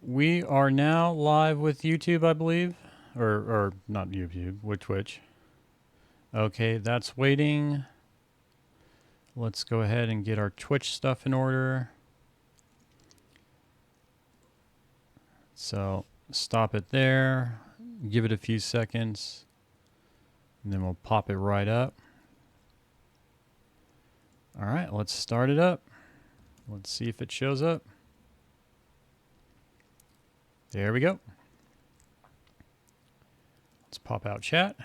We are now live with YouTube, I believe. Or not YouTube, with Twitch. Okay, that's waiting. Let's go ahead and get our Twitch stuff in order. So stop it there. Give it a few seconds. And then we'll pop it right up. All right, let's start it up. Let's see if it shows up. There we go. Let's pop out chat.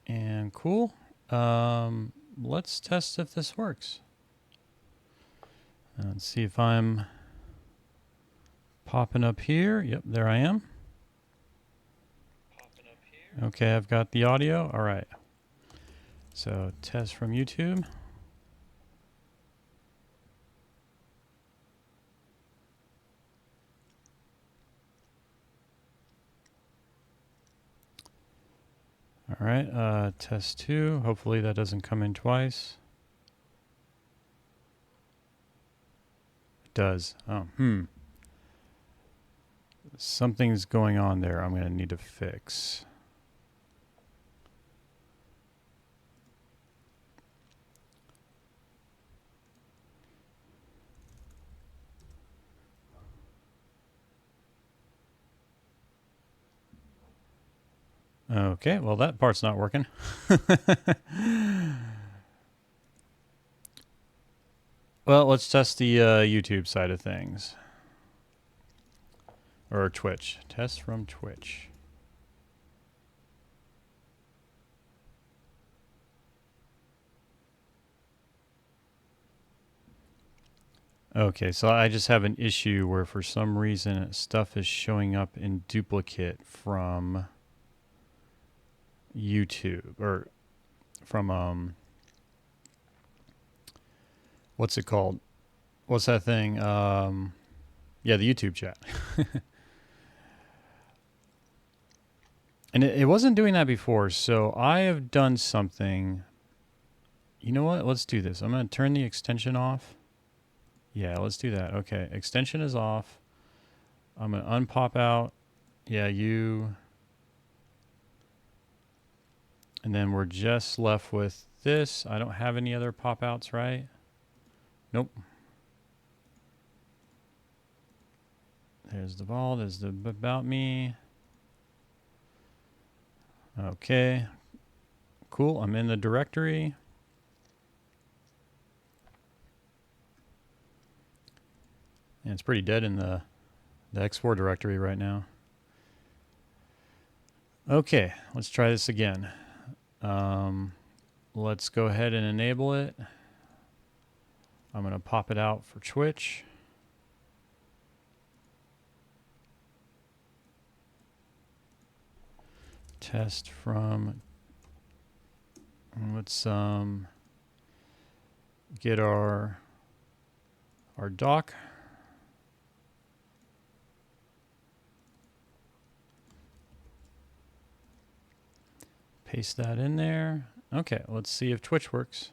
And cool. Let's test if this works. Let's see if I'm popping up here. Yep, there I am. Okay, I've got the audio. All right. So test from YouTube. All right, test 2. Hopefully that doesn't come in twice. It does. Oh, something's going on there I'm going to need to fix. Okay, well that part's not working. Well, let's test the YouTube side of things. Or Twitch. Test from Twitch. Okay, so I just have an issue where for some reason stuff is showing up in duplicate from YouTube or from what's it called? What's that thing? Yeah, the YouTube chat. And it wasn't doing that before, so I have done something. You know what? Let's do this. I'm going to turn the extension off. Yeah, let's do that. Okay, extension is off. I'm going to unpop out. Yeah, you. And then we're just left with this. I don't have any other pop-outs, right? Nope. There's the ball. There's the about me. Okay. Cool. I'm in the directory. And it's pretty dead in the X4 directory right now. Okay, let's try this again. Let's go ahead and enable it. I'm going to pop it out for Twitch. Test from. Let's get our dock. Paste that in there. Okay, let's see if Twitch works.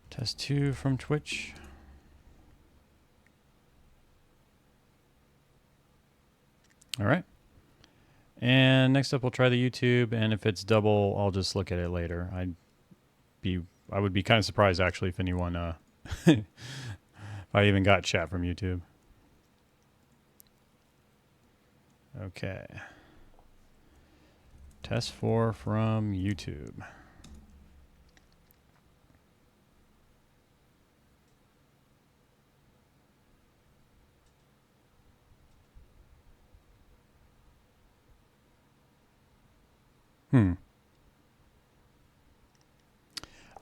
Test 2 from Twitch. All right. And next up, we'll try the YouTube. And if it's double, I'll just look at it later. I would be kind of surprised actually if anyone, if I even got chat from YouTube. Okay. Test 4 from YouTube.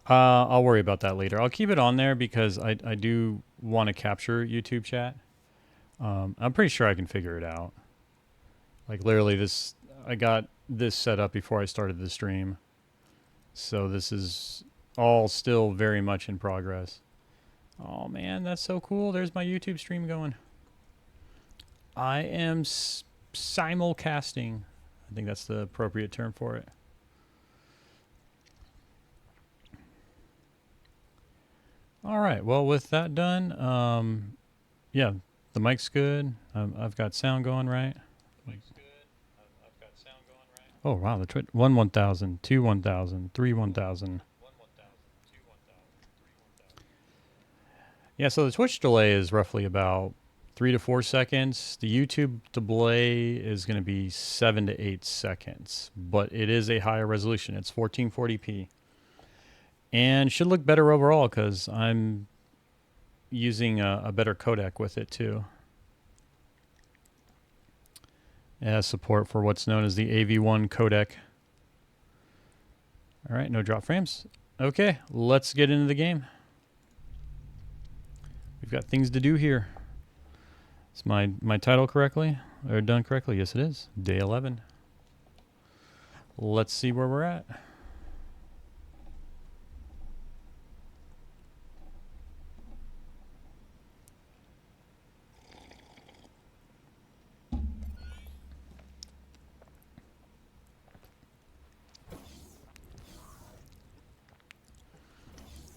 I'll worry about that later. I'll keep it on there because I do want to capture YouTube chat. I'm pretty sure I can figure it out. Like literally I got this set up before I started the stream. So this is all still very much in progress. Oh man, that's so cool. There's my YouTube stream going. I am simulcasting. I think that's the appropriate term for it. All right. Well, with that done, yeah, the mic's good. I've got sound going right. Oh wow, the Twitch 1,000, 2 1,000, 3 1,000. Yeah, so the Twitch delay is roughly about 3 to 4 seconds. The YouTube delay is going to be 7 to 8 seconds, but it is a higher resolution. It's 1440p, and should look better overall because I'm using a better codec with it too. It has support for what's known as the AV1 codec. All right, no drop frames. Okay, let's get into the game. We've got things to do here. Is my title correctly or done correctly? Yes, it is. Day 11. Let's see where we're at.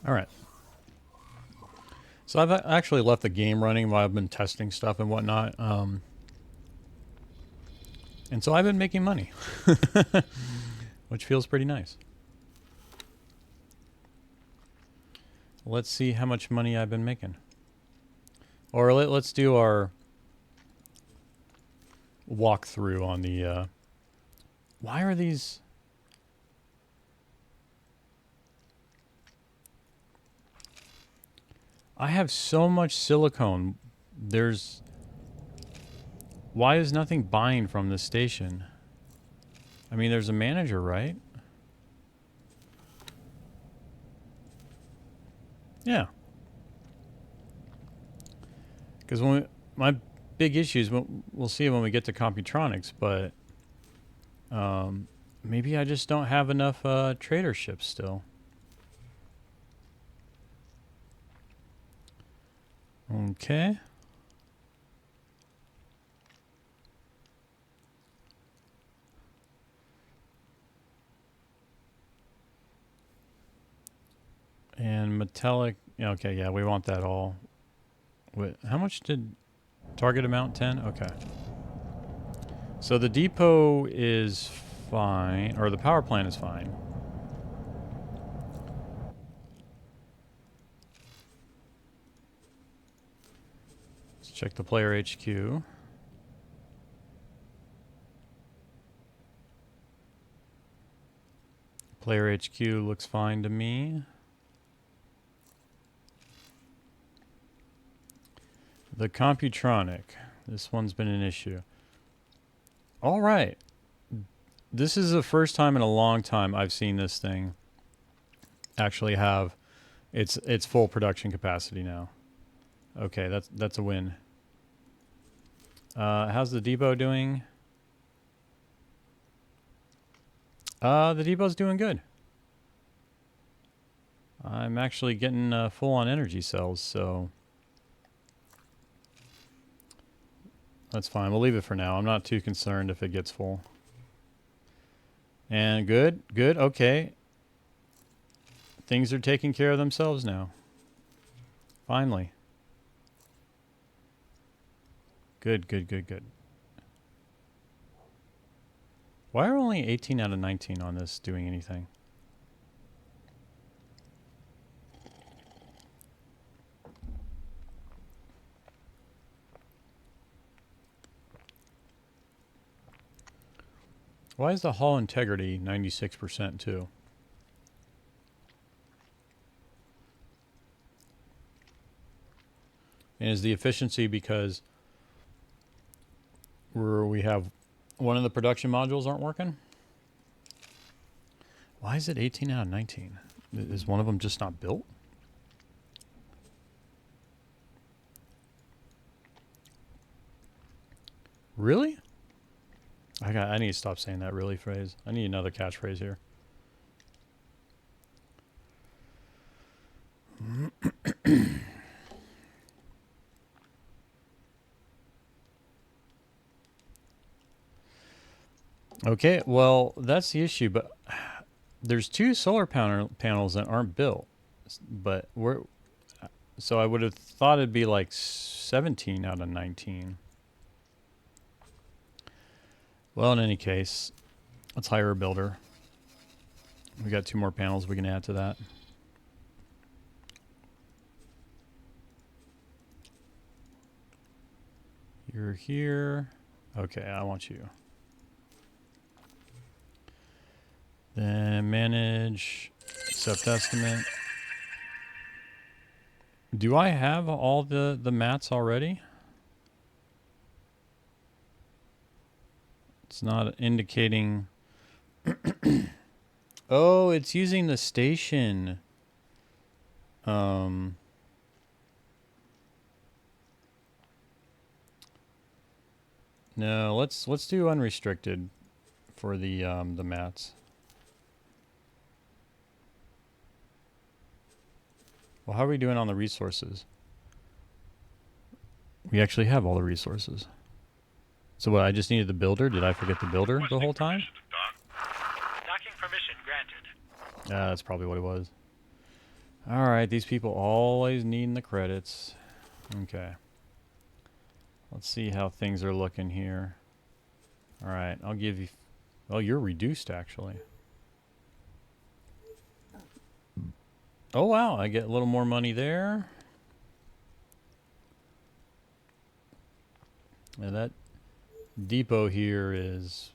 All right. So I've actually left the game running while I've been testing stuff and whatnot. And so I've been making money, which feels pretty nice. Let's see how much money I've been making. Or let's do our walkthrough on the... why are these... I have so much silicone. There's... Why is nothing buying from this station? I mean, there's a manager, right? Yeah. Because when my big issues, we'll see when we get to Computronics, but maybe I just don't have enough trader ships still. Okay. And metallic, okay, yeah, we want that all. How much did target amount? 10? Okay. So the depot is fine, or the power plant is fine. Let's check the player HQ. Player HQ looks fine to me. The Computronic. This one's been an issue. All right. This is the first time in a long time I've seen this thing actually have its full production capacity now. Okay, that's a win. How's the depot doing? The depot's doing good. I'm actually getting full on energy cells, so that's fine. We'll leave it for now. I'm not too concerned if it gets full. And good, good, okay. Things are taking care of themselves now. Finally. Good, good, good, good. Why are only 18 out of 19 on this doing anything? Why is the hull integrity 96% too? And is the efficiency because we have one of the production modules aren't working? Why is it 18 out of 19? Is one of them just not built? Really? I need to stop saying that really phrase. I need another catchphrase here. Okay, well, that's the issue, but there's two solar panels that aren't built. But So I would have thought it'd be like 17 out of 19. Well, in any case, let's hire a builder. We got 2 more panels we can add to that. You're here. Okay, I want you. Then manage, accept estimate. Do I have all the mats already? It's not indicating. Oh, it's using the station. No, let's do unrestricted for the mats. Well, how are we doing on the resources? We actually have all the resources. So what, I just needed the builder? Did I forget the builder the whole time? Docking permission granted. That's probably what it was. Alright, these people always needing the credits. Okay. Let's see how things are looking here. Alright, I'll give you... Oh, you're reduced, actually. Oh, wow, I get a little more money there. And that depot here is...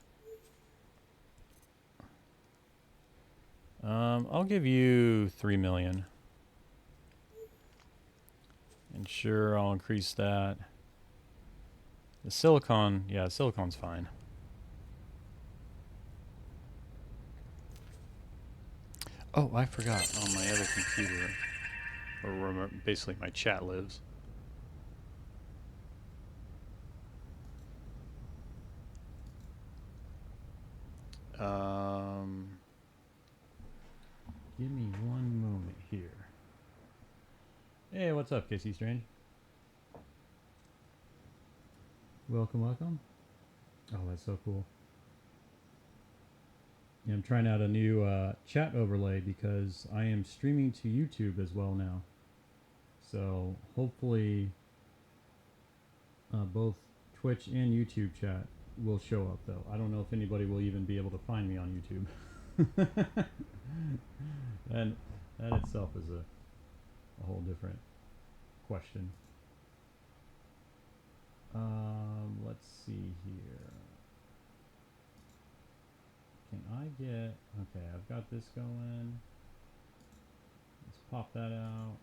I'll give you 3 million. And sure, I'll increase that. The silicon, yeah, silicon's fine. Oh, I forgot on my other computer, or where basically my chat lives. Give me one moment here. Hey, what's up, Casey Strange? Welcome, welcome. Oh, that's so cool. Yeah, I'm trying out a new chat overlay because I am streaming to YouTube as well now. So hopefully both Twitch and YouTube chat will show up, though. I don't know if anybody will even be able to find me on YouTube. And that itself is a whole different question. Let's see here. Can I get... Okay, I've got this going. Let's pop that out.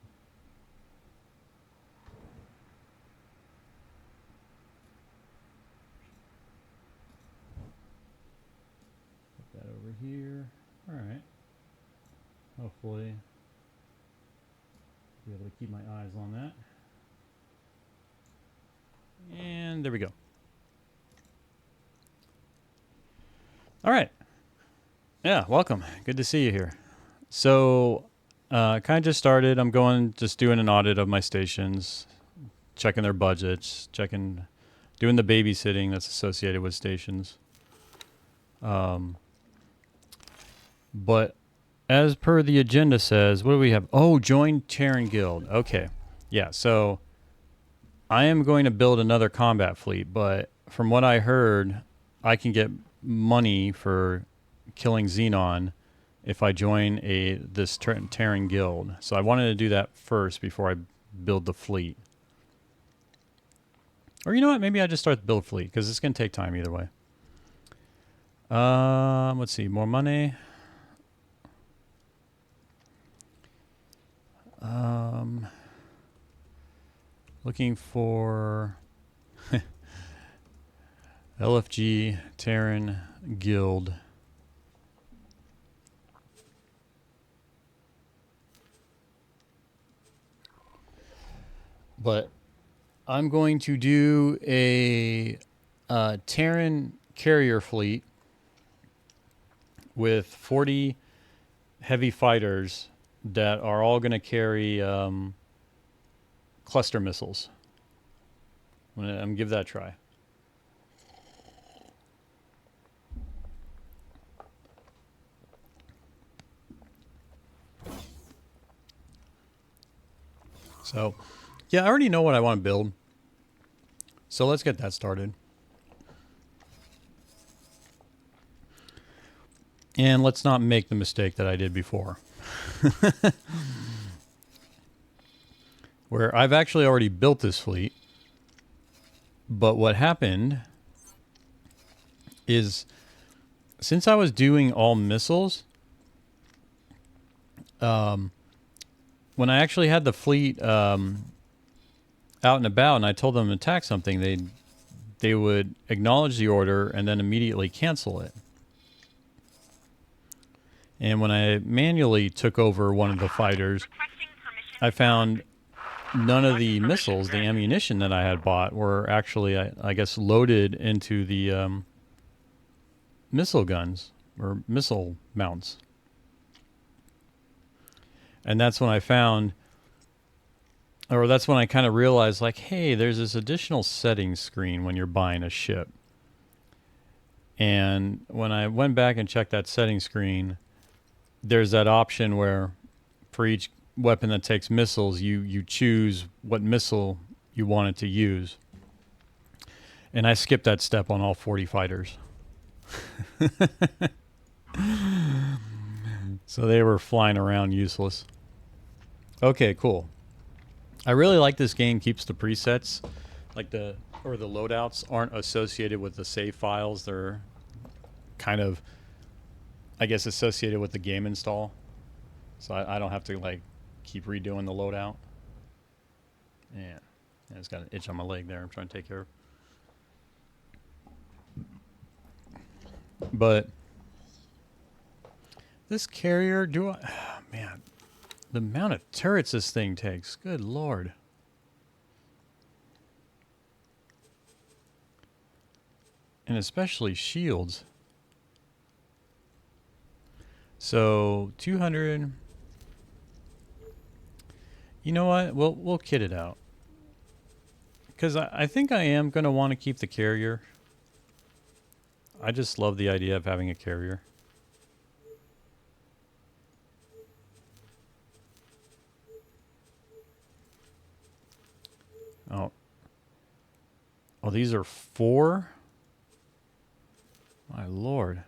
Put that over here. Alright. Hopefully be able to keep my eyes on that. And there we go. Alright. Yeah, welcome. Good to see you here. So, kind of just started. I'm just doing an audit of my stations, checking their budgets, doing the babysitting that's associated with stations. But as per the agenda says, what do we have? Oh, join Terran Guild. Okay. Yeah, so I am going to build another combat fleet, but from what I heard, I can get money for killing Xenon if I join this Terran Guild. So I wanted to do that first before I build the fleet. Or you know what? Maybe I just start the build fleet because it's going to take time either way. Let's see. More money. Looking for LFG Terran Guild. But I'm going to do a Terran carrier fleet with 40 heavy fighters that are all going to carry cluster missiles. I'm going to give that a try. So, yeah, I already know what I want to build. So let's get that started. And let's not make the mistake that I did before. Where I've actually already built this fleet. But what happened is, since I was doing all missiles, when I actually had the fleet out and about and I told them to attack something, they would acknowledge the order and then immediately cancel it. And when I manually took over one of the fighters, I found none of the missiles, the ammunition that I had bought, were actually, I guess, loaded into the missile guns or missile mounts. And that's when I found, or that's when I kind of realized, like, hey, there's this additional settings screen when you're buying a ship. And when I went back and checked that settings screen, there's that option where for each weapon that takes missiles, you choose what missile you want it to use. And I skipped that step on all 40 fighters. So they were flying around useless. Okay, cool. I really like this game. Keeps the presets, like the loadouts aren't associated with the save files. They're kind of, I guess, associated with the game install. So I don't have to like keep redoing the loadout. Yeah, it's got an itch on my leg there. I'm trying to take care of. But this carrier, man, the amount of turrets this thing takes. Good Lord. And especially shields. So 200. You know what? We'll kit it out. Because I think I am going to want to keep the carrier. I just love the idea of having a carrier. Oh, these are 4? My Lord.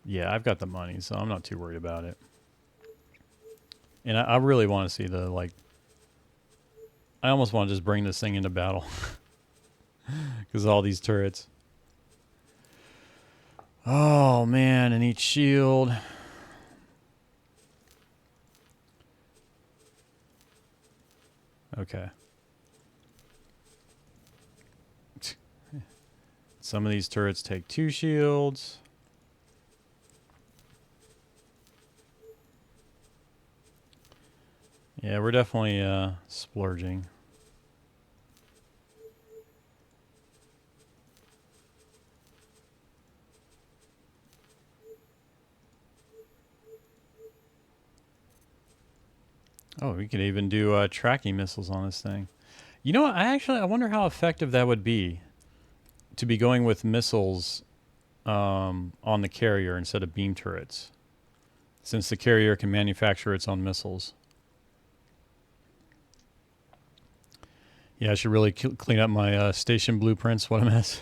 Yeah, I've got the money, so I'm not too worried about it. And I really want to see the, like... I almost want to just bring this thing into battle. Because of all these turrets. Oh, man, and each shield... Okay. Some of these turrets take 2 shields. Yeah, we're definitely splurging. Oh, we could even do tracking missiles on this thing. You know what? I wonder how effective that would be to be going with missiles on the carrier instead of beam turrets, since the carrier can manufacture its own missiles. Yeah, I should really clean up my station blueprints. What a mess.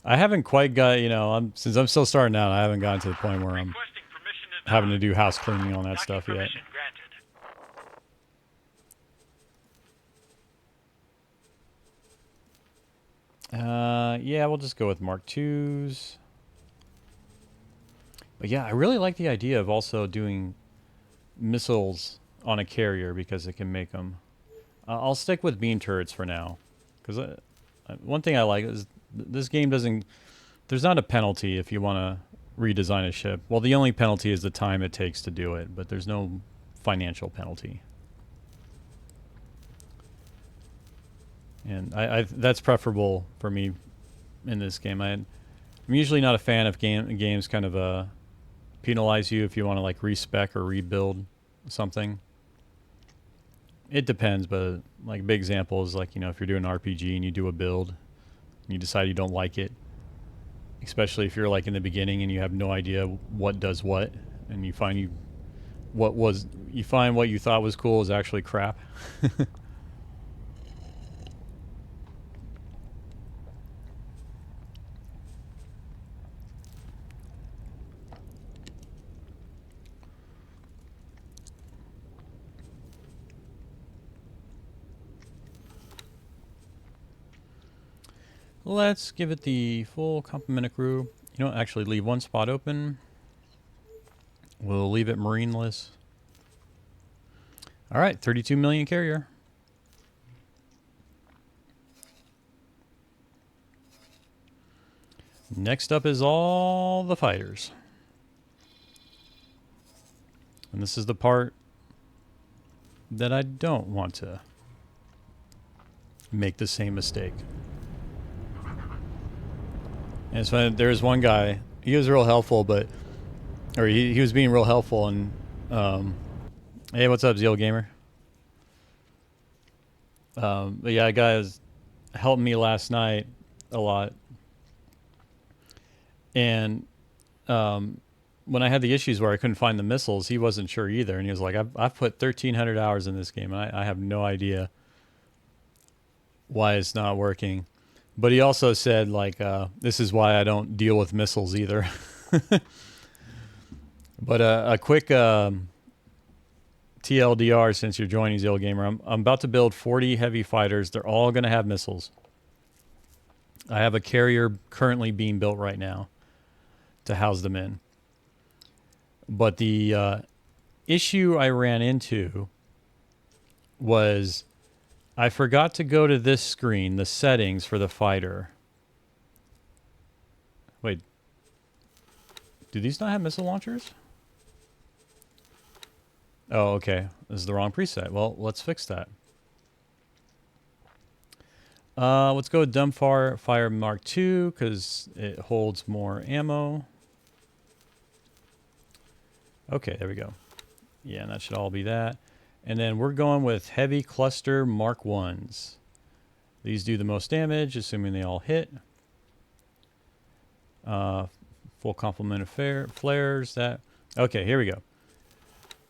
I haven't quite got, since I'm still starting out, I haven't gotten to the point where I'm having to do house cleaning on that stuff yet. Yeah, we'll just go with Mark IIs. But yeah, I really like the idea of also doing missiles on a carrier because it can make them. I'll stick with beam turrets for now. Because one thing I like is this game doesn't... There's not a penalty if you want to redesign a ship. Well, the only penalty is the time it takes to do it, but there's no financial penalty. And that's preferable for me in this game. I'm usually not a fan of games kind of penalize you if you want to like respec or rebuild something. It depends, but like a big example is like, if you're doing an RPG and you do a build and you decide you don't like it, especially if you're like in the beginning and you have no idea what does what, and you find you you find what you thought was cool is actually crap. Let's give it the full complement of crew. You know, actually leave one spot open. We'll leave it marineless. All right, 32 million carrier. Next up is all the fighters. And this is the part that I don't want to make the same mistake. And it's funny, there's one guy, he was real helpful, or he was being real helpful, and hey, what's up, Zeal Gamer? But yeah, a guy was helping me last night a lot. And when I had the issues where I couldn't find the missiles, he wasn't sure either. And he was like, I've put 1,300 hours in this game, and I have no idea why it's not working. But he also said, like, this is why I don't deal with missiles either. But a quick TLDR, since you're joining Zeal Gamer, I'm about to build 40 heavy fighters. They're all going to have missiles. I have a carrier currently being built right now to house them in. But the issue I ran into was I forgot to go to this screen, the settings for the fighter. Wait. Do these not have missile launchers? Oh, okay. This is the wrong preset. Well, let's fix that. Let's go with Dumbfire Mark II because it holds more ammo. Okay, there we go. Yeah, and that should all be that. And then we're going with Heavy Cluster Mark 1s. These do the most damage, assuming they all hit. Full complement of flares. Okay, here we go.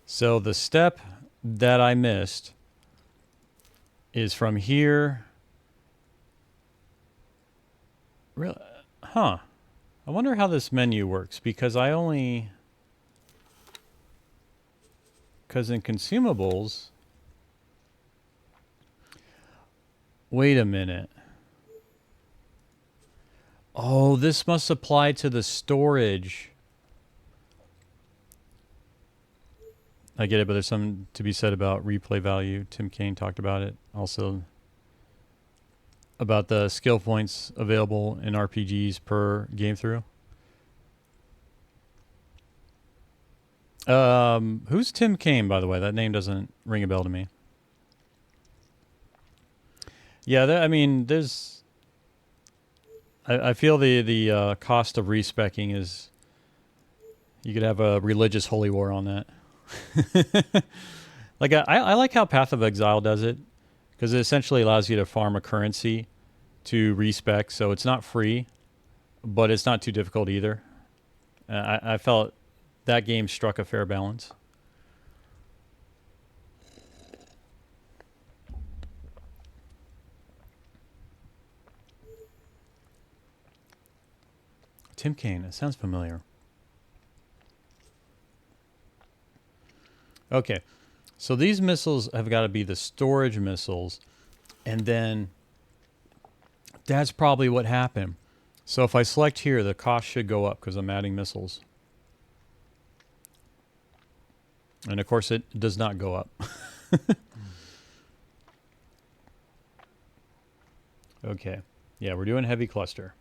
So the step that I missed is from here. Really? Huh. I wonder how this menu works, because in consumables... Wait a minute. Oh, this must apply to the storage. I get it, but there's something to be said about replay value. Tim Kaine talked about it. Also about the skill points available in RPGs per game through. Who's Tim Kaine, by the way? That name doesn't ring a bell to me. Yeah, I mean, there's... I feel the cost of respecking is... You could have a religious holy war on that. Like I like how Path of Exile does it, because it essentially allows you to farm a currency to respec, so it's not free, but it's not too difficult either. I felt that game struck a fair balance. Tim Kaine, it sounds familiar. Okay, so these missiles have got to be the storage missiles, and then that's probably what happened. So if I select here, the cost should go up because I'm adding missiles. And of course it does not go up. Okay, yeah, we're doing heavy cluster.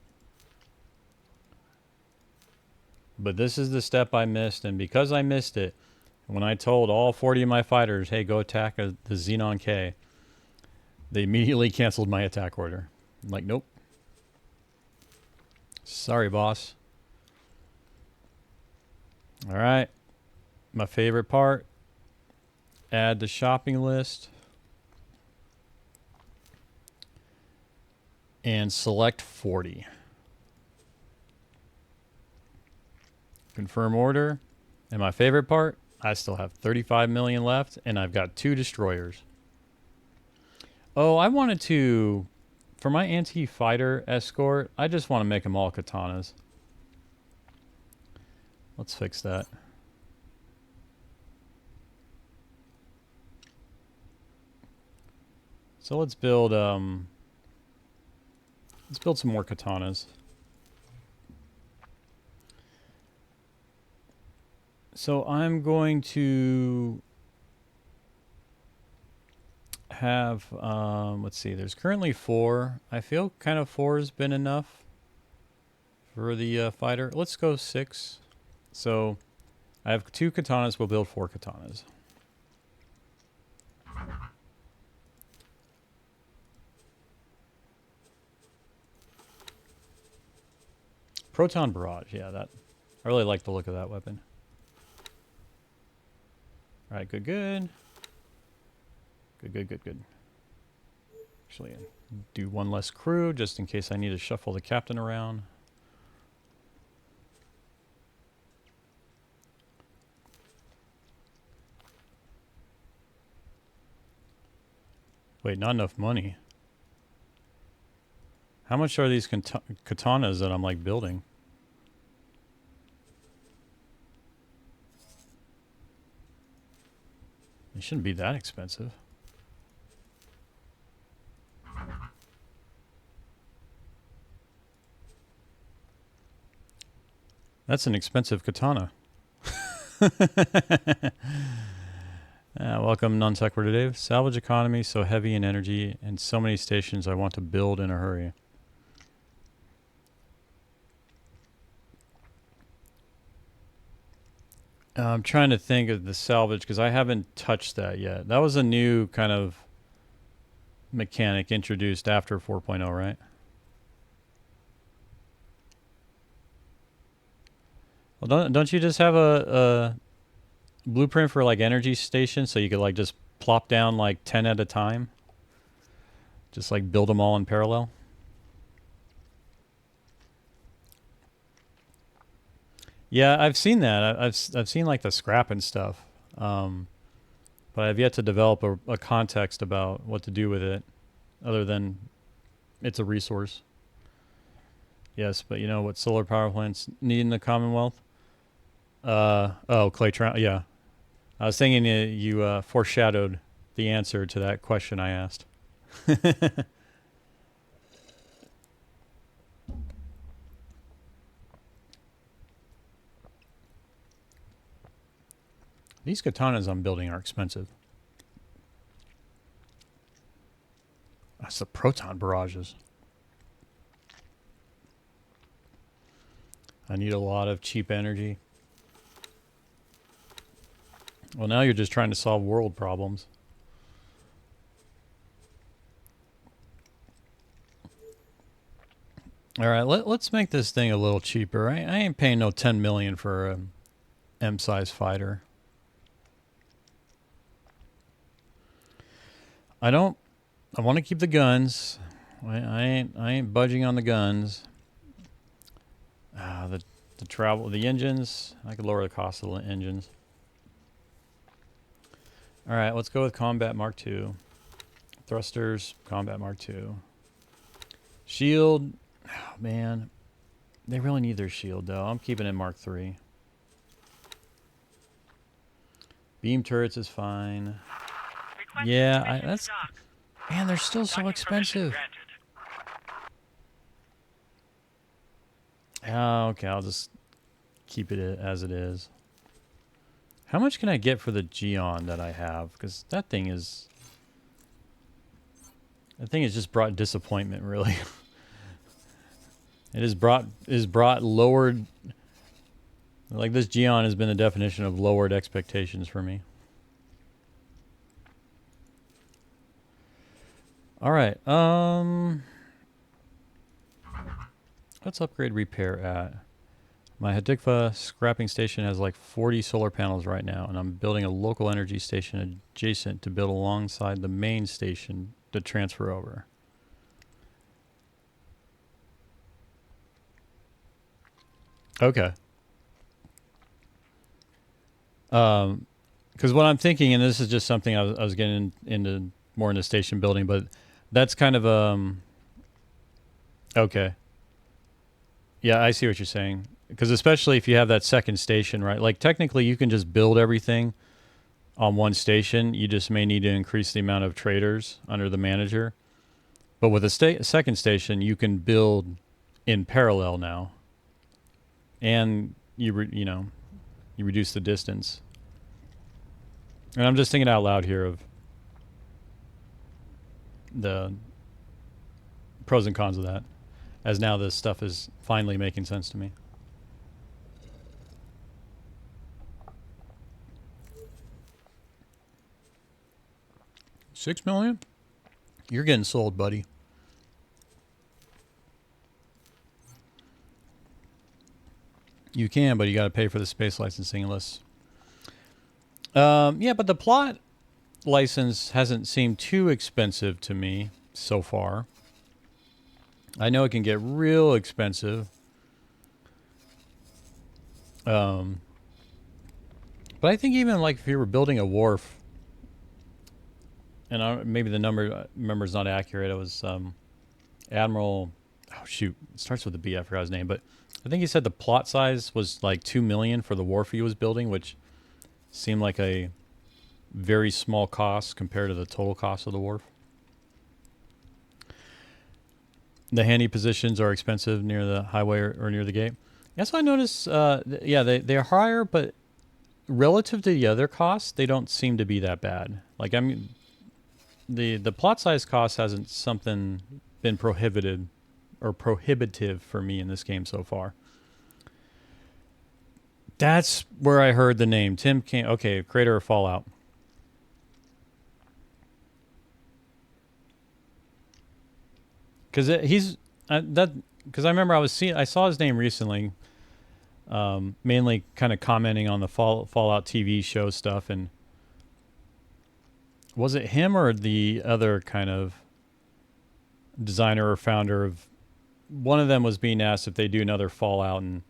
But this is the step I missed, and because I missed it, when I told all 40 of my fighters, hey, go attack the Xenon K, they immediately canceled my attack order. I'm like, nope. Sorry, boss. All right. My favorite part. Add the shopping list. And select 40. Confirm order. And my favorite part, I still have 35 million left, and I've got 2 destroyers. Oh, I wanted to... For my anti-fighter escort, I just want to make them all katanas. Let's fix that. So let's build some more katanas. So I'm going to have, let's see, there's currently 4. I feel kind of 4 has been enough for the fighter. Let's go 6. So I have 2 katanas, we'll build 4 katanas. Proton Barrage, yeah, that I really like the look of that weapon. Alright, good, good. Good, good, good, good. Actually, do 1 less crew just in case I need to shuffle the captain around. Wait, not enough money. How much are these katanas that I'm like building? They shouldn't be that expensive. That's an expensive katana. Welcome, Non Sequitur Dave. Salvage economy so heavy in energy and so many stations I want to build in a hurry. I'm trying to think of the salvage because I haven't touched that yet. That was a new kind of mechanic introduced after 4.0, right? Well, don't you just have a blueprint for like energy stations so you could like just plop down like 10 at a time? Just like build them all in parallel? Yeah, I've seen that. I've seen like the scrap and stuff, but I've yet to develop a context about what to do with it, other than it's a resource. Yes, but you know what solar power plants need in the Commonwealth? Clay Trout. Yeah, I was thinking you foreshadowed the answer to that question I asked. These katanas I'm building are expensive. That's the proton barrages. I need a lot of cheap energy. Well, now you're just trying to solve world problems. All right, let's make this thing a little cheaper. I ain't paying no 10 million for a M-size fighter. I want to keep the guns. I ain't budging on the guns. The engines. I could lower the cost of the engines. All right, let's go with Combat Mark II. Thrusters, Combat Mark II. Shield. Oh, man. They really need their shield, though. I'm keeping it Mark III. Beam turrets is fine. Yeah, that's... Man, they're still so expensive. Oh, okay, I'll just keep it as it is. How much can I get for the Geon that I have? Because that thing is... That thing has just brought disappointment, really. It has brought lowered... Like, this Geon has been the definition of lowered expectations for me. Alright, let's upgrade repair at... My Hadikva scrapping station has like 40 solar panels right now, and I'm building a local energy station adjacent to build alongside the main station to transfer over. Okay. Because what I'm thinking, and this is just something I was getting into more into station building, but that's kind of okay. Yeah, I see what you're saying. Because especially if you have that second station, right? Like technically, you can just build everything on one station. You just may need to increase the amount of traders under the manager. But with a second station, you can build in parallel now, and you reduce the distance. And I'm just thinking out loud here of the pros and cons of that, as now this stuff is finally making sense to me. $6 million? You're getting sold, buddy. You can, but you got to pay for the space licensing list. Yeah, but the plot license hasn't seemed too expensive to me so far. I know it can get real expensive. But I think even like if you were building a wharf, and maybe the number's not accurate. It was Admiral. Oh shoot, it starts with a B. I forgot his name, but I think he said the plot size was like 2 million for the wharf he was building, which seemed like a very small cost compared to the total cost of the wharf. The handy positions are expensive near the highway or near the gate. Yeah, so I noticed. Yeah, they're higher, but relative to the other costs, they don't seem to be that bad. Like the plot size cost hasn't been prohibitive for me in this game so far. That's where I heard the name Tim Cain. Okay, creator of Fallout. Because he's because I remember I saw his name recently, mainly kind of commenting on the Fallout TV show stuff, and was it him or the other kind of designer or founder of one of them was being asked if they do another Fallout, and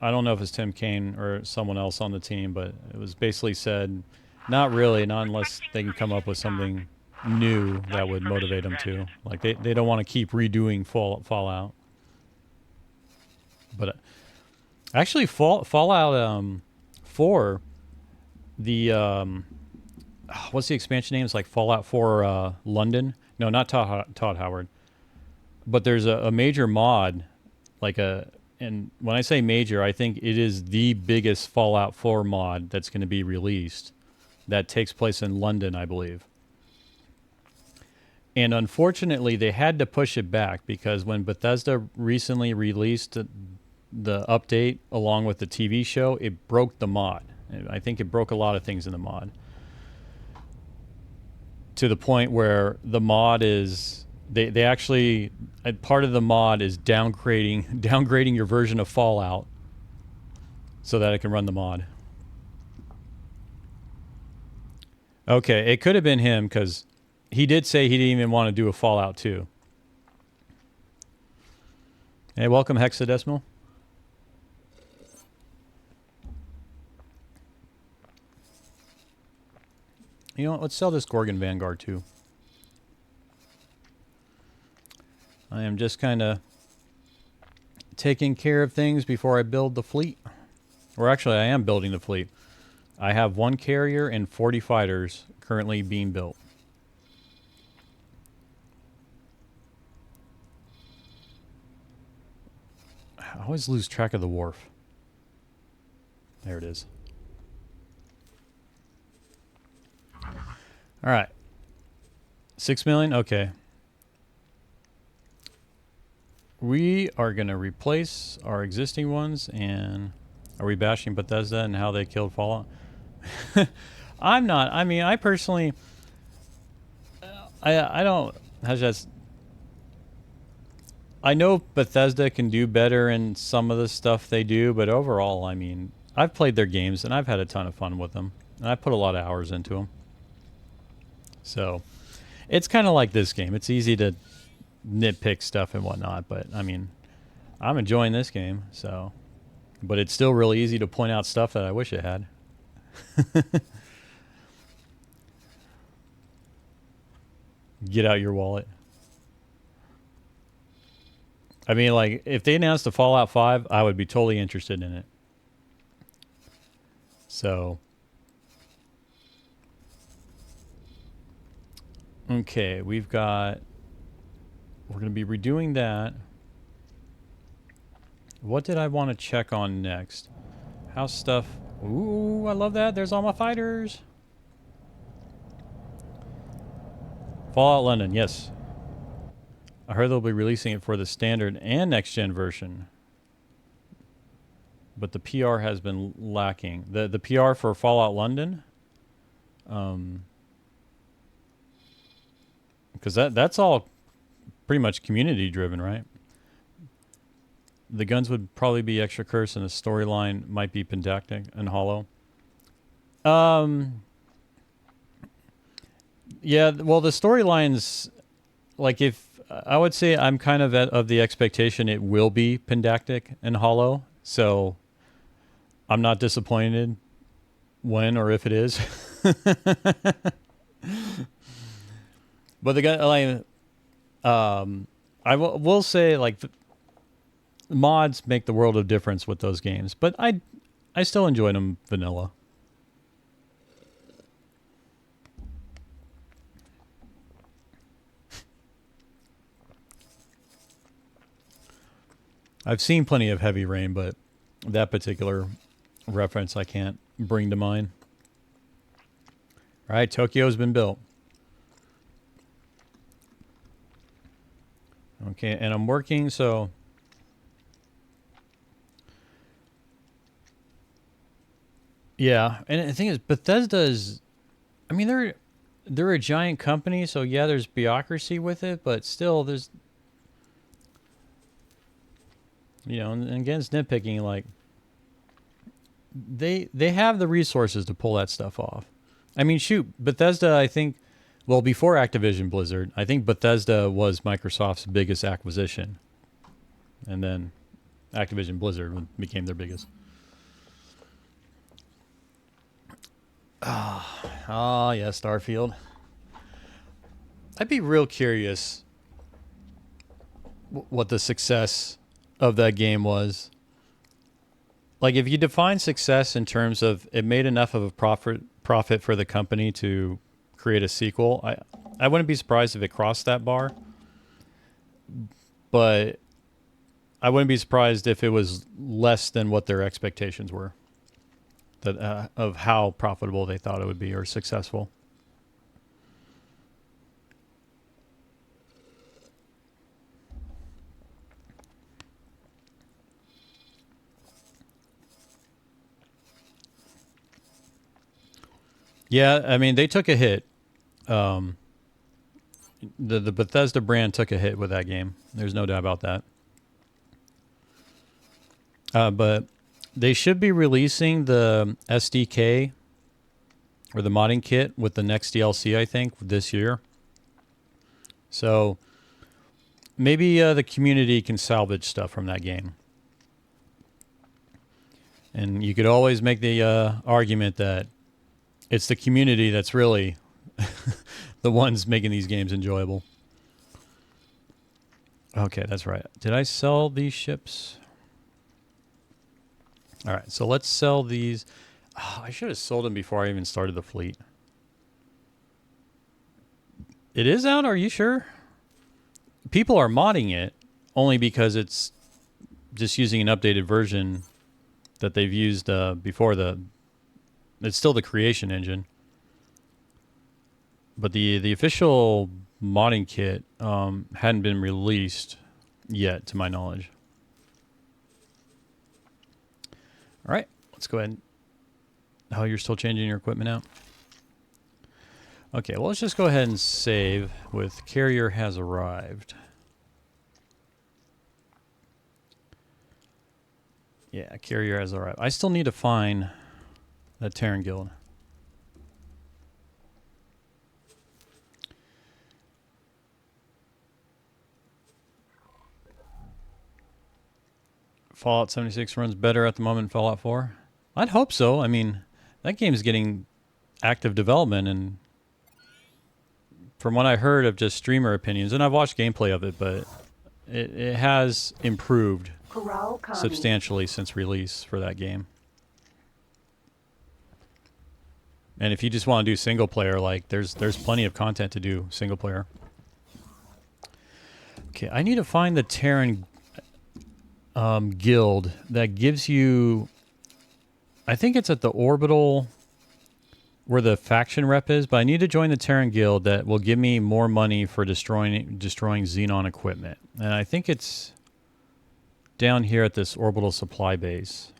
I don't know if it's Tim Cain or someone else on the team, but it was basically said, not really, not unless they can come up with something new that would motivate them to. Like they don't want to keep redoing Fallout. But actually, Fallout 4, the what's the expansion name? It's like Fallout 4 London. No, not Todd Howard. But there's a major mod, and when I say major, I think it is the biggest Fallout 4 mod that's going to be released. That takes place in London, I believe. And unfortunately, they had to push it back because when Bethesda recently released the update along with the TV show, it broke the mod. I think it broke a lot of things in the mod. To the point where the mod is... They actually... part of the mod is downgrading your version of Fallout so that it can run the mod. Okay, it could have been him because he did say he didn't even want to do a Fallout 2. Hey, welcome Hexadecimal. You know what? Let's sell this Gorgon Vanguard too. I am just kind of taking care of things before I build the fleet. Or actually, I am building the fleet. I have 1 carrier and 40 fighters currently being built. I always lose track of the wharf. There it is. All right. 6 million? Okay. We are going to replace our existing ones, and are we bashing Bethesda and how they killed Fallout? I'm not. I mean, I personally... I don't... I know Bethesda can do better in some of the stuff they do, but overall, I mean, I've played their games, and I've had a ton of fun with them. And I put a lot of hours into them. So, it's kind of like this game. It's easy to nitpick stuff and whatnot, but I mean, I'm enjoying this game, so. But it's still really easy to point out stuff that I wish it had. Get out your wallet. I mean, like, if they announced a Fallout 5, I would be totally interested in it. So, okay, we're going to be redoing that. What did I want to check on next? House stuff. Ooh, I love that. There's all my fighters. Fallout London, yes. I heard they'll be releasing it for the standard and next gen version. But the PR has been lacking. The PR for Fallout London, because that's all pretty much community driven, right? The guns would probably be extra curse, and the storyline might be pedantic and hollow. Yeah. Well, the storylines, like, if I would say, I'm kind of the expectation it will be pedantic and hollow. So I'm not disappointed when or if it is. But the guy, like, I will say, like, mods make the world of difference with those games, but I still enjoyed them vanilla. I've seen plenty of Heavy Rain, but that particular reference I can't bring to mind. All right, Tokyo's been built. Okay, and I'm working, so yeah. And the thing is, Bethesda is, I mean, they're a giant company, so yeah, there's bureaucracy with it, but still, there's, and again, it's nitpicking. Like, they have the resources to pull that stuff off. I mean, shoot, Bethesda, I think, well, before Activision Blizzard, I think Bethesda was Microsoft's biggest acquisition. And then Activision Blizzard became their biggest. Oh, yeah, Starfield. I'd be real curious what the success of that game was. Like, if you define success in terms of it made enough of a profit for the company to create a sequel, I wouldn't be surprised if it crossed that bar. But I wouldn't be surprised if it was less than what their expectations were, that of how profitable they thought it would be or successful. Yeah, I mean, they took a hit. The Bethesda brand took a hit with that game. There's no doubt about that. But they should be releasing the SDK or the modding kit with the next DLC, I think, this year. So maybe the community can salvage stuff from that game. And you could always make the argument that it's the community that's really the ones making these games enjoyable. Okay, that's right. Did I sell these ships? All right, so let's sell these. Oh, I should have sold them before I even started the fleet. It is out? Are you sure? People are modding it only because it's just using an updated version that they've used before. It's still the creation engine. But the official modding kit hadn't been released yet, to my knowledge. All right, let's go ahead. Oh, you're still changing your equipment out? Okay, well, let's just go ahead and save with carrier has arrived. Yeah, carrier has arrived. I still need to find that Terran Guild. Fallout 76 runs better at the moment than Fallout 4? I'd hope so. I mean, that game's getting active development, and from what I heard of just streamer opinions, and I've watched gameplay of it, but it has improved substantially since release for that game. And if you just want to do single player, like there's plenty of content to do single player. Okay, I need to find the Terran guild that gives you, I think it's at the orbital where the faction rep is, but I need to join the Terran guild that will give me more money for destroying Xenon equipment. And I think it's down here at this orbital supply base.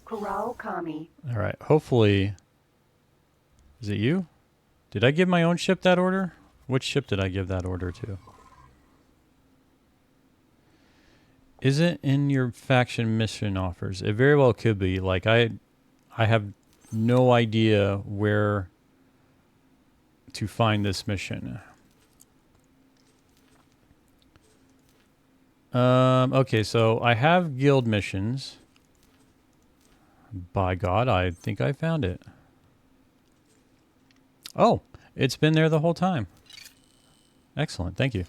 Corral Kami. All right, hopefully, is it you? Did I give my own ship that order? Which ship did I give that order to? Is it in your faction mission offers? It very well could be. Like I have no idea where to find this mission. Okay, so I have guild missions. By God, I think I found it. Oh, it's been there the whole time. Excellent, thank you.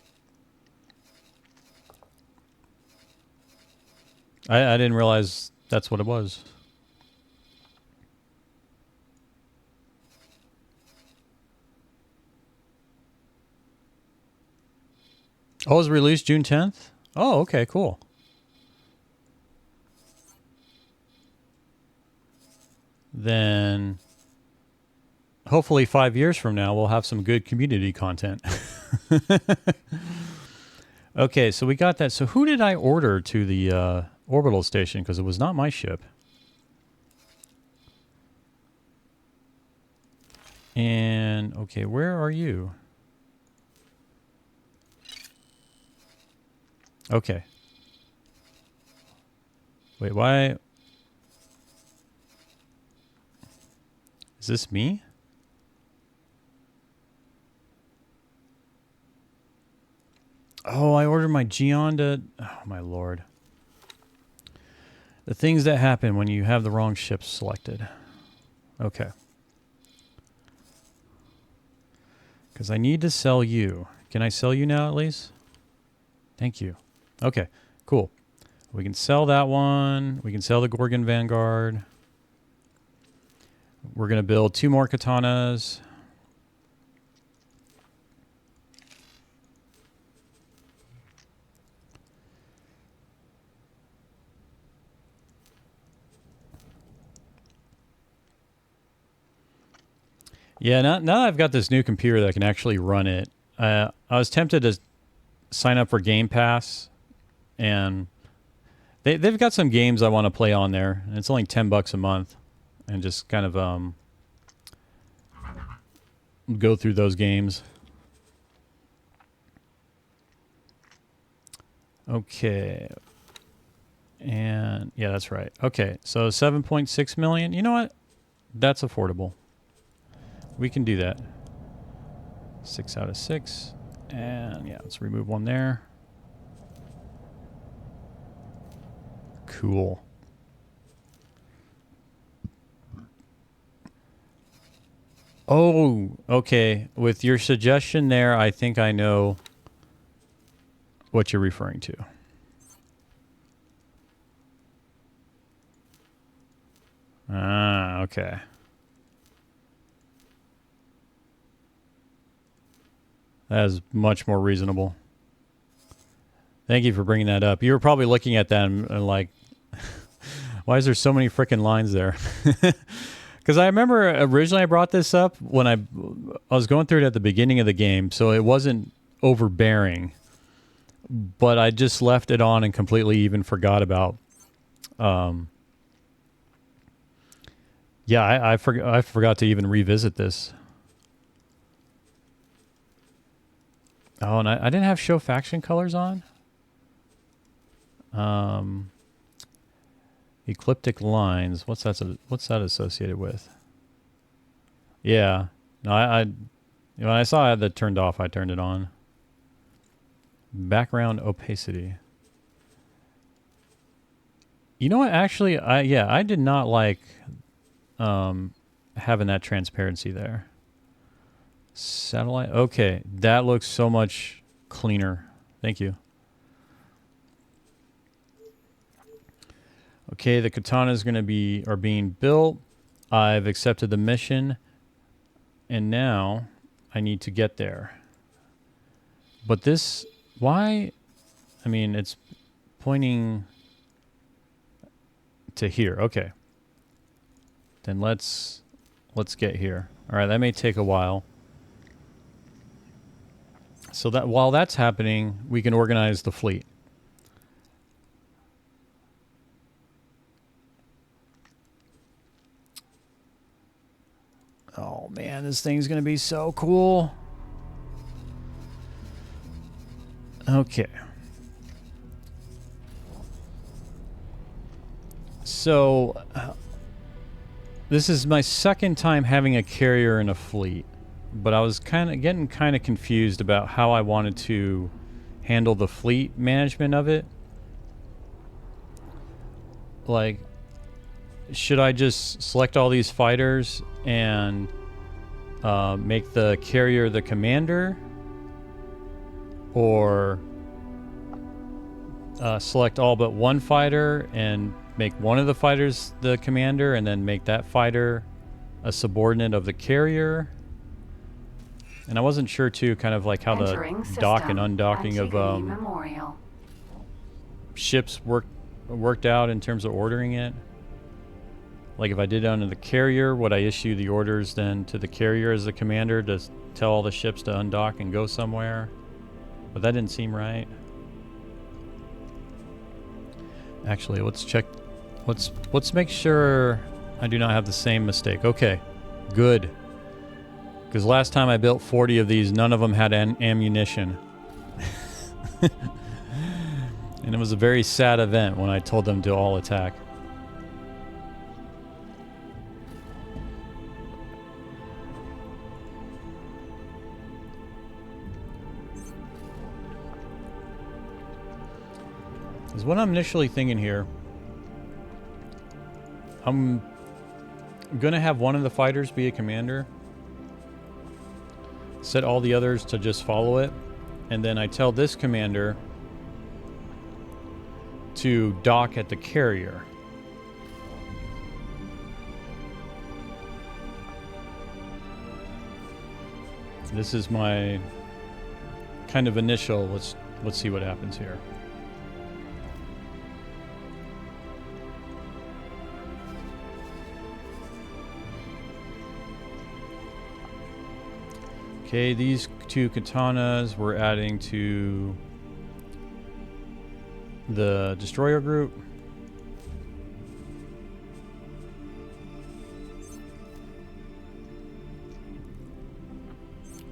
I didn't realize that's what it was. Oh, it was released June 10th? Oh, okay, cool. Then hopefully 5 years from now, we'll have some good community content. Okay, so we got that. So who did I order to the orbital station? Because it was not my ship. And, okay, where are you? Okay. Wait, why? Is this me? Oh, I ordered my Geon to... Oh, my lord. The things that happen when you have the wrong ship selected. Okay. Because I need to sell you. Can I sell you now at least? Thank you. Okay, cool. We can sell that one. We can sell the Gorgon Vanguard. We're going to build 2 more katanas. Yeah, now I've got this new computer that can actually run it. I was tempted to sign up for Game Pass, and they've got some games I want to play on there, and it's only $10 a month, and just kind of go through those games. Okay. And yeah, that's right. Okay, so 7.6 million. You know what? That's affordable. We can do that. 6 out of 6. And yeah, let's remove one there. Cool. Oh, okay. With your suggestion there, I think I know what you're referring to. Ah, okay. That is much more reasonable. Thank you for bringing that up. You were probably looking at that and like, why is there so many freaking lines there? Because I remember originally I brought this up when I was going through it at the beginning of the game, so it wasn't overbearing. But I just left it on and completely even forgot about. Yeah, I forgot to even revisit this. Oh, and I didn't have show faction colors on. Ecliptic lines. What's that associated with? Yeah. No, when I saw I had that turned off, I turned it on. Background opacity. You know what? Actually, I did not like having that transparency there. Satellite. Okay, that looks so much cleaner. Thank you. Okay, the katana is going to are being built. I've accepted the mission, and now I need to get there. But this, why? I mean, it's pointing to here. Okay. Then let's get here. All right, that may take a while. So that while that's happening, we can organize the fleet. Oh man, this thing's gonna be so cool. Okay. So this is my second time having a carrier in a fleet, but I was getting kind of confused about how I wanted to handle the fleet management of it. Like, should I just select all these fighters and make the carrier the commander? Or select all but one fighter and make one of the fighters the commander and then make that fighter a subordinate of the carrier? And I wasn't sure too, kind of like how the dock and undocking of ships worked out in terms of ordering it. Like if I did it under the carrier, would I issue the orders then to the carrier as the commander to tell all the ships to undock and go somewhere? But that didn't seem right. Actually, let's check. Let's make sure I do not have the same mistake. Okay, good. Because last time I built 40 of these, none of them had ammunition. And it was a very sad event when I told them to all attack. Is what I'm initially thinking here. I'm gonna have one of the fighters be a commander. Set all the others to just follow it. And then I tell this commander to dock at the carrier. This is my kind of initial, let's see what happens here. Okay, these two katanas we're adding to the destroyer group.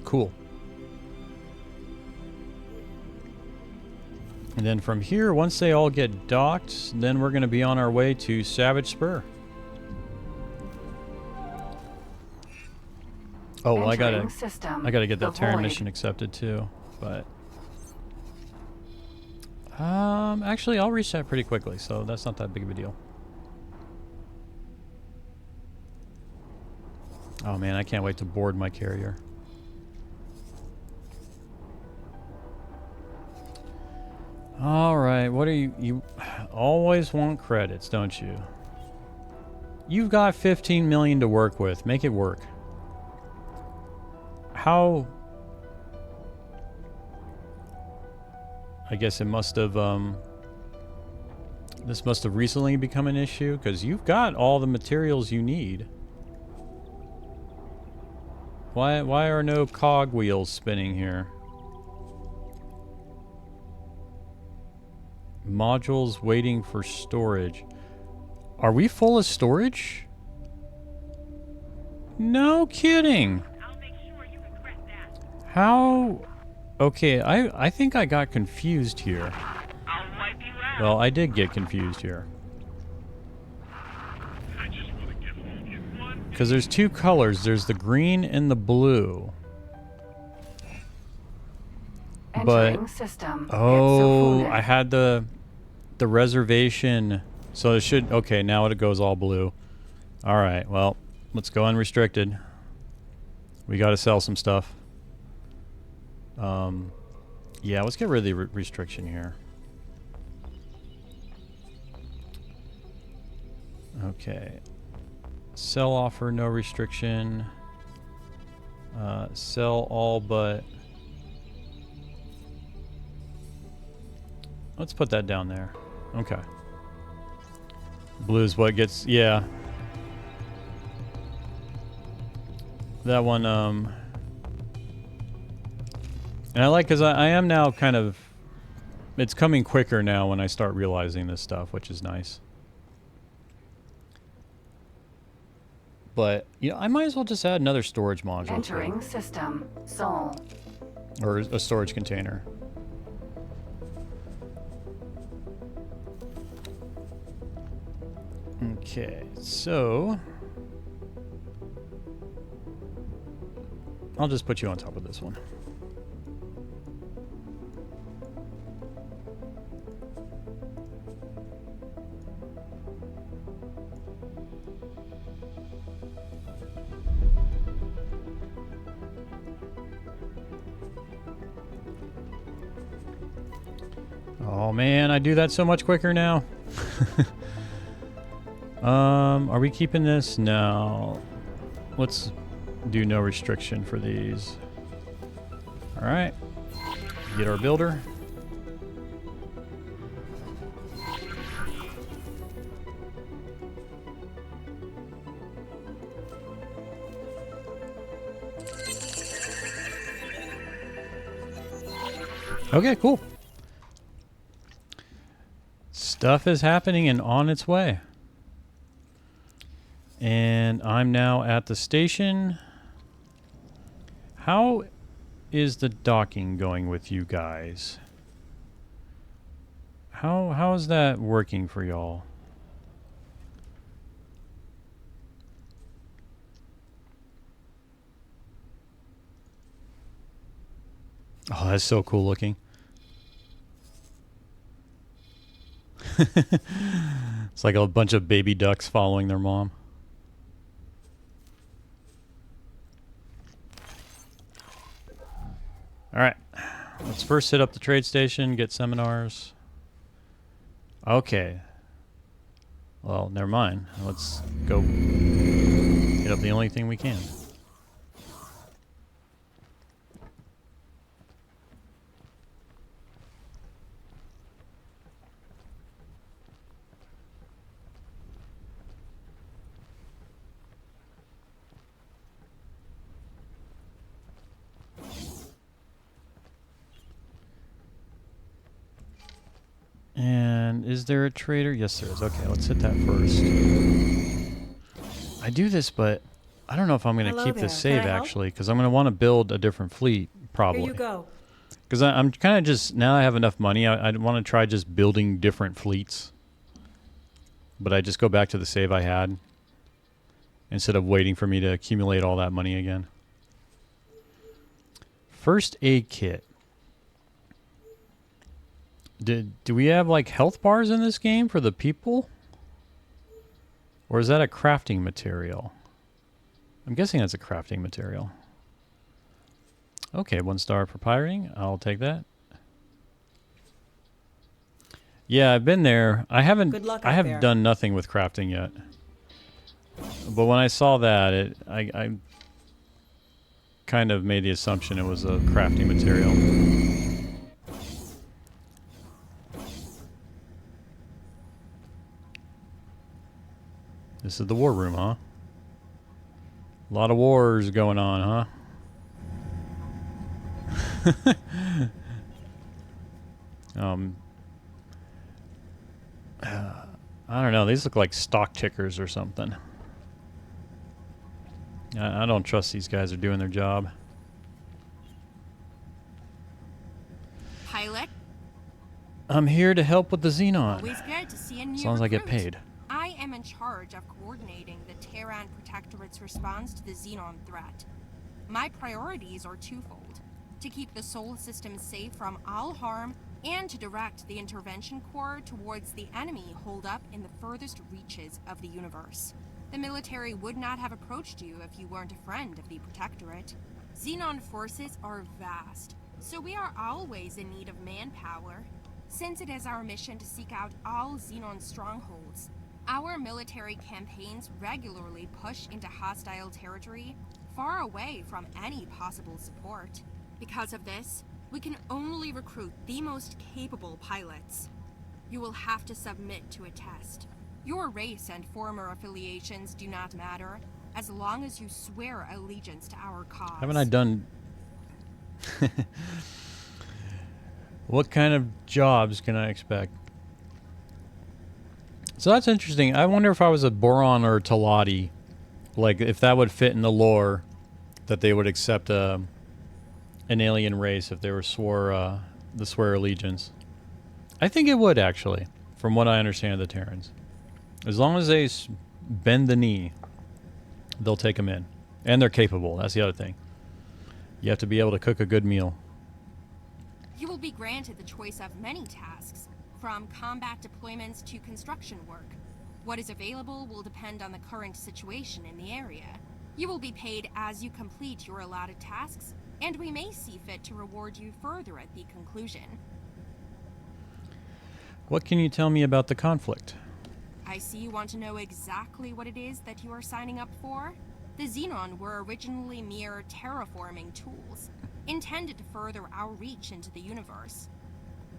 Cool. And then from here, once they all get docked, then we're going to be on our way to Savage Spur. Oh, well, I gotta get that Terran mission accepted too, but actually I'll reset pretty quickly, so that's not that big of a deal. Oh man, I can't wait to board my carrier. All right, what are you always want credits, don't you? You've got 15 million to work with. Make it work. How? I guess it must have, this must have recently become an issue, because you've got all the materials you need. Why are no cog wheels spinning here? Modules waiting for storage. Are we full of storage? No kidding. How? Okay, I think I got confused here. Well, I did get confused here. Because there's two colors. There's the green and the blue. But Entering system. oh, I had the reservation, so it should. Okay, now it goes all blue. All right, well, let's go unrestricted. We got to sell some stuff. Yeah, let's get rid of the restriction here. Okay. Sell offer, no restriction. Sell all but... Let's put that down there. Okay. Blue is what gets... Yeah. That one, And I like, because I am now kind of... It's coming quicker now when I start realizing this stuff, which is nice. But, you know, I might as well just add another storage module. Entering system. Sol. Or a storage container. Okay, so... I'll just put you on top of this one. Oh man, I do that so much quicker now. Are we keeping this? No. Let's do no restriction for these. All right. Get our builder. Okay, cool. Stuff is happening and on its way. And I'm now at the station. How is the docking going with you guys? How is that working for y'all? Oh, that's so cool looking. It's like a bunch of baby ducks following their mom. All right, let's first hit up the trade station, get seminars. Okay. Well, never mind. Let's go hit up the only thing we can. And is there a trader? Yes, there is. Okay, let's hit that first. I do this, but I don't know if I'm going to keep this save, actually, because I'm going to want to build a different fleet, probably. Here you go. Because I'm kind of just, now I have enough money, I want to try just building different fleets. But I just go back to the save I had, instead of waiting for me to accumulate all that money again. First aid kit. Do we have like health bars in this game for the people? Or is that a crafting material? I'm guessing that's a crafting material. Okay, 1 star for pirating. I'll take that. Yeah, I've been there. I haven't done nothing with crafting yet. But when I saw that, I kind of made the assumption it was a crafting material. This is the war room, huh? A lot of wars going on, huh? I don't know. These look like stock tickers or something. I don't trust these guys are doing their job. Pilot? I'm here to help with the Xenon. Always good to see a new As long as I get recruit. paid. I am in charge of coordinating the Terran Protectorate's response to the Xenon threat. My priorities are twofold. to keep the Sol system safe from all harm and to direct the intervention corps towards the enemy holed up in the furthest reaches of the universe. The military would not have approached you if you weren't a friend of the Protectorate. Xenon forces are vast, so we are always in need of manpower. Since it is our mission to seek out all Xenon strongholds, our military campaigns regularly push into hostile territory far away from any possible support. Because of this, we can only recruit the most capable pilots. You will have to submit to a test. Your race and former affiliations do not matter, as long as you swear allegiance to our cause. Haven't I done... What kind of jobs can I expect? So that's interesting. I wonder if I was a Boron or Talati, like if that would fit in the lore, that they would accept an alien race if they were swear allegiance. I think it would, actually, from what I understand of the Terrans. As long as they bend the knee, they'll take them in. And they're capable. That's the other thing. You have to be able to cook a good meal. You will be granted the choice of many tasks, from combat deployments to construction work. What is available will depend on the current situation in the area. You will be paid as you complete your allotted tasks, and we may see fit to reward you further at the conclusion. What can you tell me about the conflict? I see you want to know exactly what it is that you are signing up for. The Xenon were originally mere terraforming tools, intended to further our reach into the universe.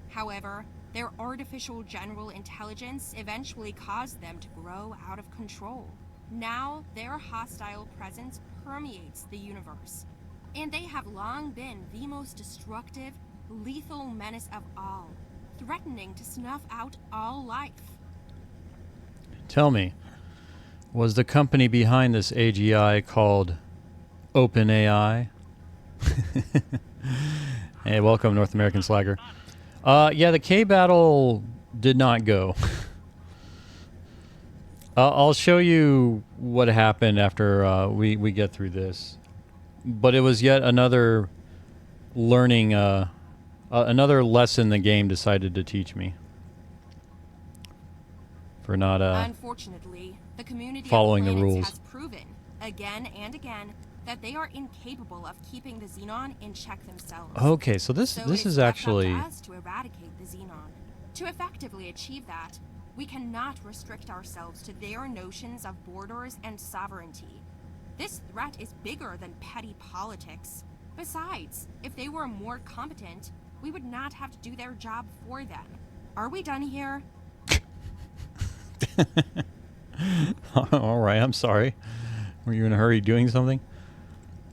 However, their artificial general intelligence eventually caused them to grow out of control. Now, their hostile presence permeates the universe, and they have long been the most destructive, lethal menace of all, threatening to snuff out all life. Tell me, was the company behind this AGI called OpenAI? Hey, welcome, North American Slagger. Yeah, the K battle did not go. I'll show you what happened after we get through this. But it was yet another learning, another lesson the game decided to teach me. For not Unfortunately, the community following of the planets rules. has proven, again and again, that they are incapable of keeping the Xenon in check themselves. Okay, so this So is it's left actually... up to us to eradicate the Xenon. To effectively achieve that, we cannot restrict ourselves to their notions of borders and sovereignty. This threat is bigger than petty politics. Besides, if they were more competent, we would not have to do their job for them. Are we done here? All right, I'm sorry. Were you in a hurry doing something?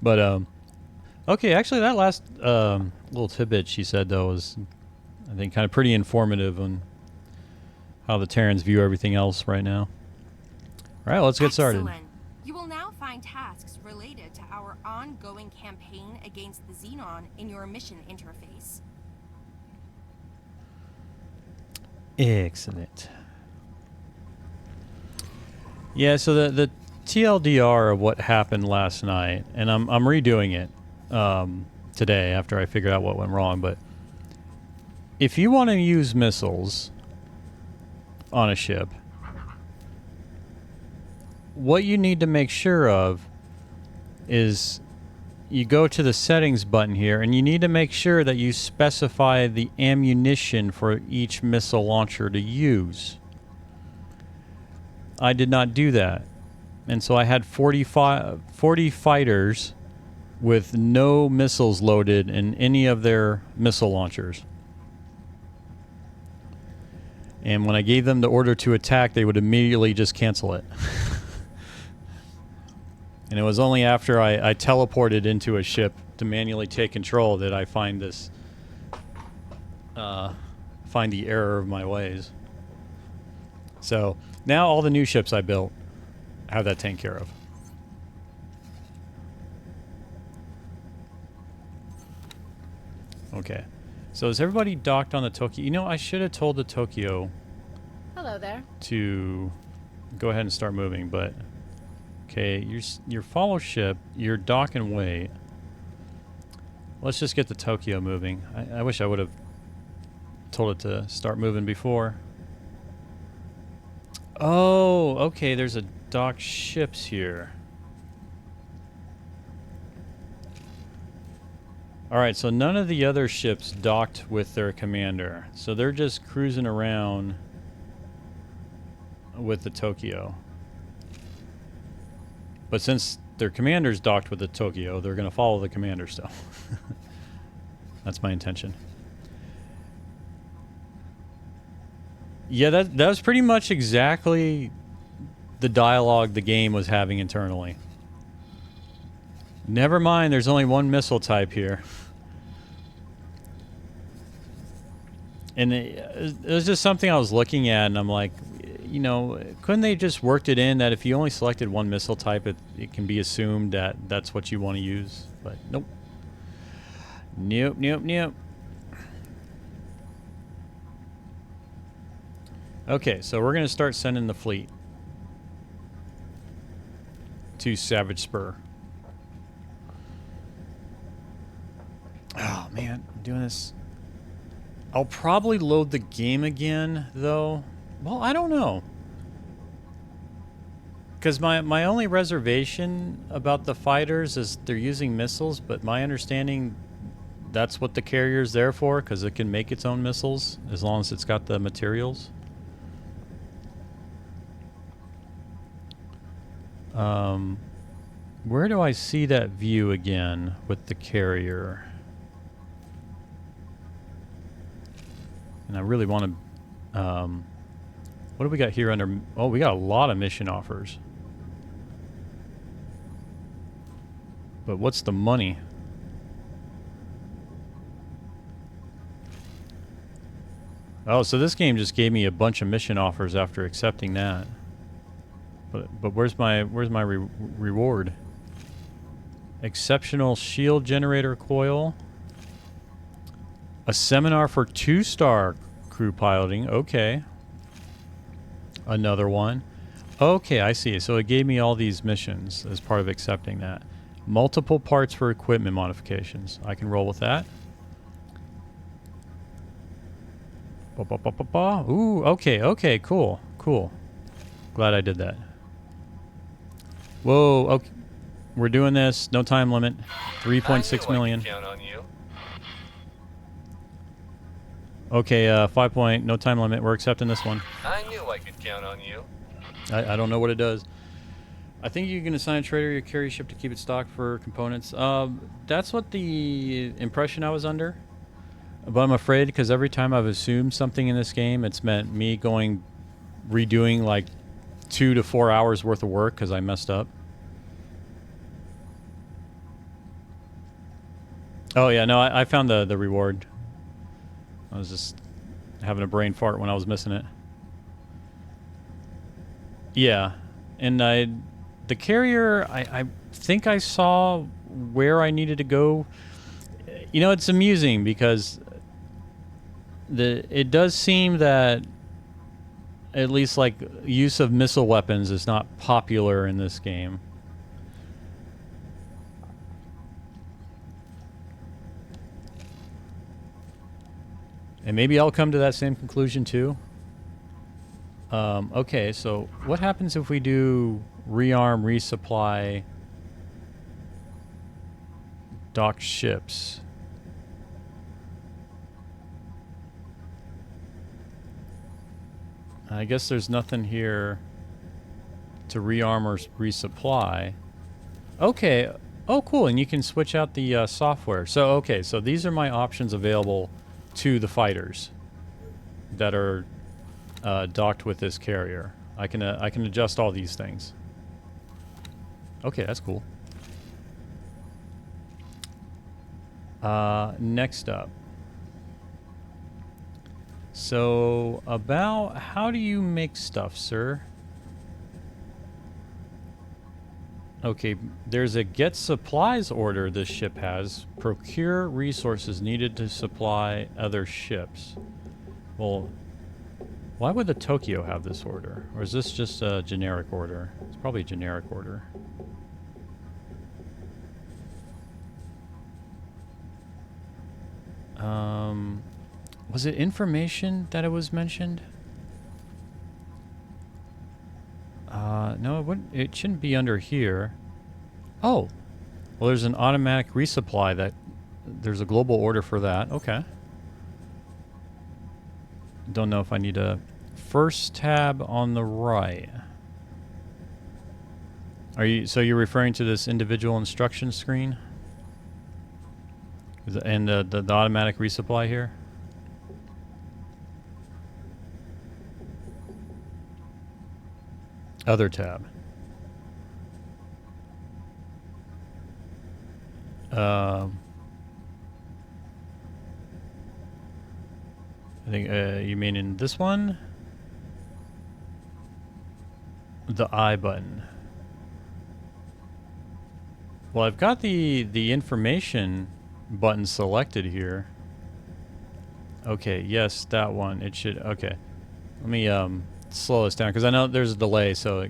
But, okay, actually that last little tidbit she said, though, was, I think, kind of pretty informative on how the Terrans view everything else right now. All right, let's get started. Excellent. You will now find tasks related to our ongoing campaign against the Xenon in your mission interface. Excellent. Yeah, so the TLDR of what happened last night, and I'm redoing it today after I figured out what went wrong, but if you want to use missiles on a ship, what you need to make sure of is you go to the settings button here, and you need to make sure that you specify the ammunition for each missile launcher to use. I did not do that. And so I had 40 fighters with no missiles loaded in any of their missile launchers. And when I gave them the order to attack, they would immediately just cancel it. And it was only after I teleported into a ship to manually take control that I find this, find the error of my ways. So now all the new ships I built have that taken care of. Okay. So is everybody docked on the Tokyo? You know, I should have told the Tokyo Hello there. to go ahead and start moving, but okay, your follow ship, your dock and wait. Let's just get the Tokyo moving. I wish I would have told it to start moving before. Oh, okay, there's a dock ships here. Alright, so none of the other ships docked with their commander. So they're just cruising around with the Tokyo. But since their commander's docked with the Tokyo, they're going to follow the commander still. That's my intention. Yeah, that was pretty much exactly the dialogue the game was having internally. Never mind, there's only one missile type here. And it was just something I was looking at, and I'm like, you know, couldn't they just worked it in that if you only selected one missile type, it can be assumed that that's what you want to use? But nope. Nope, nope, nope. Okay, so we're going to start sending the fleet to Savage Spur. Oh, man, I'm doing this. I'll probably load the game again, though. Well, I don't know. Because my only reservation about the fighters is they're using missiles, but my understanding that's what the carrier's there for, because it can make its own missiles as long as it's got the materials. Where do I see that view again with the carrier? And I really want to... what do we got here under... Oh, we got a lot of mission offers. But what's the money? Oh, so this game just gave me a bunch of mission offers after accepting that. But where's my reward? Exceptional shield generator coil. A seminar for 2-star crew piloting. Okay. Another one. Okay, I see. So it gave me all these missions as part of accepting that. Multiple parts for equipment modifications. I can roll with that. Ooh, okay, cool. Glad I did that. Whoa, okay. We're doing this. No time limit. 3.6 million. Count on you. Okay, 5 point, no time limit. We're accepting this one. I knew I could count on you. I don't know what it does. I think you can assign a trader your carry ship to keep it stocked for components. That's what the impression I was under. But I'm afraid because every time I've assumed something in this game, it's meant me redoing like 2 to 4 hours worth of work because I messed up. Oh yeah, no, I found the reward. I was just having a brain fart when I was missing it. Yeah, and the carrier, I think I saw where I needed to go. You know, it's amusing because it does seem that at least like use of missile weapons is not popular in this game. And maybe I'll come to that same conclusion too. Okay, so what happens if we do rearm, resupply, dock ships? I guess there's nothing here to rearm or resupply. Okay. Oh, cool. And you can switch out the software. So, okay. So these are my options available to the fighters that are docked with this carrier. I can adjust all these things. Okay, that's cool. Next up. So, about how do you make stuff, sir? Okay, there's a get supplies order this ship has. Procure resources needed to supply other ships. Well, why would the Tokyo have this order? Or is this just a generic order? It's probably a generic order. Was it information that it was mentioned? No, it wouldn't. It shouldn't be under here. Oh, well, there's an automatic resupply that there's a global order for that. Okay. Don't know if I need a first tab on the right. So you're referring to this individual instruction screen? And the automatic resupply here? Other tab. I think you mean in this one? The I button. Well, I've got the information button selected here. Okay, yes, that one. It should. Okay, let me slow this down because I know there's a delay. So,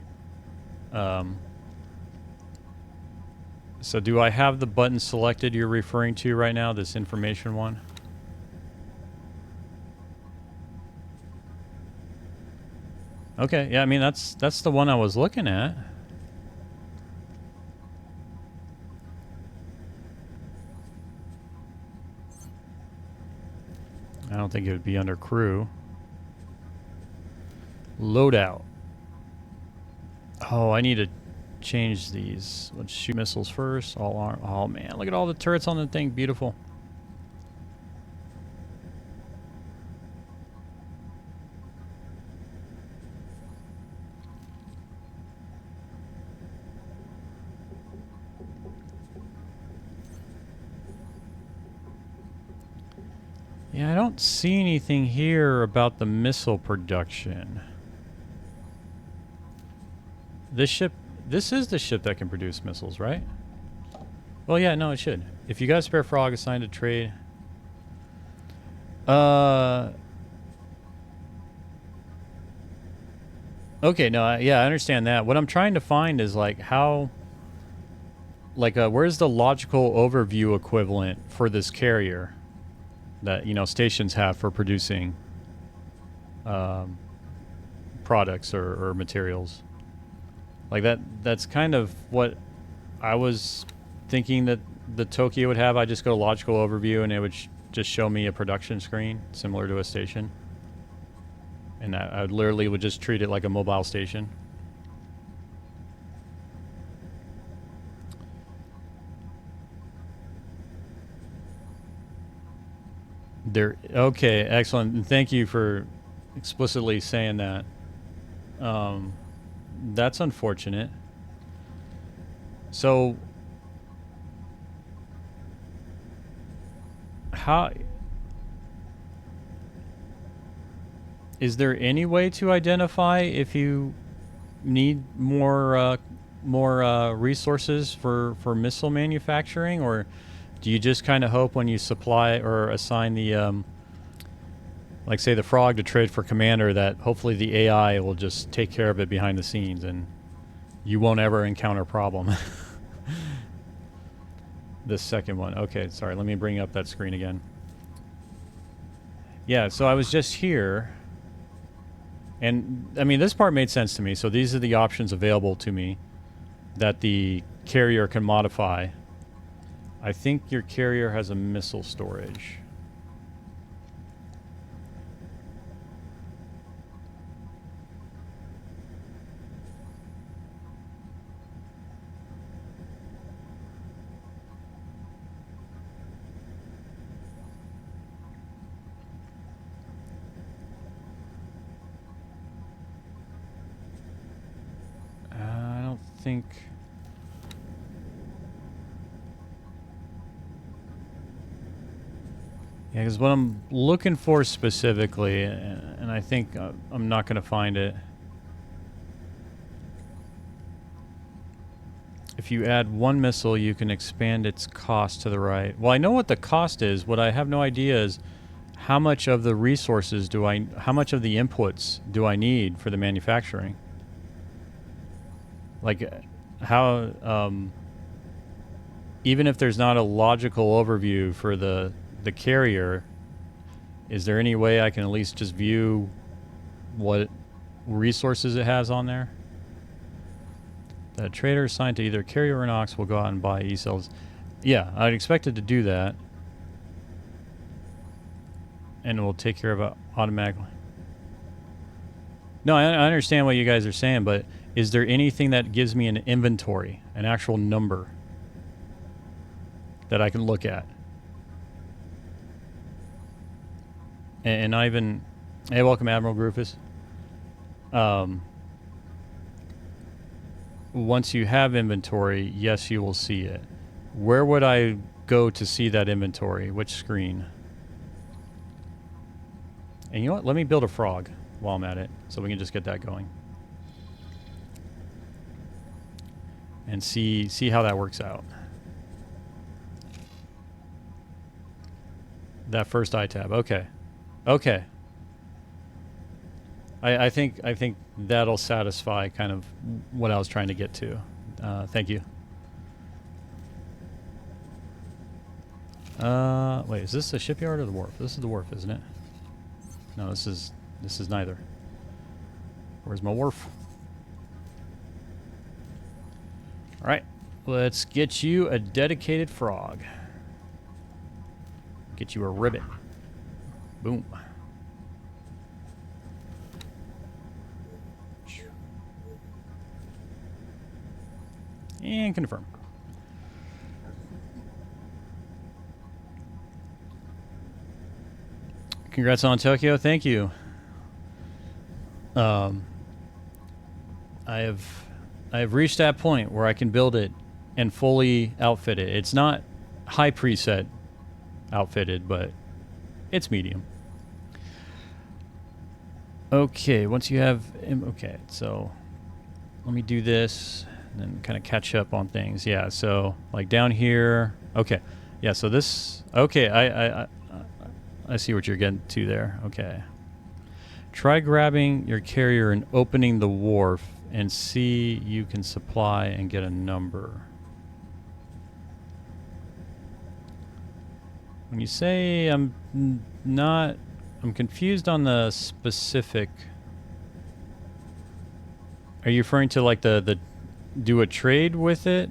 so do I have the button selected you're referring to right now? This information one. Okay, yeah, I mean that's the one I was looking at. I don't think it would be under crew. Loadout. Oh, I need to change these. Let's shoot missiles first. All arm. Oh man, look at all the turrets on the thing. Beautiful. Yeah, I don't see anything here about the missile production. This is the ship that can produce missiles, right? Well, yeah, no, it should. If you got a spare frog assigned to trade. Okay, no, yeah, I understand that. What I'm trying to find is like how, like, where's the logical overview equivalent for this carrier that, you know, stations have for producing products or materials. Like that's kind of what I was thinking that the Tokyo would have. I just go to logical overview and it would just show me a production screen similar to a station. And I literally would just treat it like a mobile station. Okay, excellent. And thank you for explicitly saying that. That's unfortunate. So, how is there any way to identify if you need more resources for missile manufacturing, or do you just kind of hope when you supply or assign the like say the frog to trade for commander that hopefully the AI will just take care of it behind the scenes and you won't ever encounter a problem? The second one. Okay, sorry, let me bring up that screen again. Yeah, so I was just here. And, I mean, this part made sense to me. So these are the options available to me that the carrier can modify. I think your carrier has a missile storage. Think yeah, because what I'm looking for specifically, and I think I'm not going to find it. If you add one missile, you can expand its cost to the right. Well, I know what the cost is. What I have no idea is how much of the resources how much of the inputs do I need for the manufacturing? Like, how, even if there's not a logical overview for the the carrier, is there any way I can at least just view what resources it has on there? The trader assigned to either carrier or Nox will go out and buy E-cells. Yeah, I'd expect it to do that. And it will take care of it automatically. No, I understand what you guys are saying, but is there anything that gives me an inventory, an actual number that I can look at? And not even... Hey, welcome, Admiral Groofus. Once you have inventory, yes, you will see it. Where would I go to see that inventory? Which screen? And you know what? Let me build a frog while I'm at it, so we can just get that going. And see how that works out. That first I tab. Okay. Okay. I think that'll satisfy kind of what I was trying to get to. Thank you. Wait, is this the shipyard or the wharf? This is the wharf, isn't it? No, this is neither. Where's my wharf? All right, let's get you a dedicated frog. Get you a ribbit. Boom. And confirm. Congrats on Tokyo. Thank you. I have reached that point where I can build it and fully outfit it. It's not high preset outfitted, but it's medium. Okay, once you have... Okay, so let me do this and then kind of catch up on things. Yeah, so like down here... Okay, yeah, so this... Okay, I see what you're getting to there. Okay. Try grabbing your carrier and opening the wharf and see you can supply and get a number. When you say I'm confused on the specific. Are you referring to like the do a trade with it,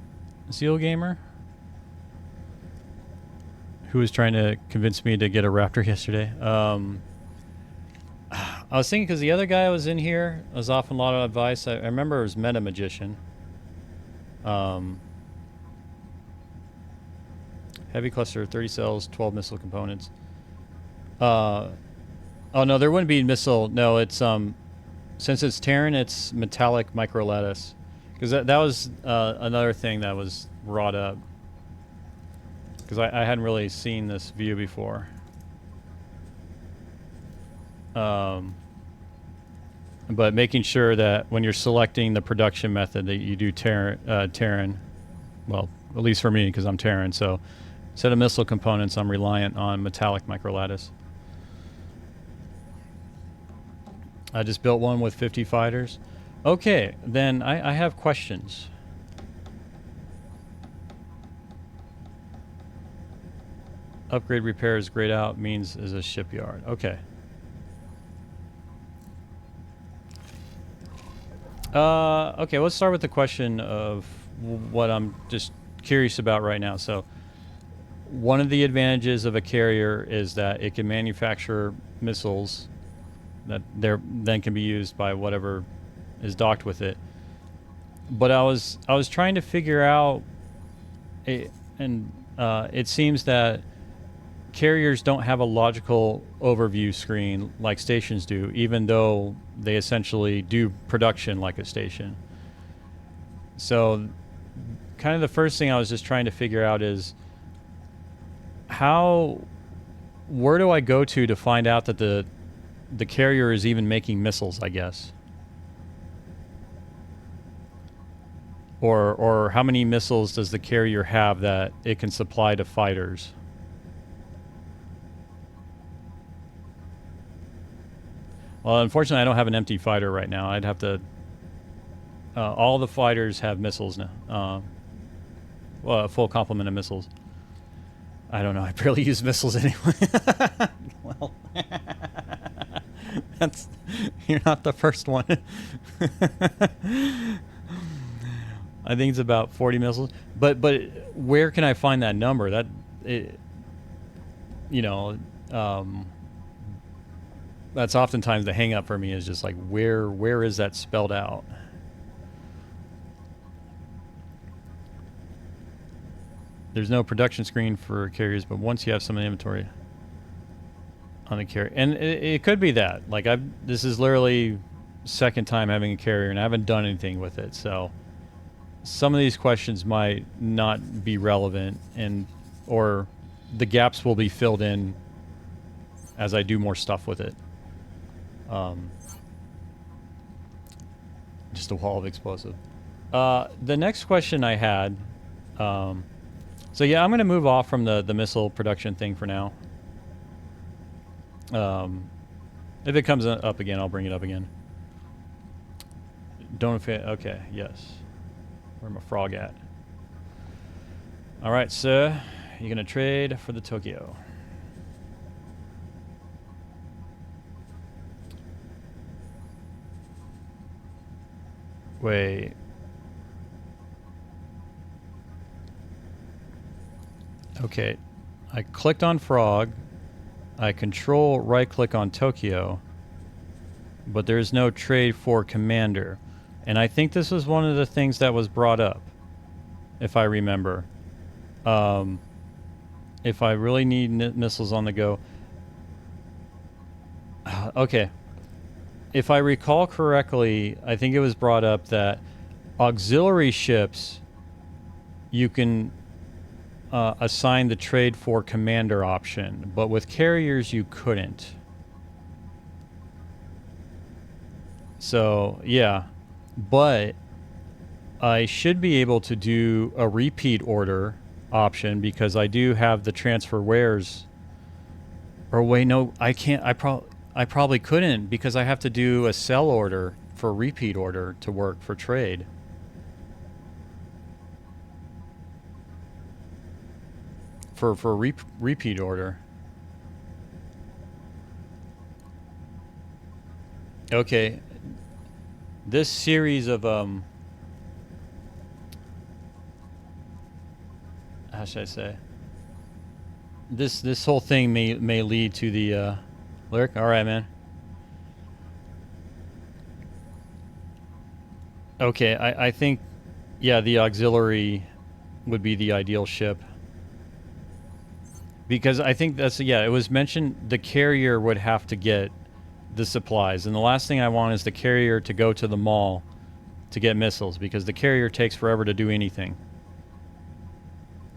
Zeal Gamer? Who was trying to convince me to get a Raptor yesterday. I was thinking because the other guy was in here, I was offering a lot of advice. I remember it was Meta Magician. Heavy cluster, 30 cells, 12 missile components. Oh no, there wouldn't be missile. No, it's since it's Terran, it's metallic microlattice. Because that was another thing that was brought up. Because I hadn't really seen this view before. But making sure that when you're selecting the production method that you do Terran. Well, at least for me, because I'm Terran. So instead of missile components, I'm reliant on metallic microlattice. I just built one with 50 fighters. Okay, then I have questions. Upgrade, repairs, grayed out means is a shipyard. Okay. Okay, let's start with the question of what I'm just curious about right now. So, one of the advantages of a carrier is that it can manufacture missiles that then can be used by whatever is docked with it. But I was trying to figure out, it seems that carriers don't have a logical overview screen like stations do, even though they essentially do production like a station. So kind of the first thing I was just trying to figure out is where do I go to find out that the carrier is even making missiles, I guess? Or how many missiles does the carrier have that it can supply to fighters? Well, unfortunately, I don't have an empty fighter right now. I'd have to... all the fighters have missiles now. Well, a full complement of missiles. I don't know. I barely use missiles anyway. Well, that's you're not the first one. I think it's about 40 missiles. But where can I find that number? That you know, that's oftentimes the hang up for me is just like where is that spelled out? There's no production screen for carriers, but once you have some inventory on the carrier, and it could be that like this is literally second time having a carrier and I haven't done anything with it, so some of these questions might not be relevant, and or the gaps will be filled in as I do more stuff with it. Just a wall of explosive. The next question I had, so yeah, I'm going to move off from the missile production thing for now. If it comes up again, I'll bring it up again. Okay, yes. Where's my frog at? All right, sir. You're going to trade for the Tokyo. Wait. Okay. I clicked on frog. I control right click on Tokyo. But there's no trade for commander. And I think this was one of the things that was brought up, if I remember. If I really need missiles on the go. Okay. If I recall correctly, I think it was brought up that auxiliary ships, you can assign the trade for commander option, but with carriers you couldn't. So, yeah. But I should be able to do a repeat order option because I do have the transfer wares. Or wait, no, I can't. I probably couldn't because I have to do a sell order for repeat order to work for trade. For repeat order. Okay. This series of how should I say? This whole thing may lead to the lyric. All right, man. Okay, I think yeah, the auxiliary would be the ideal ship. Because I think that's yeah, it was mentioned the carrier would have to get the supplies, and the last thing I want is the carrier to go to the mall to get missiles because the carrier takes forever to do anything.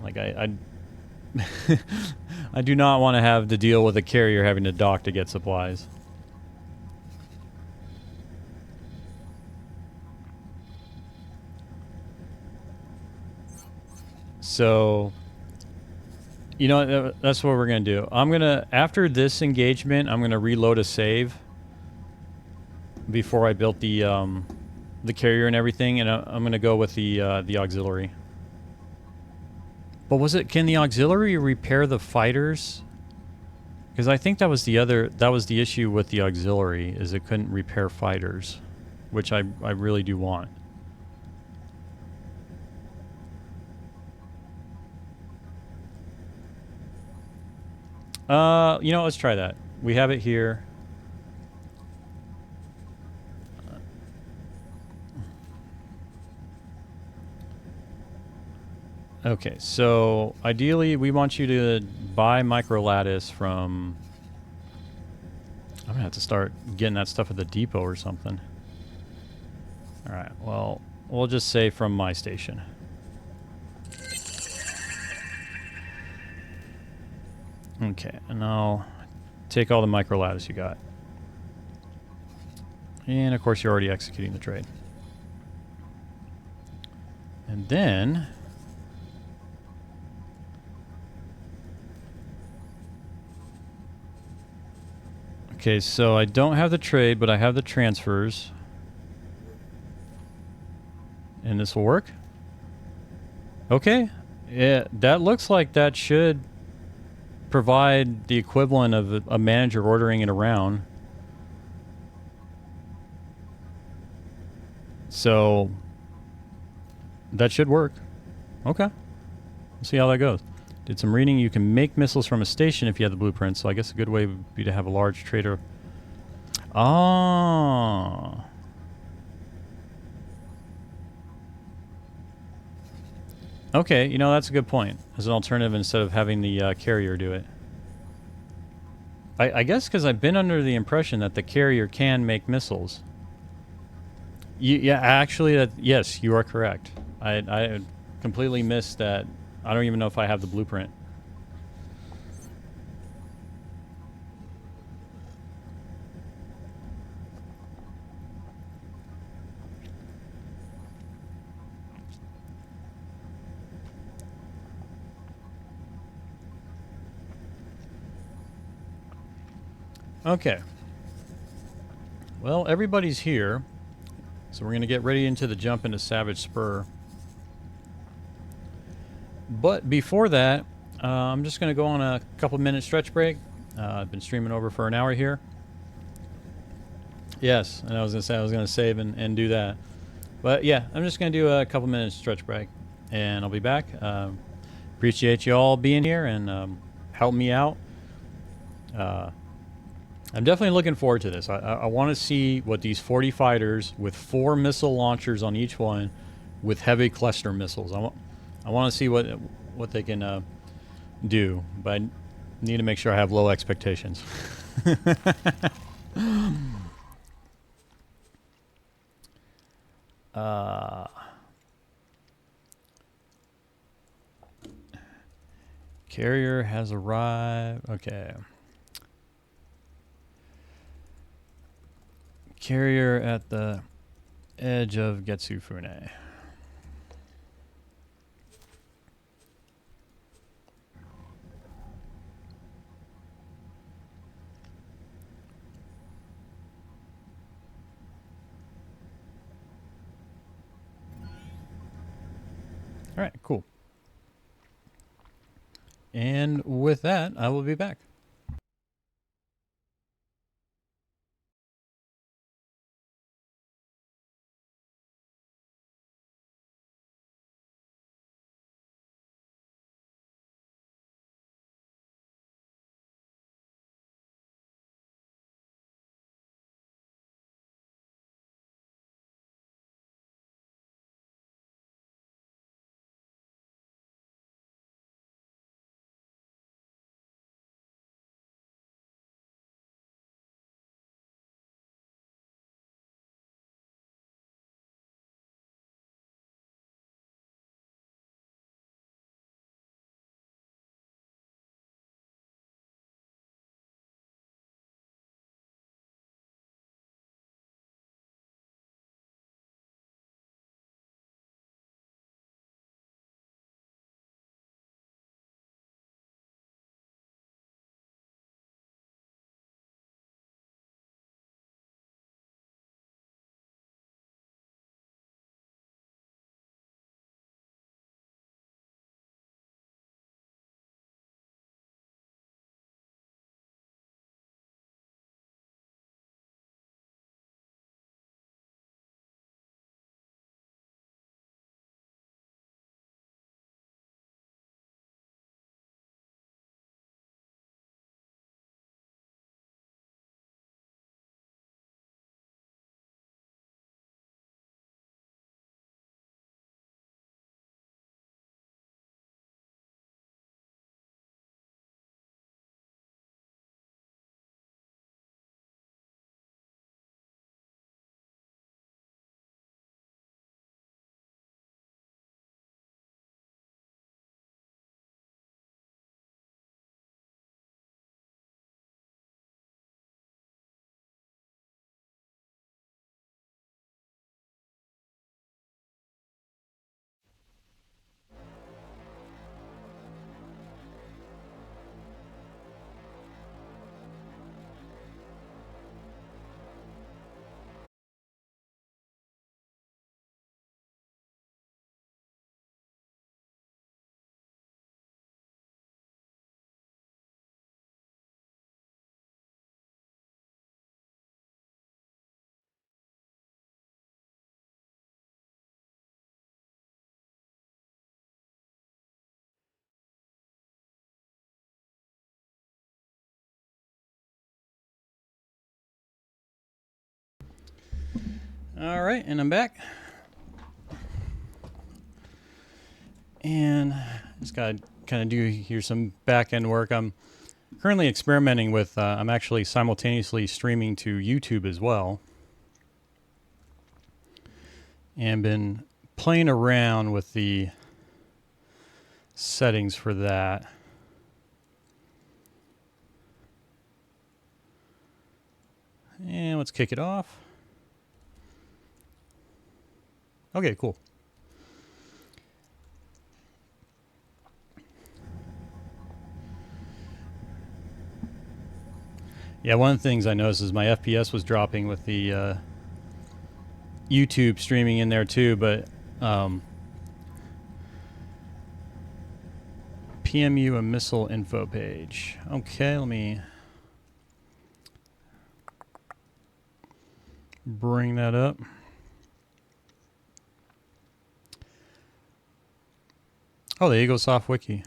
Like I I do not want to have to deal with a carrier having to dock to get supplies. So, you know, that's what we're going to do. I'm going to, after this engagement, I'm going to reload a save before I built the carrier and everything, and I'm going to go with the auxiliary. But can the auxiliary repair the fighters? Because I think that was the issue with the auxiliary, is it couldn't repair fighters, which I really do want. You know, let's try that. We have it here. Okay, so ideally we want you to buy microlattice from... I'm gonna have to start getting that stuff at the depot or something. Alright, well, we'll just say from my station. Okay, and I'll take all the microlattice you got. And of course you're already executing the trade. And then... Okay, so I don't have the trade, but I have the transfers. And this will work? Okay. Yeah, that looks like that should provide the equivalent of a manager ordering it around. So that should work. Okay. We'll see how that goes. Did some reading. You can make missiles from a station if you have the blueprint. So I guess a good way would be to have a large trader. Oh. Okay, you know, that's a good point. As an alternative instead of having the carrier do it. I guess because I've been under the impression that the carrier can make missiles. Yeah, actually, yes, you are correct. I completely missed that. I don't even know if I have the blueprint. Okay. Well, everybody's here. So we're going to get ready into the jump into Savage Spur. But before that, I'm just going to go on a couple minute stretch break. I've been streaming over for an hour here. Yes, and I was going to say I was going to save and do that. But yeah, I'm just going to do a couple minutes stretch break. And I'll be back. Appreciate you all being here and helping me out. I'm definitely looking forward to this. I want to see what these 40 fighters with 4 missile launchers on each one with heavy cluster missiles. I want to see what they can do, but I need to make sure I have low expectations. Carrier has arrived. Okay. Carrier at the edge of Getsufune. All right, cool. And with that, I will be back. All right, and I'm back. And just got to kind of do here some back end work. I'm currently experimenting with, I'm actually simultaneously streaming to YouTube as well. And been playing around with the settings for that. And let's kick it off. Okay, cool. Yeah, one of the things I noticed is my FPS was dropping with the YouTube streaming in there too, but PMU a missile info page. Okay, let me bring that up. Oh, the EagleSoft wiki.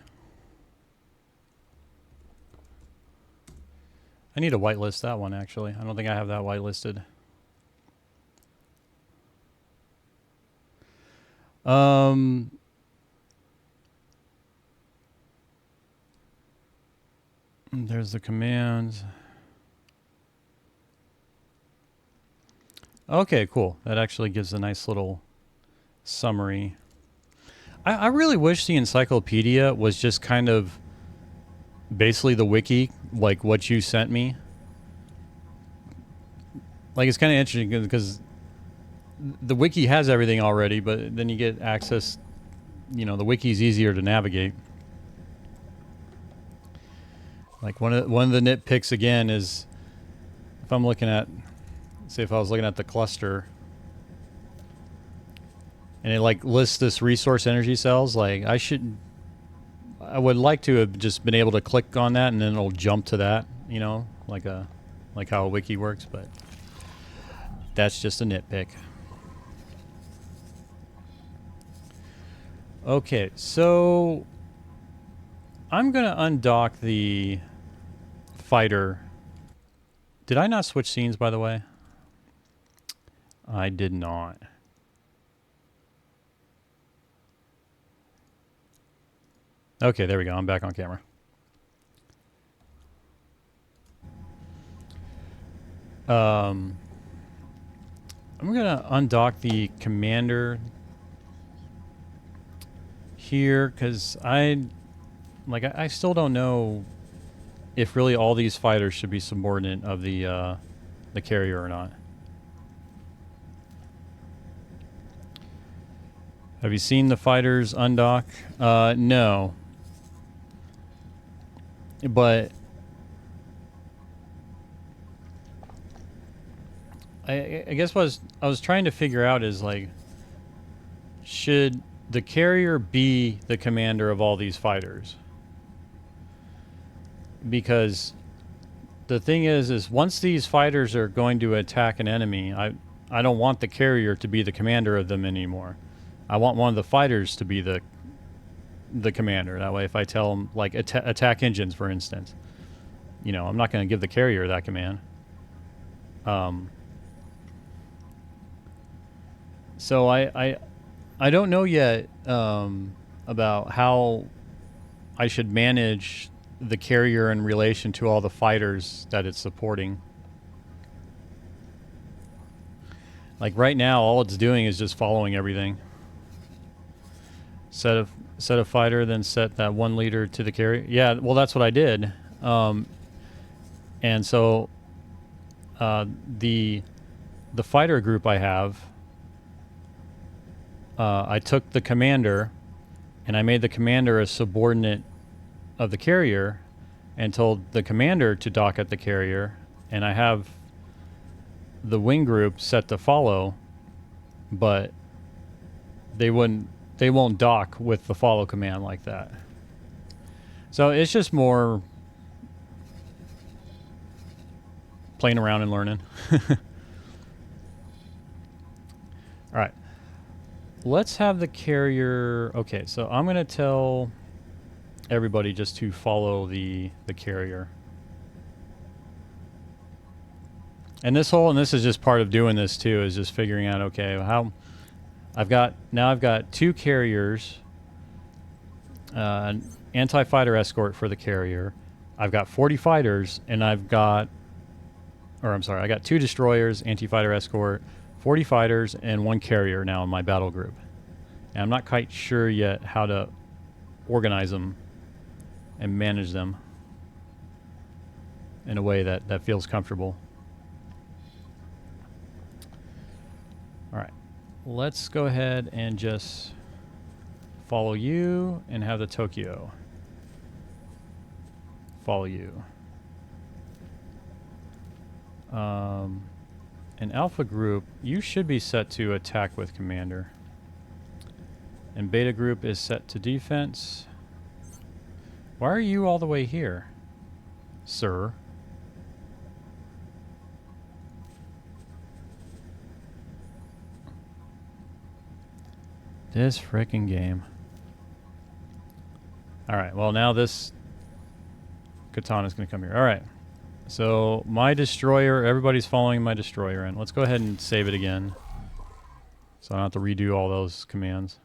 I need to whitelist that one, actually. I don't think I have that whitelisted. There's the commands. Okay, cool. That actually gives a nice little summary. I really wish the encyclopedia was just kind of basically the wiki, like what you sent me. Like, it's kind of interesting because the wiki has everything already, but then you get access, you know, the wiki's easier to navigate. Like one of the nitpicks again is if I'm looking at, say if I was looking at the cluster and it like lists this resource energy cells, like I would like to have just been able to click on that and then it'll jump to that, you know, like how a wiki works, but that's just a nitpick. Okay, so I'm going to undock the fighter. Did I not switch scenes, by the way? I did not. Okay, there we go. I'm back on camera. I'm going to undock the commander here because I still don't know if really all these fighters should be subordinate of the carrier or not. Have you seen the fighters undock? No. But I guess what I was trying to figure out is, like, should the carrier be the commander of all these fighters? Because the thing is once these fighters are going to attack an enemy, I don't want the carrier to be the commander of them anymore. I want one of the fighters to be the commander. That way, if I tell them, like, attack engines, for instance, you know, I'm not going to give the carrier that command. So I don't know yet about how I should manage the carrier in relation to all the fighters that it's supporting. Like right now, all it's doing is just following everything. Set a fighter, then set that 1 leader to the carrier. Yeah, well, that's what I did. And so the fighter group I have, I took the commander and I made the commander a subordinate of the carrier and told the commander to dock at the carrier, and I have the wing group set to follow, but they won't dock with the follow command like that. So it's just more playing around and learning. All right. Let's have the carrier. Okay, so I'm going to tell everybody just to follow the carrier. And this is just part of doing this too, is just figuring out, okay, how I've got 2 carriers, an anti-fighter escort for the carrier. I've got 40 fighters, and I got 2 destroyers, anti-fighter escort, 40 fighters, and 1 carrier now in my battle group. And I'm not quite sure yet how to organize them and manage them in a way that feels comfortable. All right, let's go ahead and just follow you and have the Tokyo follow you. An Alpha group, you should be set to attack with Commander. And Beta group is set to defense. Why are you all the way here, sir? This frickin' game. Alright, well now this Katana's gonna come here. Alright. So my destroyer, everybody's following my destroyer in. Let's go ahead and save it again, so I don't have to redo all those commands.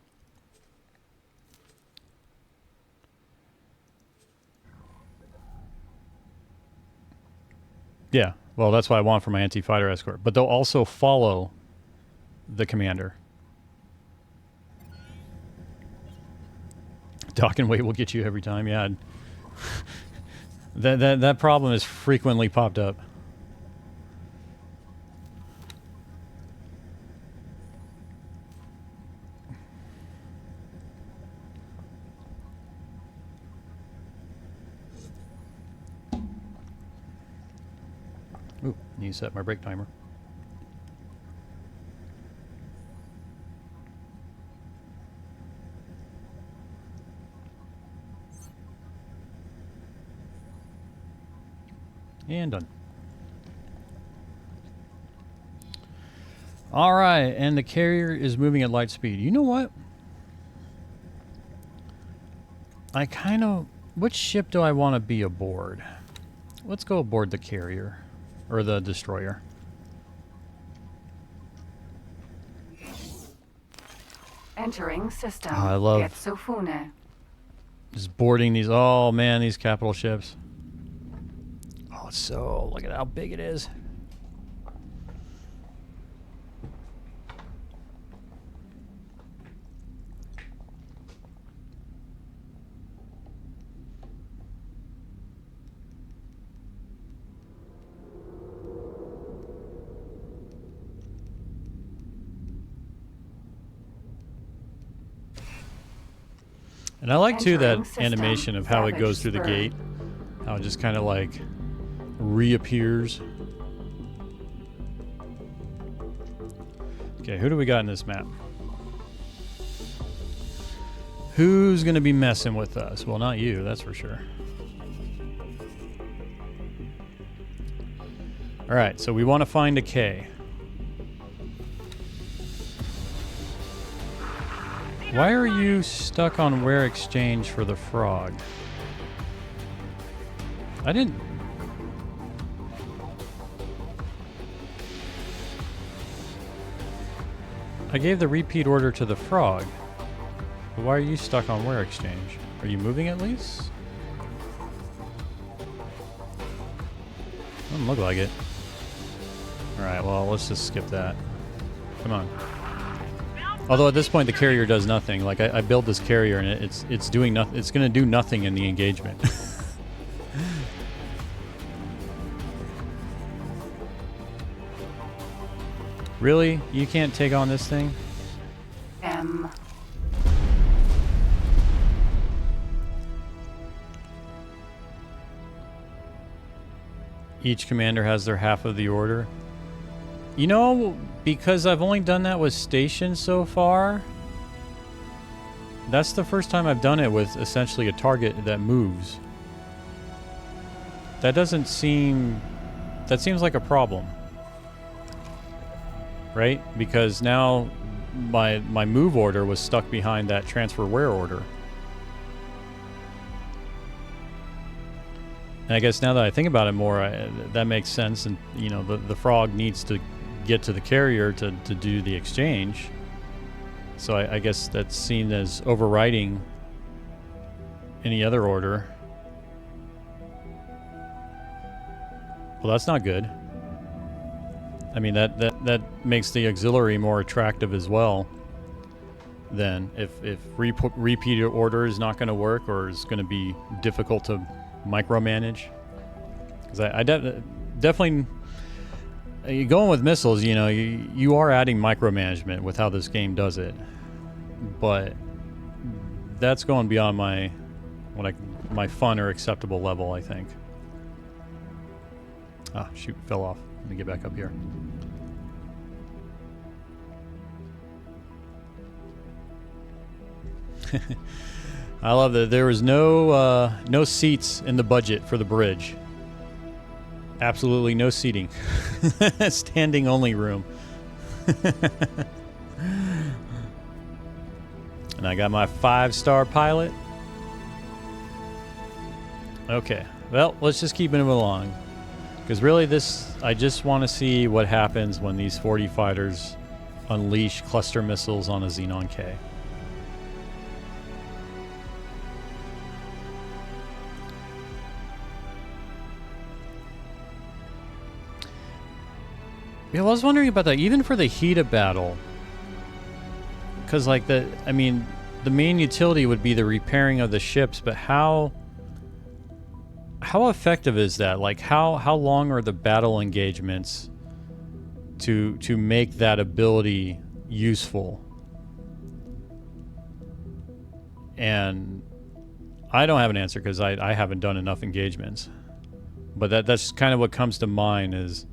Yeah, well that's what I want for my anti-fighter escort. But they'll also follow the commander. Dock and wait will get you every time, yeah. That problem has frequently popped up. Ooh, need to set my break timer. And done. All right, and the carrier is moving at light speed. You know what? Which ship do I want to be aboard? Let's go aboard the carrier, or the destroyer. Entering system. Oh, I love Getsufune. just boarding these. Oh man, these capital ships. So look at how big it is. And I like too that animation of how it goes through the gate. How it just kind of like reappears. Okay, who do we got in this map? Who's gonna be messing with us? Well, not you, that's for sure. Alright, so we want to find a K. Why are you stuck on where exchange for the frog? I didn't... I gave the repeat order to the frog. But why are you stuck on where exchange? Are you moving at least? Doesn't look like it. Alright, well, let's just skip that. Come on. Although at this point the carrier does nothing. Like I build this carrier and it's doing nothing. It's going to do nothing in the engagement. Really? You can't take on this thing? M. Each commander has their half of the order. You know, because I've only done that with stations so far, that's the first time I've done it with essentially a target that moves. That doesn't seem... That seems like a problem. Right? Because now my move order was stuck behind that transfer where order. And I guess now that I think about it more, that makes sense. And, you know, the frog needs to get to the carrier to do the exchange. So I guess that's seen as overriding any other order. Well, that's not good. I mean, that makes the auxiliary more attractive as well. Then, if repeat order is not going to work or is going to be difficult to micromanage, because I definitely going with missiles. You know, you are adding micromanagement with how this game does it, but that's going beyond my fun or acceptable level, I think. Ah, shoot, fell off. Let me get back up here. I love that there was no seats in the budget for the bridge. Absolutely no seating. Standing only room. And I got my 5-star pilot. Okay, well, let's just keep moving along. Because really I just want to see what happens when these 40 fighters unleash cluster missiles on a Xenon K. Yeah, well, I was wondering about that, even for the heat of battle. Because, like, the main utility would be the repairing of the ships, but how effective is that? Like, how long are the battle engagements to make that ability useful? And I don't have an answer because I haven't done enough engagements. But that's kind of what comes to mind is,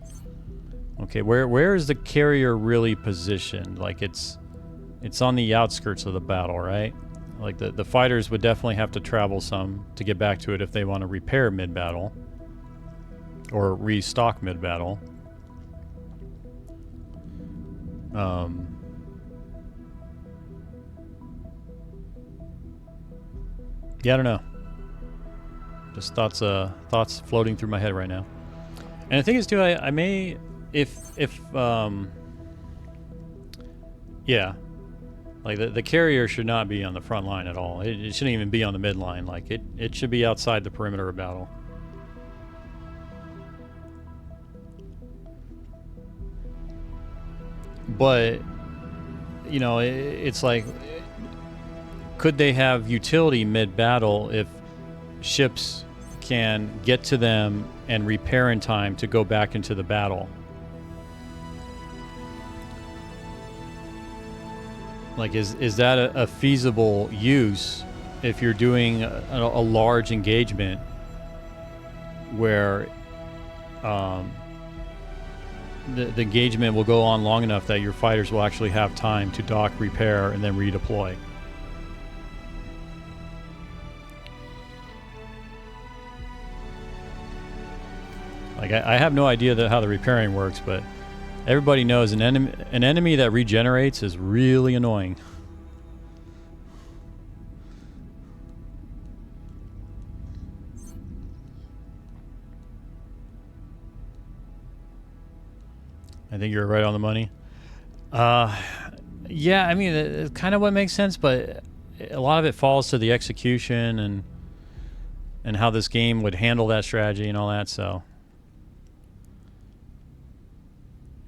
okay, where is the carrier really positioned? Like, it's on the outskirts of the battle, right? Like, the fighters would definitely have to travel some to get back to it if they want to repair mid-battle or restock mid-battle. Yeah, I don't know. Just thoughts floating through my head right now. And the thing is, too, I may, yeah. Like, the carrier should not be on the front line at all. It shouldn't even be on the mid line. Like, it should be outside the perimeter of battle. But, you know, it's like, could they have utility mid-battle if ships can get to them and repair in time to go back into the battle? Like, is that a feasible use if you're doing a large engagement where the engagement will go on long enough that your fighters will actually have time to dock, repair, and then redeploy? Like, I have no idea how the repairing works, but everybody knows an enemy that regenerates is really annoying. I think you're right on the money. Yeah, I mean, it's kind of what makes sense, but a lot of it falls to the execution and how this game would handle that strategy and all that, so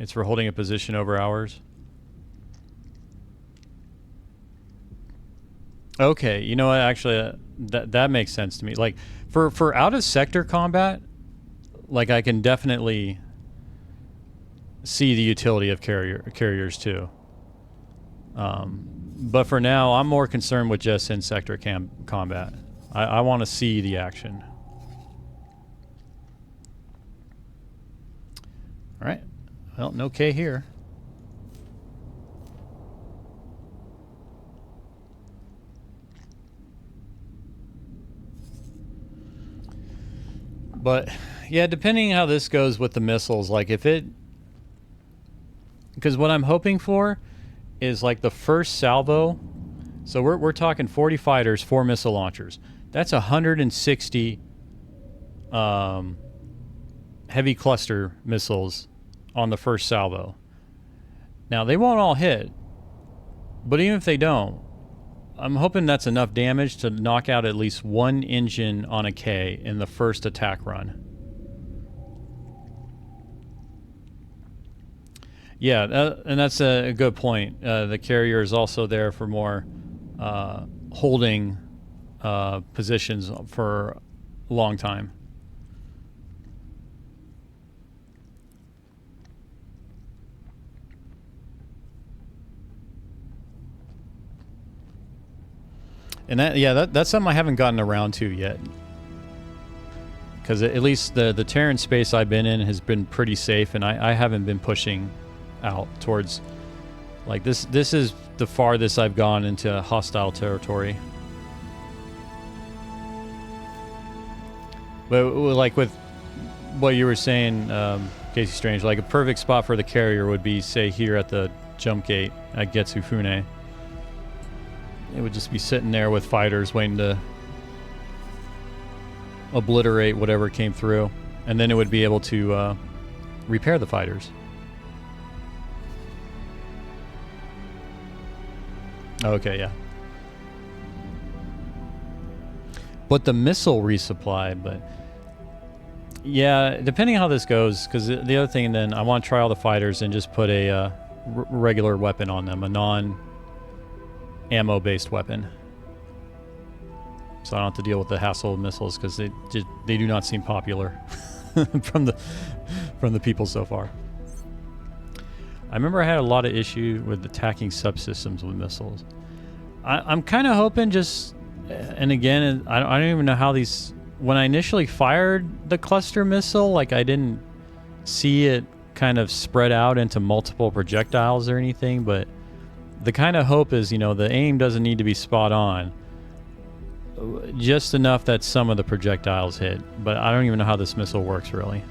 it's for holding a position over hours. Okay, you know what? Actually, that makes sense to me. Like, for out of sector combat, like, I can definitely see the utility of carriers too. But for now, I'm more concerned with just in sector combat. I want to see the action. All right. Well, no K here. But yeah, depending how this goes with the missiles, like because what I'm hoping for is like the first salvo. So we're talking 40 fighters, 4 missile launchers. That's 160 heavy cluster missiles on the first salvo. Now, they won't all hit, but even if they don't, I'm hoping that's enough damage to knock out at least one engine on a K in the first attack run. Yeah, and that's a good point. The carrier is also there for more holding positions for a long time. And that's something I haven't gotten around to yet. Because at least the Terran space I've been in has been pretty safe, and I haven't been pushing out towards, like, this is the farthest I've gone into hostile territory. But like with what you were saying, Casey Strange, like a perfect spot for the carrier would be, say, here at the jump gate at Getsufune. It would just be sitting there with fighters waiting to obliterate whatever came through, and then it would be able to repair the fighters. Okay, yeah. But the missile resupply, but yeah, depending on how this goes, because the other thing, then I want to try all the fighters and just put a regular weapon on them, a non-ammo based weapon, so I don't have to deal with the hassle of missiles, because they do not seem popular from the people so far. I remember I had a lot of issue with attacking subsystems with missiles. I'm kind of hoping just, and again, I don't even know how these, when I initially fired the cluster missile, like, I didn't see it kind of spread out into multiple projectiles or anything, but the kind of hope is, the aim doesn't need to be spot on, just enough that some of the projectiles hit, but I don't even know how this missile works really.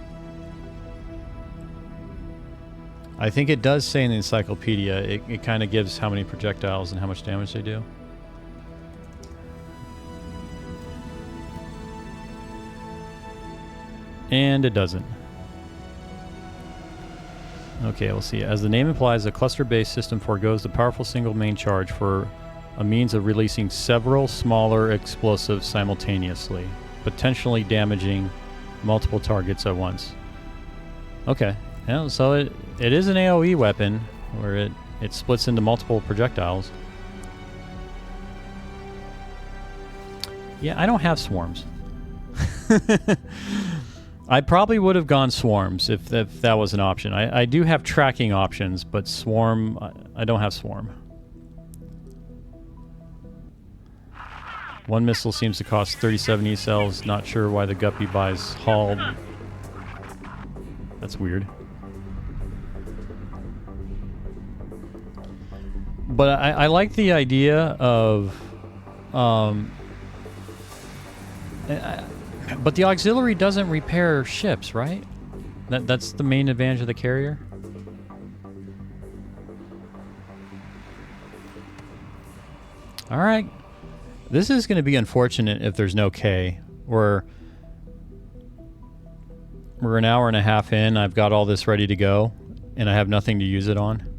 I think it does say in the encyclopedia, it kind of gives how many projectiles and how much damage they do. And it doesn't. Okay, we'll see. As the name implies, a cluster-based system forgoes the powerful single main charge for a means of releasing several smaller explosives simultaneously, potentially damaging multiple targets at once. Okay. Yeah, so it is an AoE weapon, where it splits into multiple projectiles. Yeah, I don't have swarms. I probably would have gone swarms if that was an option. I do have tracking options, but swarm, I don't have swarm. One missile seems to cost 37 E-cells. Not sure why the guppy buys hull. That's weird. But I like the idea of, but the auxiliary doesn't repair ships, right? That's the main advantage of the carrier. All right, this is going to be unfortunate if there's no K. We're an hour and a half in. I've got all this ready to go, and I have nothing to use it on.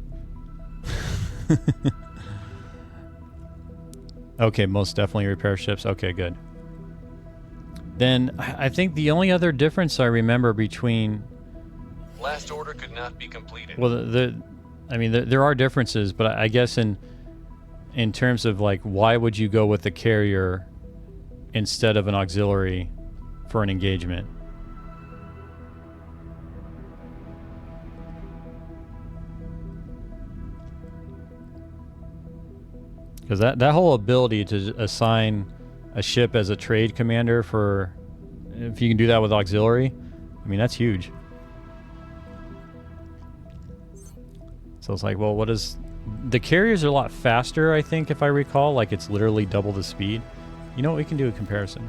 Okay, most definitely repair ships. Okay, good. Then I think the only other difference I remember between... Last order could not be completed. Well, there are differences, but I guess in terms of, like, why would you go with the carrier instead of an auxiliary for an engagement? Because that whole ability to assign a ship as a trade commander for, if you can do that with auxiliary, I mean, that's huge. So it's like, well, what is... The carriers are a lot faster, I think, if I recall. Like, it's literally double the speed. You know what? We can do a comparison.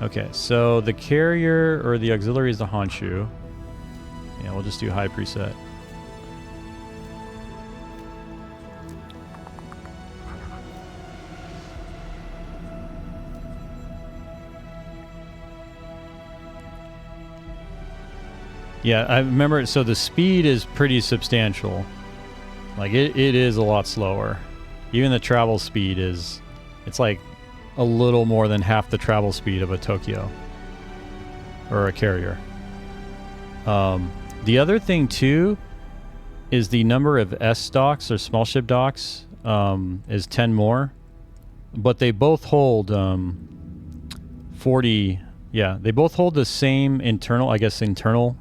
Okay, so the carrier or the auxiliary is the Honshu. Yeah, we'll just do high preset. Yeah, I remember. So the speed is pretty substantial. Like it is a lot slower. Even the travel speed is, it's like a little more than half the travel speed of a Tokyo or a carrier. The other thing too is the number of S docks or small ship docks is 10 more, but they both hold 40. Yeah, they both hold the same internal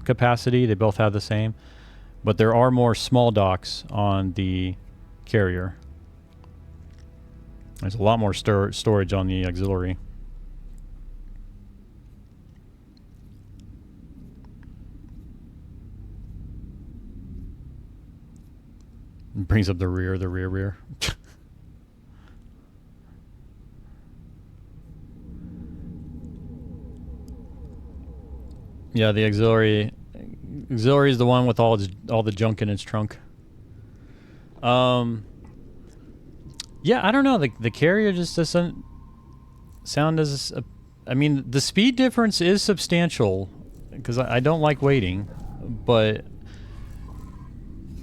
capacity. They both have the same, but there are more small docks on the carrier. There's a lot more storage on the auxiliary. Brings up the rear. Yeah, the auxiliary is the one with all the junk in its trunk. Yeah, I don't know. The carrier just doesn't sound as. I mean, the speed difference is substantial because I don't like waiting, but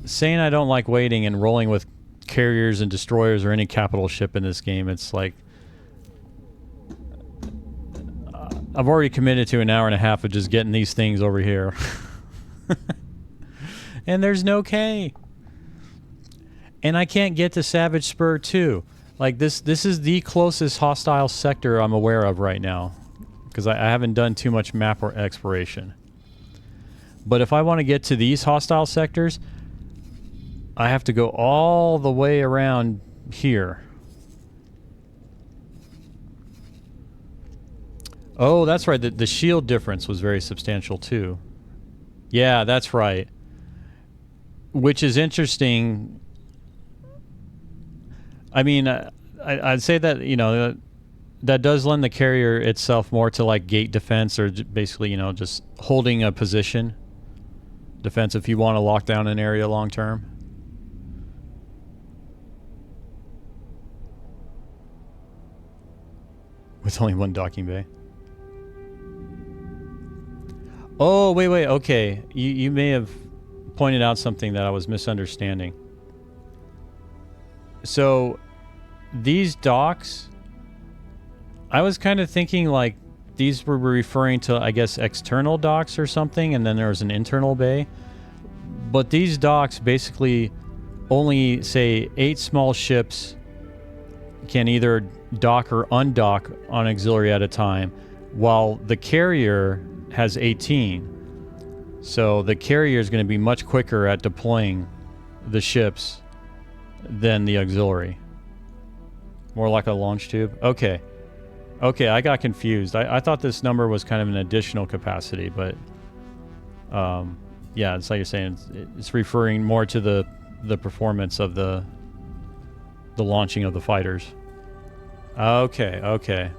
saying I don't like waiting and rolling with carriers and destroyers or any capital ship in this game, it's like I've already committed to an hour and a half of just getting these things over here. And there's no K. And I can't get to Savage Spur 2. Like this is the closest hostile sector I'm aware of right now, because I haven't done too much map or exploration. But if I want to get to these hostile sectors, I have to go all the way around here. Oh, that's right. The shield difference was very substantial too. Yeah, that's right. Which is interesting. I mean, I'd say that, you know, that does lend the carrier itself more to like gate defense, or basically, you know, just holding a position defense if you want to lock down an area long term. With only one docking bay. Oh, wait, okay. You may have pointed out something that I was misunderstanding. So, these docks, I was kind of thinking like these were referring to, I guess, external docks or something, and then there was an internal bay. But these docks basically only say 8 small ships can either dock or undock on auxiliary at a time, while the carrier has 18. So the carrier is going to be much quicker at deploying the ships than the auxiliary. More like a launch tube. Okay, I got confused. I thought this number was kind of an additional capacity, but yeah, it's like you're saying, it's referring more to the performance of the launching of the fighters. Okay.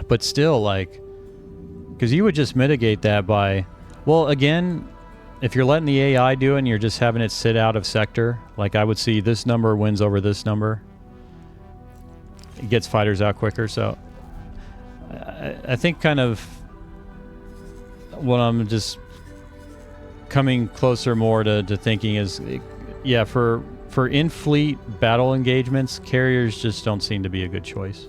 But still, like, because you would just mitigate that by, well, again, if you're letting the AI do it and you're just having it sit out of sector, like I would see this number wins over this number. It gets fighters out quicker. So I think kind of what I'm just coming closer more to thinking is, yeah, for in-fleet battle engagements, carriers just don't seem to be a good choice.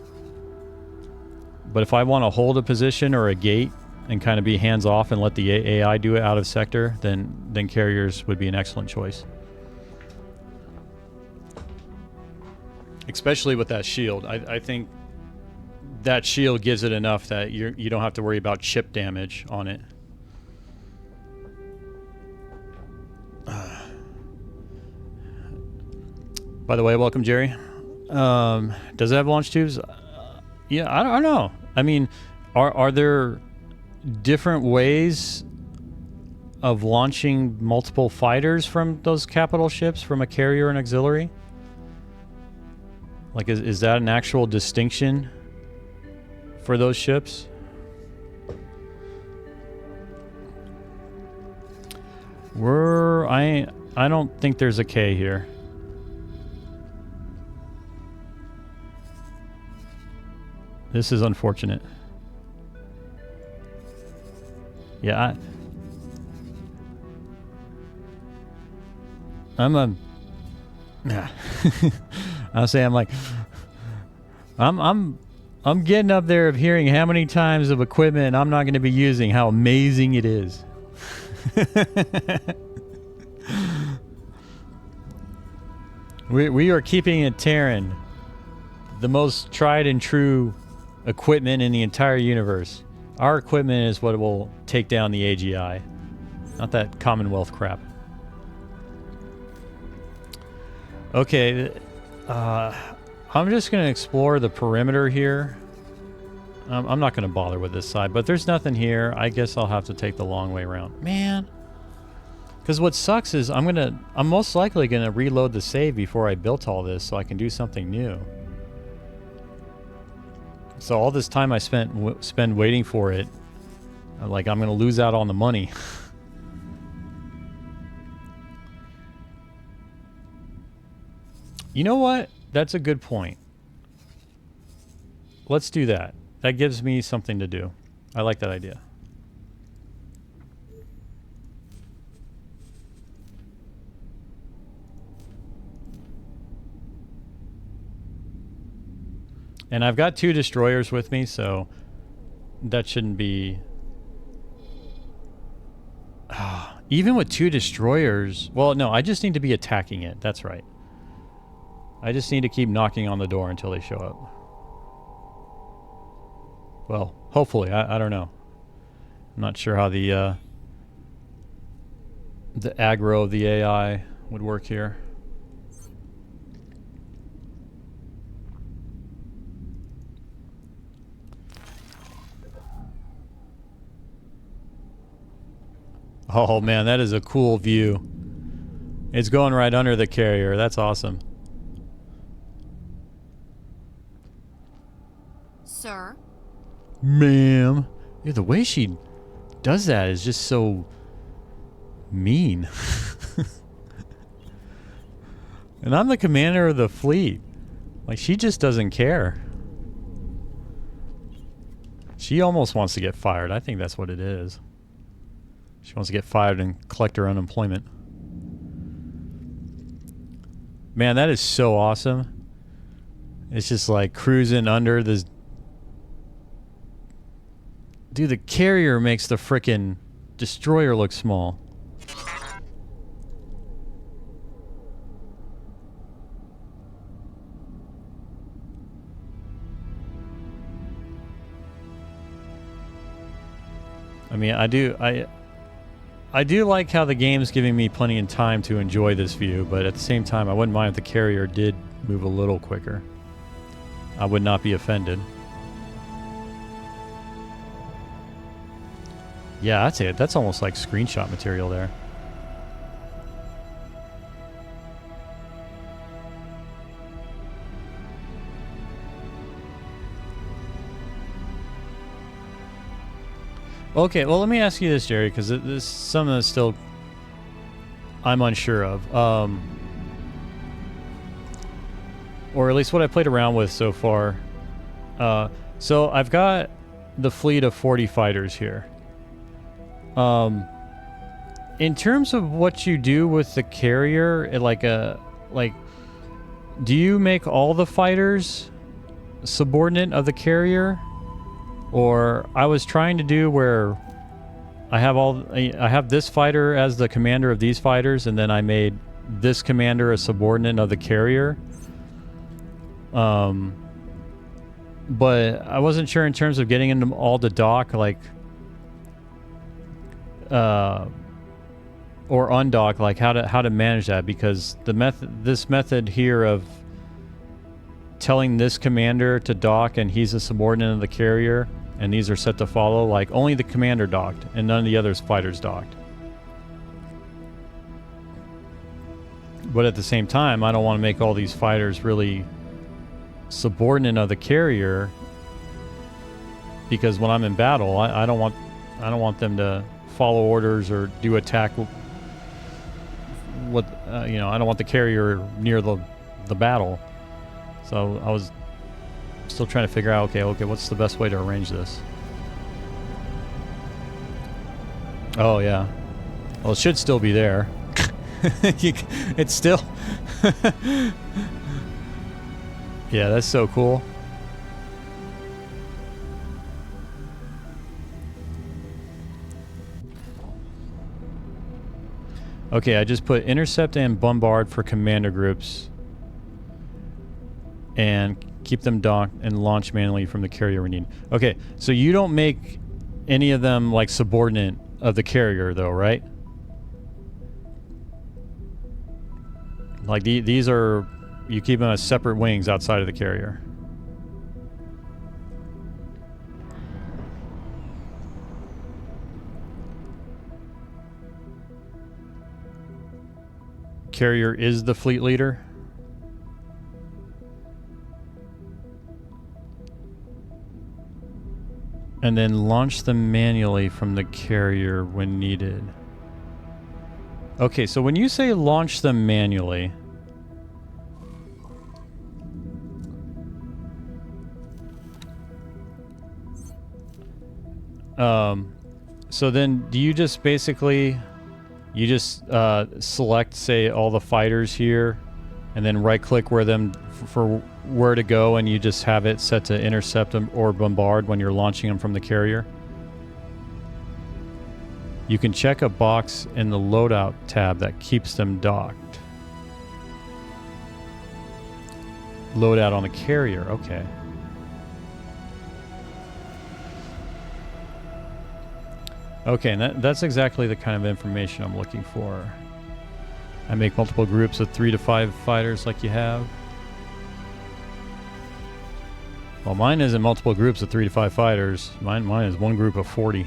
But if I want to hold a position or a gate and kind of be hands-off and let the AI do it out of sector, then carriers would be an excellent choice. Especially with that shield. I think that shield gives it enough that you don't have to worry about chip damage on it. By the way, welcome, Jerry. Does it have launch tubes? Yeah, I don't know. I mean, are there different ways of launching multiple fighters from those capital ships, from a carrier and auxiliary? Like, is that an actual distinction for those ships? I don't think there's a K here. This is unfortunate. Yeah, I'm a. Yeah. I'll say I'm like. I'm getting up there of hearing how many times of equipment I'm not going to be using, how amazing it is. We are keeping it Terran, the most tried and true equipment in the entire universe. Our equipment is what will take down the AGI, not that Commonwealth crap. Okay, I'm just going to explore the perimeter here. I'm not going to bother with this side, but there's nothing here. I guess I'll have to take the long way around. Man. Because what sucks is I'm most likely going to reload the save before I built all this so I can do something new. So all this time I spend waiting for it, like I'm going to lose out on the money. You know what? That's a good point. Let's do that. That gives me something to do. I like that idea. And I've got 2 destroyers with me, so that shouldn't be... even with 2 destroyers... Well, no, I just need to be attacking it. That's right. I just need to keep knocking on the door until they show up. Well, hopefully. I don't know. I'm not sure how the aggro of the AI would work here. Oh man, that is a cool view. It's going right under the carrier. That's awesome. Sir? Ma'am. Yeah, the way she does that is just so mean. And I'm the commander of the fleet. Like, she just doesn't care. She almost wants to get fired. I think that's what it is. She wants to get fired and collect her unemployment. Man, that is so awesome. It's just like cruising under this. Dude, the carrier makes the frickin' destroyer look small. I mean, I do like how the game's giving me plenty of time to enjoy this view, but at the same time, I wouldn't mind if the carrier did move a little quicker. I would not be offended. Yeah, that's it. That's almost like screenshot material there. Okay, well, let me ask you this, Jerry, because this is something that's still I'm unsure of. Or at least what I played around with so far. So I've got the fleet of 40 fighters here. In terms of what you do with the carrier, do you make all the fighters subordinate of the carrier? Or I was trying to do where I have this fighter as the commander of these fighters, and then I made this commander a subordinate of the carrier. But I wasn't sure in terms of getting them all to dock, like, or undock, like how to manage that, because this method here of telling this commander to dock and he's a subordinate of the carrier and these are set to follow, like only the commander docked and none of the other fighters docked. But at the same time, I don't want to make all these fighters really subordinate of the carrier, because when I'm in battle, I don't want them to follow orders or do attack. I don't want the carrier near the battle. So I was still trying to figure out, okay, what's the best way to arrange this? Oh, yeah. Well, it should still be there. It's still... Yeah, that's so cool. Okay, I just put intercept and bombard for commander groups. And keep them docked and launch manually from the carrier we need. Okay, so you don't make any of them like subordinate of the carrier though, right? Like these are, you keep them as separate wings outside of the carrier. Carrier is the fleet leader. And then launch them manually from the carrier when needed. Okay, so when you say launch them manually... so then do you just basically... You just select, say, all the fighters here, and then right-click where them for where to go, and you just have it set to intercept them or bombard when you're launching them from the carrier. You can check a box in the loadout tab that keeps them docked. Loadout on the carrier, okay. Okay, and that's exactly the kind of information I'm looking for. I make multiple groups of 3 to 5 fighters like you have. Well, mine isn't multiple groups of 3 to 5 fighters. Mine is one group of 40.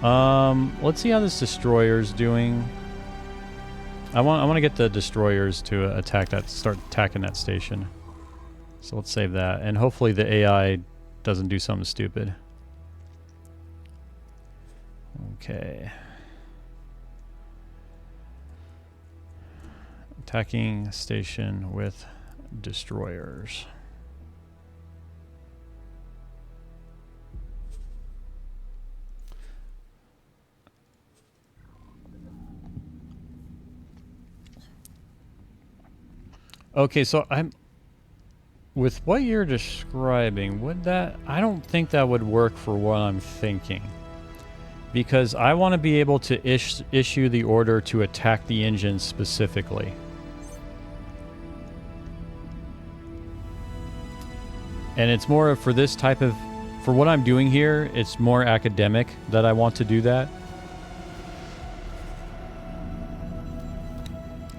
Let's see how this destroyer's doing. I want to get the destroyers to attack that, start attacking that station. So let's save that, and hopefully the AI doesn't do something stupid. Okay. Attacking station with destroyers. Okay, so I'm with what you're describing, would that, I don't think that would work for what I'm thinking. Because I want to be able to issue the order to attack the engine specifically. And it's more for this type of, for what I'm doing here, it's more academic that I want to do that.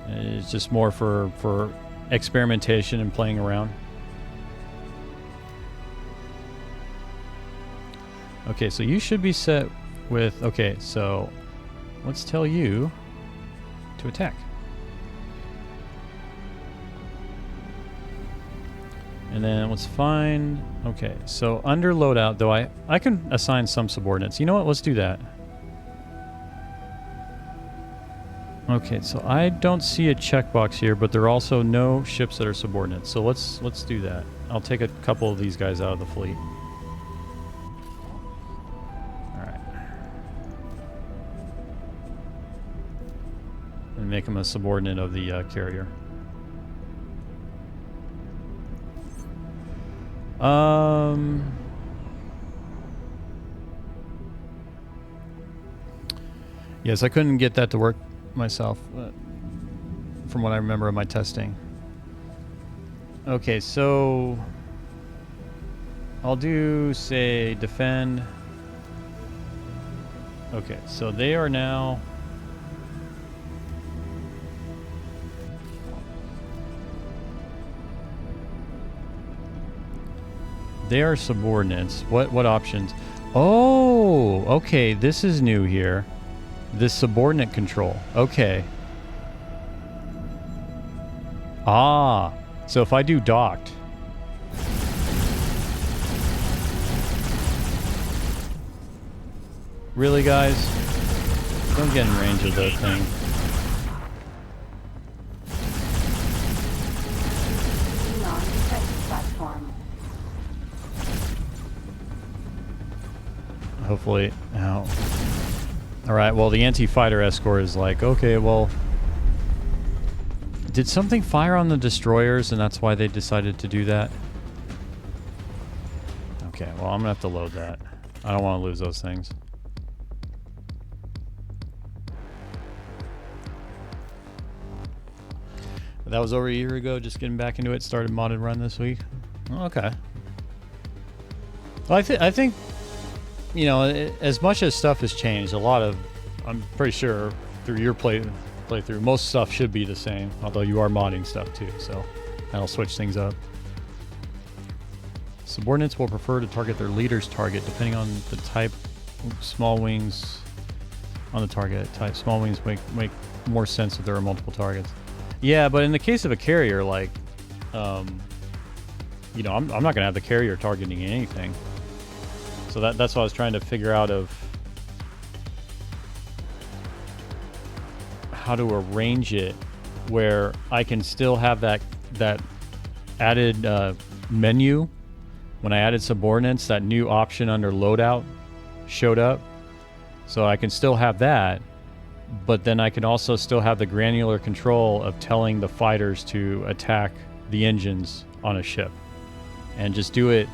It's just more for experimentation and playing around. Okay, so you should be set with, okay, so let's tell you to attack. And then let's find, okay, so under loadout, though I can assign some subordinates. You know what, let's do that. Okay, so I don't see a checkbox here, but there are also no ships that are subordinates. So let's do that. I'll take a couple of these guys out of the fleet. And make him a subordinate of the carrier. Yes, I couldn't get that to work myself, from what I remember of my testing. Okay, so I'll do, say, defend. Okay, so they are now... They are subordinates. What options? Oh, okay, this is new here. This subordinate control. Okay. Ah, so if I do docked. Really, guys? Don't get in range of that thing. Non-defense platform. Hopefully, ow. All right, well, the anti-fighter escort is like, okay, well, did something fire on the destroyers and that's why they decided to do that? Okay, well, I'm gonna have to load that. I don't want to lose those things. That was over a year ago, just getting back into it. Started modded run this week. Oh, okay. Well, I think, you know, as much as stuff has changed, a lot of, I'm pretty sure through your playthrough, most stuff should be the same. Although you are modding stuff too, so that'll switch things up. Subordinates will prefer to target their leader's target depending on the type. Small wings on the target type. Small wings make more sense if there are multiple targets. Yeah, but in the case of a carrier, like, you know, I'm not going to have the carrier targeting anything. So that's what I was trying to figure out of how to arrange it where I can still have that added menu. When I added subordinates, that new option under loadout showed up. So I can still have that, but then I can also still have the granular control of telling the fighters to attack the engines on a ship. And just do it,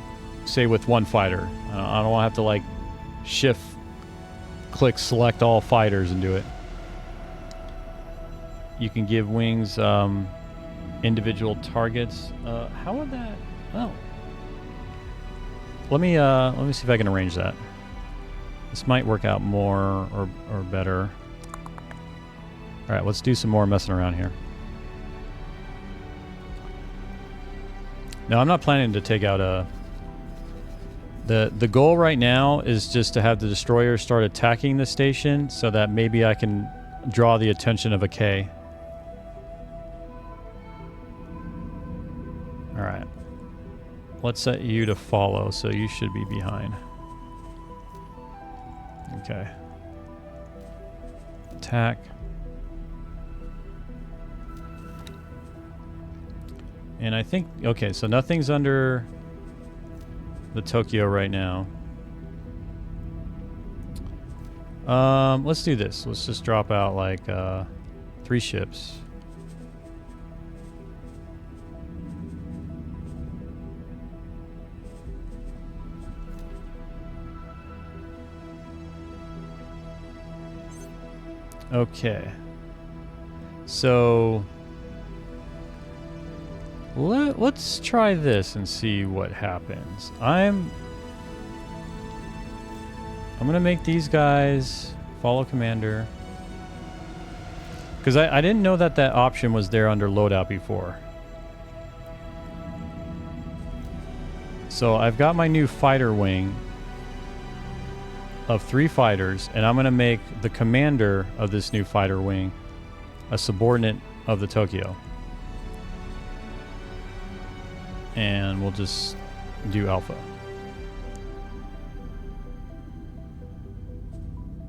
say, with one fighter. I don't want to have to, like, shift, click, select all fighters and do it. You can give wings individual targets. How would that... Oh. Let me see if I can arrange that. This might work out more or better. All right, let's do some more messing around here. No, I'm not planning to take out a... The goal right now is just to have the destroyers start attacking the station so that maybe I can draw the attention of a K. All right. Let's set you to follow, so you should be behind. Okay. Attack. And I think, okay, so nothing's under the Tokyo right now. Let's do this. Let's just drop out like 3 ships. Okay. So let's try this and see what happens. I'm gonna make these guys follow commander, because I didn't know that option was there under loadout before. So I've got my new fighter wing of 3 fighters, and I'm gonna make the commander of this new fighter wing a subordinate of the Tokyo. And we'll just do alpha.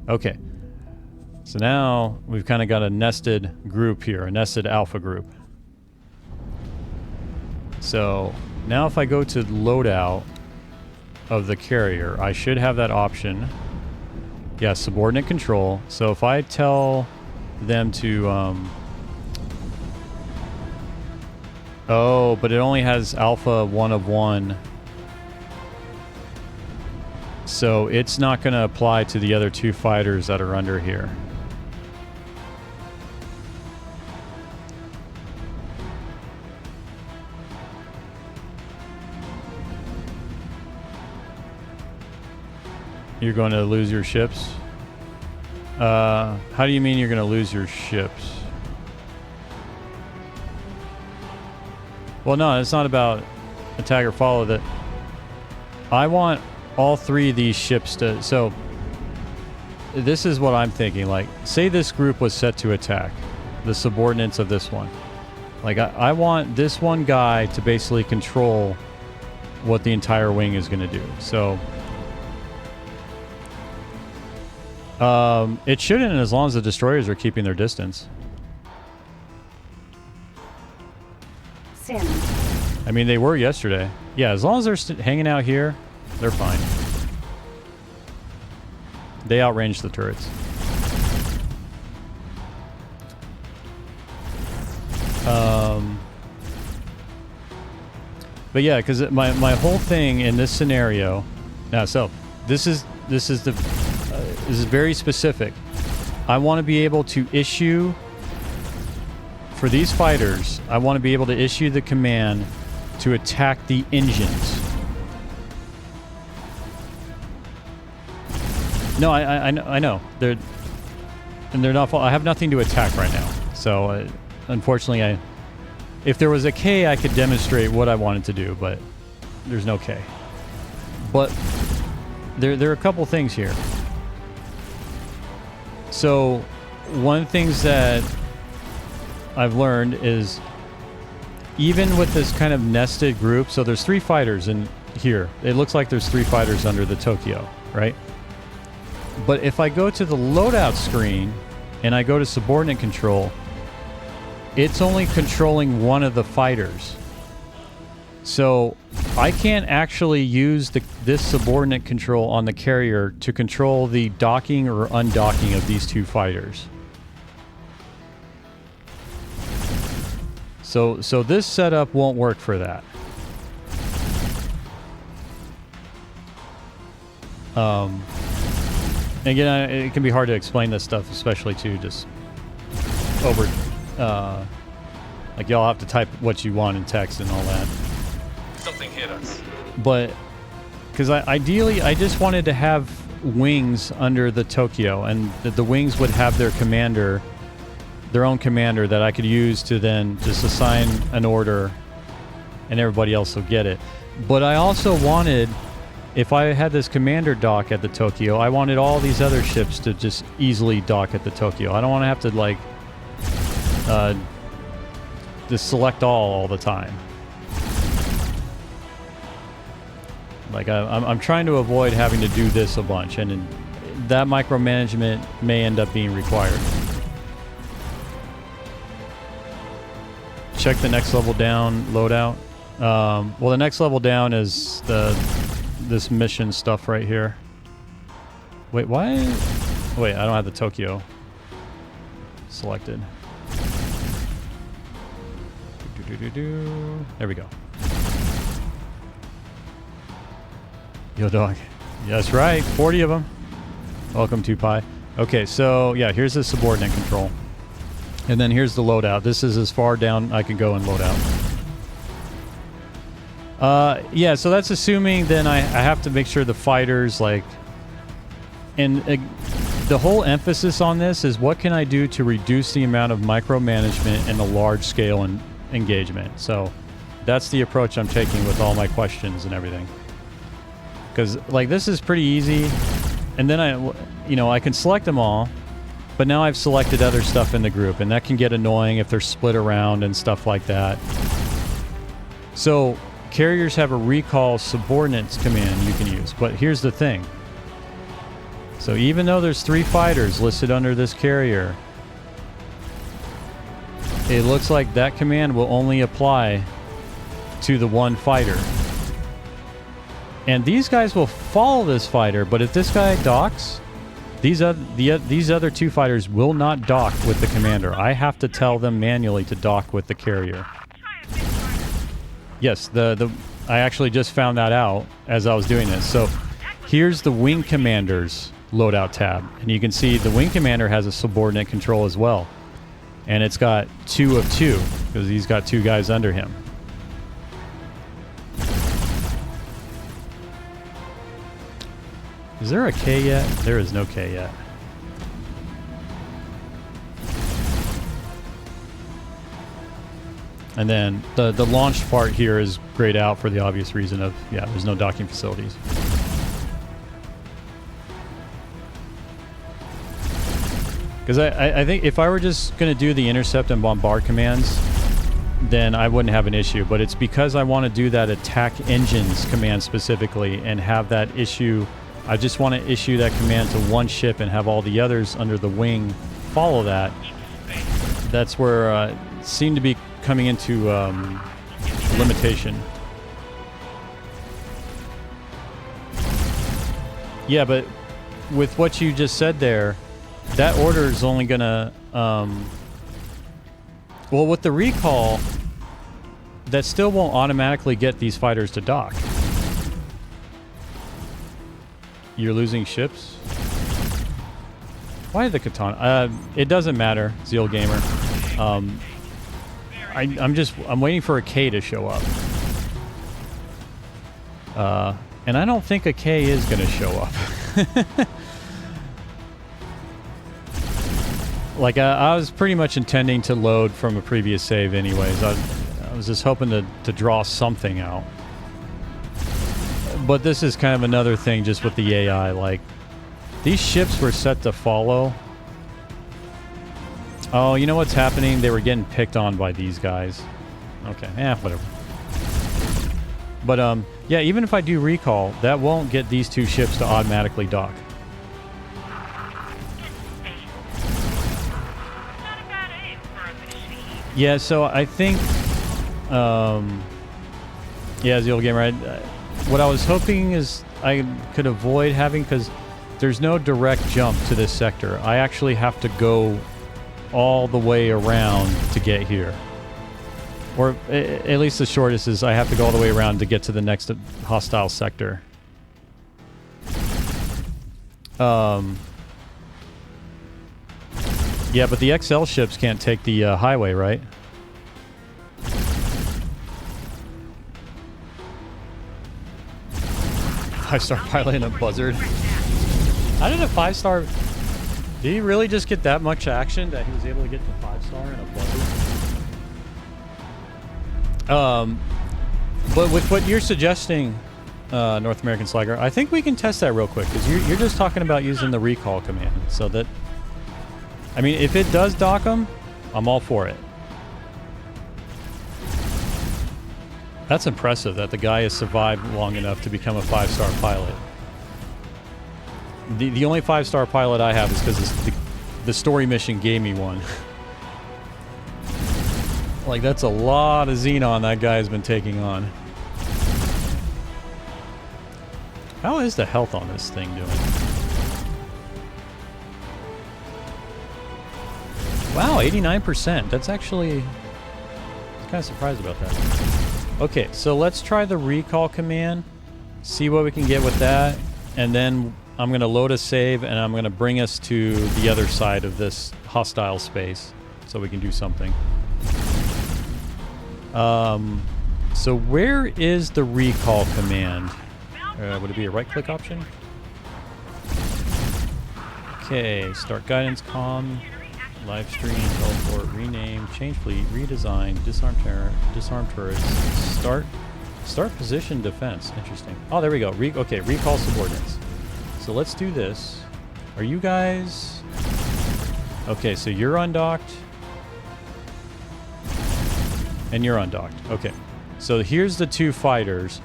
Okay. So now we've kind of got a nested group here, a nested alpha group. So now if I go to loadout of the carrier, I should have that option. Yeah, subordinate control. So if I tell them to... Oh, but it only has alpha 1 of 1. So it's not going to apply to the other 2 fighters that are under here. You're going to lose your ships? How do you mean you're going to lose your ships? Well, no, it's not about attack or follow. That I want all 3 of these ships to... So, this is what I'm thinking. Like, say this group was set to attack. The subordinates of this one. Like, I want this one guy to basically control what the entire wing is going to do. So... it shouldn't, as long as the destroyers are keeping their distance. Sim. I mean, they were yesterday. Yeah, as long as they're hanging out here, they're fine. They outranged the turrets. But yeah, because my whole thing in this scenario, now so this is very specific. I want to be able to issue for these fighters. I want to be able to issue the command to attack the engines. No, I know they're not. I have nothing to attack right now. So unfortunately, if there was a K, I could demonstrate what I wanted to do, but there's no K. But there are a couple things here. So one of the things that I've learned is even with this kind of nested group, so there's 3 fighters in here. It looks like there's 3 fighters under the Tokyo, right? But if I go to the loadout screen and I go to subordinate control, it's only controlling one of the fighters. So I can't actually use this subordinate control on the carrier to control the docking or undocking of these 2 fighters. So this setup won't work for that. Again, it can be hard to explain this stuff, especially to just over... like y'all have to type what you want in text and all that. Something hit us. But because ideally I just wanted to have wings under the Tokyo, and the wings would have their commander, their own commander that I could use to then just assign an order and everybody else will get it. But I also wanted, if I had this commander dock at the Tokyo, I wanted all these other ships to just easily dock at the Tokyo. I don't want to have to like just select all the time. Like I'm trying to avoid having to do this a bunch, and that micromanagement may end up being required. Check the next level down loadout. Well, the next level down is this mission stuff right here. Wait, why? Wait, I don't have the Tokyo selected. There we go. Yo, dog. That's right. 40 of them. Welcome to Pi. Okay, so yeah, here's the subordinate control. And then here's the loadout. This is as far down I can go in loadout. Yeah, so that's assuming then I have to make sure the fighters, like... And the whole emphasis on this is what can I do to reduce the amount of micromanagement in a large-scale engagement. So that's the approach I'm taking with all my questions and everything. Because, like, this is pretty easy. And then I can select them all. But now I've selected other stuff in the group, and that can get annoying if they're split around and stuff like that. So carriers have a recall subordinates command you can use. But here's the thing. So even though there's 3 fighters listed under this carrier, it looks like that command will only apply to the 1 fighter. And these guys will follow this fighter, but if this guy docks, these other 2 fighters will not dock with the commander. I have to tell them manually to dock with the carrier. Yes, I actually just found that out as I was doing this. So here's the wing commander's loadout tab, and you can see the wing commander has a subordinate control as well, and it's got 2 of 2 because he's got 2 guys under him. Is there a K yet? There is no K yet. And then the launched part here is grayed out for the obvious reason of, yeah, there's no docking facilities. Because I think if I were just going to do the intercept and bombard commands, then I wouldn't have an issue. But it's because I want to do that attack engines command specifically and have that issue. I just want to issue that command to 1 ship and have all the others under the wing follow that. That's where it seemed to be coming into limitation. Yeah, but with what you just said there, that order is only gonna Well, with the recall, that still won't automatically get these fighters to dock. You're losing ships? Why the katana? It doesn't matter, Zeal Gamer. I'm waiting for a K to show up. And I don't think a K is going to show up. Like, I was pretty much intending to load from a previous save anyways. I was just hoping to draw something out. But this is kind of another thing just with the AI. Like, these ships were set to follow. Oh, you know what's happening? They were getting picked on by these guys. Okay, whatever. But, yeah, even if I do recall, that won't get these two ships to automatically dock. Yeah, so I think, yeah, Zeal Gamer, what I was hoping is I could avoid having, because there's no direct jump to this sector. I actually have to go all the way around to get here. Or at least the shortest is I have to go all the way around to get to the next hostile sector. Yeah, but the XL ships can't take the highway, right? Five-star pilot in a buzzard. How did a 5-star... Did he really just get that much action that he was able to get to 5-star in a buzzard? But with what you're suggesting, North American Slagger, I think we can test that real quick, because you're just talking about using the recall command. So that... I mean, if it does dock them, I'm all for it. That's impressive that the guy has survived long enough to become a 5-star pilot. The only 5-star pilot I have is because the story mission gave me one. Like, that's a lot of Xenon that guy has been taking on. How is the health on this thing doing? Wow, 89%. That's actually... I'm kind of surprised about that. Okay, so let's try the recall command. See what we can get with that. And then I'm going to load a save, and I'm going to bring us to the other side of this hostile space so we can do something. So where is the recall command? Would it be a right-click option? Okay, start guidance, comm, live stream, teleport, rename, change fleet, redesign, disarm turrets, start position defense. Interesting. Oh, there we go. Okay, recall subordinates. So let's do this. Are you guys... Okay, so you're undocked. And you're undocked. Okay. So here's the two fighters.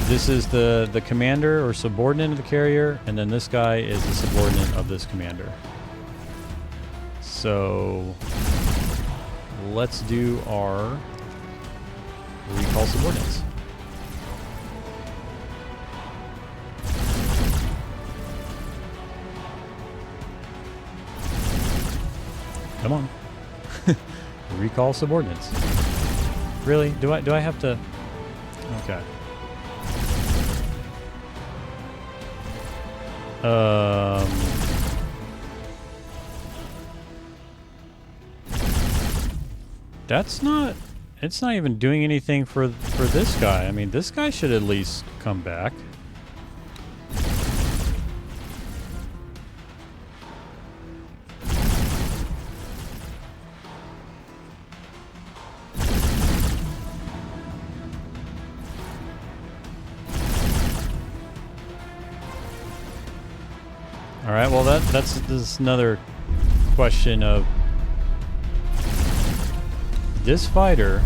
This is the commander or subordinate of the carrier, and then this guy is the subordinate of this commander. So let's do our recall subordinates. Come on. Recall subordinates. Really? Do I have to? Okay. That's not... It's not even doing anything for this guy. I mean, this guy should at least come back. All right, well that's another question of this fighter.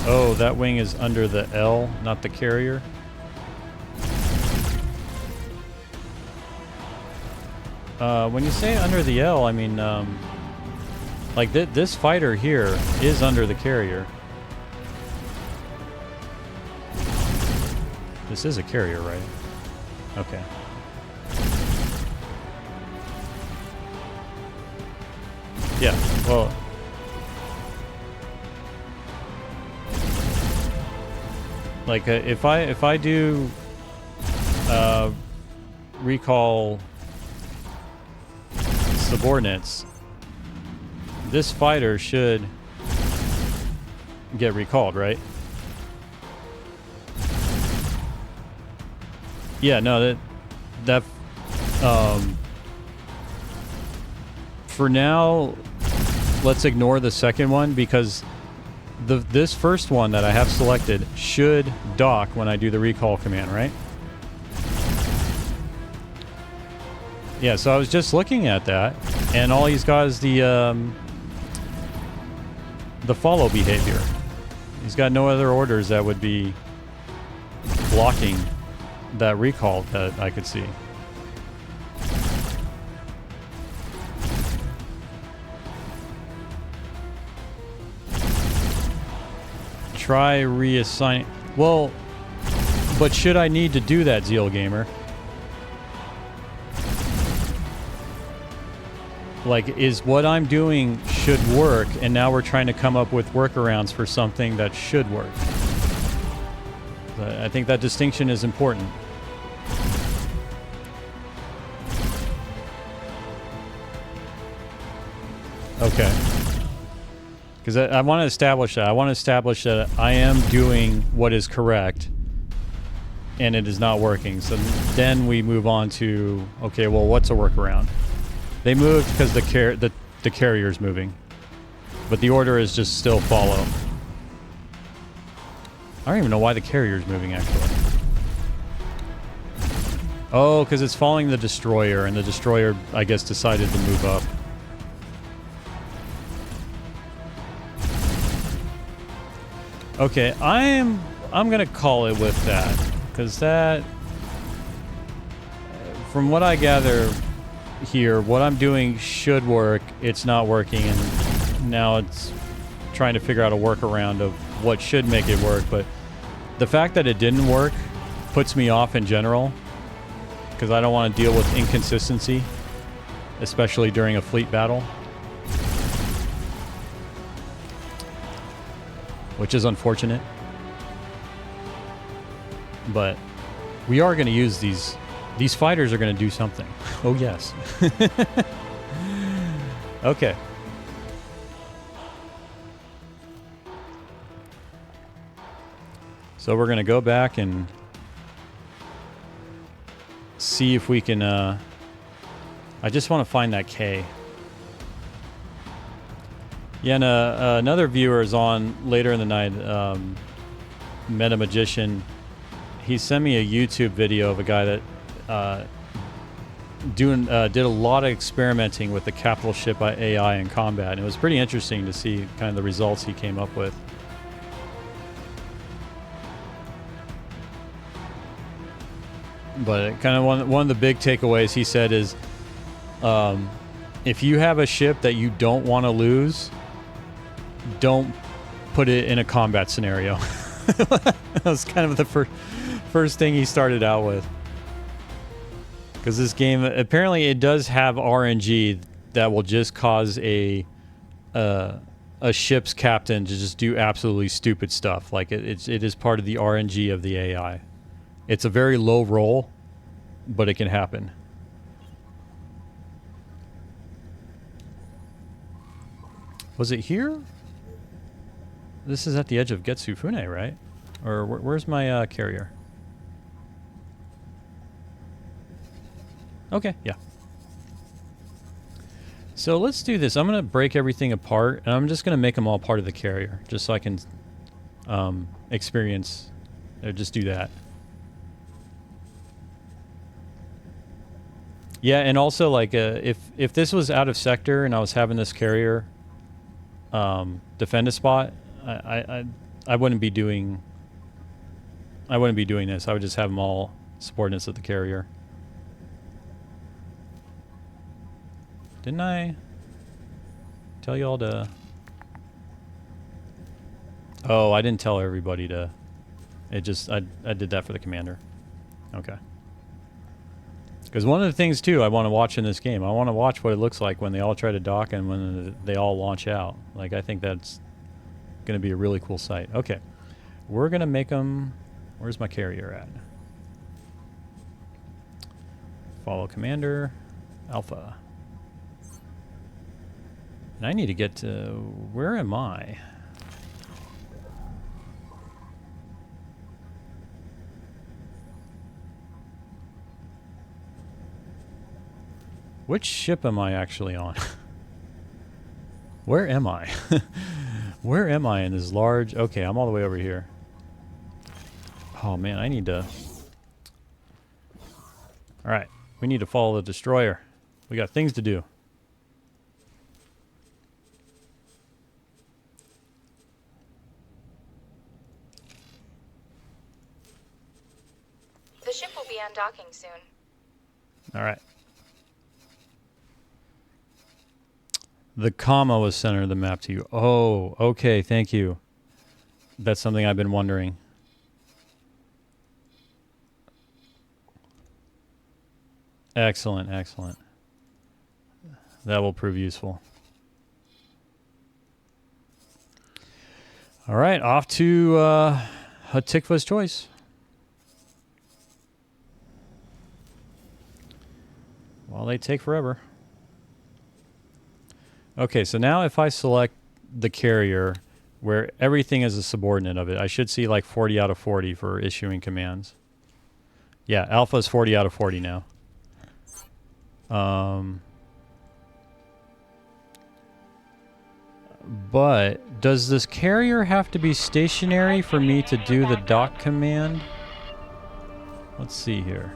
Oh, that wing is under the L, not the carrier. When you say under the L, I mean like this fighter here is under the carrier. This is a carrier, right? Okay. Yeah, well... Like, if I do recall subordinates, this fighter should get recalled, right? Yeah, no, that for now, let's ignore the second one because this first one that I have selected should dock when I do the recall command, right? Yeah, so I was just looking at that, and all he's got is the follow behavior. He's got no other orders that would be blocking that recall that I could see. Try reassign. Well, but should I need to do that, Zeal Gamer? Like, is what I'm doing should work, and now we're trying to come up with workarounds for something that should work. I think that distinction is important. Okay. Because I want to establish that. I want to establish that I am doing what is correct, and it is not working. So then we move on to, okay, well, what's a workaround? They moved because the carrier's moving, but the order is just still follow. I don't even know why the carrier's moving, actually. Oh, because it's following the destroyer, and the destroyer, I guess, decided to move up. Okay, I'm gonna call it with that, because that, from what I gather here, what I'm doing should work. It's not working, and now it's trying to figure out a workaround of what should make it work. But the fact that it didn't work puts me off in general, because I don't want to deal with inconsistency, especially during a fleet battle. Which is unfortunate. But we are going to use these. These fighters are going to do something. Oh, yes. Okay. So we're going to go back and see if we can... I just want to find that K. Yeah, and another viewer is on later in the night, Meta Magician. He sent me a YouTube video of a guy that did a lot of experimenting with the capital ship AI in combat, and it was pretty interesting to see kind of the results he came up with. But kind of one of the big takeaways he said is, if you have a ship that you don't want to lose, don't put it in a combat scenario. That was kind of the first thing he started out with. Because this game, apparently it does have RNG that will just cause a ship's captain to just do absolutely stupid stuff. Like it is part of the RNG of the AI. It's a very low roll, but it can happen. Was it here? This is at the edge of Getsufune, right? Or where's my carrier? Okay, yeah. So let's do this. I'm going to break everything apart, and I'm just going to make them all part of the carrier, just so I can experience, or just do that. Yeah, and also, like, if this was out of sector and I was having this carrier defend a spot, I wouldn't be doing this. I would just have them all subordinates of the carrier. Didn't I tell you all to... Oh, I didn't tell everybody to... It just... I did that for the commander. Okay. Because one of the things, too, I want to watch in this game, I want to watch what it looks like when they all try to dock and when they all launch out. Like, I think that's going to be a really cool sight. Okay. We're going to make them... Where's my carrier at? Follow commander. Alpha. And I need to get to... Where am I? Which ship am I actually on? Where am I? Where am I in this large... Okay, I'm all the way over here. Oh, man, I need to... Alright, we need to follow the destroyer. We got things to do. The ship will be undocking soon. Alright. The comma was center of the map to you. Oh, okay, thank you. That's something I've been wondering. Excellent, excellent. That will prove useful. All right, off to Hatikva's choice. Well, they take forever. Okay, so now if I select the carrier where everything is a subordinate of it, I should see like 40 out of 40 for issuing commands. Yeah, Alpha is 40 out of 40 now. But does this carrier have to be stationary for me to do the dock command? Let's see here.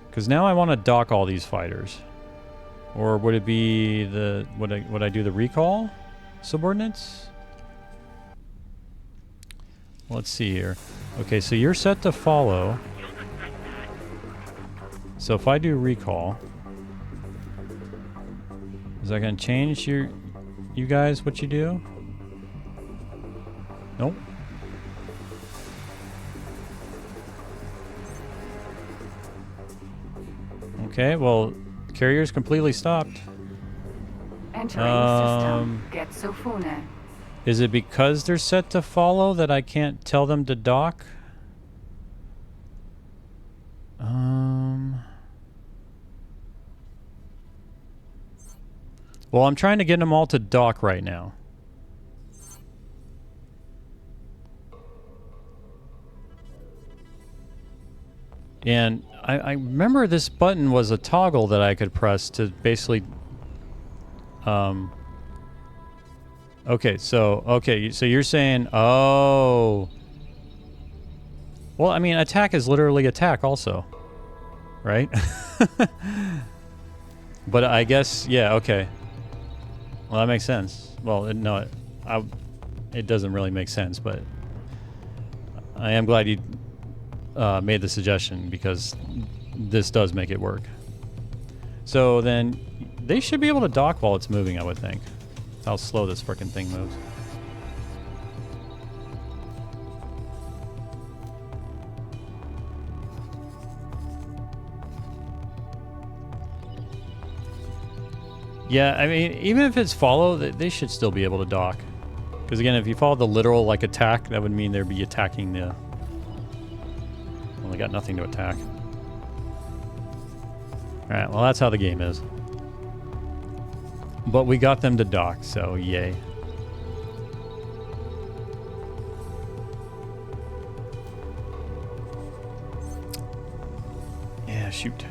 Because now I want to dock all these fighters. Or would it be the... Would I do the recall subordinates? Let's see here. Okay, so you're set to follow. So if I do recall... Is that going to change you guys what you do? Nope. Okay, well, carrier's completely stopped. Entering system. Getsofune. Is it because they're set to follow that I can't tell them to dock? Well, I'm trying to get them all to dock right now. And I remember this button was a toggle that I could press to basically... Okay, so you're saying... Oh... Well, I mean, attack is literally attack also. Right? But I guess... Yeah, okay. Well, that makes sense. Well, no, it doesn't really make sense, but... I am glad you... made the suggestion because this does make it work. So then they should be able to dock while it's moving, I would think. How slow this frickin' thing moves. Yeah, I mean, even if it's follow, they should still be able to dock. Because again, if you follow the literal like attack, that would mean they'd be attacking the... Well, they got nothing to attack. Alright, well that's how the game is. But we got them to dock, so yay. Yeah, shoot.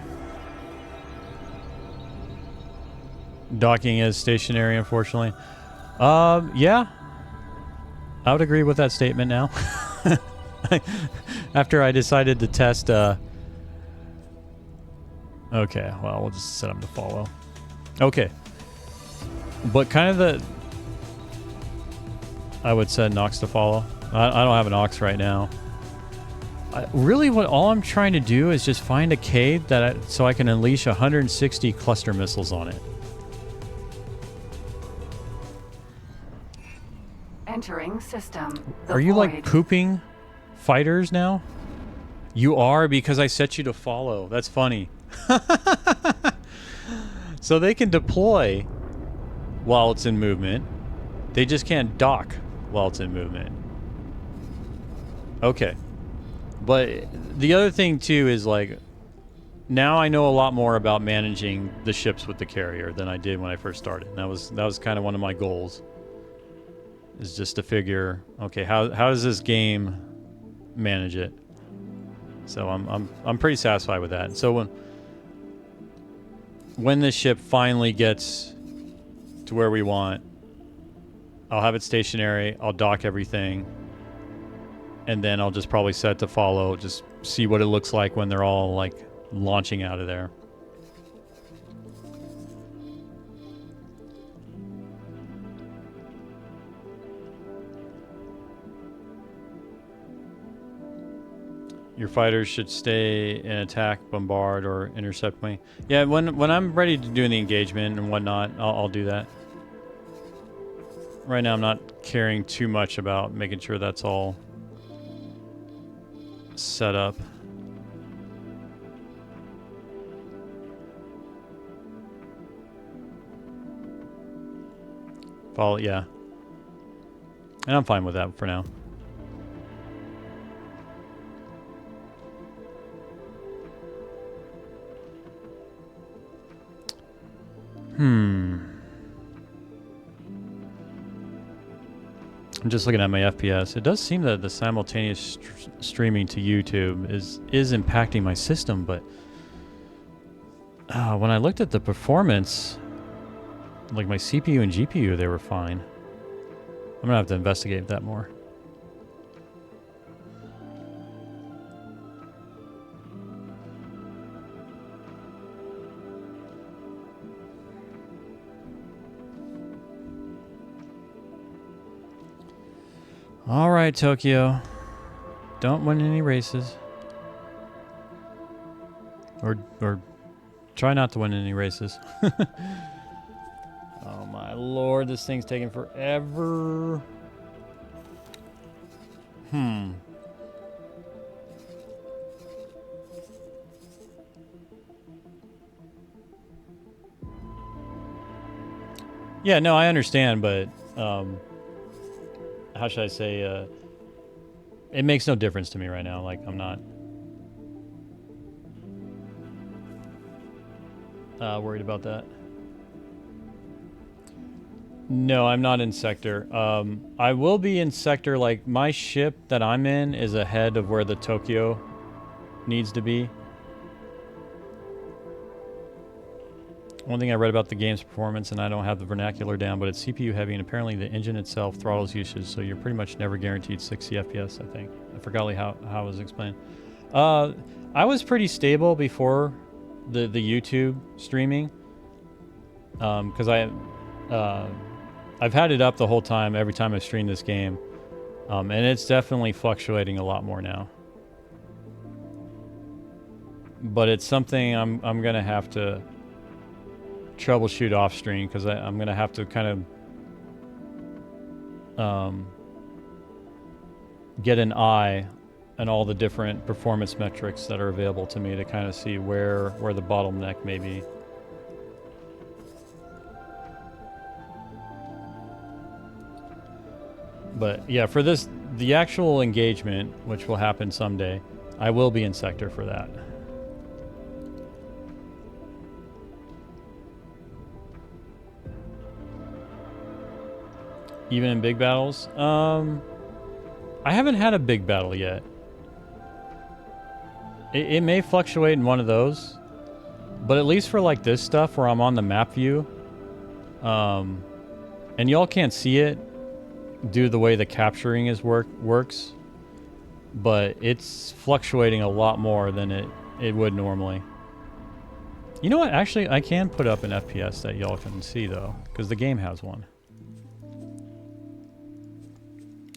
Docking is stationary, unfortunately. Yeah. I would agree with that statement now. After I decided to test, okay, well, we'll just set them to follow. Okay. But kind of the... I would set Nox to follow. I don't have an Ox right now. Really, all I'm trying to do is just find a cave so I can unleash 160 cluster missiles on it. Entering system. The Are you like void. pooping fighters now? You are, because I set you to follow. That's funny. So they can deploy while it's in movement. They just can't dock while it's in movement. Okay. But the other thing too is like, now I know a lot more about managing the ships with the carrier than I did when I first started. And that was kind of one of my goals. Is just to figure, okay, how does this game manage it? So I'm pretty satisfied with that. And so when this ship finally gets to where we want, I'll have it stationary, I'll dock everything, and then I'll just probably set to follow, just see what it looks like when they're all like launching out of there. Your fighters should stay in attack, bombard, or intercept me. Yeah, when I'm ready to do the engagement and whatnot, I'll do that. Right now I'm not caring too much about making sure that's all set up. Follow, yeah. And I'm fine with that for now. I'm just looking at my FPS. It does seem that the simultaneous streaming to YouTube is impacting my system, but when I looked at the performance, like my CPU and GPU, they were fine. I'm gonna have to investigate that more. All right, Tokyo. Don't win any races. Or try not to win any races. Oh my lord, this thing's taking forever. Yeah, no, I understand, but how should I say, it makes no difference to me right now. Like, I'm not worried about that. No, I'm not in sector. I will be in sector. Like, my ship that I'm in is ahead of where the Tokyo needs to be. One thing I read about the game's performance, and I don't have the vernacular down, but it's CPU heavy, and apparently the engine itself throttles usage, so you're pretty much never guaranteed 60 FPS, I think. I forgot how it was explained. I was pretty stable before the YouTube streaming, because I've had it up the whole time, every time I stream this game, and it's definitely fluctuating a lot more now. But it's something I'm going to have to troubleshoot off stream, because I'm going to have to kind of get an eye on all the different performance metrics that are available to me to kind of see where the bottleneck may be. But yeah, for the actual engagement, which will happen someday, I will be in sector for that. Even in big battles? I haven't had a big battle yet. It may fluctuate in one of those, but at least for like this stuff where I'm on the map view, and y'all can't see it due to the way the capturing works, but it's fluctuating a lot more than it would normally. You know what? Actually, I can put up an FPS that y'all can see though, because the game has one.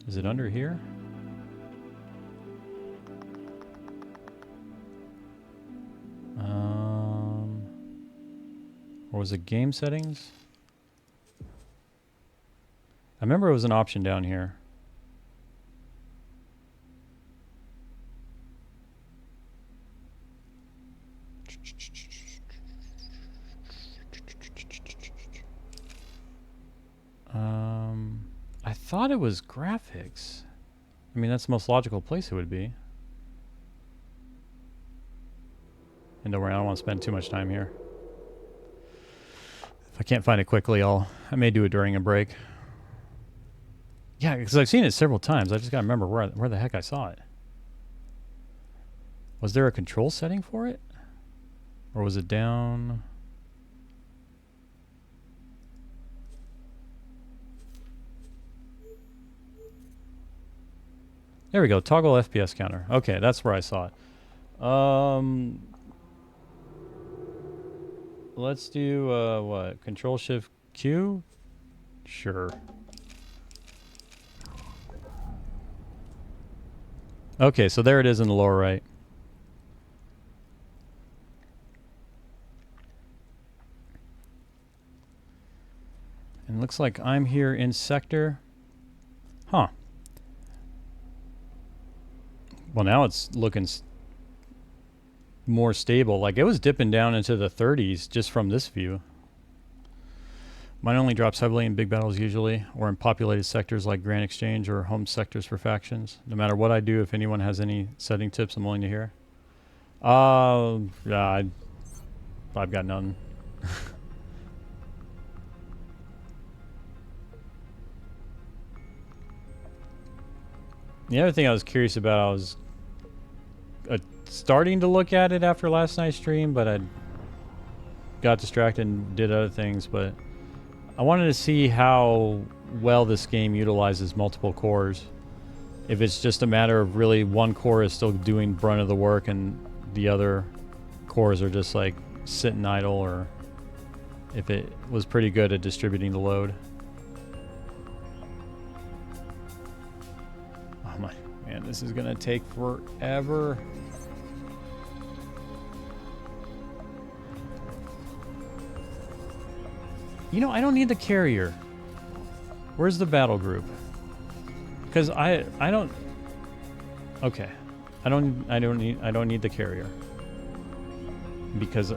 Is it under here? Or was it game settings? I remember it was an option down here. I thought it was graphics. I mean, that's the most logical place it would be. And don't worry, I don't want to spend too much time here. If I can't find it quickly, I may do it during a break. Yeah, because I've seen it several times. I just got to remember where the heck I saw it. Was there a control setting for it? Or was it down? There we go. Toggle FPS counter. Okay, that's where I saw it. Let's do what? Control Shift Q? Sure. Okay, so there it is in the lower right. And looks like I'm here in sector. Huh. Well, now it's looking more stable. Like, it was dipping down into the 30s just from this view. Mine only drops heavily in big battles usually, or in populated sectors like Grand Exchange or home sectors for factions. No matter what I do, if anyone has any setting tips, I'm willing to hear. Yeah, I've got none. The other thing I was curious about, I was starting to look at it after last night's stream, but I got distracted and did other things. But I wanted to see how well this game utilizes multiple cores. If it's just a matter of really one core is still doing brunt of the work and the other cores are just like sitting idle, or if it was pretty good at distributing the load. Oh my man, this is gonna take forever. You know, I don't need the carrier. Where's the battle group? Because I don't. Okay, I don't need the carrier, because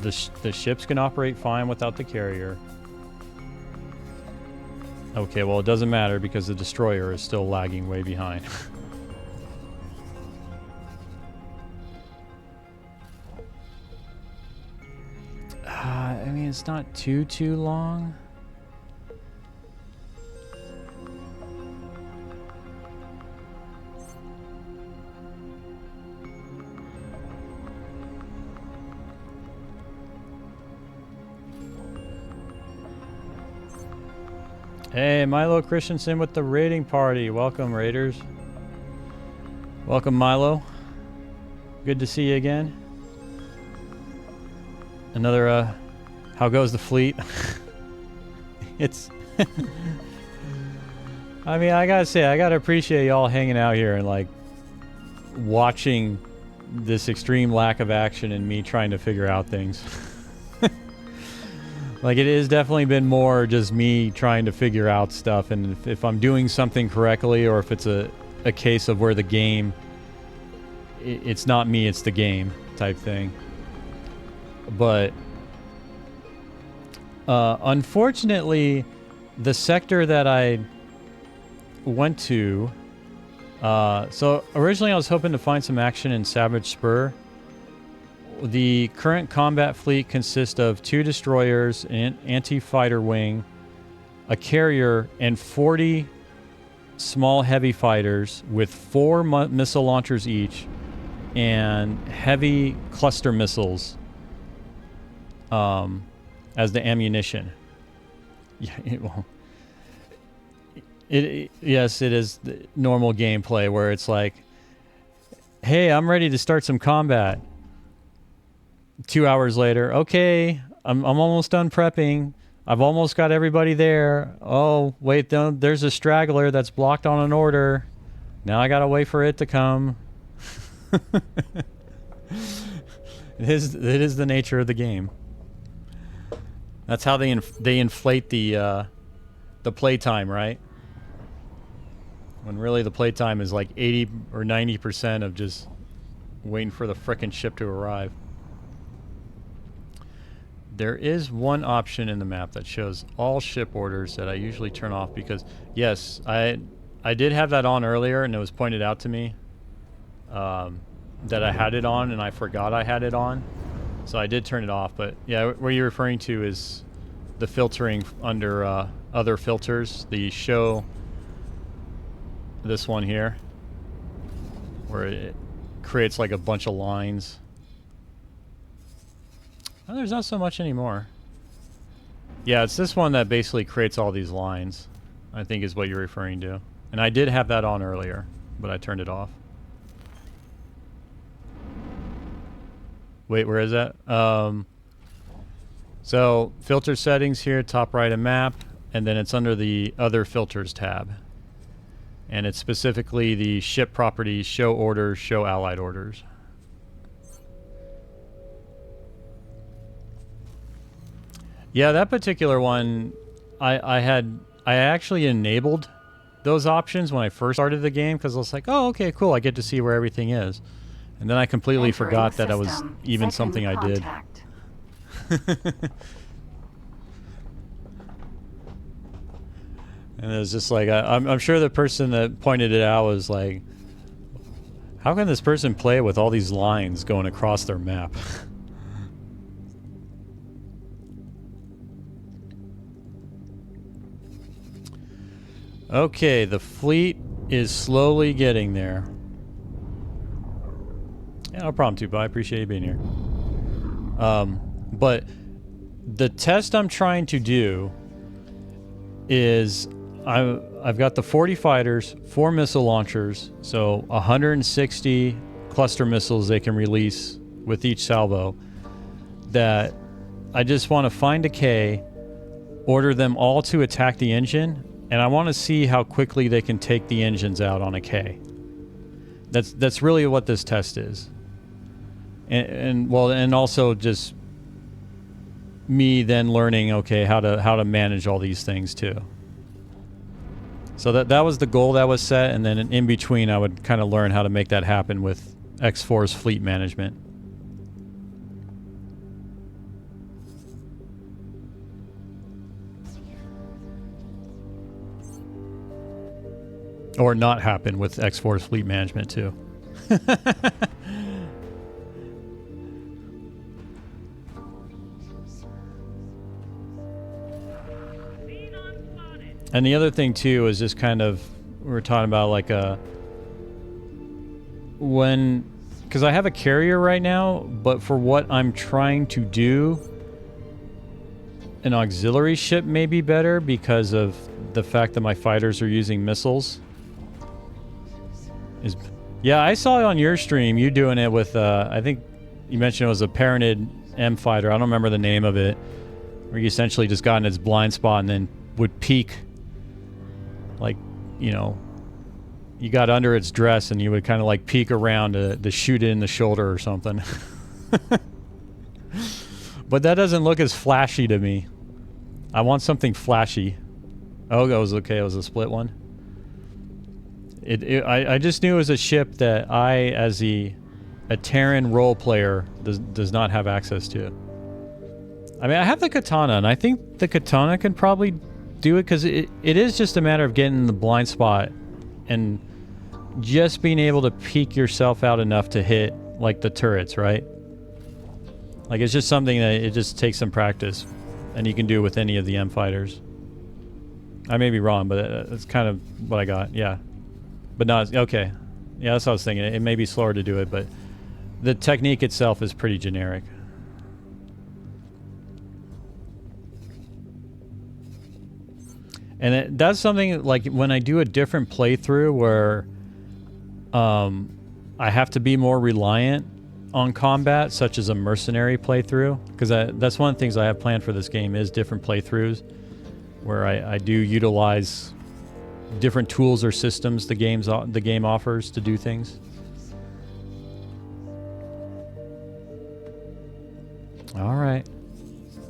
the ships can operate fine without the carrier. Okay, well, it doesn't matter because the destroyer is still lagging way behind. I mean, it's not too long. Hey, Milo Christensen with the raiding party. Welcome, Raiders. Welcome, Milo. Good to see you again. Another, how goes the fleet? It's... I mean, I gotta say, I gotta appreciate y'all hanging out here and, like, watching this extreme lack of action and me trying to figure out things. Like, it has definitely been more just me trying to figure out stuff, and if I'm doing something correctly, or if it's a case of where the game, it's not me, it's the game type thing. But unfortunately, the sector that I went to, so originally I was hoping to find some action in Savage Spur. The current combat fleet consists of 2 destroyers, an anti-fighter wing, a carrier, and 40 small heavy fighters with 4 missile launchers each, and heavy cluster missiles as the ammunition. Yeah, yes, it is the normal gameplay where it's like, hey, I'm ready to start some combat. 2 hours later, okay, I'm almost done prepping. I've almost got everybody there. Oh, wait, there's a straggler that's blocked on an order. Now I gotta wait for it to come. It is the nature of the game. That's how they inflate the playtime, right? When really the playtime is like 80 or 90% of just waiting for the frickin' ship to arrive. There is one option in the map that shows all ship orders that I usually turn off because, yes, I did have that on earlier and it was pointed out to me that I had it on and I forgot I had it on. So I did turn it off. But yeah, what you're referring to is the filtering under other filters. The show, this one here, where it creates like a bunch of lines. Oh, there's not so much anymore. Yeah, it's this one that basically creates all these lines, I think is what you're referring to. And I did have that on earlier, but I turned it off. Wait, where is that? So, filter settings here, top right of map, and then it's under the other filters tab. And it's specifically the ship properties, show orders, show allied orders. Yeah, that particular one, I actually enabled those options when I first started the game because I was like, oh, okay, cool, I get to see where everything is. And then I completely forgot that it was even something I did. And it was just like, I'm sure the person that pointed it out was like, how can this person play with all these lines going across their map? Okay, the fleet is slowly getting there. Yeah, no problem, Tupa. I appreciate you being here. But the test I'm trying to do is I've got the 40 fighters, 4 missile launchers, so 160 cluster missiles they can release with each salvo. That I just want to find a K, order them all to attack the engine, and I want to see how quickly they can take the engines out on a K. That's really what this test is. And also just me then learning, okay, how to manage all these things too. So that was the goal that was set, and then in between I would kind of learn how to make that happen with X4's fleet management. Or not happen with X4's fleet management too. And the other thing too is just kind of, we were talking about like because I have a carrier right now, but for what I'm trying to do, an auxiliary ship may be better because of the fact that my fighters are using missiles. Yeah, I saw it on your stream, you doing it with, I think you mentioned it was a Paranid M fighter, I don't remember the name of it, where you essentially just got in its blind spot and then would peek, like, you know, you got under its dress and you would kind of like peek around to shoot it in the shoulder or something. But that doesn't look as flashy to me. I want something flashy. Oh, it was okay, it was a split one. I just knew it was a ship that I, as a Terran role player, does not have access to. I mean, I have the Katana, and I think the Katana can probably do it, because it is just a matter of getting in the blind spot and just being able to peek yourself out enough to hit, like, the turrets, right? Like, it's just something that it just takes some practice, and you can do with any of the M fighters. I may be wrong, but that's kind of what I got, yeah. But no, okay. Yeah, that's what I was thinking. It may be slower to do it, but the technique itself is pretty generic. And that's something, like, when I do a different playthrough where I have to be more reliant on combat, such as a mercenary playthrough, because that's one of the things I have planned for this game is different playthroughs where I do utilize different tools or systems the game offers to do things. All right,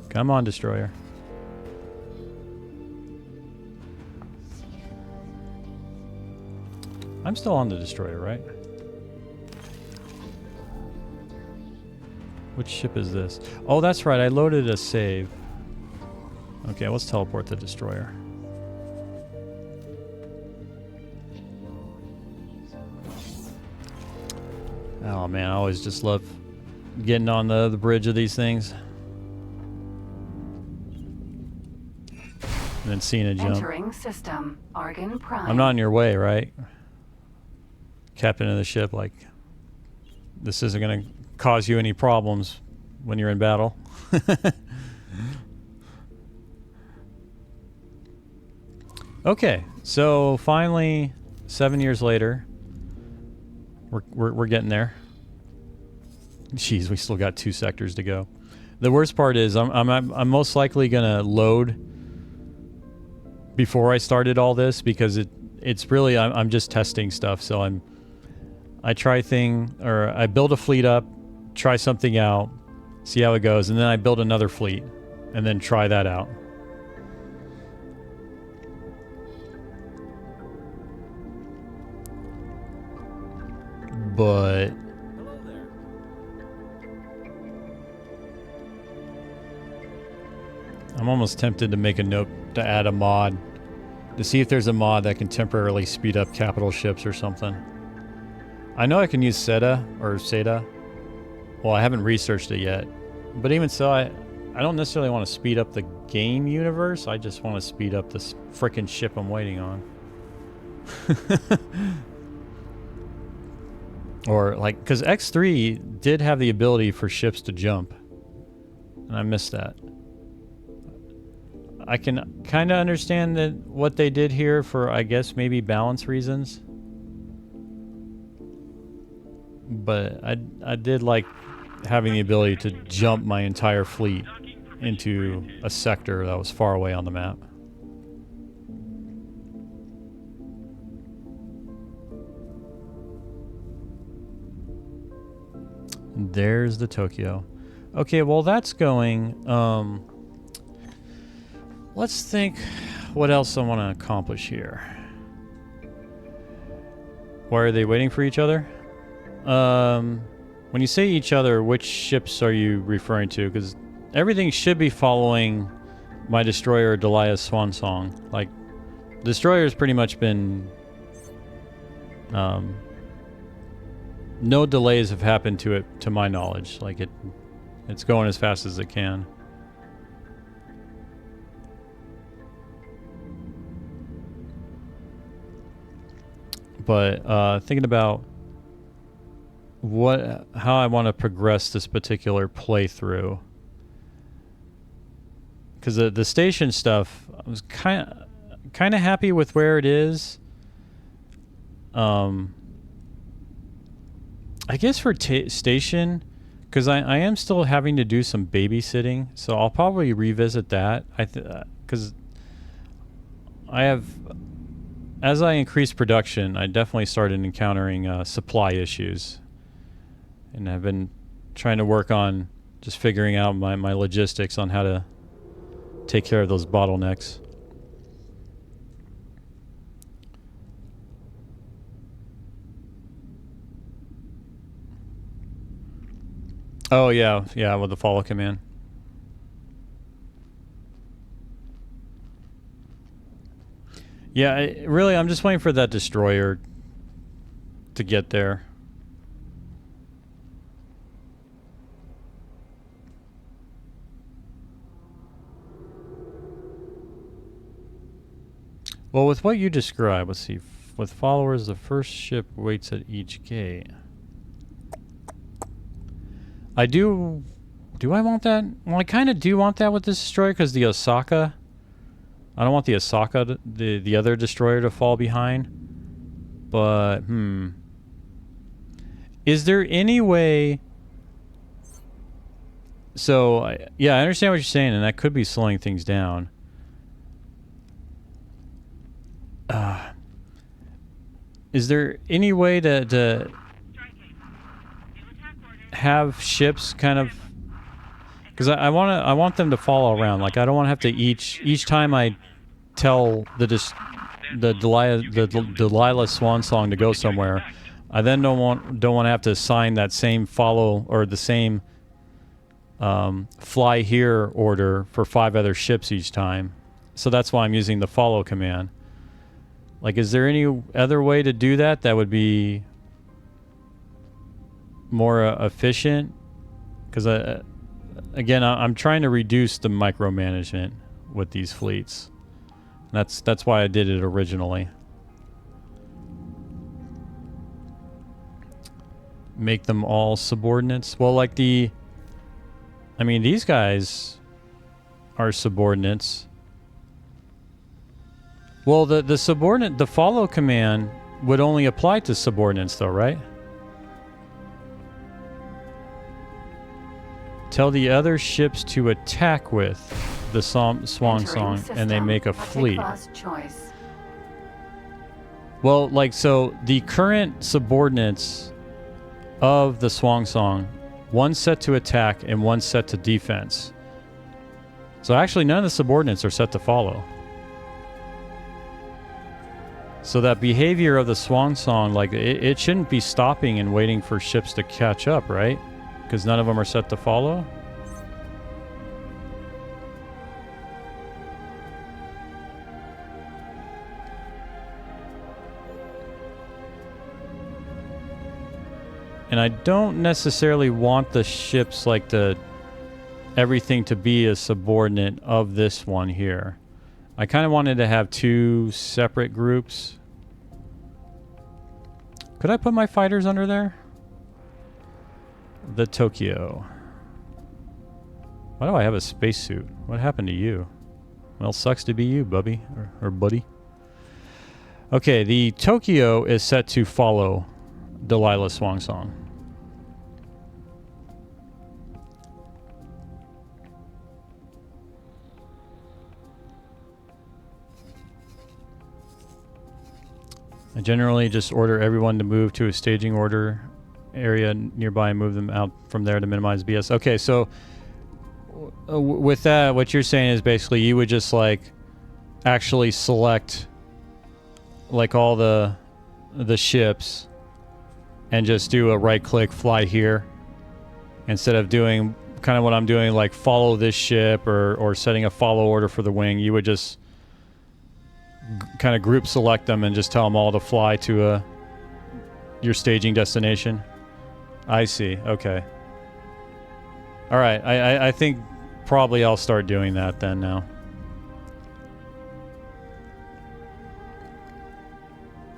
come on, Destroyer. I'm still on the Destroyer, right? Which ship is this? Oh, that's right. I loaded a save. Okay, let's teleport the destroyer. Oh man, I always just love getting on the bridge of these things. And then seeing a jump. Entering system. Argon Prime. I'm not in your way, right? Captain of the ship, like, this isn't going to cause you any problems when you're in battle. Okay, so finally, 7 years later, we're getting there. Jeez, we still got 2 sectors to go. The worst part is I'm most likely gonna load before I started all this because it's really I'm just testing stuff. So I build a fleet up, try something out, see how it goes, and then I build another fleet, and then try that out. But Hello there. I'm almost tempted to make a note to add a mod to see if there's a mod that can temporarily speed up capital ships or something. I know I can use SETA or SETA. Well, I haven't researched it yet. But even so, I don't necessarily want to speed up the game universe. I just want to speed up this frickin' ship I'm waiting on. Or like, because X3 did have the ability for ships to jump. And I missed that. I can kind of understand that what they did here for, I guess, maybe balance reasons. But I did like having the ability to jump my entire fleet into a sector that was far away on the map. There's the Tokyo. Okay, well that's going. Let's think what else I want to accomplish here. Why are they waiting for each other? When you say each other, which ships are you referring to? Because everything should be following my destroyer, Delia's Swan Song. Like, destroyer's pretty much been... no delays have happened to it, to my knowledge. Like, it's going as fast as it can. But thinking about how I want to progress this particular playthrough, because the station stuff, I was kind of happy with where it is. I guess for station, because I am still having to do some babysitting, so I'll probably revisit that. Because I have. As I increased production, I definitely started encountering supply issues. And I've been trying to work on just figuring out my logistics on how to take care of those bottlenecks. Oh, yeah, with the follow command. Yeah, really, I'm just waiting for that destroyer to get there. Well, with what you described, let's see. With followers, the first ship waits at each gate. Do I want that? Well, I kind of do want that with this destroyer because the Osaka... I don't want the Osaka, the other destroyer, to fall behind. But, is there any way... So, yeah, I understand what you're saying, and that could be slowing things down. Is there any way to have ships kind of... Because I want them to follow around. Like, I don't want to have to each time I tell the Delilah Swan Song to go somewhere, I then don't want to have to assign that same follow or the same fly here order for 5 other ships each time. So that's why I'm using the follow command. Like, is there any other way to do that that would be more efficient? Because again, I'm trying to reduce the micromanagement with these fleets. That's why I did it originally. Make them all subordinates. Well, like these guys are subordinates. Well, the subordinate, the follow command would only apply to subordinates though, right? Tell the other ships to attack with the Swan Song, and they make a fleet. Choice. Well, like, so the current subordinates of the Swan Song, one set to attack and one set to defense. So actually none of the subordinates are set to follow. So that behavior of the Swan Song, like, it shouldn't be stopping and waiting for ships to catch up, right? Because none of them are set to follow. And I don't necessarily want the ships, like, everything to be a subordinate of this one here. I kind of wanted to have 2 separate groups. Could I put my fighters under there? The Tokyo. Why do I have a spacesuit? What happened to you? Well, sucks to be you, bubby. Or buddy. Okay, the Tokyo is set to follow Delilah Swan Song. I generally just order everyone to move to a staging order area nearby and move them out from there to minimize BS. Okay, so with that, what you're saying is basically you would just, like, actually select, like, all the ships and just do a right click, fly here, instead of doing kind of what I'm doing, like follow this ship or setting a follow order for the wing. You would just kind of group select them and just tell them all to fly to your staging destination. I see. Okay. All right. I think probably I'll start doing that then now.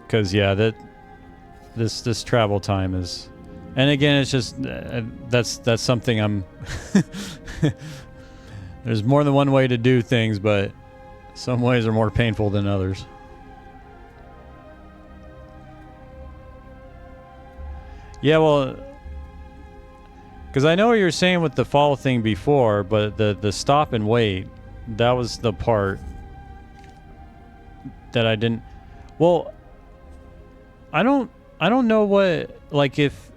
Because yeah, this travel time is, and again, it's just that's something I'm. There's more than one way to do things, but some ways are more painful than others. Yeah, well, because I know what you were saying with the fall thing before, but the stop and wait, that was the part that I didn't. Well, I don't know what, like, if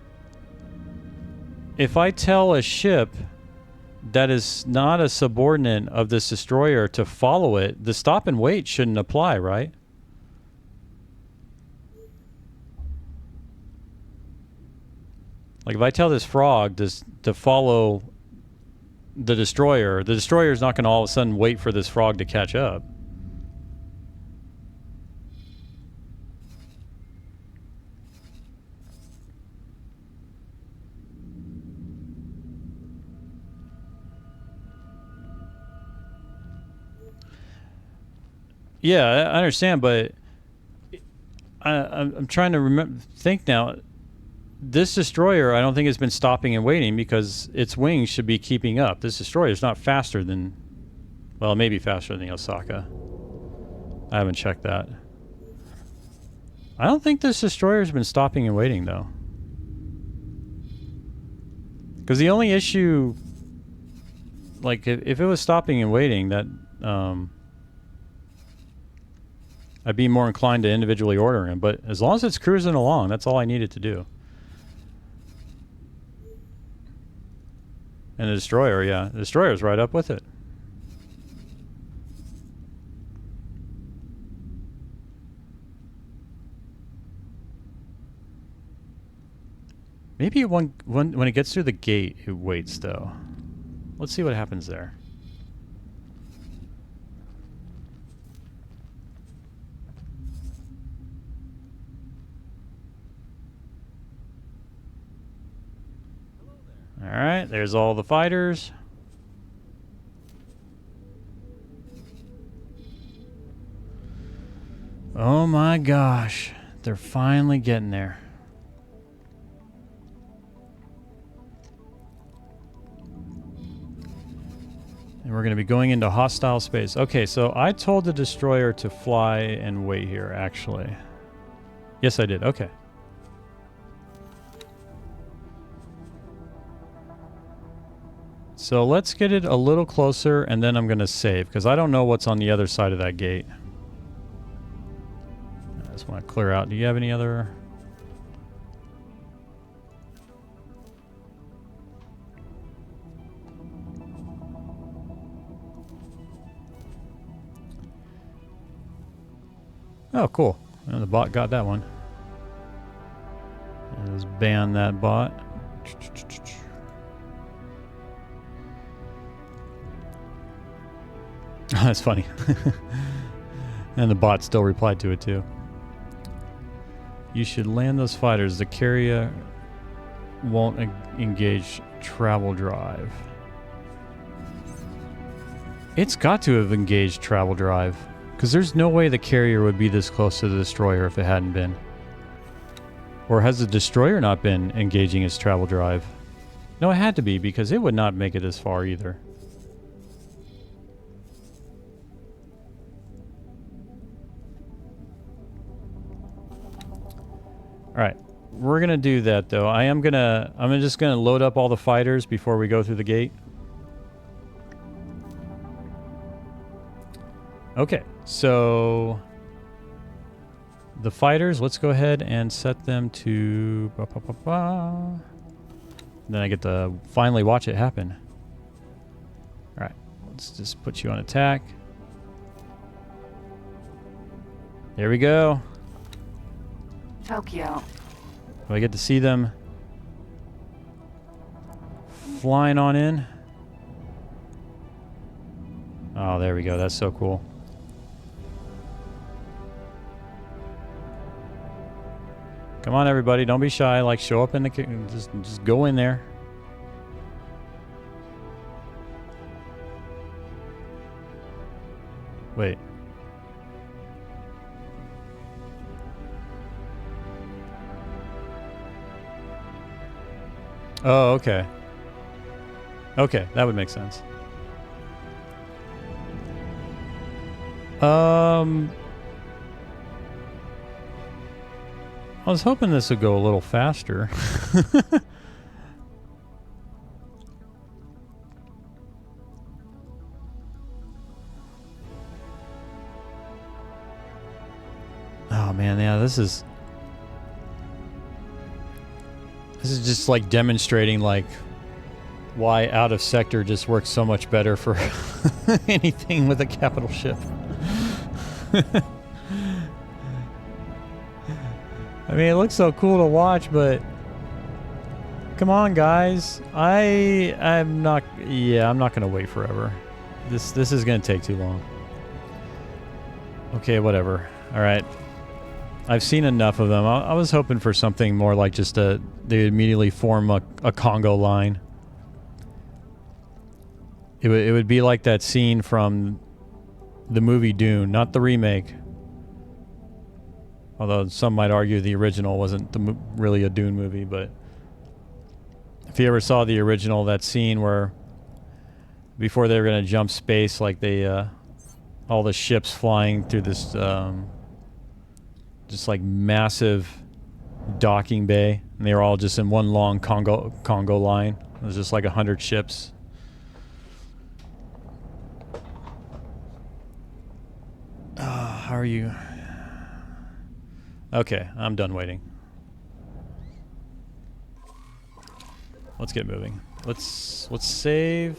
I tell a ship that is not a subordinate of this destroyer to follow it, the stop and wait shouldn't apply, right? Like, if I tell this frog to follow the destroyer is not going to all of a sudden wait for this frog to catch up. Yeah, I understand, but I'm trying to think now. This destroyer, I don't think has been stopping and waiting because its wings should be keeping up. This destroyer is not faster than, well, maybe faster than the Osaka. I haven't checked that. I don't think this destroyer has been stopping and waiting, though. Because the only issue, like, if it was stopping and waiting, that I'd be more inclined to individually ordering them. But as long as it's cruising along, that's all I needed to do. And the destroyer, yeah. The destroyer's right up with it. Maybe when it gets through the gate, it waits, though. Let's see what happens there. All right, there's all the fighters. Oh my gosh, they're finally getting there. And we're going to be going into hostile space. Okay, so I told the destroyer to fly and wait here, actually. Yes, I did. Okay. So let's get it a little closer, and then I'm going to save, because I don't know what's on the other side of that gate. I just want to clear out. Do you have any other... Oh, cool. Well, the bot got that one. Let's ban that bot. That's funny. And the bot still replied to it too. You should land those fighters. The carrier won't engage travel drive. It's got to have engaged travel drive. Because there's no way the carrier would be this close to the destroyer if it hadn't been. Or has the destroyer not been engaging its travel drive? No, it had to be, because it would not make it as far either. Alright, we're gonna do that though. I'm just gonna load up all the fighters before we go through the gate. Okay, so the fighters, let's go ahead and set them to... Then I get to finally watch it happen. Alright, let's just put you on attack. There we go. Tokyo. Do I get to see them flying on in? Oh, there we go. That's so cool. Come on, everybody. Don't be shy. Like, show up in the... Just go in there. Wait. Oh, okay. Okay, that would make sense. I was hoping this would go a little faster. Oh man, yeah, this is just like demonstrating like why out of sector just works so much better for anything with a capital ship. I mean, it looks so cool to watch, but come on, guys. I'm not gonna wait forever. This is gonna take too long. Okay, whatever. All right. I've seen enough of them. I was hoping for something more like just they immediately form a Congo line. It would be like that scene from the movie Dune, not the remake. Although some might argue the original wasn't really a Dune movie, but if you ever saw the original, that scene where before they were going to jump space, like all the ships flying through this just like massive docking bay, and they were all just in one long Congo line. It was just like 100 ships. How are you? Okay, I'm done waiting. Let's get moving. Let's save.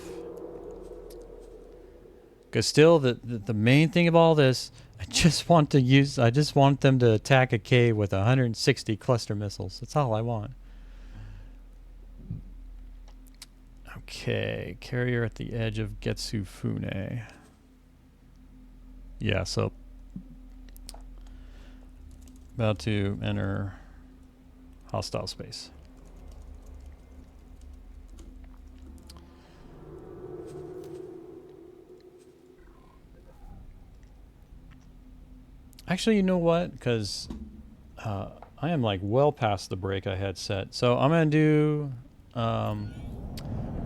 Because still, the main thing of all this, I just want them to attack a cave with 160 cluster missiles. That's all I want. Okay, carrier at the edge of Getsufune. Yeah, so about to enter hostile space. Actually, you know what? Because I am like well past the break I had set. So I'm going to do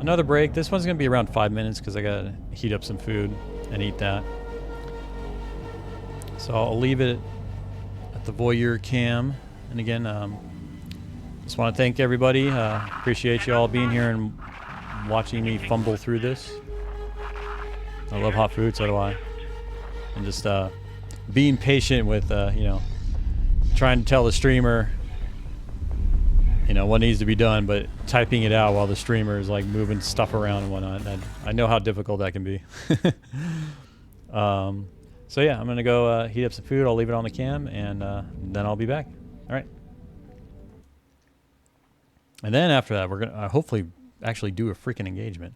another break. This one's going to be around 5 minutes because I got to heat up some food and eat that. So I'll leave it at the Voyeur cam. And again, just want to thank everybody. Appreciate you all being here and watching me fumble through this. I love hot food, so do I. And just being patient with, you know, trying to tell the streamer, you know, what needs to be done, but typing it out while the streamer is like moving stuff around and whatnot. And I know how difficult that can be. So yeah, I'm gonna go heat up some food. I'll leave it on the cam, and then I'll be back. All right. And then after that, we're gonna hopefully actually do a freaking engagement.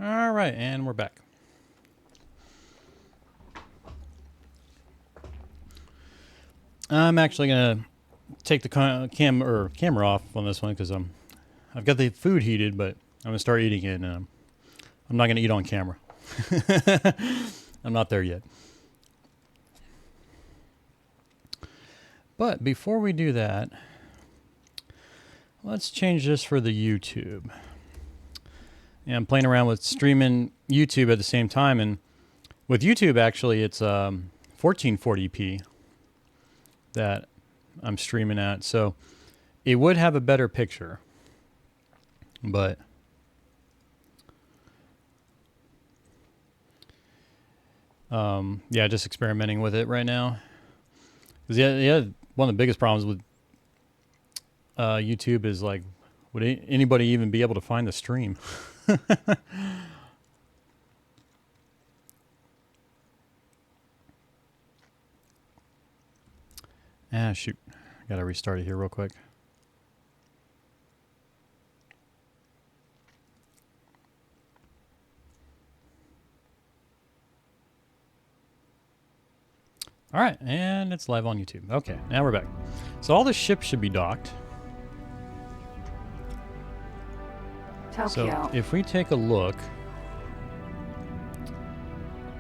All right, and we're back. I'm actually gonna take the camera off on this one because I've got the food heated, but I'm gonna start eating it. And I'm not gonna eat on camera. I'm not there yet. But before we do that, let's change this for the YouTube. Yeah, I'm playing around with streaming YouTube at the same time, and with YouTube actually it's 1440p that I'm streaming at, so it would have a better picture, but yeah, just experimenting with it right now. 'Cause yeah, one of the biggest problems with YouTube is like, would anybody even be able to find the stream? Ah, shoot. I gotta restart it here real quick. All right, and it's live on YouTube. Okay, now we're back. So all the ships should be docked. Tokyo. So if we take a look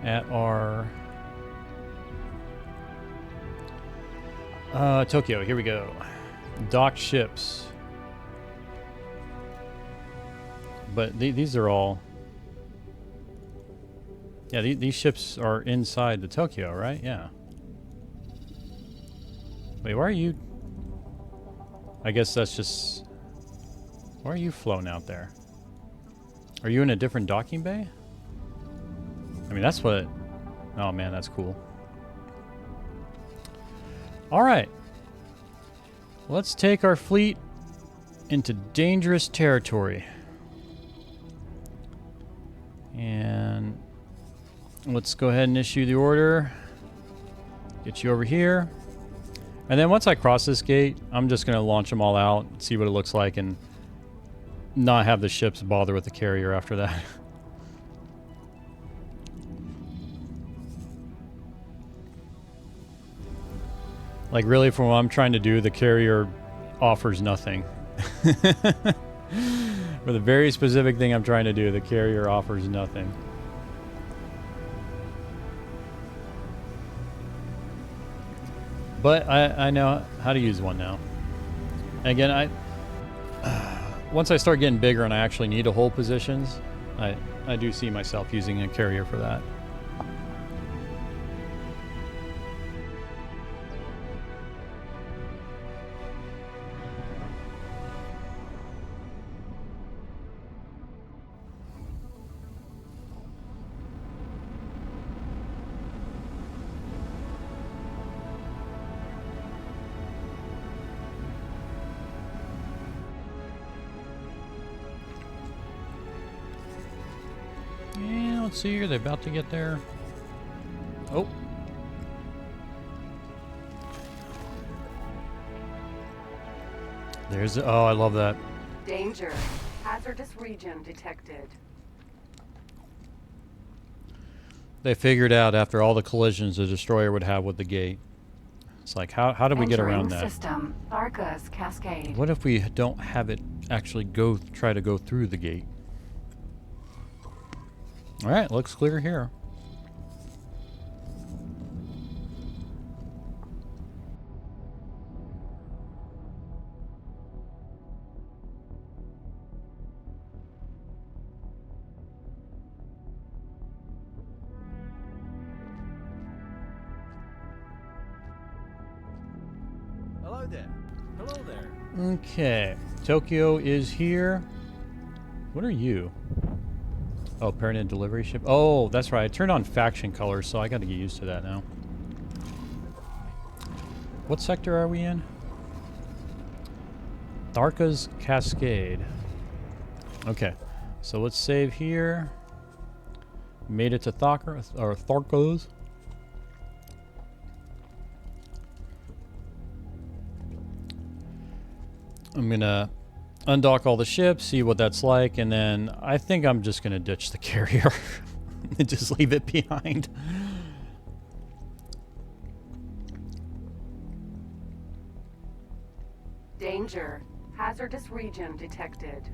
at our Tokyo, here we go. Docked ships. But these are all... Yeah, these ships are inside the Tokyo, right? Yeah. Wait, why are you... I guess that's just... Why are you floating out there? Are you in a different docking bay? I mean, that's what... Oh, man, that's cool. All right. Let's take our fleet into dangerous territory. And let's go ahead and issue the order. Get you over here. And then once I cross this gate, I'm just going to launch them all out, see what it looks like, and not have the ships bother with the carrier after that. Like, really, for what I'm trying to do, the carrier offers nothing. For the very specific thing I'm trying to do, the carrier offers nothing. But I know how to use one now. Again, once I start getting bigger and I actually need to hold positions, I do see myself using a carrier for that. Let's see, are they about to get there? Oh. There's, oh, I love that. Danger. Hazardous region detected. They figured out after all the collisions the destroyer would have with the gate. It's like, how did we get around that? System. Tharka's Cascade. What if we don't have it actually try to go through the gate? All right, looks clear here. Hello there. Hello there. Okay, Tokyo is here. What are you? Oh, permanent delivery ship. Oh, that's right. I turned on faction colors, so I got to get used to that now. What sector are we in? Tharka's Cascade. Okay, so let's save here. Made it to Tharka's. I'm gonna undock all the ships, see what that's like, and then I think I'm just gonna ditch the carrier and just leave it behind. Danger. Hazardous region detected.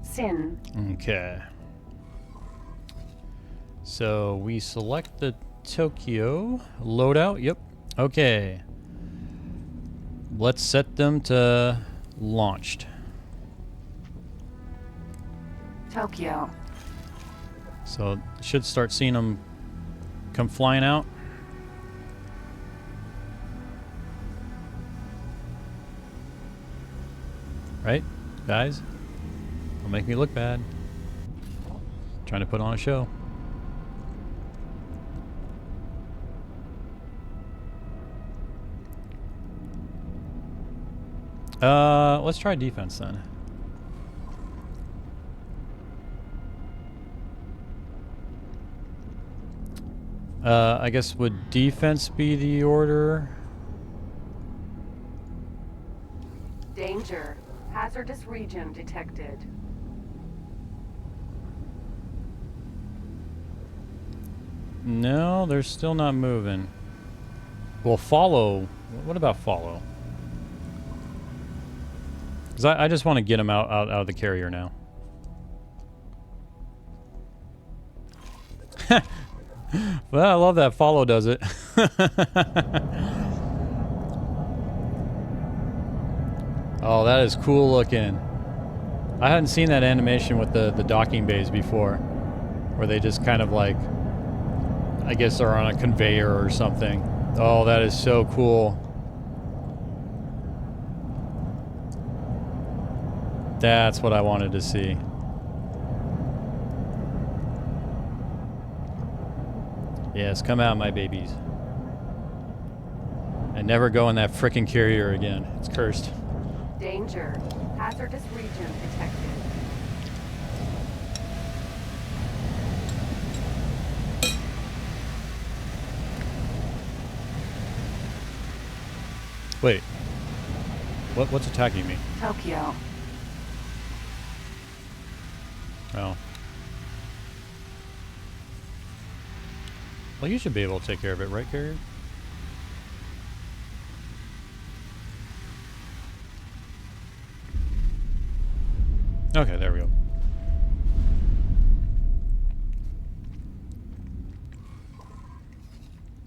Sin. Okay. So we select the Tokyo loadout. Yep. Okay. Let's set them to launched. Tokyo. So should start seeing them come flying out. Right, guys? Don't make me look bad. Trying to put on a show. Let's try defense then. I guess would defense be the order? Danger. Hazardous region detected. No, they're still not moving. Well, follow. What about follow? Because I just want to get them out of the carrier now. Well, I love that follow does it. Oh, that is cool looking. I hadn't seen that animation with the docking bays before. Where they just kind of like, I guess they're on a conveyor or something. Oh, that is so cool. That's what I wanted to see. Yes, come out, my babies. And never go in that frickin' carrier again. It's cursed. Danger. Hazardous region detected. Wait. What's attacking me? Tokyo. Oh. Well, you should be able to take care of it, right, carrier? Okay, there we go.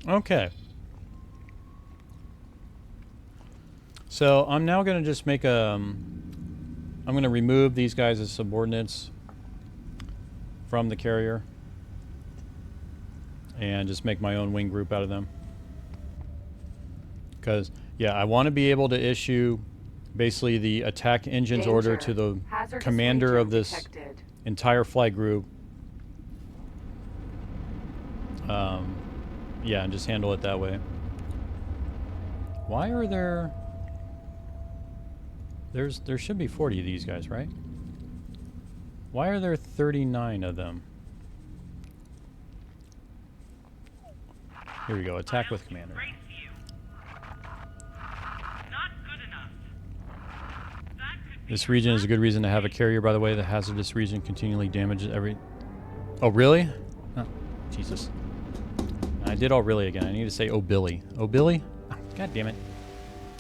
Okay. So I'm now going to just make a... I'm going to remove these guys as subordinates from the carrier. And just make my own wing group out of them. Because, yeah, I want to be able to issue basically the attack engines order to the Hazardous commander region of this detected. entire flight group. Yeah, and just handle it that way. Why are there... There should be 40 of these guys, right? Why are there 39 of them? Here we go. Attack with commander. This region is a good reason to have a carrier, by the way. The hazardous region continually damages every... Oh, really? Oh, Jesus. I did all really again. I need to say, oh, Billy. Oh, Billy? Oh, God damn it.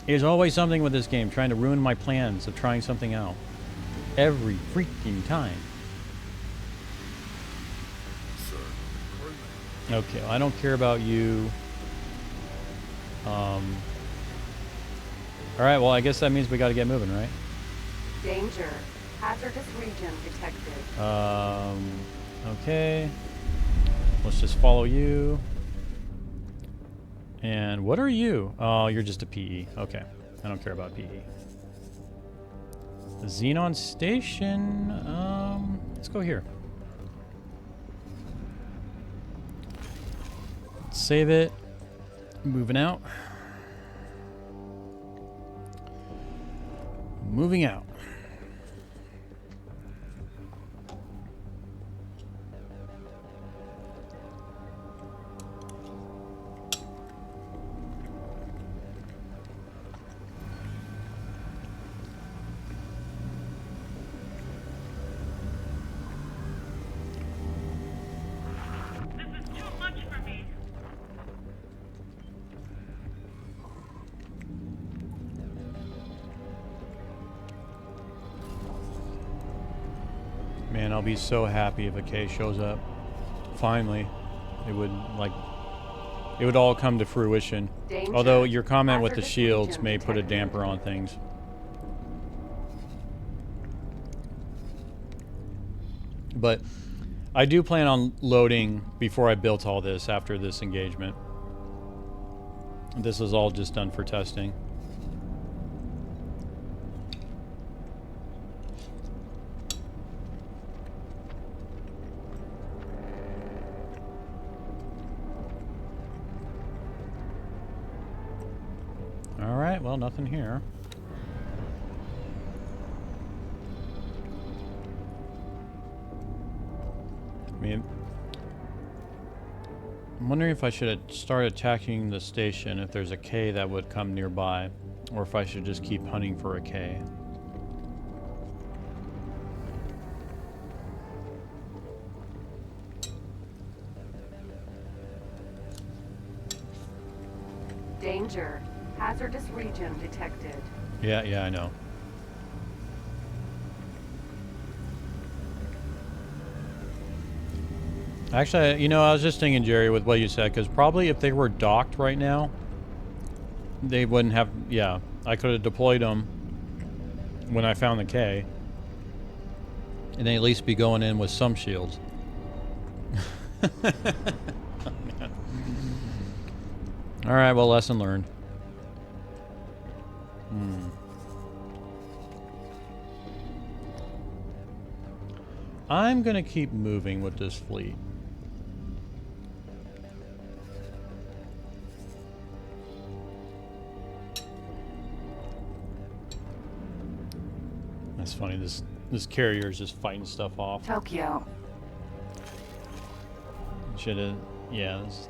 There's always something with this game trying to ruin my plans of trying something out. Every freaking time. Okay, well, I don't care about you. Alright, well, I guess that means we gotta get moving, right? Danger. Hazardous region detected. Okay. Let's just follow you. And what are you? Oh, you're just a PE. Okay. I don't care about PE. The Xenon Station. Let's go here. Let's save it. Moving out. Moving out. Man, I'll be so happy if a K shows up. Finally. It would, like... It would all come to fruition. Danger. Although your comment with the Hazardous shields region may put a detected. damper on things. But I do plan on loading before I built all this after this engagement. This is all just done for testing. Alright, well, nothing here. I mean, I'm wondering if I should start attacking the station if there's a K that would come nearby, or if I should just keep hunting for a K. Danger. Hazardous region detected. Yeah, I know. Actually, you know, I was just thinking, Jerry, with what you said, because probably if they were docked right now, they wouldn't have... Yeah, I could have deployed them when I found the K. And they at least be going in with some shields. Alright, well, lesson learned. I'm gonna keep moving with this fleet. That's funny, this carrier is just fighting stuff off. Tokyo. Should've... Yeah, there's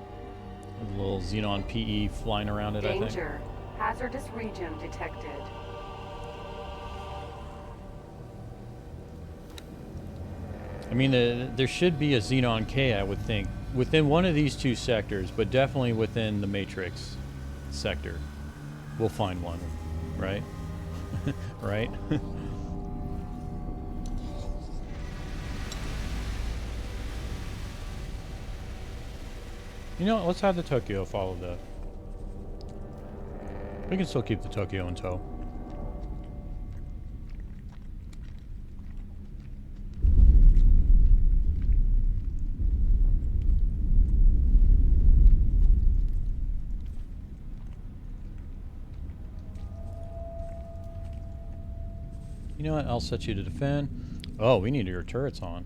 a little Xenon PE flying around it, I think. Danger. Hazardous region detected. I mean, there should be a Xenon K, I would think, within one of these two sectors, but definitely within the Matrix sector. We'll find one, right? Right? You know what, let's have the Tokyo follow the... We can still keep the Tokyo in tow. You know what? I'll set you to defend. Oh, we need your turrets on.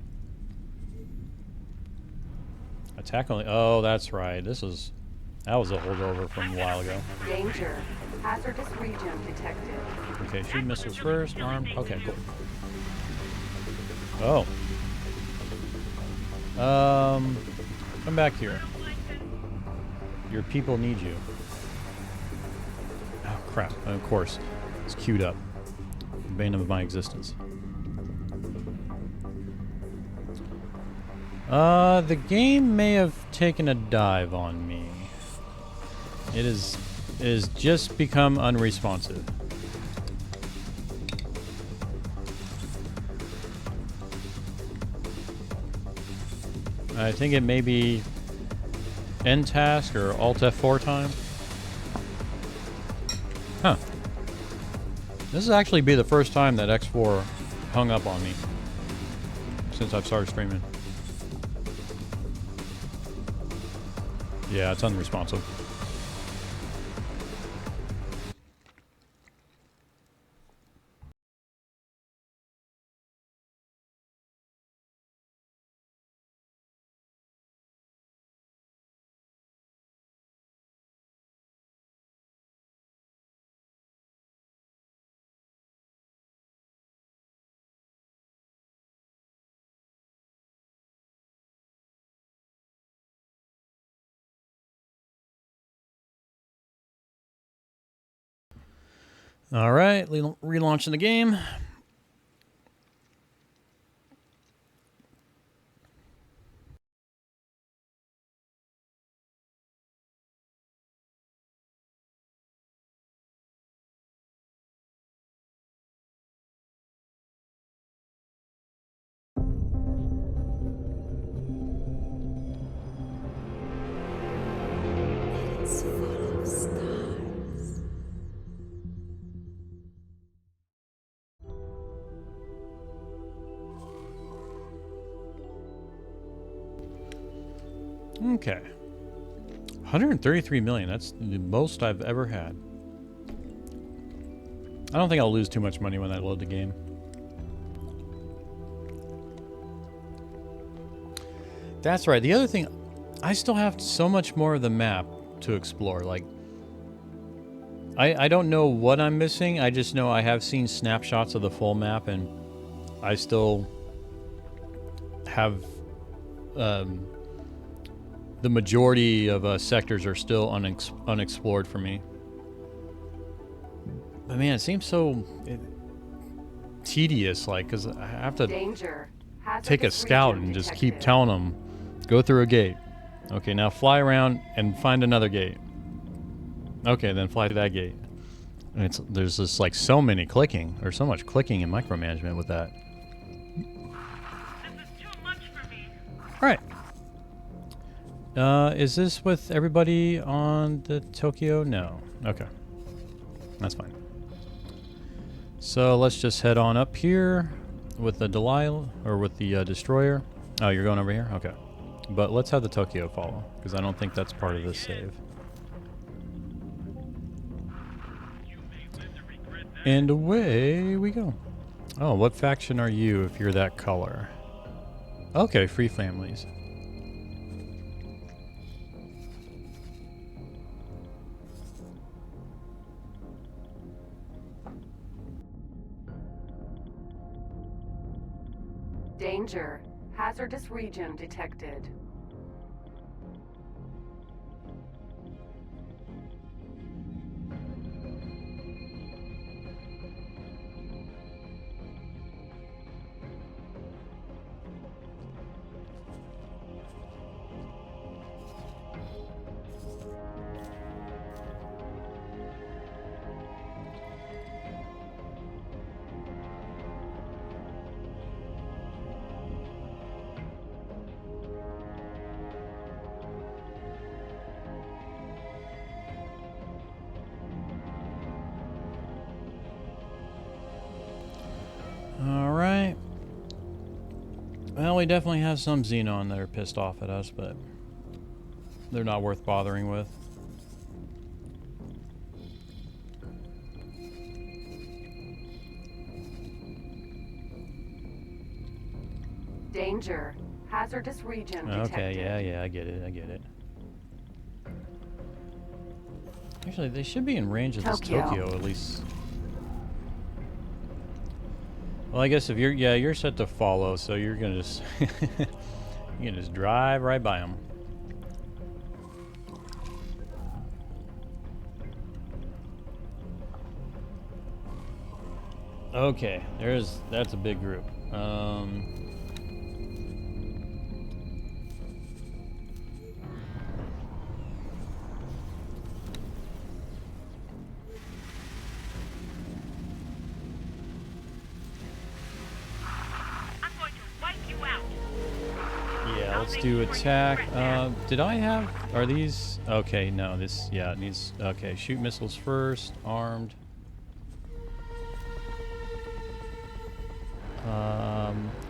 Attack only. Oh, that's right. That was a holdover from a while ago. Danger. Hazardous region detected. Okay, shoot missiles first. Armed. Okay, cool. Oh. Come back here. Your people need you. Oh, crap. Of course. It's queued up. Bane of my existence. The game may have taken a dive on me. It is just become unresponsive. I think it may be end task or Alt F4 time. Huh. This is actually be the first time that X4 hung up on me since I've started streaming. Yeah, it's unresponsive. All right, relaunching the game. Okay. 133 million. That's the most I've ever had. I don't think I'll lose too much money when I load the game. That's right. The other thing, I still have so much more of the map to explore. Like, I don't know what I'm missing. I just know I have seen snapshots of the full map, and I still have the majority of sectors are still unexplored for me. But man, it seems so tedious, like, because I have to Danger. take a Hazardous scout region and just detected. keep telling them, go through a gate. Okay, now fly around and find another gate. Okay, then fly to that gate. And there's just like so many clicking, or so much clicking and micromanagement with that. This is too much for me. All right. Is this with everybody on the Tokyo? No. Okay. That's fine. So let's just head on up here with the Delilah, or with the Destroyer. Oh, you're going over here? Okay. But let's have the Tokyo follow, because I don't think that's part of this save. And away we go. Oh, what faction are you if you're that color? Okay, free families. Danger. Hazardous region detected. Alright. Well, we definitely have some Xenon that are pissed off at us, but they're not worth bothering with. Danger. Hazardous region detected. Okay, yeah, I get it. Actually, they should be in range of this Tokyo at least. Well, I guess if you're set to follow, so you're gonna just you can just drive right by them. Okay, that's a big group. I'm going to wipe you out. Yeah, let's do attack. Did I have? Are these? Okay, no. This, yeah, it needs. Okay, shoot missiles first. Armed.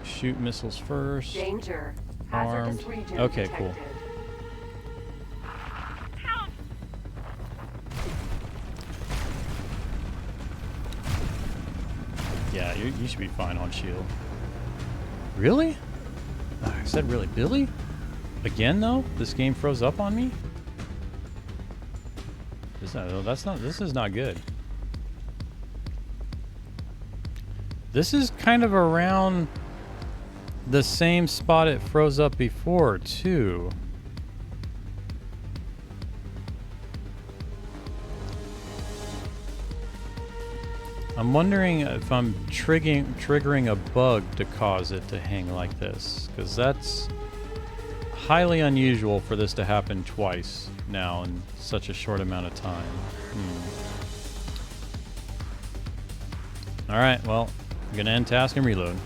Shoot missiles first. Danger. Armed. Hazardous region Okay, detected. cool. Help! Yeah, you should be fine on shield. Really? I said really, Billy? Again though? This game froze up on me? This is not good. This is kind of around the same spot it froze up before too. I'm wondering if I'm triggering a bug to cause it to hang like this, because that's highly unusual for this to happen twice now in such a short amount of time. Alright, well, I'm gonna end task and reload.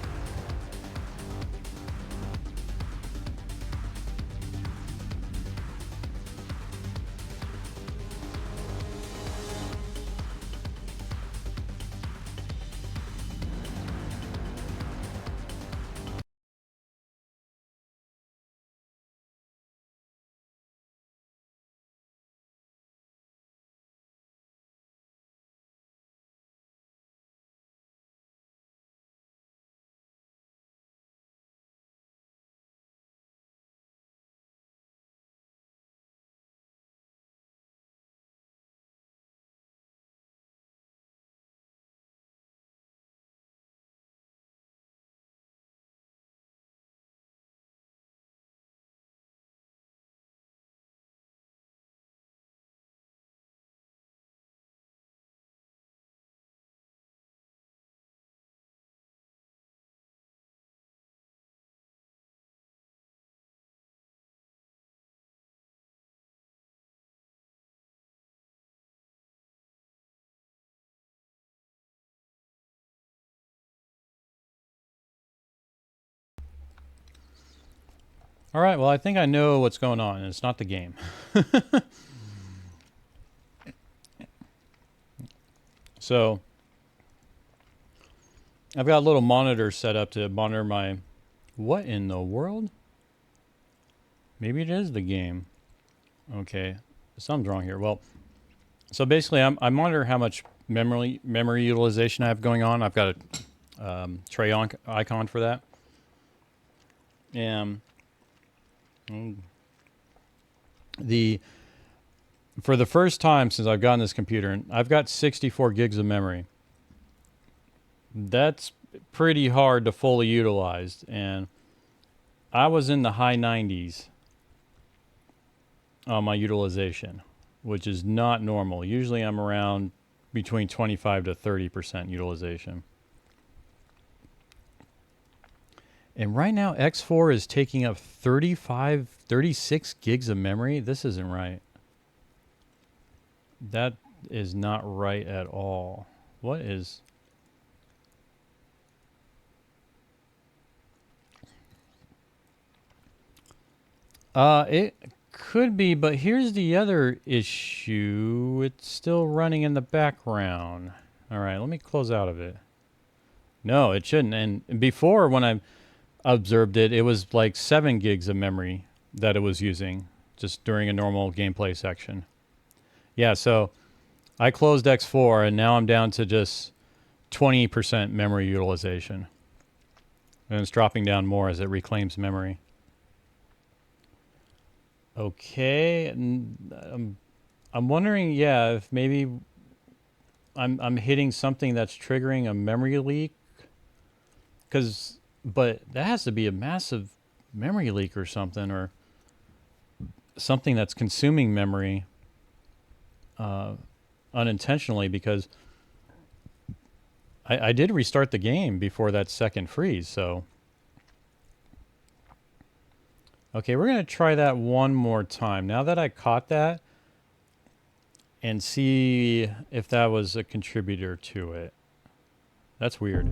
All right, well, I think I know what's going on, and it's not the game. So, I've got a little monitor set up to monitor my... What in the world? Maybe it is the game. Okay, something's wrong here. Well, so basically, I monitor how much memory utilization I have going on. I've got a tray icon for that. And for the first time since I've gotten this computer, and I've got 64 gigs of memory. That's pretty hard to fully utilize, and I was in the high 90s on my utilization, which is not normal. Usually I'm around between 25 to 30% utilization. And right now X4 is taking up 36 gigs of memory. This isn't right. That is not right at all. What is... It could be, but here's the other issue. It's still running in the background. All right, let me close out of it. No, it shouldn't. And before, when I observed it, it was like 7 gigs of memory that it was using just during a normal gameplay section. Yeah, so I closed X4, and now I'm down to just 20% memory utilization. And it's dropping down more as it reclaims memory. Okay, and I'm wondering, yeah, if maybe I'm hitting something that's triggering a memory leak. But that has to be a massive memory leak or something that's consuming memory unintentionally, because I did restart the game before that second freeze, so... Okay, we're going to try that one more time. Now that I caught that, and see if that was a contributor to it. That's weird.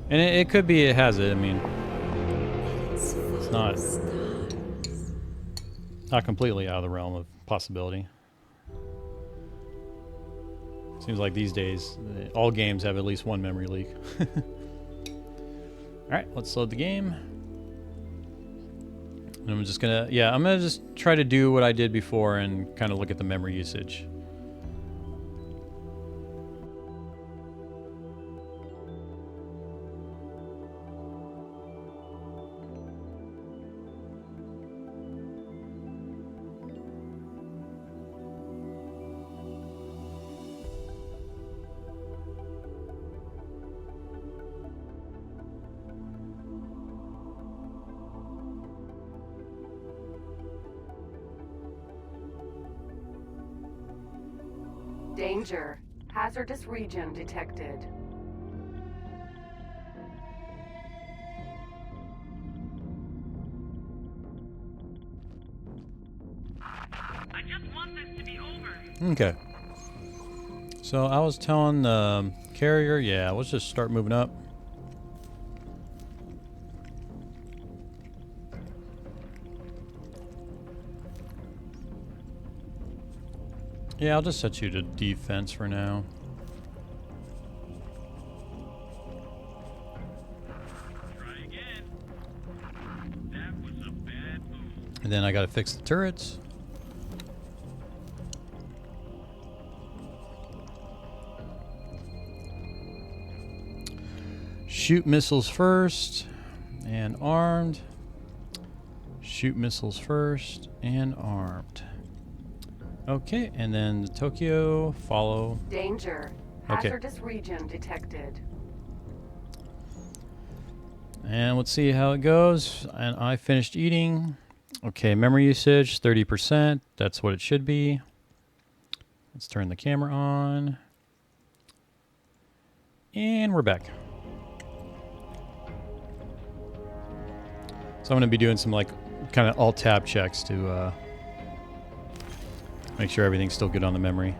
And it could be it has it. I mean, it's not completely out of the realm of possibility. Seems like these days, all games have at least one memory leak. Alright, let's load the game. And I'm just gonna, I'm gonna just try to do what I did before and kind of look at the memory usage. Danger. Hazardous region detected. I just want this to be over. Okay. So I was telling the carrier, let's just start moving up. Yeah, I'll just set you to defense for now. Try again. That was a bad move. And then I gotta fix the turrets. Shoot missiles first and armed. Shoot missiles first and armed. Okay, and then the Tokyo, follow. Danger. Okay. Hazardous region detected. And let's see how it goes. And I finished eating. Okay, memory usage, 30%. That's what it should be. Let's turn the camera on. And we're back. So I'm going to be doing some like kind of alt-tab checks to make sure everything's still good on the memory.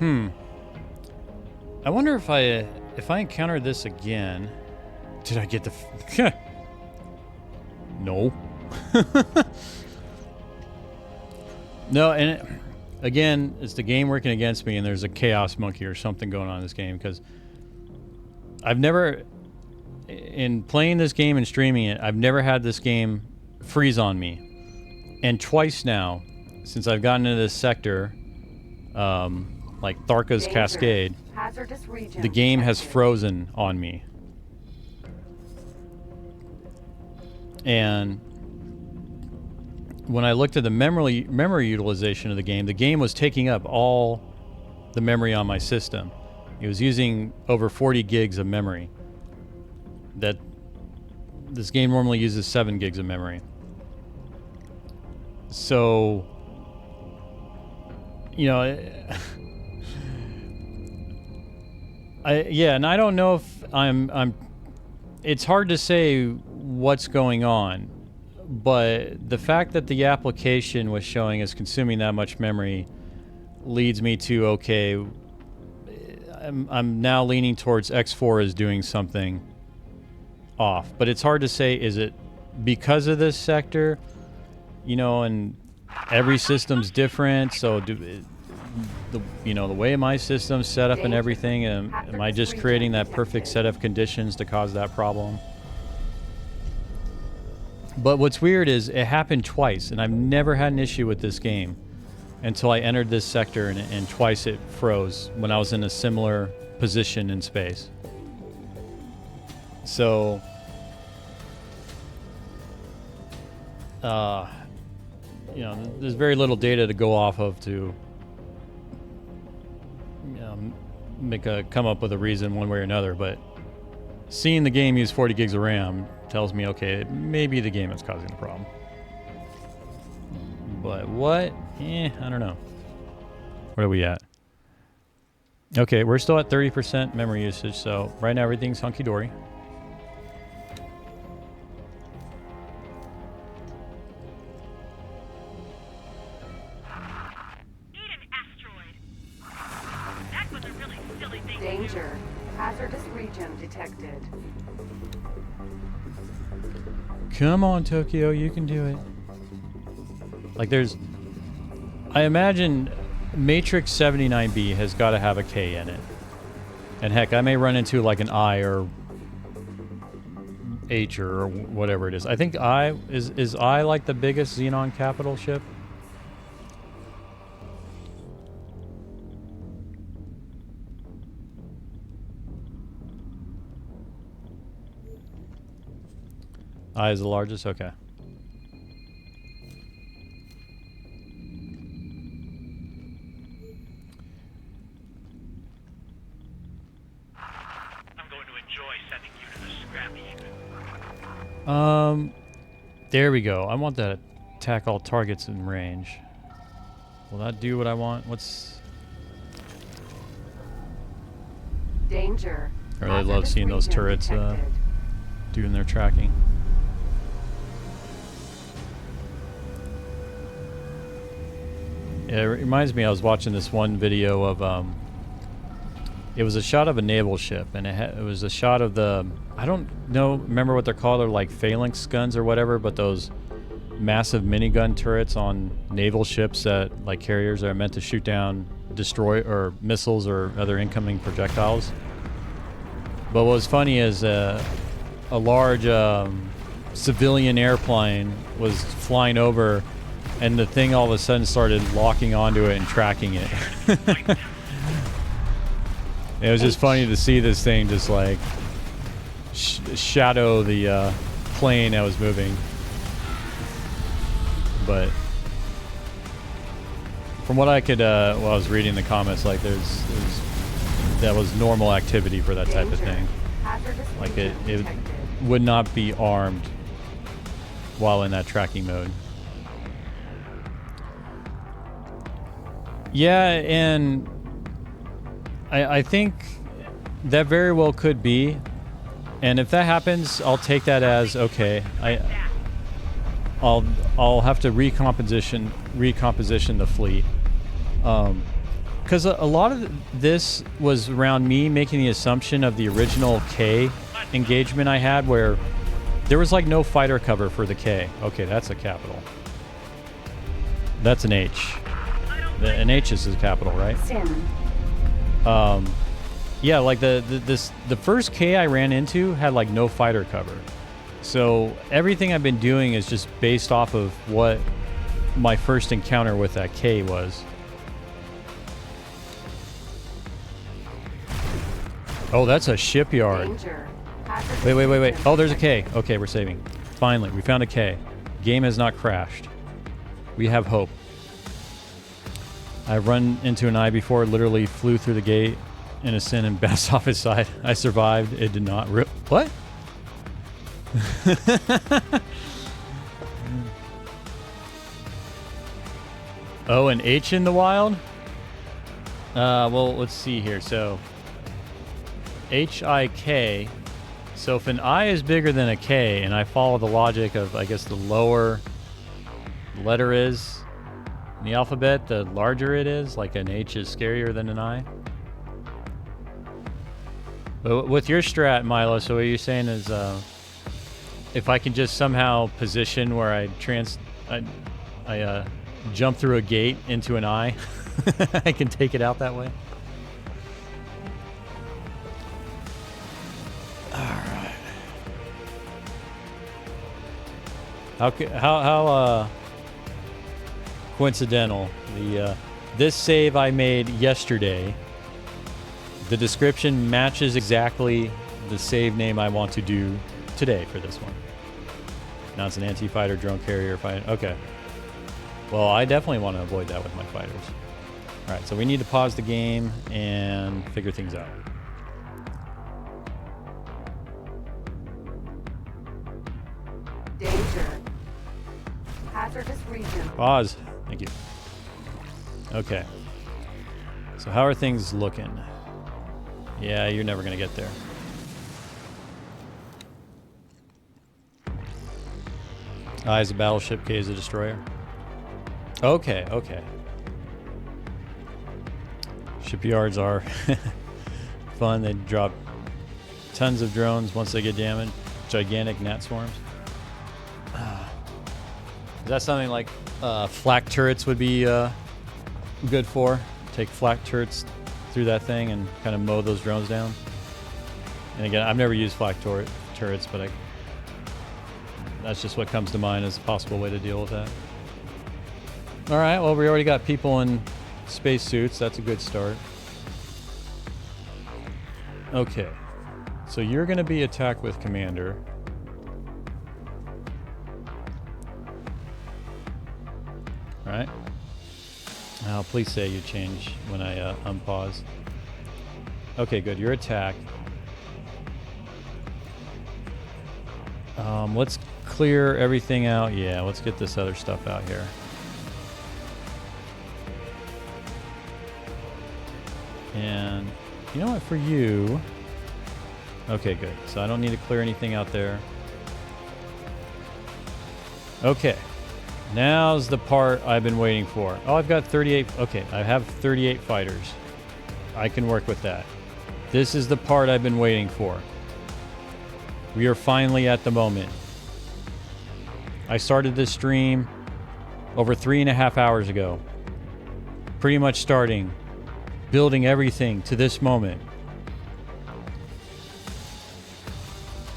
I wonder if I encounter this again. Did I get the... No. No, and again, it's the game working against me, and there's a chaos monkey or something going on in this game, because I've never, in playing this game and streaming it, I've never had this game freeze on me. And twice now, since I've gotten into this sector, like Tharka's Danger. Cascade, Hazardous region the game has detected. frozen on me. And when I looked at the memory utilization of the game was taking up all the memory on my system. It was using over 40 gigs of memory. That this game normally uses 7 gigs of memory. So, you know, and I don't know if I'm it's hard to say what's going on, but the fact that the application was showing us consuming that much memory leads me to, okay, I'm now leaning towards X4 is doing something off. But it's hard to say, is it because of this sector? You know, and every system's different, so the way my system's set up and everything, am I just creating that perfect set of conditions to cause that problem? But what's weird is it happened twice, and I've never had an issue with this game until I entered this sector, and twice it froze when I was in a similar position in space. So, there's very little data to go off of to come up with a reason one way or another, but seeing the game use 40 gigs of RAM tells me, okay, maybe the game is causing the problem. But what? I don't know. Where are we at? Okay, we're still at 30% memory usage, so right now everything's hunky-dory. Eat an asteroid. That was a really silly thing to do. Danger. Hazardous region detected. Come on, Tokyo, you can do it. Like, I imagine Matrix 79B has got to have a K in it. And heck, I may run into like an I or H or whatever it is. I think I is I like the biggest Xenon capital ship? I is the largest? Okay. I'm going to enjoy sending you to the scrap heap. There we go. I want that attack all targets in range. Will that do what I want? Danger. I really love Hazardous seeing those region turrets detected. doing their tracking. Yeah, it reminds me, I was watching this one video of, it was a shot of a naval ship, and it was a shot of the, I don't remember what they're called, they're like phalanx guns or whatever, but those massive minigun turrets on naval ships that, like carriers, that are meant to shoot down or missiles or other incoming projectiles. But what was funny is a large civilian airplane was flying over, and the thing all of a sudden started locking onto it and tracking it. It was just funny to see this thing just like shadow the plane that was moving. But from what I could, while I was reading the comments, like that was normal activity for that type of thing. Hazardous Like region it detected. would not be armed while in that tracking mode. Yeah, and I think that very well could be. And if that happens, I'll take that as okay. I'll have to recomposition the fleet. Because a lot of this was around me making the assumption of the original K engagement I had where there was like no fighter cover for the K. Okay, that's a capital. That's an H. An H is a capital, right? Sin. Yeah, like the first K I ran into had like no fighter cover. So everything I've been doing is just based off of what my first encounter with that K was. Oh, that's a shipyard. Danger. Hazardous Wait. region Oh, there's a detected. K. Okay, we're saving. Finally, we found a K. Game has not crashed. We have hope. I've run into an eye before, literally flew through the gate in a sin and bounced off his side. I survived. It did not rip. What? Oh, an H in the wild? Well, let's see here. So, H-I-K. So if an I is bigger than a K, and I follow the logic of, I guess, the lower letter is in the alphabet, the larger it is. Like an H is scarier than an I. But with your strat, Milo, so what you're saying is, if I can just somehow position where I jump through a gate into an I, I can take it out that way. All right. How coincidental. This save I made yesterday. The description matches exactly the save name I want to do today for this one. Now it's an anti-fighter drone carrier fight. Okay. Well, I definitely want to avoid that with my fighters. All right, so we need to pause the game and figure things out. Danger. Hazardous region. Pause. Thank you. Okay. So how are things looking? Yeah, you're never going to get there. I is a battleship, K is a destroyer. Okay, okay. Shipyards are fun. They drop tons of drones once they get damaged. Gigantic gnat swarms. Is that something like flak turrets would be good for? Take flak turrets through that thing and kind of mow those drones down. And again, I've never used flak turrets, but that's just what comes to mind as a possible way to deal with that. All right, well, we already got people in spacesuits. That's a good start. Okay, so you're going to be attacked with Commander. All right. Now, please say you change when I unpause. Okay, good. Your attack. Let's clear everything out. Yeah, let's get this other stuff out here. And you know what, for you... Okay, good. So I don't need to clear anything out there. Okay. Now's the part I've been waiting for. Oh, I've got 38... Okay, I have 38 fighters. I can work with that. This is the part I've been waiting for. We are finally at the moment. I started this stream over 3.5 hours ago. Pretty much starting, building everything to this moment.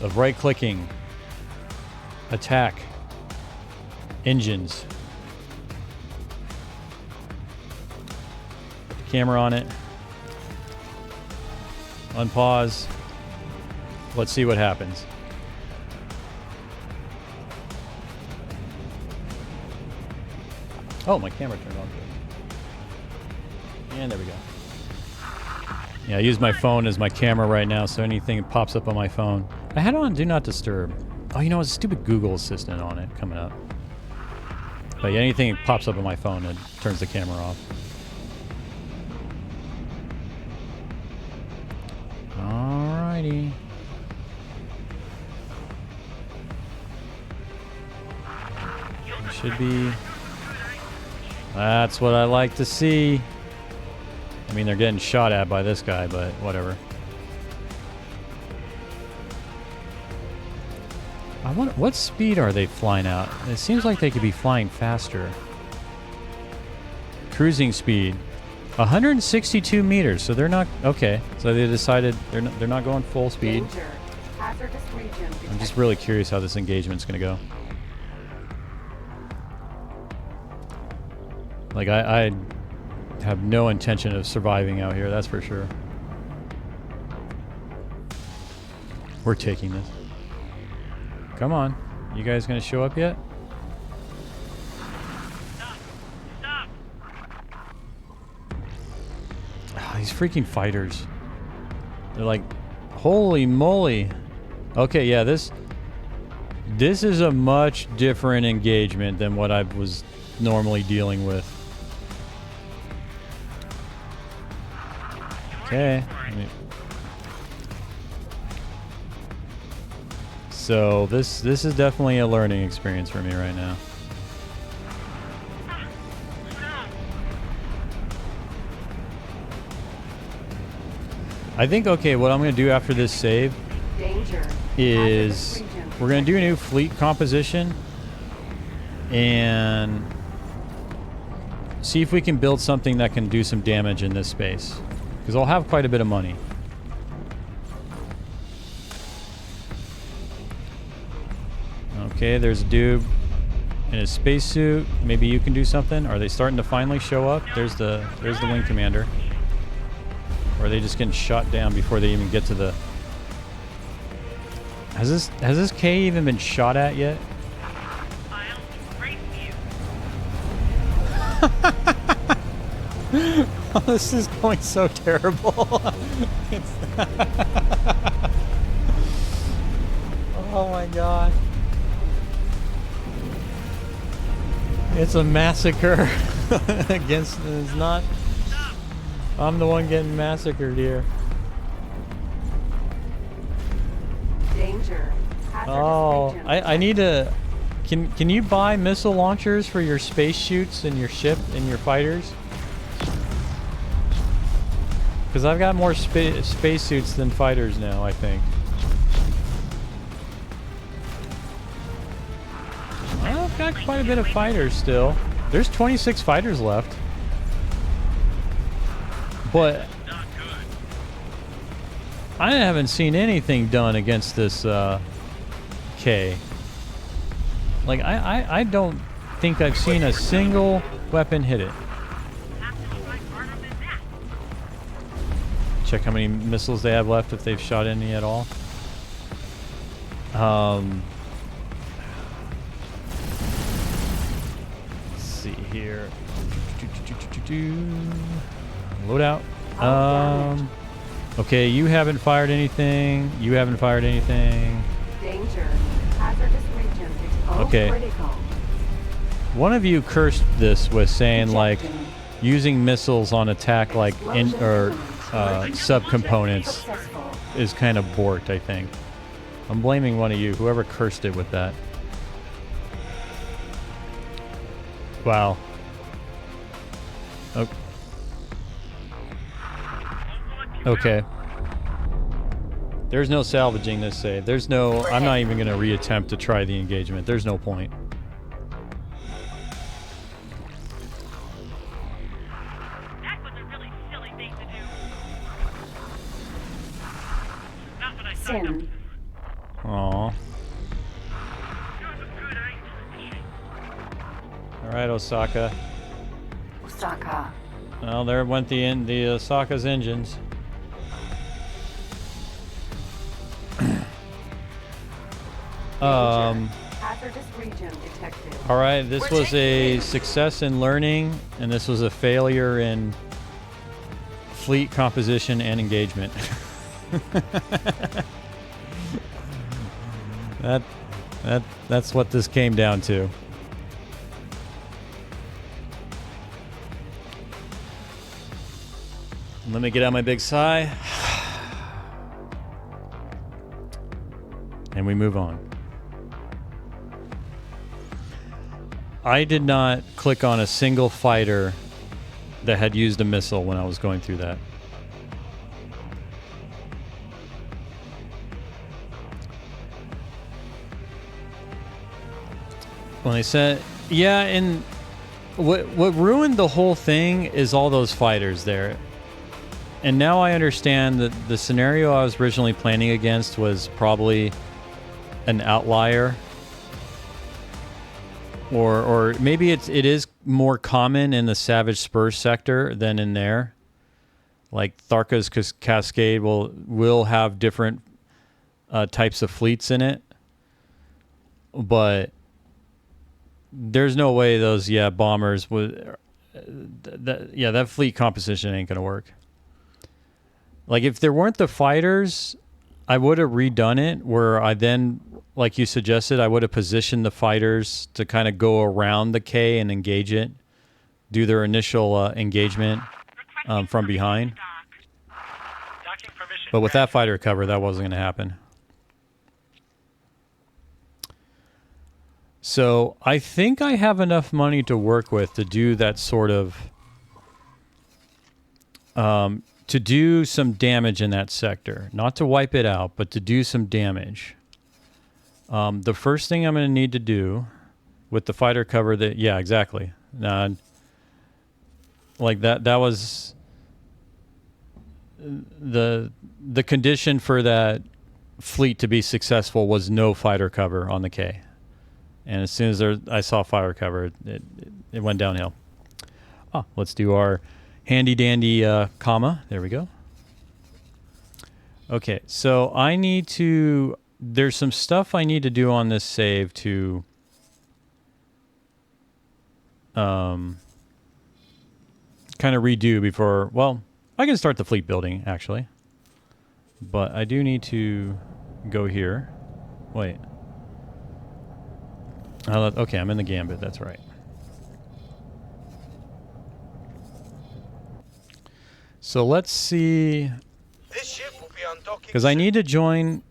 Of right-clicking, attack, engines. Put the camera on it. Unpause. Let's see what happens. Oh, my camera turned on. And there we go. Yeah, I use my phone as my camera right now, so anything that pops up on my phone. I had it on Do Not Disturb. Oh, you know, it's a stupid Google Assistant on it coming up. But yeah, anything that pops up on my phone, it turns the camera off. Alrighty. Should be... That's what I like to see. I mean, they're getting shot at by this guy, but whatever. I wonder, what speed are they flying at? It seems like they could be flying faster. Cruising speed, 162 meters. So they're not okay. So they decided they're not going full speed. Danger. Hazardous region I'm just detected. really curious how this engagement's gonna go. Like I have no intention of surviving out here. That's for sure. We're taking this. Come on. You guys gonna show up yet? Stop! Ah, these freaking fighters. They're like, holy moly. Okay, yeah, this is a much different engagement than what I was normally dealing with. Okay. So this is definitely a learning experience for me right now. I think, okay, what I'm going to do after this save Danger. is Hazardous region we're going to do a new fleet composition and see if we can build something that can do some damage in this space. Because I'll have quite a bit of money. Okay, there's a dude in a spacesuit. Maybe you can do something. Are they starting to finally show up? There's the wing commander. Or are they just getting shot down before they even get to the... Has this K even been shot at yet? I'll brace you. Oh, this is going so terrible. Oh my god. It's a massacre against... It's not... I'm the one getting massacred here. Danger. Hazardous Oh, region I need to... Can you buy missile launchers for your space shoots and your ship and your fighters? Because I've got more space suits than fighters now, I think. I've got quite a bit of fighters still. There's 26 fighters left. But I haven't seen anything done against this K. Like, I don't think I've seen a single weapon hit it. Have to try harder than that. Check how many missiles they have left, if they've shot any at all. Let's see here. Load out. Okay, you haven't fired anything. You haven't fired anything. Danger. Hazardous region detected. Okay. Critical. One of you cursed this with saying like Ejecting. using missiles on attack like subcomponents Successful. is kind of borked, I think. I'm blaming one of you, whoever cursed it with that. Wow. Oh. Okay. There's no salvaging this save. There's no... I'm not even going to reattempt to try the engagement. There's no point. That was a really silly thing to do. Not what I signed up Sin. Aw. for. You're the good angel. Alright, Osaka. Osaka. Well, there went the Osaka's engines. Hazardous region detected. All right, this was a success in learning, and this was a failure in fleet composition and engagement. That's what this came down to. Let me get out my big sigh. And we move on. I did not click on a single fighter that had used a missile when I was going through that. When they said, yeah, and what ruined the whole thing is all those fighters there. And now I understand that the scenario I was originally planning against was probably an outlier. Or maybe it is more common in the Savage Spurs sector than in there. Like Tharka's Cascade will have different types of fleets in it. But there's no way those bombers would that fleet composition ain't gonna work. Like if there weren't the fighters, I would have redone it where I then, like you suggested, I would have positioned the fighters to kind of go around the K and engage it, do their initial engagement from behind. Docking permission. But with that fighter cover, that wasn't going to happen. So I think I have enough money to work with to do that sort of, to do some damage in that sector. Not to wipe it out, but to do some damage. The first thing I'm going to need to do with the fighter cover that, yeah, exactly. Like that was the condition for that fleet to be successful was no fighter cover on the K. And as soon as I saw fire cover, it went downhill. Let's do our handy dandy comma. There we go. Okay, so I need to... There's some stuff I need to do on this save to... kind of redo before... Well, I can start the fleet building, actually. But I do need to go here. Wait. Okay, I'm in the Gambit. That's right. So let's see... This ship will be on docking. Because I need to join...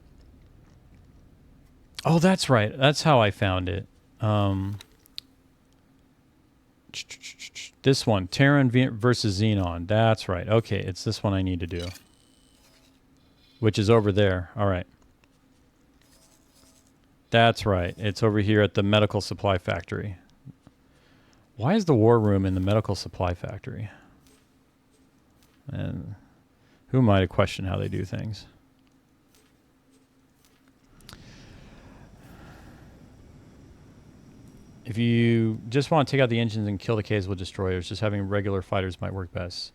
Oh, that's right. That's how I found it. This one. Terran versus Xenon. That's right. Okay, it's this one I need to do. Which is over there. All right. That's right. It's over here at the medical supply factory. Why is the war room in the medical supply factory? And who am I to question how they do things? If you just want to take out the engines and kill the Ks with destroyers, just having regular fighters might work best.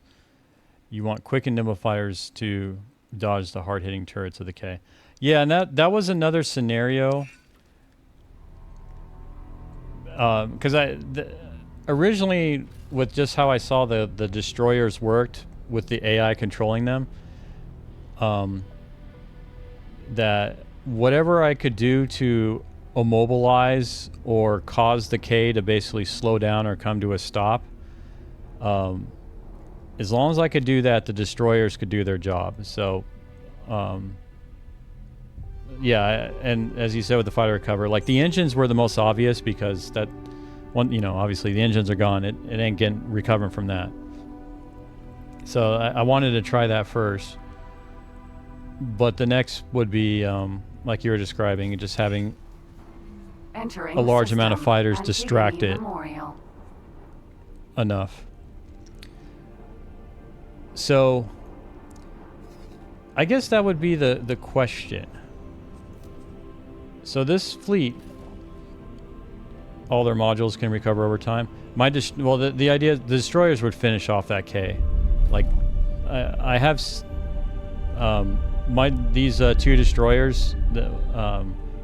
You want quick and nimble fighters to dodge the hard-hitting turrets of the K. Yeah, and that was another scenario. Because originally, with just how I saw the destroyers worked with the AI controlling them, that whatever I could do to immobilize or cause the K to basically slow down or come to a stop, as long as I could do that, the destroyers could do their job. So, yeah, and as you said with the fighter cover, like the engines were the most obvious because that one, obviously the engines are gone. It ain't getting recovering from that. So I wanted to try that first. But the next would be, like you were describing, just having Entering a large amount of system. fighters Antigone distract it Memorial. enough. So I guess that would be the question. So this fleet, all their modules can recover over time. The idea, the destroyers would finish off that K. Like, I have these two destroyers.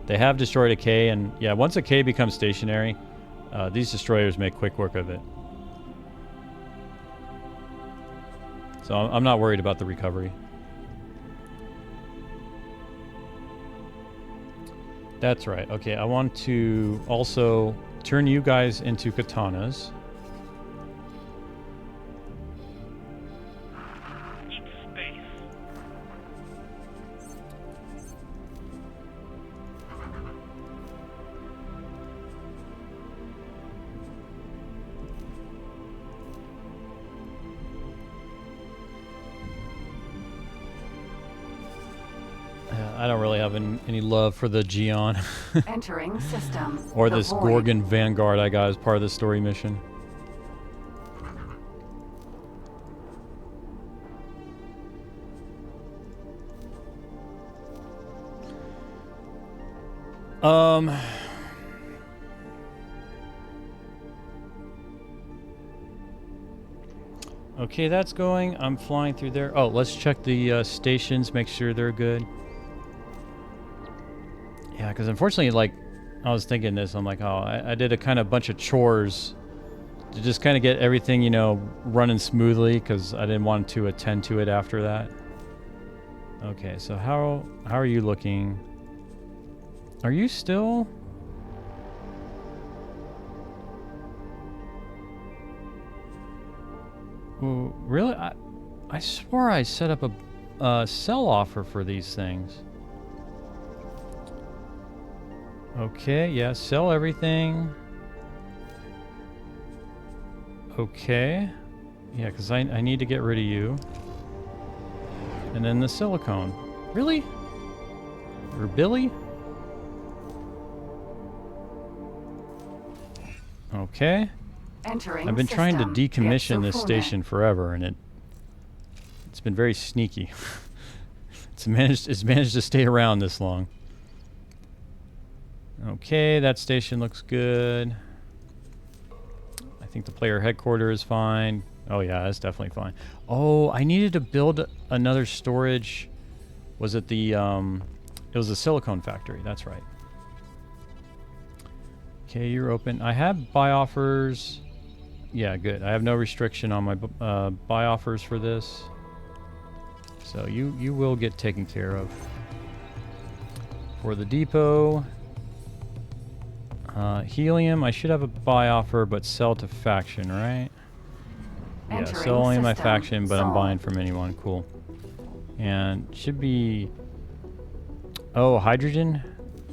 They have destroyed a K, and yeah, once a K becomes stationary, these destroyers make quick work of it. So I'm not worried about the recovery. That's right. Okay, I want to also turn you guys into katanas. Eat space. I don't really have any love for the Geon Entering system. or The this Void. Gorgon Vanguard I got as part of the story mission. Okay, that's going. I'm flying through there. Oh, let's check the stations, make sure they're good. Yeah, because unfortunately, like, I was thinking this. I'm like, oh, I did a kind of bunch of chores to just kind of get everything, you know, running smoothly because I didn't want to attend to it after that. Okay, so how are you looking? Are you still... Ooh, really? I swore I set up a sell offer for these things. Okay, yeah, sell everything. Okay. Yeah, because I need to get rid of you. And then the silicone. Really? Or Billy? Okay. Entering I've been trying to system. decommission this Getsofune. station forever, and it's been very sneaky. It's managed to stay around this long. Okay, that station looks good. I think the player headquarters is fine. Oh yeah, that's definitely fine. Oh, I needed to build another storage. Was it the it was a silicone factory, that's right. Okay, you're open. I have buy offers. Yeah, good. I have no restriction on my buy offers for this. So you will get taken care of. For the depot, helium, I should have a buy offer, but sell to faction, right? Yeah, Entering sell only my system. faction, but I'm Solved. buying from anyone. Cool. And should be... Oh, hydrogen?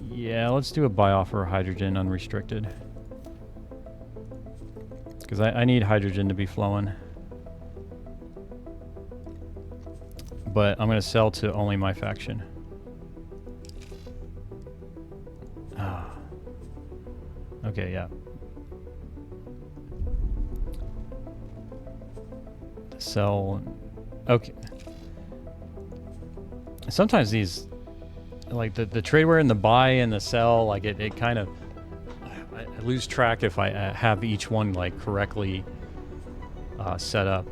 Yeah, let's do a buy offer of hydrogen unrestricted. Because I need hydrogen to be flowing. But I'm going to sell to only my faction. Ah. Okay, yeah. Sell. Okay. Sometimes these, like the tradeware and the buy and the sell, like it kind of, I lose track if I have each one like correctly set up.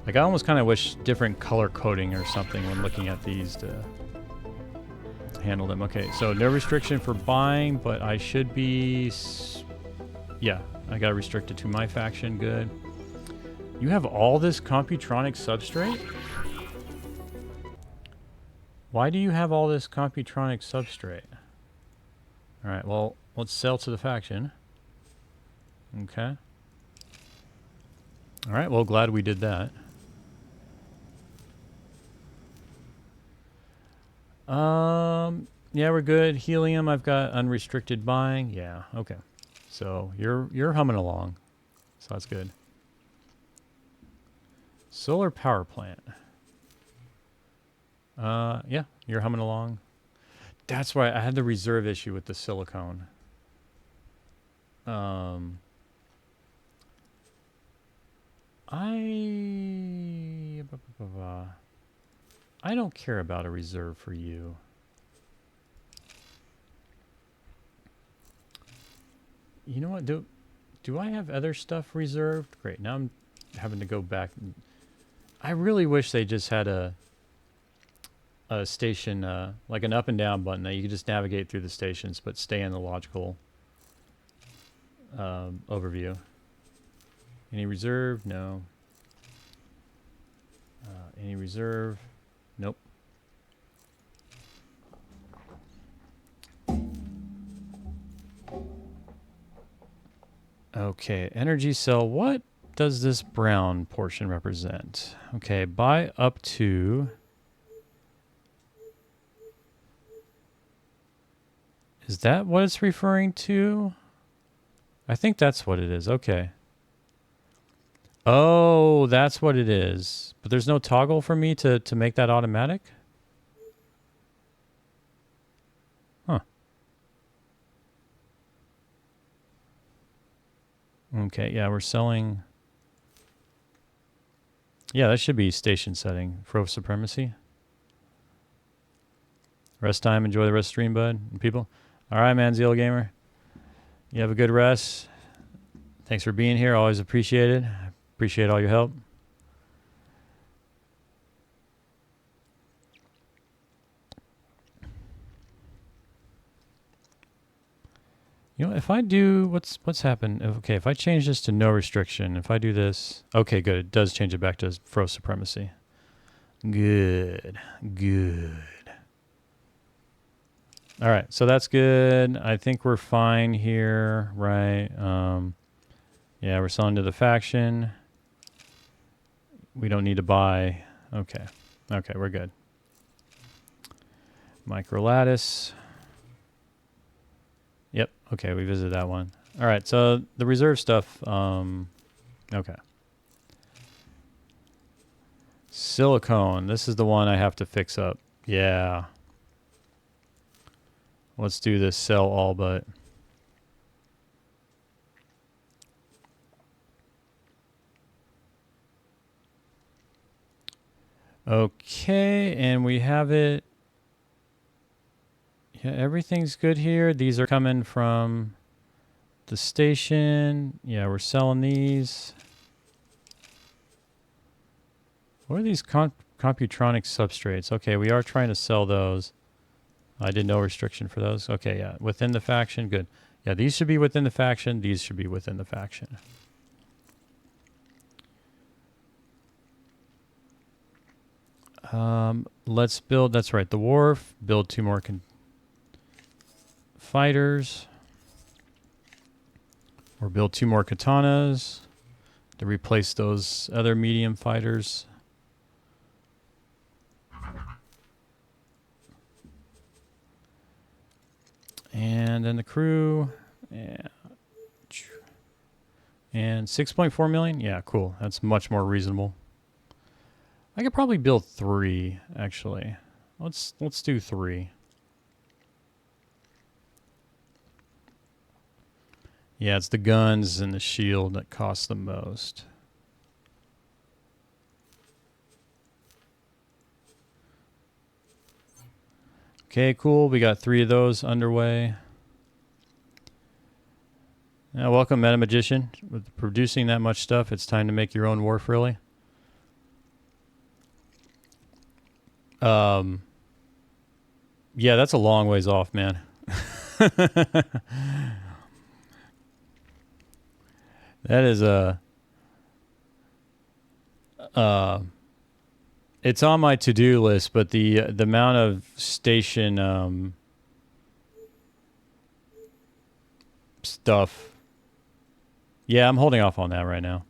Like I almost kind of wish different color coding or something when looking at these to handle them. Okay, so no restriction for buying, but I should be, yeah, I got restricted to my faction. Good. You have all this Computronic substrate? Why do you have all this Computronic substrate? Alright, well, let's sell to the faction. Okay. Alright, well, glad we did that. Yeah, we're good. Helium, I've got unrestricted buying. Yeah, okay. So, you're humming along. So that's good. Solar power plant. Yeah, you're humming along. That's why I had the reserve issue with the silicone. I don't care about a reserve for you. You know what? Do I have other stuff reserved? Great. Now I'm having to go back. I really wish they just had a station, like an up and down button that you could just navigate through the stations, but stay in the logical overview. Any reserve? No. Any reserve? Nope. Okay, energy cell. What does this brown portion represent? Okay, buy up to... Is that what it's referring to? I think that's what it is. Okay. Oh, that's what it is. But there's no toggle for me to make that automatic? Okay, yeah, we're selling. Yeah, that should be station setting. Fro Supremacy. Rest time. Enjoy the rest stream, bud. And people. All right, man, Zeal Gamer. You have a good rest. Thanks for being here. Always appreciated. Appreciate all your help. You know, if I do, what's happened? Okay, if I change this to no restriction, if I do this, okay, good. It does change it back to Fro Supremacy. Good. All right, so that's good. I think we're fine here, right? Yeah, we're selling to the faction. We don't need to buy. Okay, we're good. Microlattice. Yep. Okay, we visited that one. All right, so the reserve stuff. Okay. Silicone. This is the one I have to fix up. Yeah. Let's do this. Sell all but. Okay, and we have it. Yeah, everything's good here. These are coming from the station. Yeah, we're selling these. What are these Computronic substrates? Okay, we are trying to sell those. I did no restriction for those. Okay, yeah, within the faction, good. Yeah, these should be within the faction. These should be within the faction. Let's build, that's right, the wharf. Build 2 more fighters. Or build 2 more katanas to replace those other medium fighters. And then the crew. Yeah. And 6.4 million? Yeah, cool. That's much more reasonable. I could probably build 3, actually. Let's do 3. Yeah, it's the guns and the shield that cost the most. Okay, cool. We got 3 of those underway. Now, welcome, Meta Magician. With producing that much stuff, it's time to make your own wharf, really. Yeah, that's a long ways off, man. That is it's on my to-do list, but the amount of station stuff. Yeah, I'm holding off on that right now.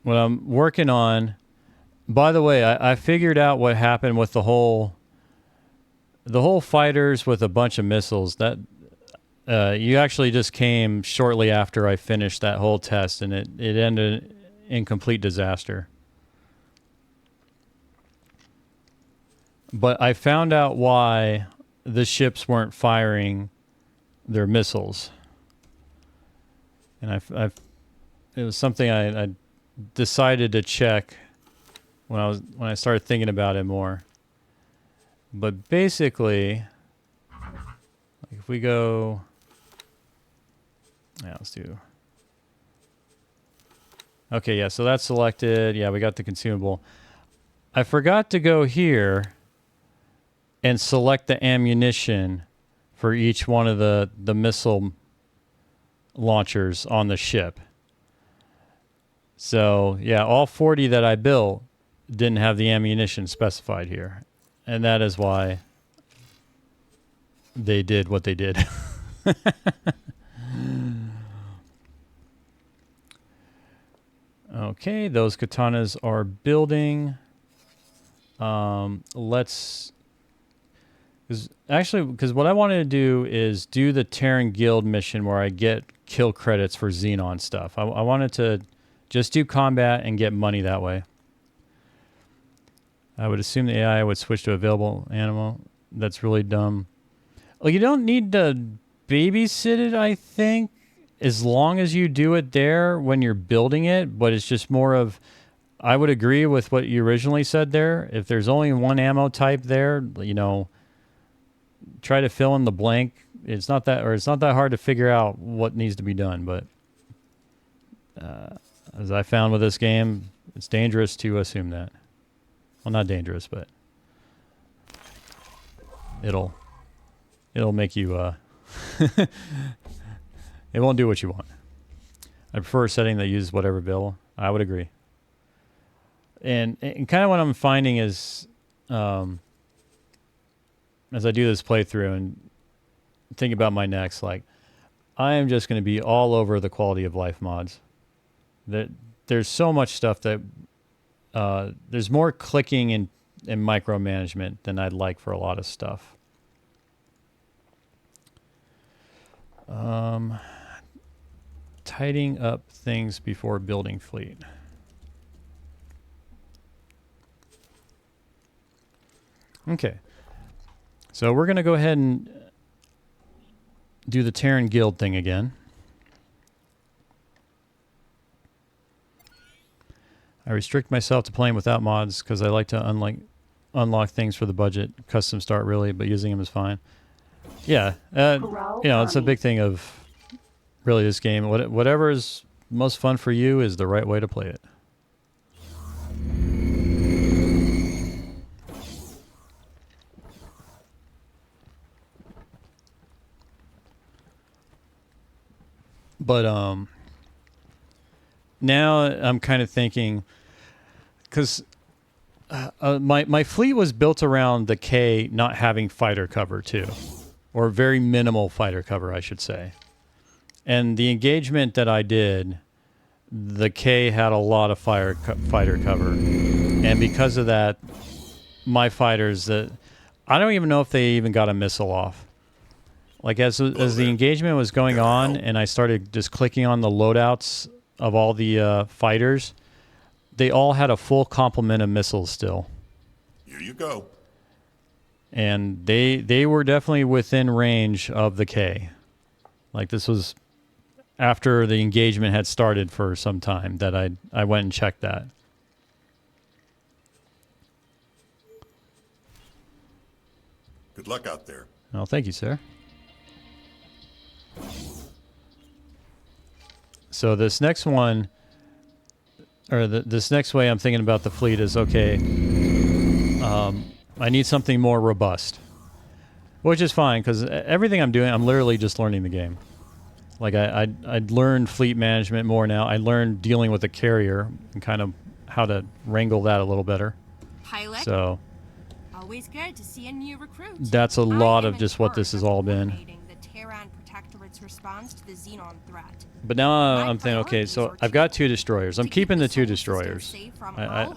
What I'm working on. By the way, I figured out what happened with the whole fighters with a bunch of missiles. That you actually just came shortly after I finished that whole test, and it ended in complete disaster. But I found out why the ships weren't firing their missiles, and it was something I decided to check when I started thinking about it more. But basically, like if we go, yeah, let's do. Okay, yeah, so that's selected. Yeah, we got the consumable. I forgot to go here and select the ammunition for each one of the missile launchers on the ship. So, yeah, all 40 that I built didn't have the ammunition specified here. And that is why they did what they did. Okay, those katanas are building. Let's... Because what I wanted to do is do the Terran Guild mission where I get kill credits for Xenon stuff. I wanted to just do combat and get money that way. I would assume the AI would switch to available animal. That's really dumb. Well, you don't need to babysit it, I think. as long as you do it there when you're building it, but it's just more of, I would agree with what you originally said there. If there's only one ammo type there, you know, try to fill in the blank. It's not that hard to figure out what needs to be done. But as I found with this game, it's dangerous to assume that. Well, not dangerous, but it'll make you it won't do what you want. I prefer a setting that uses whatever bill. I would agree. And kind of what I'm finding is, as I do this playthrough and think about my next, like, I am just going to be all over the quality of life mods. There's so much stuff that there's more clicking and micromanagement than I'd like for a lot of stuff. Tidying up things before building fleet. Okay. So we're going to go ahead and do the Terran Guild thing again. I restrict myself to playing without mods because I like to unlock things for the budget. Custom start really, but using them is fine. Yeah, you know, it's a big thing of really this game. Whatever is most fun for you is the right way to play it. But now I'm kind of thinking, because my fleet was built around the K not having fighter cover too, or very minimal fighter cover, I should say. And the engagement that I did, the K had a lot of fighter cover, and because of that, my fighters, I don't even know if they even got a missile off. Like as the engagement was going on, and I started just clicking on the loadouts of all the fighters, they all had a full complement of missiles still. Here you go. And they were definitely within range of the K. Like this was after the engagement had started for some time that I went and checked that. Good luck out there. Oh, thank you, sir. So this next one, or this next way I'm thinking about the fleet is, okay, I need something more robust. Which is fine, because everything I'm doing, I'm literally just learning the game. Like, I'd learned fleet management more now. I learned dealing with a carrier and kind of how to wrangle that a little better. Pilot. So Always good to see a new recruit. that's a lot of just what this has all been. The Terran Protectorate's response to the Xenon threat. But now I'm thinking, okay, so I've got 2 destroyers. I'm keeping the 2 destroyers. I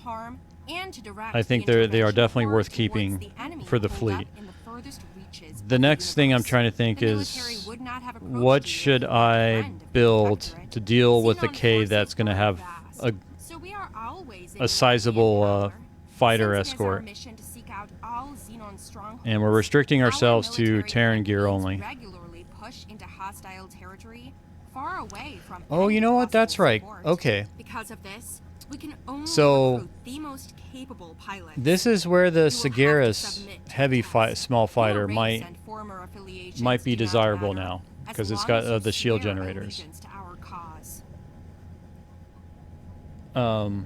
think they are definitely worth keeping for the fleet. The next thing I'm trying to think is, what should I build to deal with the K that's going to have a sizable fighter escort? And we're restricting ourselves to Terran gear only. Oh, you know what? That's right. Okay. Because of this, we can only recruit the most capable pilot. This is where the Sagaris heavy small fighter might be desirable now, because it's got the shield generators. Because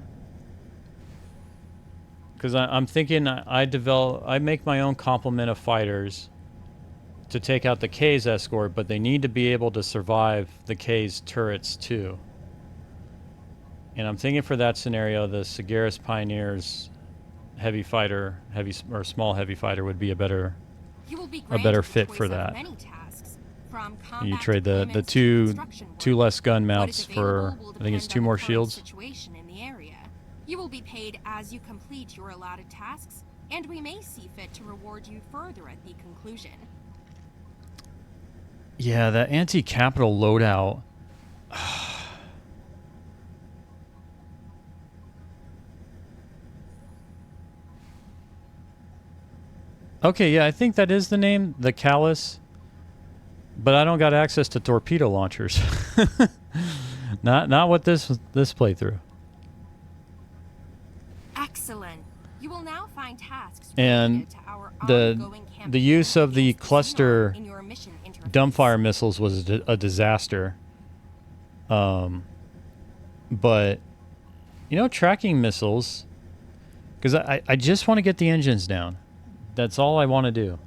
I'm thinking I make my own complement of fighters to take out the K's escort, but they need to be able to survive the K's turrets too. And I'm thinking for that scenario, the Sagaris Pioneers small heavy fighter would be a better fit for that. You trade the two less gun mounts for, I think it's 2 more shields. You will be paid as you complete your allotted tasks, and we may see fit to reward you further at the conclusion. Yeah, that anti-capital loadout. Okay, yeah, I think that is the name, the Callus. but I don't got access to torpedo launchers. Not with this playthrough. Excellent. You will now find tasks And related to our the ongoing campaign the use of the against the cluster Xenon in your mission interface. dumbfire missiles was a disaster. But you know, tracking missiles, because I just want to get the engines down. That's all I want to do.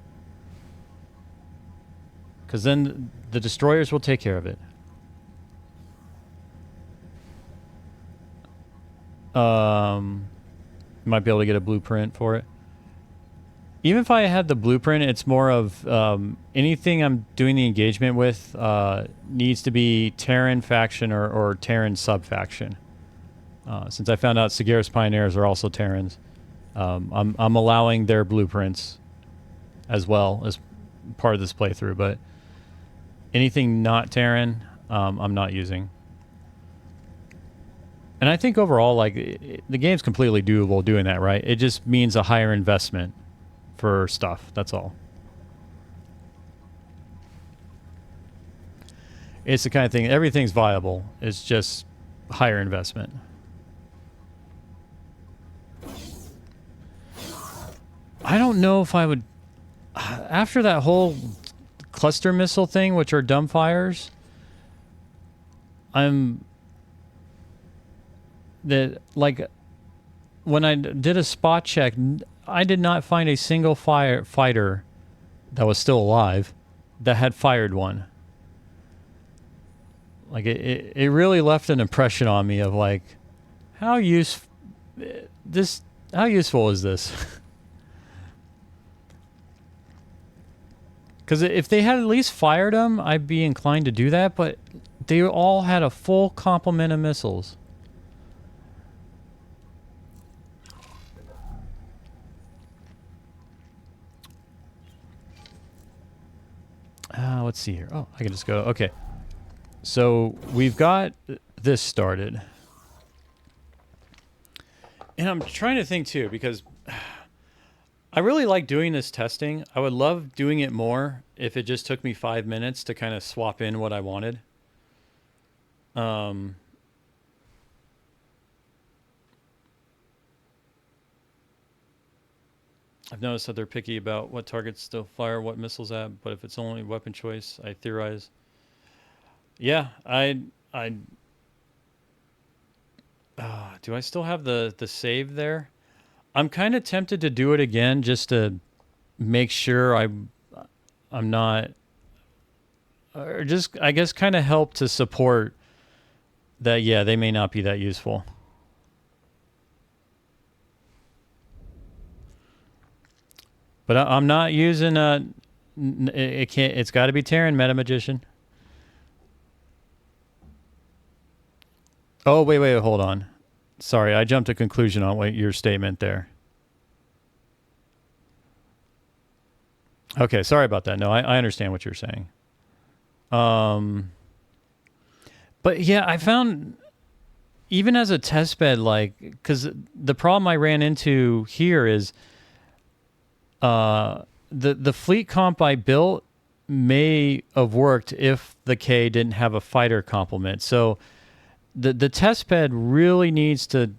Because then the destroyers will take care of it. Might be able to get a blueprint for it. Even if I had the blueprint, it's more of anything I'm doing the engagement with needs to be Terran faction or Terran sub-faction. Since I found out Sagaris Pioneers are also Terrans, I'm allowing their blueprints as well as part of this playthrough, but anything not Terran, I'm not using. And I think overall, like, the game's completely doable doing that, right? It just means a higher investment for stuff. That's all. It's the kind of thing, everything's viable. It's just higher investment. I don't know if I would... After that whole cluster missile thing, which are dumbfires, like, when I did a spot check, I did not find a single fighter that was still alive that had fired one. Like, it really left an impression on me of, like, how useful is this? Because if they had at least fired them, I'd be inclined to do that, but they all had a full complement of missiles. Let's see here. Oh, I can just go. Okay. So we've got this started. And I'm trying to think too, because I really like doing this testing. I would love doing it more if it just took me 5 minutes to kind of swap in what I wanted. I've noticed that they're picky about what targets to fire what missiles at, but if it's only weapon choice, I theorize. Yeah, do I still have the save there? I'm kind of tempted to do it again just to make sure I'm not, or just, I guess, kind of help to support that, yeah, they may not be that useful. But I'm not using it's got to be Terran Meta Magician. Oh, wait, hold on. Sorry, I jumped to conclusion on what your statement there. Okay, sorry about that. No, I understand what you're saying. But yeah, I found, even as a test bed, like, because the problem I ran into here is the fleet comp I built may have worked if the K didn't have a fighter complement. So the test bed really needs to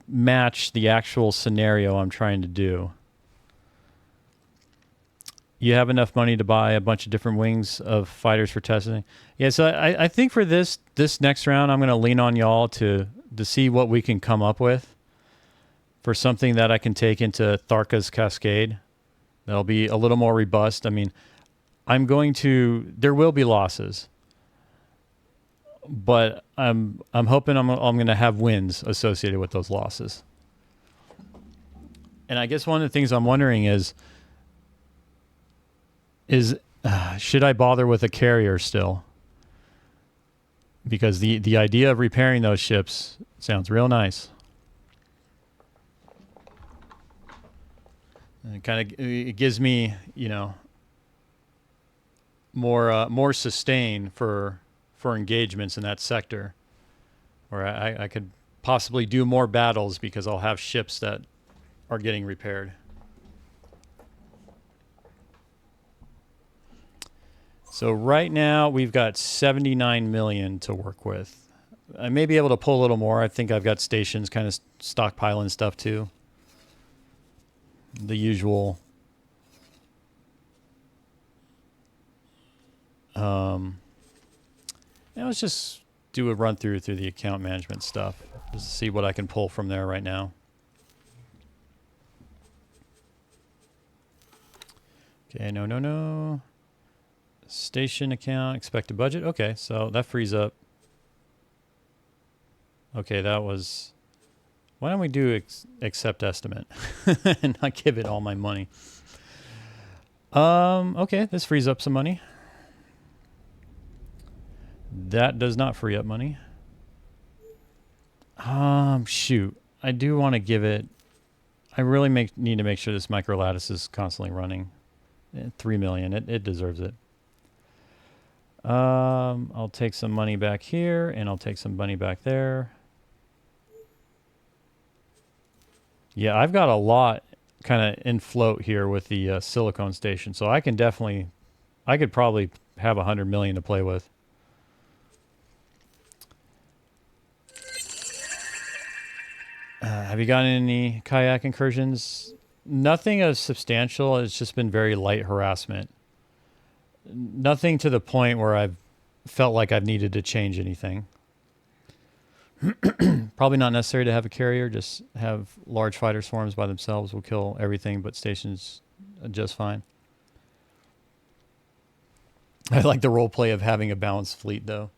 match the actual scenario I'm trying to do. You have enough money to buy a bunch of different wings of fighters for testing? Yeah, so I think for this next round, I'm going to lean on y'all to see what we can come up with for something that I can take into Tharka's Cascade. That'll be a little more robust. I mean, there will be losses, but I'm hoping I'm going to have wins associated with those losses. And I guess one of the things I'm wondering is should I bother with a carrier still? Because the idea of repairing those ships sounds real nice. And it gives me, more sustain for engagements in that sector, where I could possibly do more battles because I'll have ships that are getting repaired. So right now we've got 79 million to work with. I may be able to pull a little more. I think I've got stations kind of stockpiling stuff too. The usual. Yeah, let's just do a run through the account management stuff. Just see what I can pull from there right now. Okay, no. Station account, expected budget. Okay, so that frees up. Okay, that was... Why don't we do accept estimate and not give it all my money? Okay, this frees up some money. That does not free up money. Shoot. I do want to give it... I really need to make sure this micro lattice is constantly running. 3 million. It deserves it. I'll take some money back here, and I'll take some money back there. Yeah, I've got a lot kind of in float here with the silicone station, so I can definitely... I could probably have 100 million to play with. Have you gotten any kayak incursions? Nothing as substantial. It's just been very light harassment. Nothing to the point where I've felt like I've needed to change anything. Probably not necessary to have a carrier. Just have large fighter swarms by themselves will kill everything, but stations just fine. I like the role play of having a balanced fleet, though.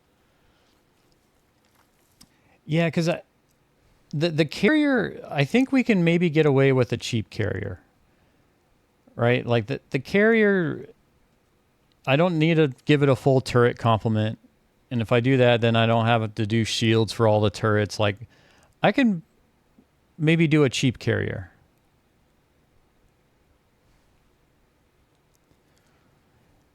Yeah, because the carrier, I think we can maybe get away with a cheap carrier. Right? Like the carrier, I don't need to give it a full turret complement. And if I do that, then I don't have to do shields for all the turrets. Like, I can maybe do a cheap carrier.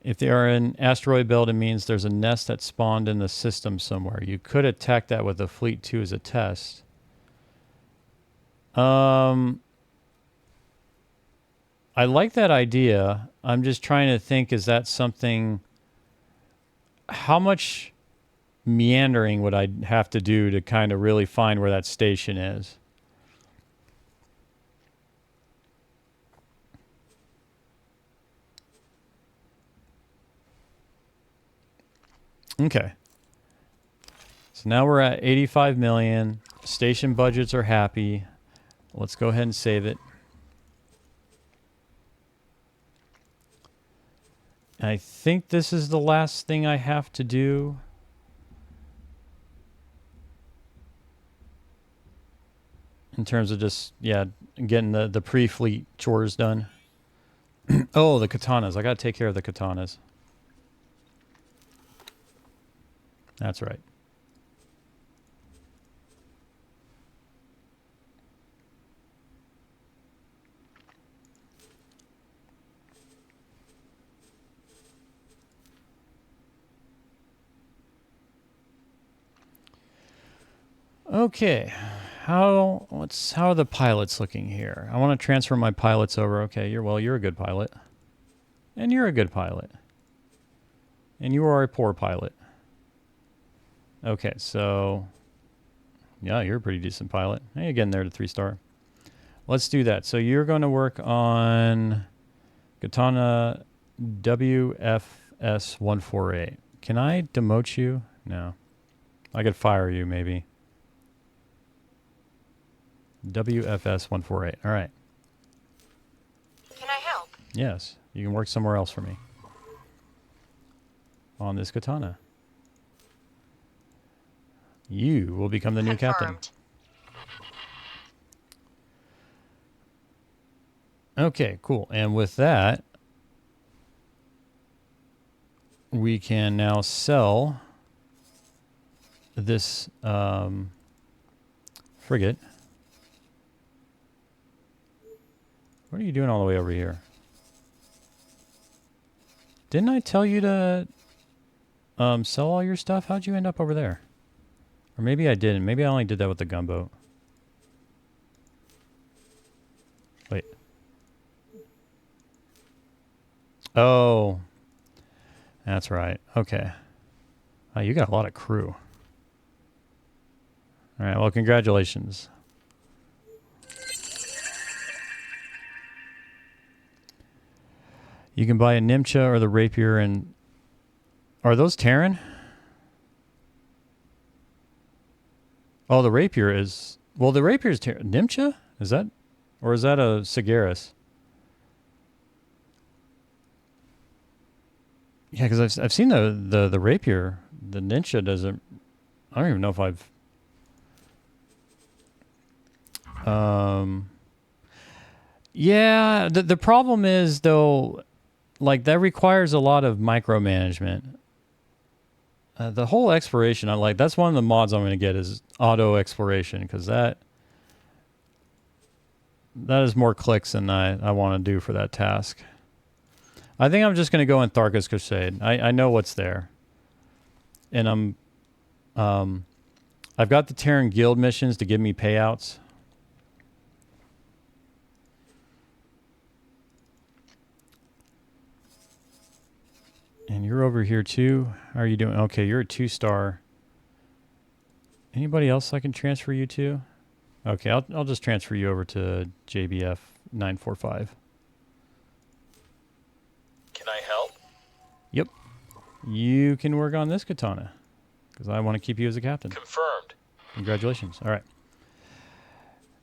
If they are an asteroid belt, it means there's a nest that spawned in the system somewhere. You could attack that with a fleet 2 as a test. I like that idea. I'm just trying to think, is that something... How much meandering would I have to do to kind of really find where that station is? Okay. So now we're at 85 million. Station budgets are happy. Let's go ahead and save it. I think this is the last thing I have to do. In terms of just, yeah, getting the pre-fleet chores done. Oh, the katanas. I got to take care of the katanas. That's right. Okay, how are the pilots looking here? I want to transfer my pilots over. Okay, you're a good pilot. And you're a good pilot. And you are a poor pilot. Okay, so yeah, you're a pretty decent pilot. Hey, you're getting there to 3-star. Let's do that. So you're going to work on Katana WFS 148. Can I demote you? No. I could fire you maybe. WFS 148. All right. Can I help? Yes. You can work somewhere else for me. On this katana. You will become the new captain. Confirmed. Okay, cool. And with that, we can now sell this frigate. What are you doing all the way over here? Didn't I tell you to sell all your stuff? How'd you end up over there? Or maybe I didn't. Maybe I only did that with the gunboat. Wait. Oh. That's right. Okay. Oh, you got a lot of crew. All right. Well, congratulations. You can buy a Nimcha or the Rapier, and are those Terran? Oh, the Rapier is... Well, the Rapier is Terran. Nimcha? Is that... Or is that a Sagaris? Yeah, because I've seen the Rapier. The Nimcha doesn't... I don't even know if I've... Yeah, the problem is, though, like, that requires a lot of micromanagement. The whole exploration, that's one of the mods I'm going to get is auto exploration, because that is more clicks than I want to do for that task. I think I'm just going to go in Tharka's Crusade. I know what's there. And I've got the Terran Guild missions to give me payouts. And you're over here too. How are you doing? Okay, you're a 2-star. Anybody else I can transfer you to? Okay, I'll just transfer you over to JBF 945. Can I help? Yep. You can work on this katana, because I want to keep you as a captain. Confirmed. Congratulations. All right.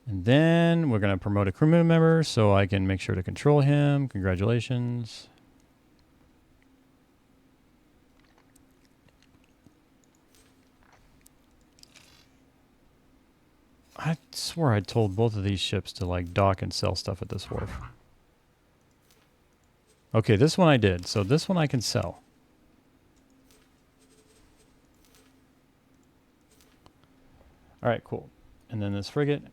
And then we're going to promote a crew member so I can make sure to control him. Congratulations. I swore I told both of these ships to like dock and sell stuff at this wharf. Okay, this one I did. So this one I can sell. All right, cool. And then this frigate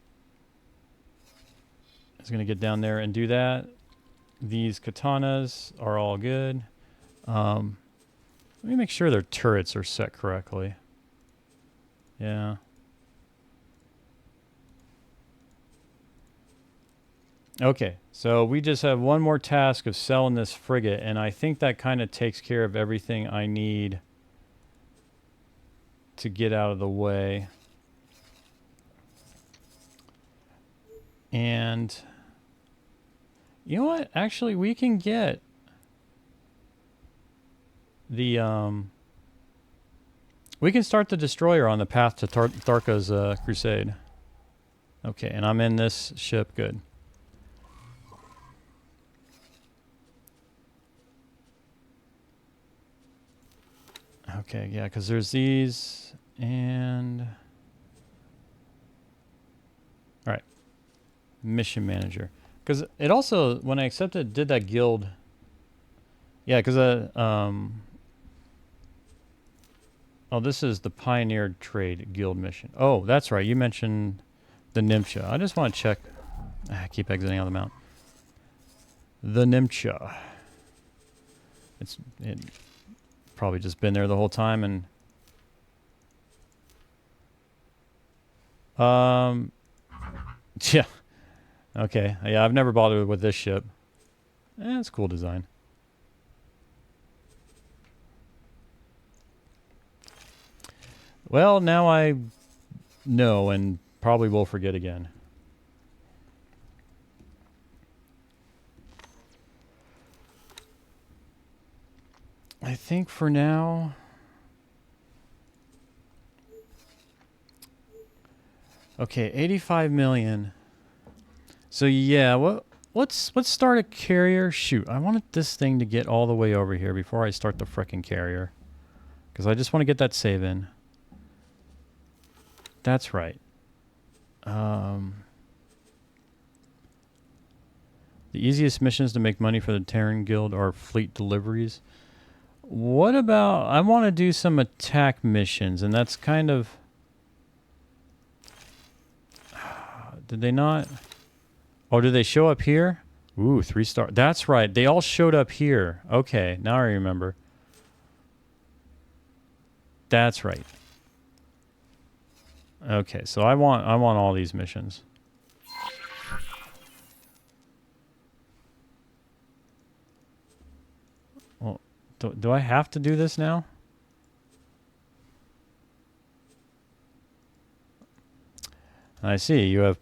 is going to get down there and do that. These katanas are all good. Let me make sure their turrets are set correctly. Yeah. Okay, so we just have one more task of selling this frigate, and I think that kind of takes care of everything I need to get out of the way. And you know what? Actually, we can get the we can start the destroyer on the path to Tharka's crusade. Okay, and I'm in this ship. Good. Okay, yeah, because there's these, and... Alright. Mission manager. Because it also, when I accepted, did that guild... Yeah, because, oh, this is the Pioneer Trade Guild mission. Oh, that's right, you mentioned the Nimcha. I just want to check... I keep exiting out of the mount. The Nimcha. It probably just been there the whole time, and yeah, okay, yeah, I've never bothered with this ship. It's cool design. Well, now I know, and probably will forget again. I think for now... Okay, 85 million. So yeah, let's start a carrier. Shoot, I wanted this thing to get all the way over here before I start the frickin' carrier. Because I just want to get that save in. That's right. The easiest missions to make money for the Terran Guild are fleet deliveries. What about... I want to do some attack missions, and that's kind of... Did they not... Oh, did they show up here? Ooh, 3-star. That's right. They all showed up here. Okay, now I remember. That's right. Okay, so I want all these missions. Well, Do I have to do this now? I see. You have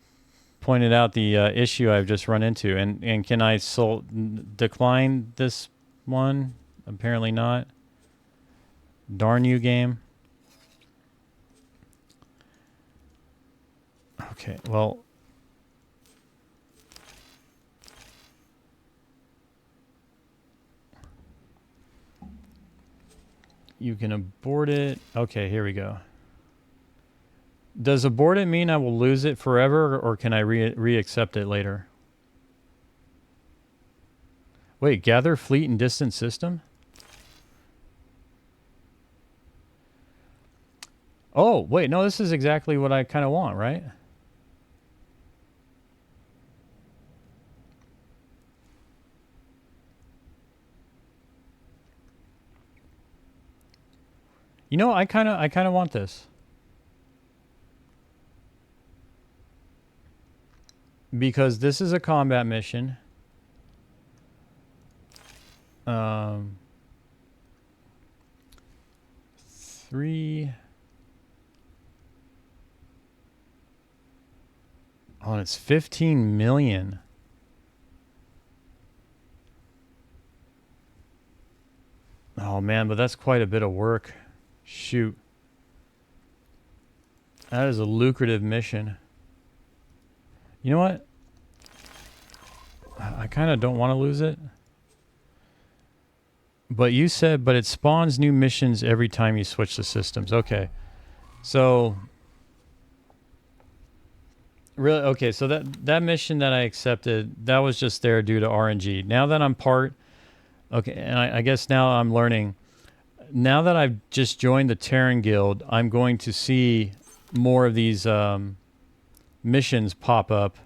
pointed out the issue I've just run into. And can I decline this one? Apparently not. Darn you, game. Okay, well... You can abort it. Okay, here we go. Does abort it mean I will lose it forever, or can I re-accept it later? Wait, gather fleet and distant system? Oh, wait, no, this is exactly what I kind of want, right? You know, I kind of want this. Because this is a combat mission. Three. Oh, and it's 15 million. Oh man, but that's quite a bit of work. Shoot. That is a lucrative mission. You know what? I kind of don't want to lose it. But you said, but it spawns new missions every time you switch the systems. Okay. So, really, okay, so that mission that I accepted, that was just there due to RNG. Now that I'm part, okay, and I guess now I'm learning. Now that I've just joined the Terran Guild, I'm going to see more of these missions pop up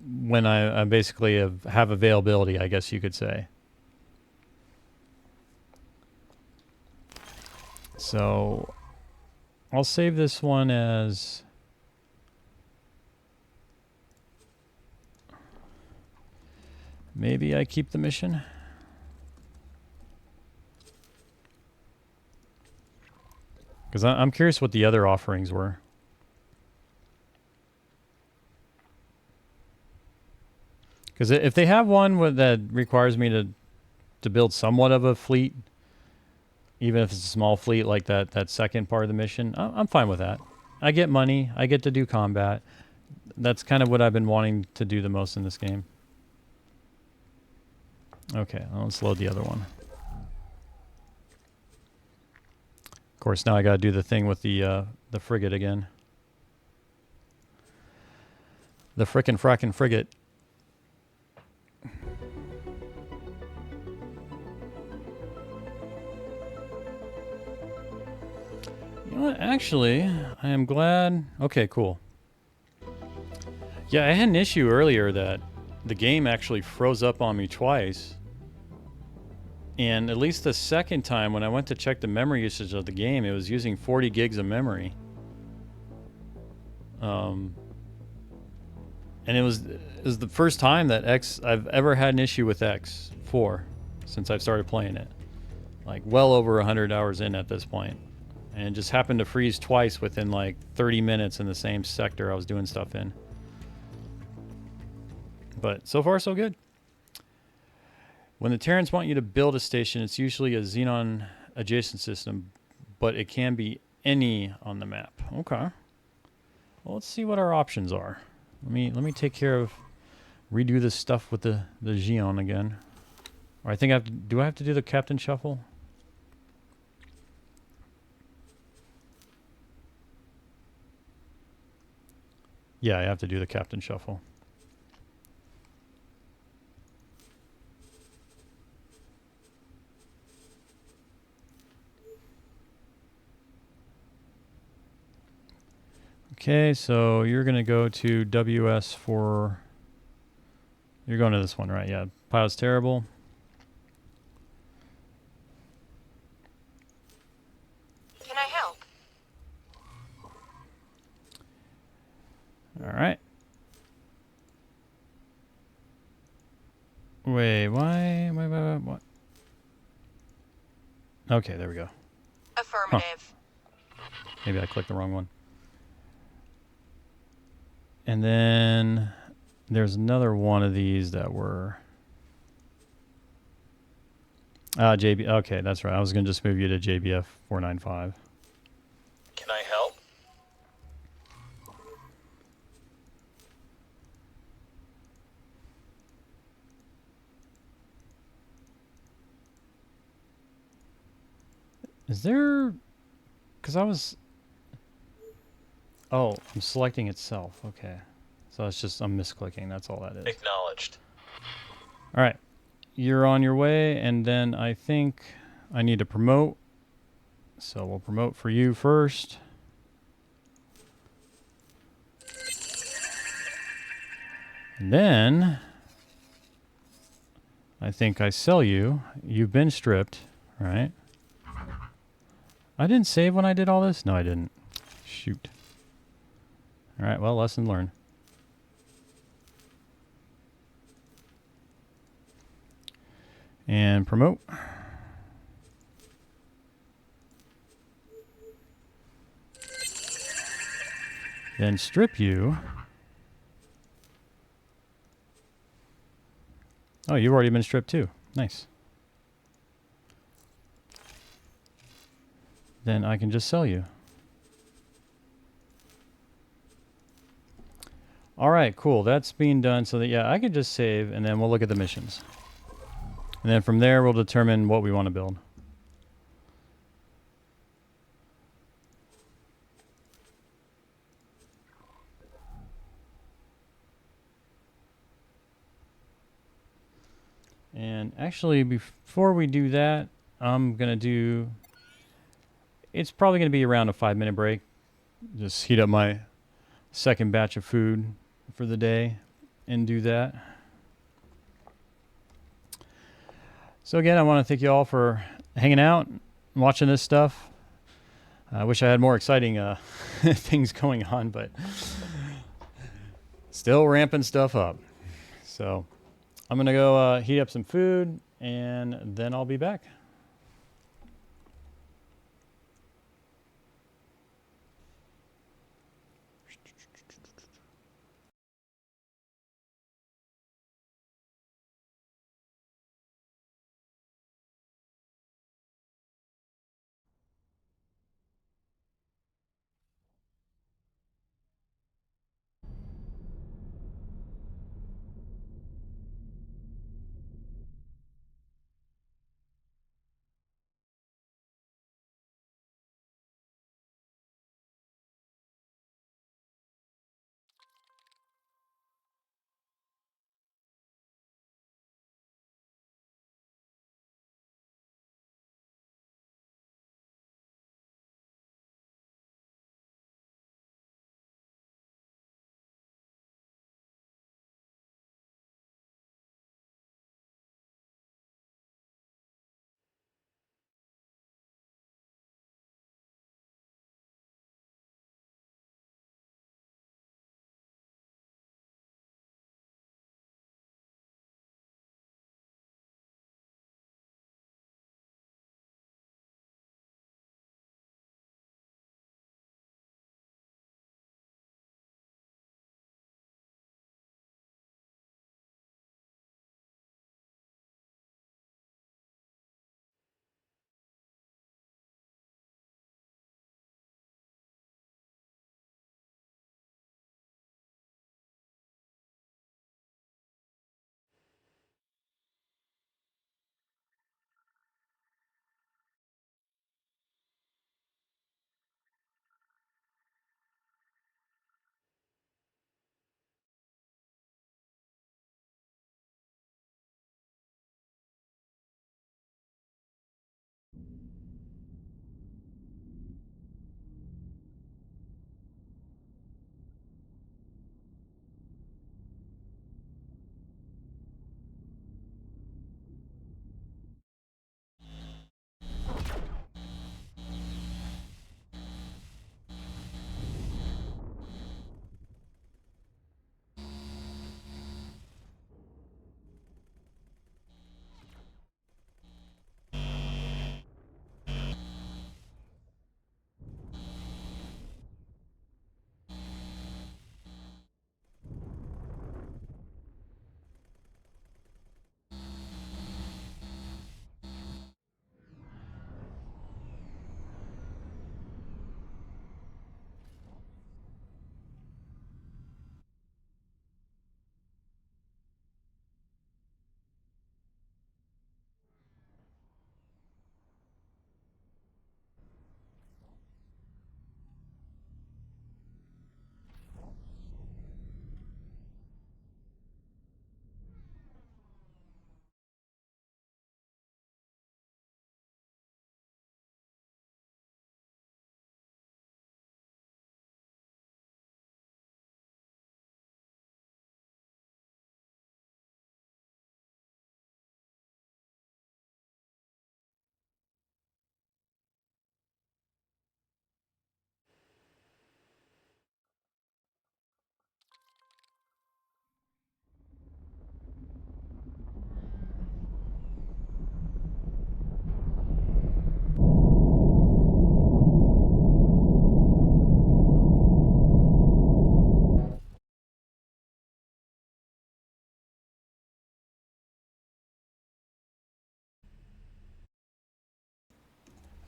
when I basically have availability, I guess you could say. So I'll save this one as... Maybe I keep the mission. Because I'm curious what the other offerings were. Because if they have one that requires me to build somewhat of a fleet, even if it's a small fleet like that second part of the mission, I'm fine with that. I get money. I get to do combat. That's kind of what I've been wanting to do the most in this game. Okay, well, let's load the other one. Of course, now I gotta do the thing with the frigate again. The frackin' frigate. You know what? Actually, I am glad. Okay, cool. Yeah, I had an issue earlier that the game actually froze up on me twice. And at least the second time when I went to check the memory usage of the game, it was using 40 gigs of memory. And it was the first time that I've ever had an issue with X4 since I've started playing it. Like well over 100 hours in at this point. And it just happened to freeze twice within like 30 minutes in the same sector I was doing stuff in. But so far, so good. When the Terrans want you to build a station, it's usually a Xenon adjacent system, but it can be any on the map. Okay. Well, let's see what our options are. Let me take care of redo this stuff with the Xeon again. Or I think I have to, do I have to do the Captain Shuffle? Yeah, I have to do the Captain Shuffle. Okay, so you're going to go to WS for... You're going to this one, right? Yeah, Pilot's Terrible. Can I help? All right. Wait, why? What? Okay, there we go. Affirmative. Maybe I clicked the wrong one. And then there's another one of these that were... JB. Okay, that's right. I was going to just move you to JBF 495. Can I help? Is there... Because I was... Oh, I'm selecting itself. Okay. So it's just, I'm misclicking. That's all that is. Acknowledged. All right. You're on your way, and then I think I need to promote. So we'll promote for you first. And then I think I sell you. You've been stripped, right? I didn't save when I did all this? No, I didn't. Shoot. All right, well, lesson learned. And promote. Then strip you. Oh, you've already been stripped too. Nice. Then I can just sell you. All right, cool. That's being done so that, yeah, I can just save, and then we'll look at the missions. And then from there, we'll determine what we want to build. And actually, before we do that, I'm going to do... It's probably going to be around a 5-minute break. Just heat up my second batch of food for the day and do that. So again, I want to thank you all for hanging out and watching this stuff. I wish I had more exciting things going on, but still ramping stuff up. So I'm going to go heat up some food, and then I'll be back.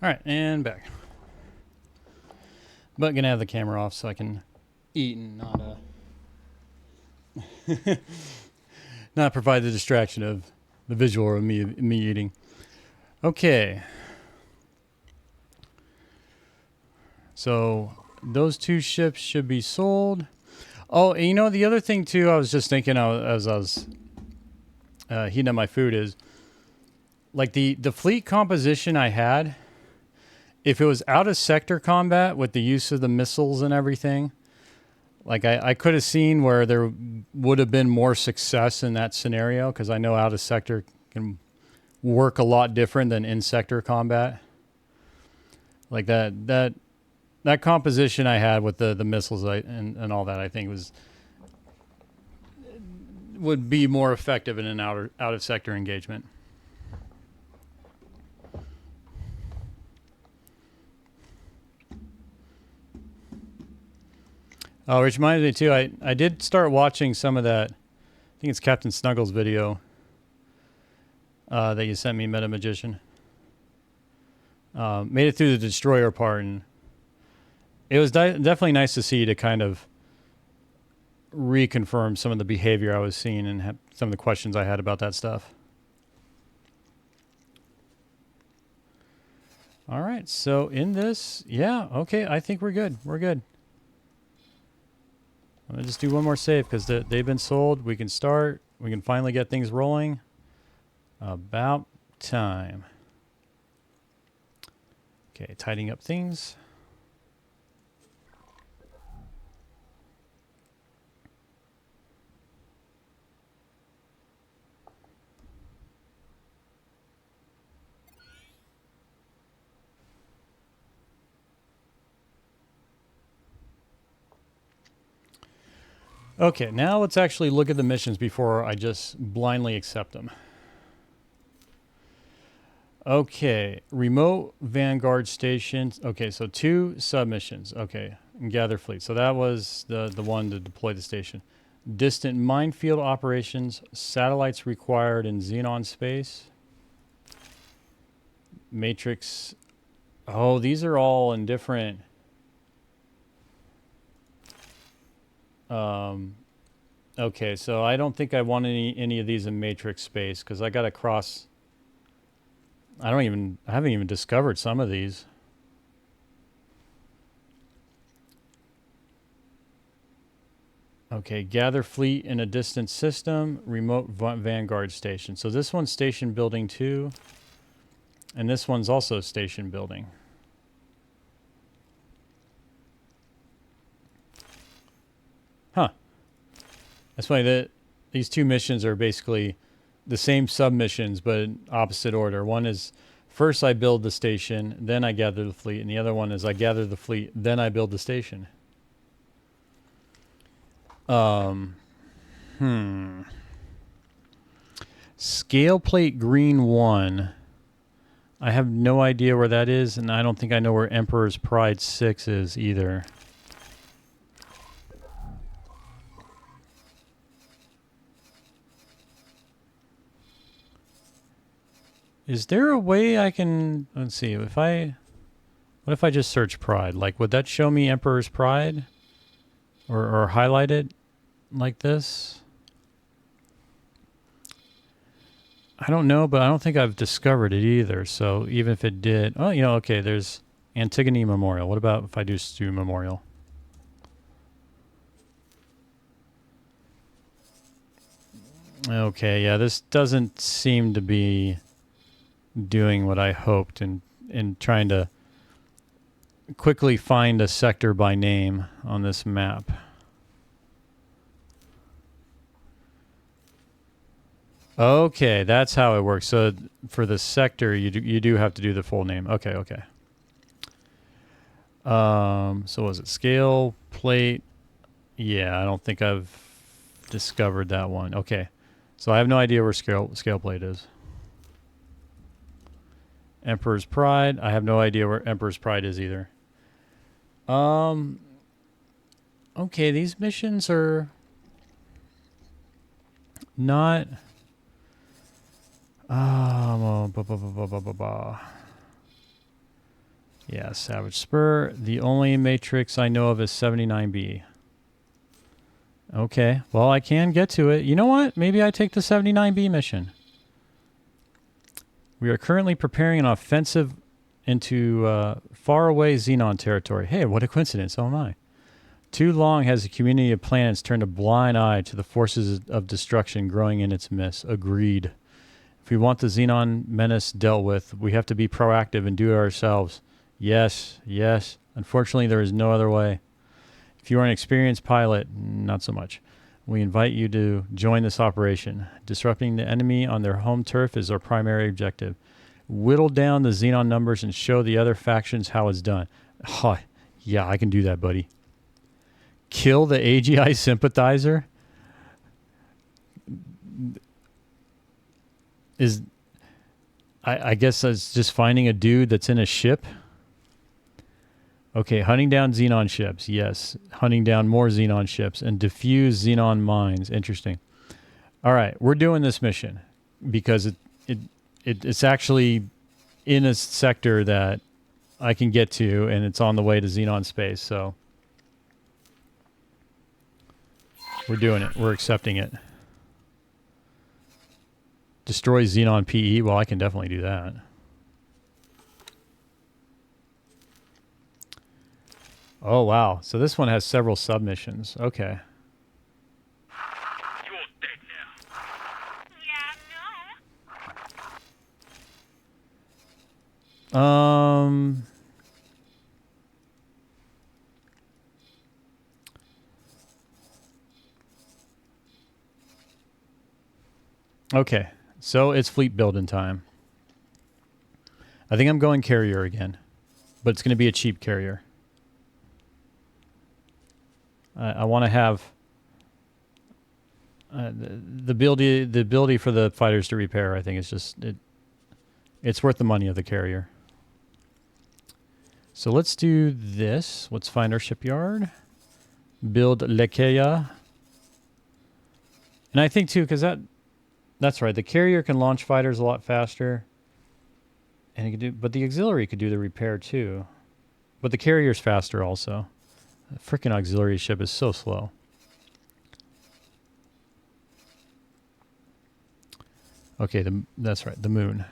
All right, and back. But gonna have the camera off so I can eat and not not provide the distraction of the visual of me eating. Okay. So those two ships should be sold. Oh, and you know, the other thing too, I was just thinking as I was heating up my food is like the fleet composition I had. If it was out of sector combat with the use of the missiles and everything, like I could have seen where there would have been more success in that scenario, because I know out of sector can work a lot different than in sector combat. Like that composition I had with the missiles and all that, I think would be more effective in an out of sector engagement. Oh, which reminds me too, I did start watching some of that, I think it's Captain Snuggles video that you sent me, Meta Magician. Made it through the destroyer part, and it was definitely nice to see, to kind of reconfirm some of the behavior I was seeing and some of the questions I had about that stuff. All right, so in this, yeah, okay, I think we're good. We're good. I'm going to just do one more save because they've been sold. We can start. We can finally get things rolling. About time. Okay, tidying up things. Okay, now let's actually look at the missions before I just blindly accept them. Okay, remote Vanguard stations. Okay, so 2 submissions. Okay, and gather fleet. So that was the one to deploy the station. Distant minefield operations. Satellites required in Xenon space. Matrix. Oh, these are all in different... okay, so I don't think I want any of these in Matrix space, because I got to cross... I haven't even discovered some of these. Okay, gather fleet in a distant system, remote Vanguard station. So this one's station building 2, and this one's also station building. Huh. That's funny that these 2 missions are basically the same submissions, but in opposite order. One is first I build the station, then I gather the fleet, and the other one is I gather the fleet, then I build the station. Scale plate green 1. I have no idea where that is, and I don't think I know where Emperor's Pride 6 is either. Is there a way I can... Let's see. What if I just search Pride? Like, would that show me Emperor's Pride? Or highlight it like this? I don't know, but I don't think I've discovered it either. So even if it did... Oh, you know, okay, there's Antigone Memorial. What about if I just do Memorial? Okay, yeah, this doesn't seem to be doing what I hoped in trying to quickly find a sector by name on this map. Okay, that's how it works. So for the sector, you do have to do the full name. Okay, okay. So was it scale plate? Yeah, I don't think I've discovered that one. Okay, so I have no idea where scale plate is. Emperor's Pride. I have no idea where Emperor's Pride is either. Okay, these missions are not... Yeah, Savage Spur. The only matrix I know of is 79B. Okay, well, I can get to it. You know what? Maybe I take the 79B mission. We are currently preparing an offensive into faraway Xenon territory. Hey, what a coincidence. So am I. Too long has the community of planets turned a blind eye to the forces of destruction growing in its midst. Agreed. If we want the Xenon menace dealt with, we have to be proactive and do it ourselves. Yes, yes. Unfortunately, there is no other way. If you are an experienced pilot, not so much. We invite you to join this operation. Disrupting the enemy on their home turf is our primary objective. Whittle down the Xenon numbers and show the other factions how it's done. Oh, yeah, I can do that, buddy. Kill the AGI sympathizer? I guess that's just finding a dude that's in a ship. Okay, hunting down Xenon ships. Yes, hunting down more Xenon ships and defuse Xenon mines. Interesting. All right, we're doing this mission because it's actually in a sector that I can get to, and it's on the way to Xenon space. So we're doing it. We're accepting it. Destroy Xenon PE. Well, I can definitely do that. Oh, wow. So this one has several submissions. Okay. You're dead now. Yeah, no. Okay. So it's fleet building time. I think I'm going carrier again, but it's going to be a cheap carrier. I want to have the ability for the fighters to repair. I think it's just it's worth the money of the carrier. So let's do this. Let's find our shipyard. Build Lekeya. And I think too, because that's right. The carrier can launch fighters a lot faster, and it could do. But the auxiliary could do the repair too. But the carrier's faster also. The freaking auxiliary ship is so slow. Okay, that's right. The moon.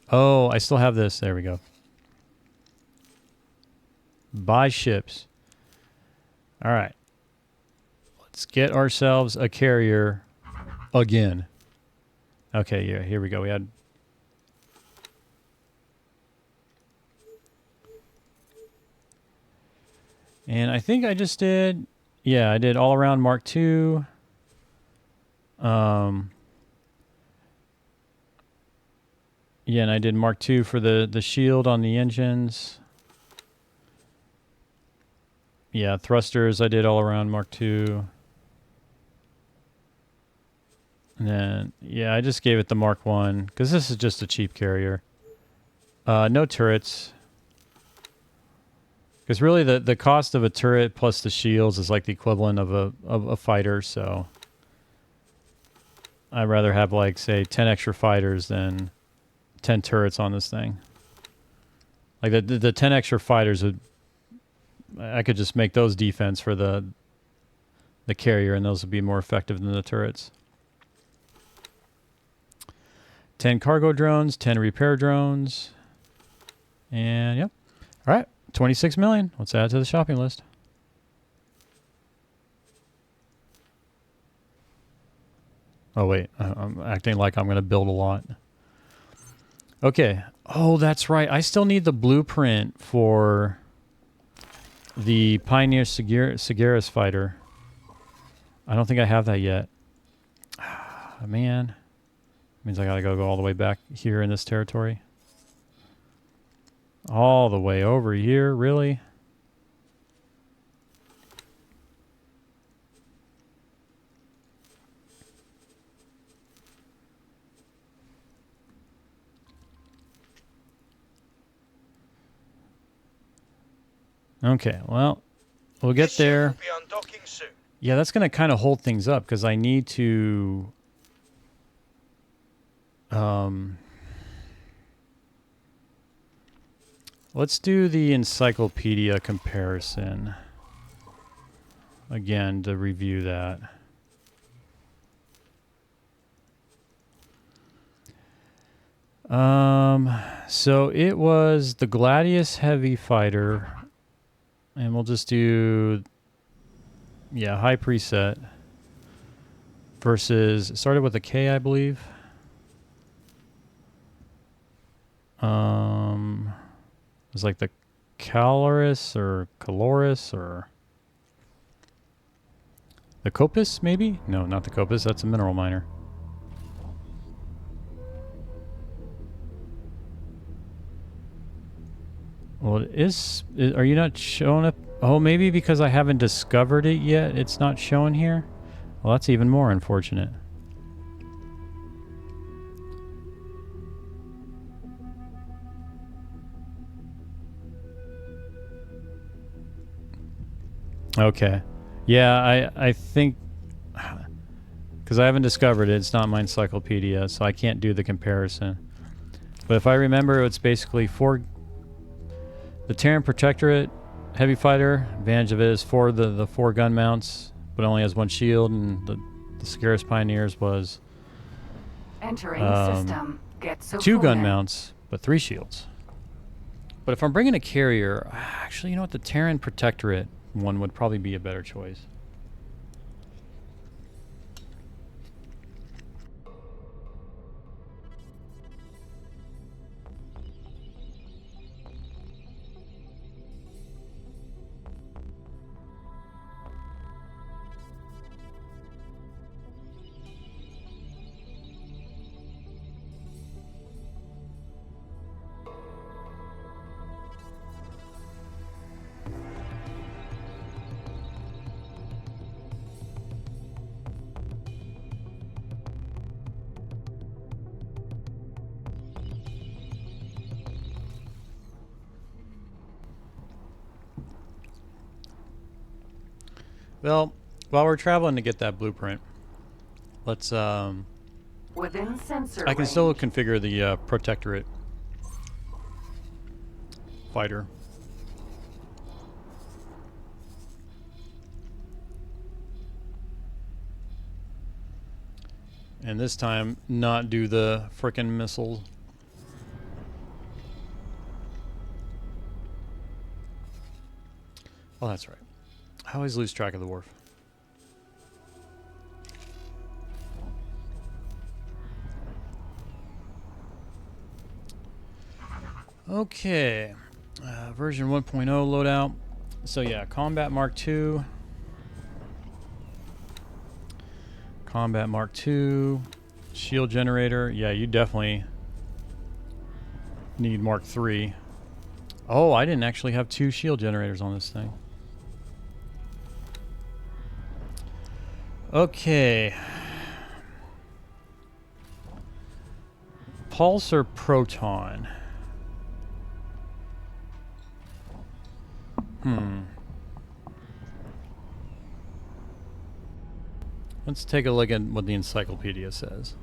Oh, I still have this. There we go. Buy ships. All right. Let's get ourselves a carrier again. Okay, yeah, here we go. We had... And I think I just did... Yeah, I did all-around Mark II. Yeah, and I did Mark II for the shield on the engines. Yeah, thrusters I did all around Mark II. And then, yeah, I just gave it the Mark I, because this is just a cheap carrier. No turrets. Because really the cost of a turret plus the shields is like the equivalent of a fighter, so... I'd rather have, like, say, 10 extra fighters than 10 turrets on this thing. Like, the 10 extra fighters would... I could just make those defense for the carrier, and those would be more effective than the turrets. 10 cargo drones, 10 repair drones. And, yep. All right, 26 million. Let's add it to the shopping list. Oh, wait. I'm acting like I'm going to build a lot. Okay. Oh, that's right. I still need the blueprint for the Pioneer Sagaris fighter. I don't think I have that yet. Man. Means I got to go all the way back here in this territory. All the way over here, really? Okay, well, we'll get This ship there. will be undocking soon. Yeah, that's going to kind of hold things up because I need to... Let's do the encyclopedia comparison. Again, to review that. So it was the Gladius Heavy Fighter, and we'll just do, yeah, high preset versus, it started with a K, I believe. It was like the Caloris or the Copus, maybe? No, not the Copus. That's a mineral miner. Well, are you not showing up? Oh, maybe because I haven't discovered it yet, it's not showing here? Well, that's even more unfortunate. Okay. Yeah, I think... Because I haven't discovered it, it's not my encyclopedia, so I can't do the comparison. But if I remember, it's basically the Terran Protectorate Heavy Fighter. Advantage of it is the 4 gun mounts, but only has 1 shield, and the Scarus Pioneers was Entering system. Get 2 gun mounts, but 3 shields. But if I'm bringing a carrier, actually, you know what? The Terran Protectorate one would probably be a better choice. Well, while we're traveling to get that blueprint, let's Within sensor I can still range. configure the Protectorate fighter. And this time, not do the frickin' missile. Oh, that's right. I always lose track of the wharf. Okay. Version 1.0 loadout. So yeah, Combat Mark II. Combat Mark II. Shield generator. Yeah, you definitely need Mark III. Oh, I didn't actually have 2 shield generators on this thing. Okay. Pulse or Proton? Let's take a look at what the encyclopedia says.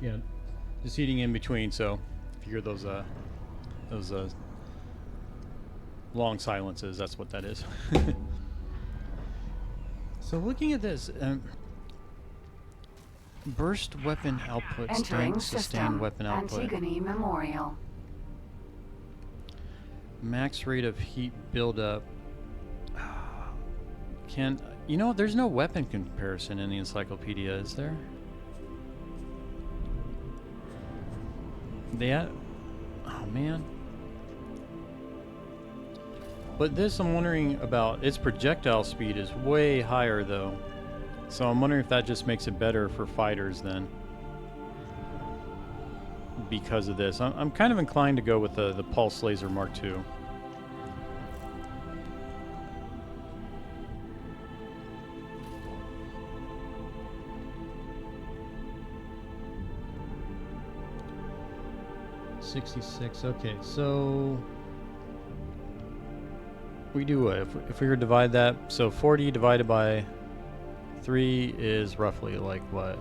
Yeah, just eating in between. So if you hear those long silences, that's what that is. So looking at this, burst weapon output, Entering sustained system. weapon output, Antigone Memorial. max rate of heat buildup, Can you know? There's no weapon comparison in the encyclopedia, is there? Oh man. But this, I'm wondering about. Its projectile speed is way higher though, so I'm wondering if that just makes it better for fighters then. Because of this, I'm kind of inclined to go with the Pulse Laser Mark II. $66. Okay, so we do what? If we were to divide that, so 40 divided by 3 is roughly like what?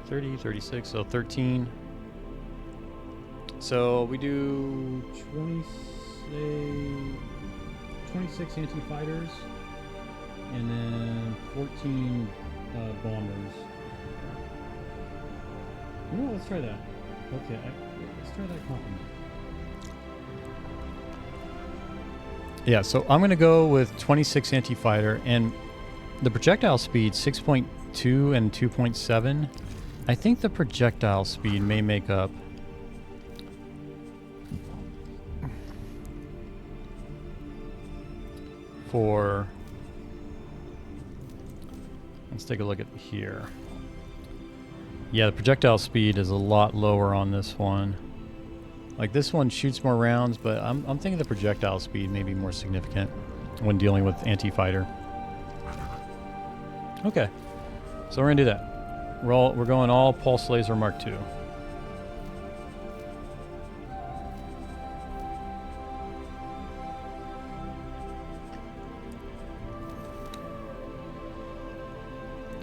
30, 36, so 13. So we do 26 anti-fighters and then 14 bombers. No, let's try that. Okay, let's try that compliment. Yeah, so I'm going to go with 26 anti-fighter, and the projectile speed 6.2 and 2.7. I think the projectile speed may make up for... Let's take a look at here. Yeah, the projectile speed is a lot lower on this one. Like, this one shoots more rounds, but I'm thinking the projectile speed may be more significant when dealing with anti-fighter. Okay, so we're gonna do that. We're going all Pulse Laser Mark II.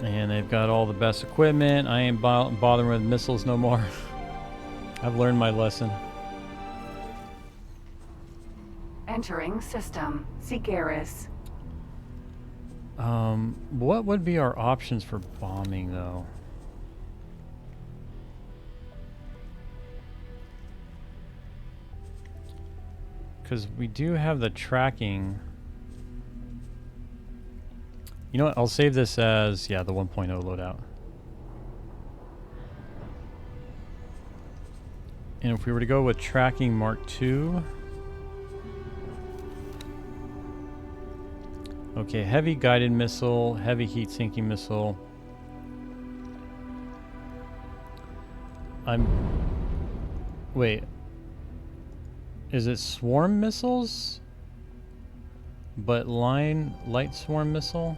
And they've got all the best equipment. I ain't bothering with missiles no more. I've learned my lesson. Entering system. Sikaris. What would be our options for bombing, though? Because we do have the tracking. You know what? I'll save this as, yeah, the 1.0 loadout. And if we were to go with tracking Mark II. Okay, heavy guided missile, heavy heat sinking missile. Wait. Is it swarm missiles? But light swarm missile?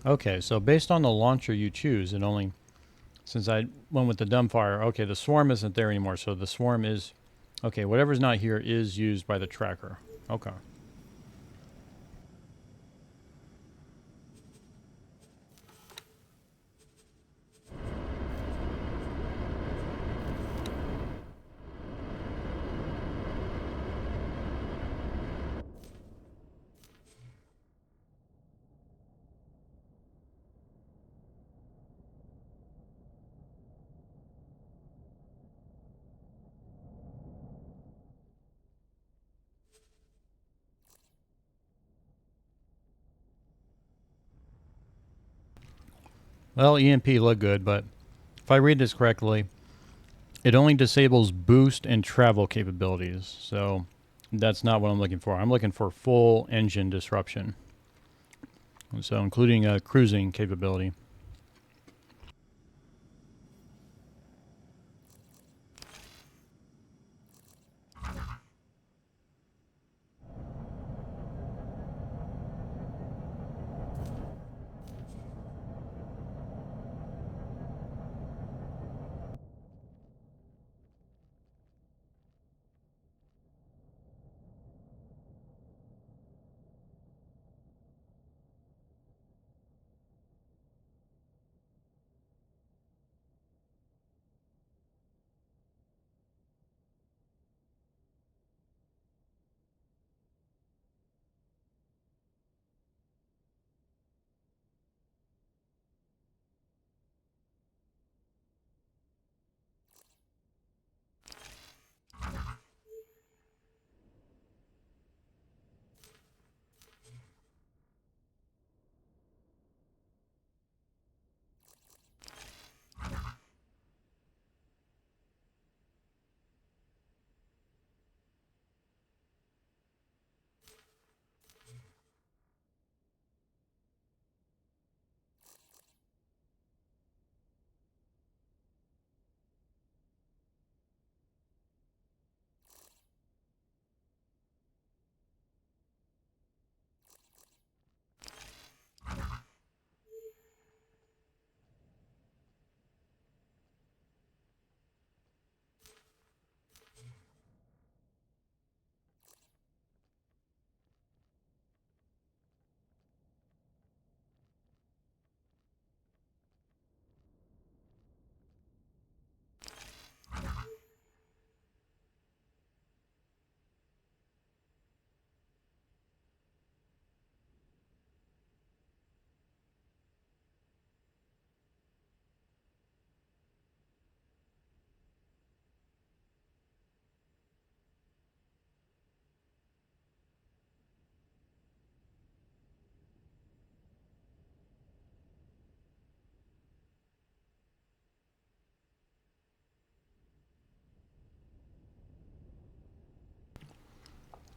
Okay, so based on the launcher you choose, it only, since I went with the dumbfire, okay, the swarm isn't there anymore, so the swarm is, okay, whatever's not here is used by the tracker. Okay. Well, EMP looked good, but if I read this correctly, it only disables boost and travel capabilities. So That's not what I'm looking for. I'm looking for full engine disruption. So including a cruising capability.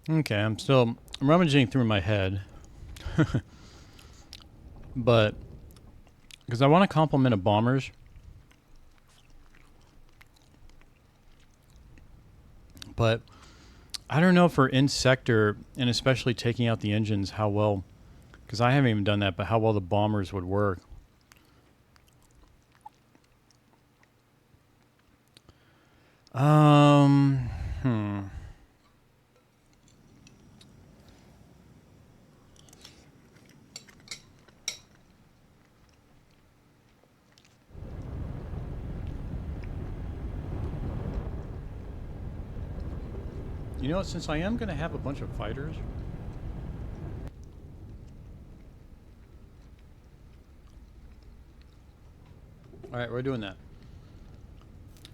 Okay, I'm still rummaging through my head. But because I want to compliment a bombers, but I don't know for in sector and especially taking out the engines how well, because I haven't even done that, but how well the bombers would work. Um, hmm. You know, since I am going to have a bunch of fighters, all right, we're doing that.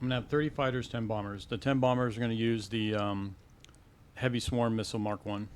I'm going to have 30 fighters, 10 bombers. The 10 bombers are going to use the Heavy Swarm Missile Mark 1.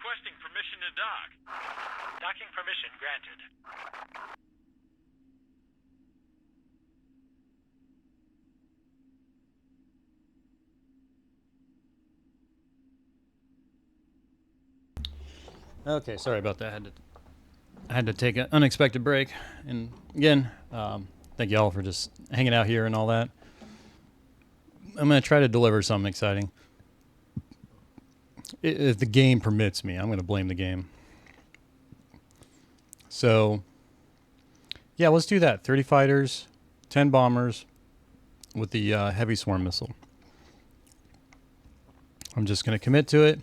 Requesting permission to dock. Docking permission granted. Okay, sorry about that. I had to take an unexpected break, and again, thank y'all for just hanging out here and all that. I'm gonna try to deliver something exciting. If the game permits me, I'm gonna blame the game. So, yeah, let's do that. 30 fighters, 10 bombers, with the heavy swarm missile. I'm just gonna commit to it.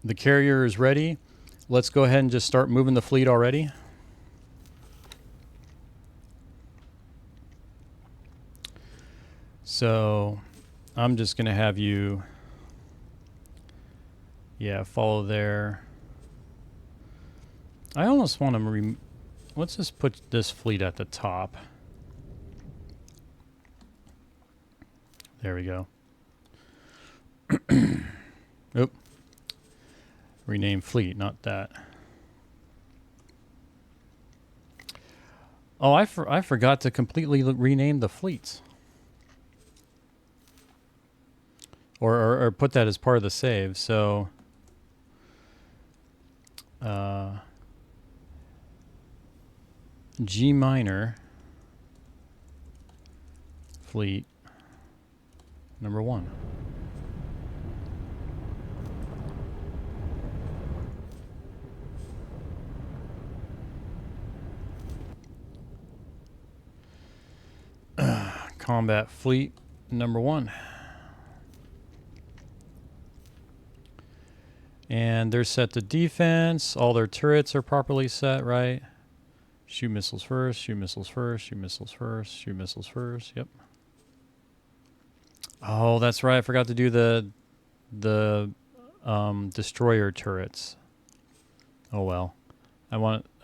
The carrier is ready. Let's go ahead and just start moving the fleet already. So I'm just going to have you, follow there. I almost want to, let's just put this fleet at the top. There we go. Oop. Rename fleet, not that. Oh, I forgot to completely rename the fleets. Or put that as part of the save. So, G minor fleet number 1. Combat fleet number 1. And they're set to defense. All their turrets are properly set, right? Shoot missiles first, shoot missiles first, shoot missiles first, shoot missiles first. Yep. Oh, that's right. I forgot to do the destroyer turrets. Oh well. I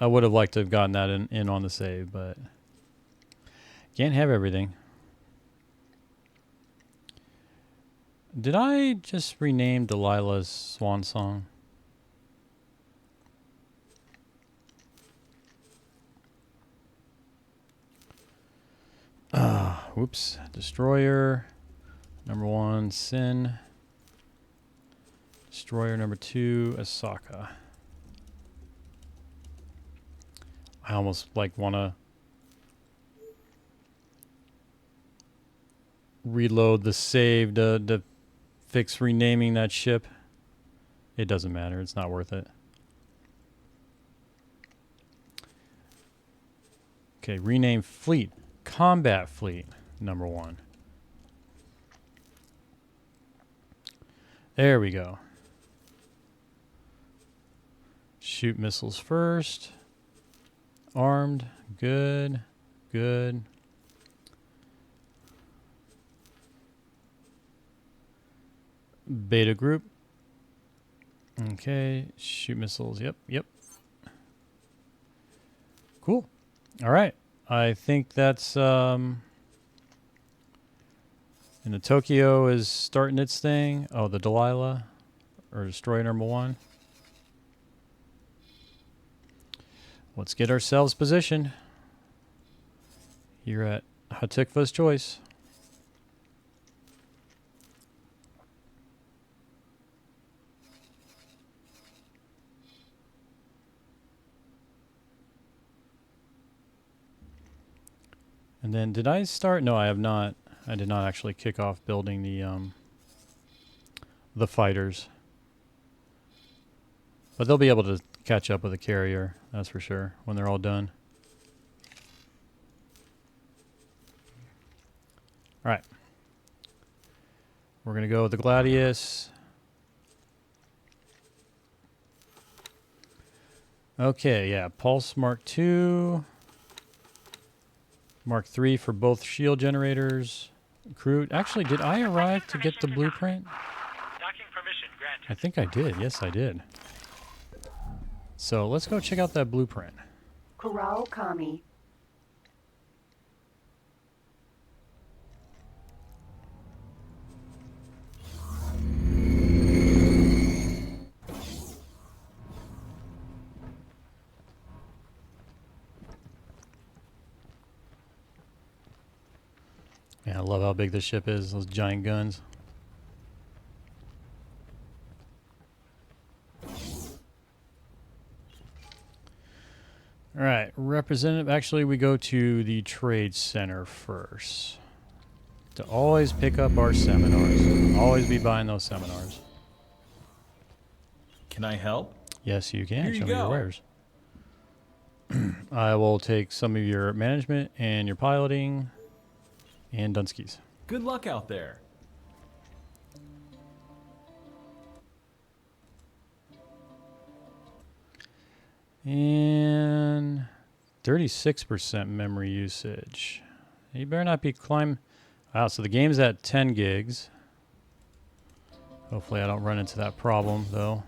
would have liked to have gotten that in on the save, but can't have everything. Did I just rename Delilah's swan song? Whoops. Destroyer. Number 1, Sin. Destroyer number 2, Asaka. I almost want to reload the save to fix renaming that ship. It doesn't matter. It's not worth it. Okay, rename fleet. Combat fleet number 1. There we go. Shoot missiles first. Armed. Good. Good. Beta group. Okay. Shoot missiles. Yep. Yep. Cool. All right. I think that's and the Tokyo is starting its thing. Oh, the Delilah or destroyer number 1. Let's get ourselves positioned here at Hatikva's Choice. And then did I start? No, I have not. I did not actually kick off building the fighters. But they'll be able to catch up with the carrier, that's for sure, when they're all done. All right. We're going to go with the Gladius. Okay, yeah, Pulse Mark II. Mark III for both shield generators. Crew. Actually, did I arrive to get the blueprint? Docking permission granted. I think I did. Yes, I did. So let's go check out that blueprint. Kurao Kami. Yeah, I love how big this ship is. Those giant guns. Representative. Actually, we go to the trade center first. To always pick up our seminars. Always be buying those seminars. Can I help? Yes, you can. Here you Show me your go. wares. I will take some of your management and your piloting and Dunsky's. Good luck out there. And 36% memory usage. You better not be climb. Wow, so the game's at 10 gigs. Hopefully I don't run into that problem, though.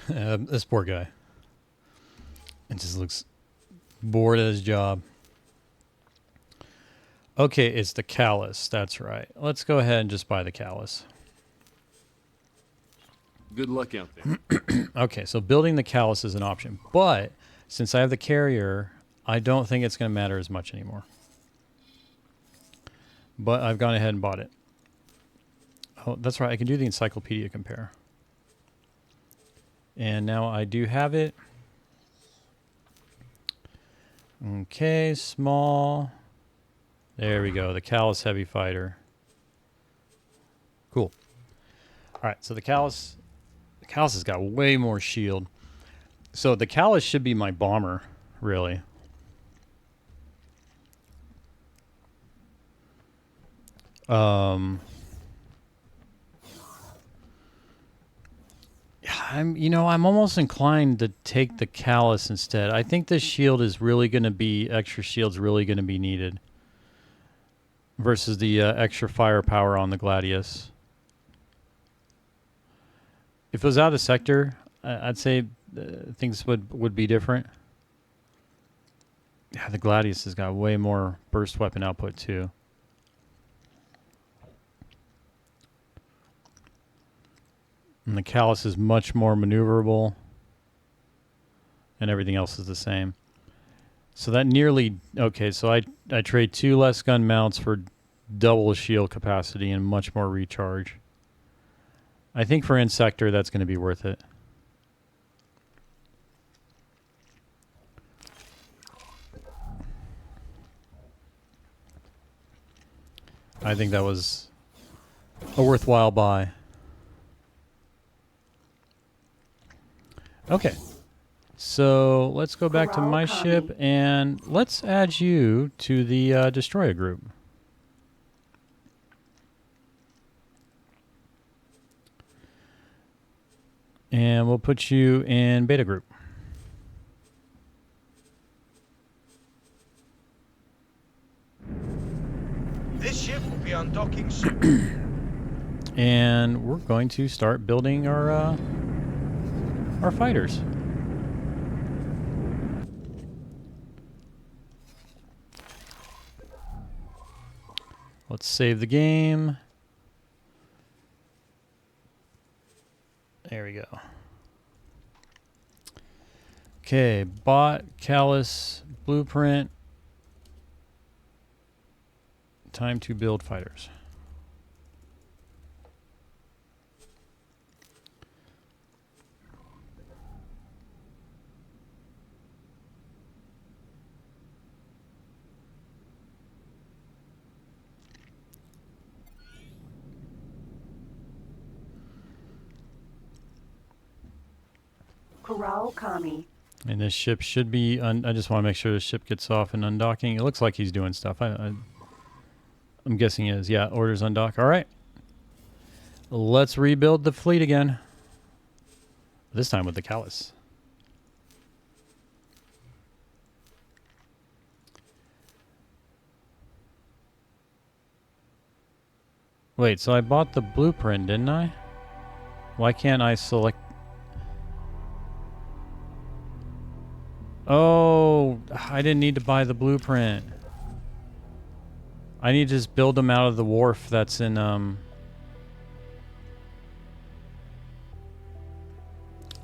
This poor guy. It just looks bored at his job. Okay, it's the Callus. That's right. Let's go ahead and just buy the Callus. Good luck out there. Okay, so building the Callus is an option. But since I have the carrier, I don't think it's going to matter as much anymore. But I've gone ahead and bought it. Oh, that's right. I can do the encyclopedia compare. And now I do have it. Okay, small. There we go. The Callus Heavy Fighter. Cool. All right, so the Callus has got way more shield. So the Callus should be my bomber, really. I'm almost inclined to take the Callus instead. I think this shield is really going to be, extra shield's really going to be needed versus the extra firepower on the Gladius. If it was out of sector, I'd say things would be different. Yeah, the Gladius has got way more burst weapon output too. And the Callus is much more maneuverable. And everything else is the same. So that nearly... Okay, so I trade 2 less gun mounts for double shield capacity and much more recharge. I think for Insector, that's going to be worth it. I think that was a worthwhile buy. Okay, so let's go back to my ship and let's add you to the destroyer group. And we'll put you in beta group. This ship will be undocking soon. And we're going to start building our fighters. Let's save the game. There we go. Okay, bought Callus blueprint. Time to build fighters. Corral Kami. And this ship should be... I just want to make sure the ship gets off and undocking. It looks like he's doing stuff. I'm guessing he is. Yeah, orders undock. All right. Let's rebuild the fleet again. This time with the Callus. Wait, so I bought the blueprint, didn't I? Why can't I select... Oh, I didn't need to buy the blueprint. I need to just build them out of the wharf that's in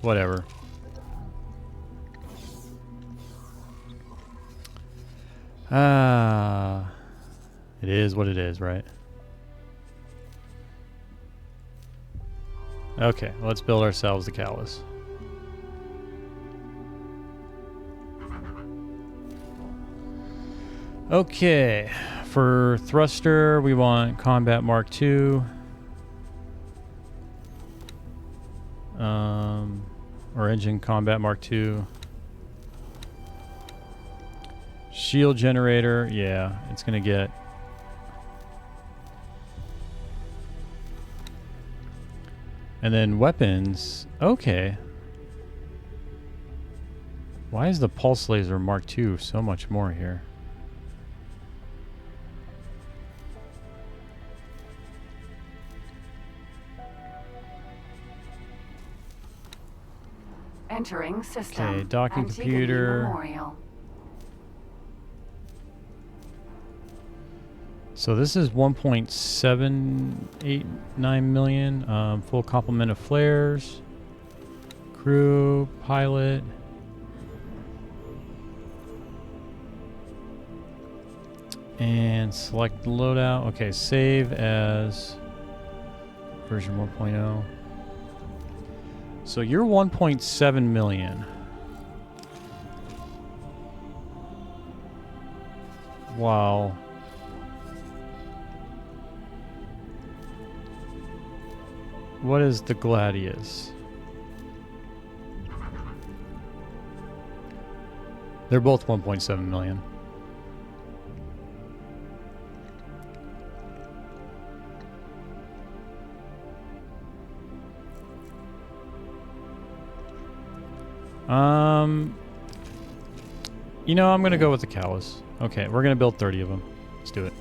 Whatever. It is what it is, right? Okay, let's build ourselves the callus. Okay, for thruster, we want combat Mark II. Or engine combat Mark II. Shield generator, yeah, it's gonna get. And then weapons, okay. Why is the pulse laser Mark II so much more here? Entering system. Okay, docking Antigone computer. Memorial. So this is 1.789 million. Full complement of flares. Crew, pilot. And select loadout. Okay, save as version 1.0. So you're 1.7 million. Wow. What is the Gladius? They're both 1.7 million. You know, I'm gonna go with the callus. Okay, we're gonna build 30 of them. Let's do it.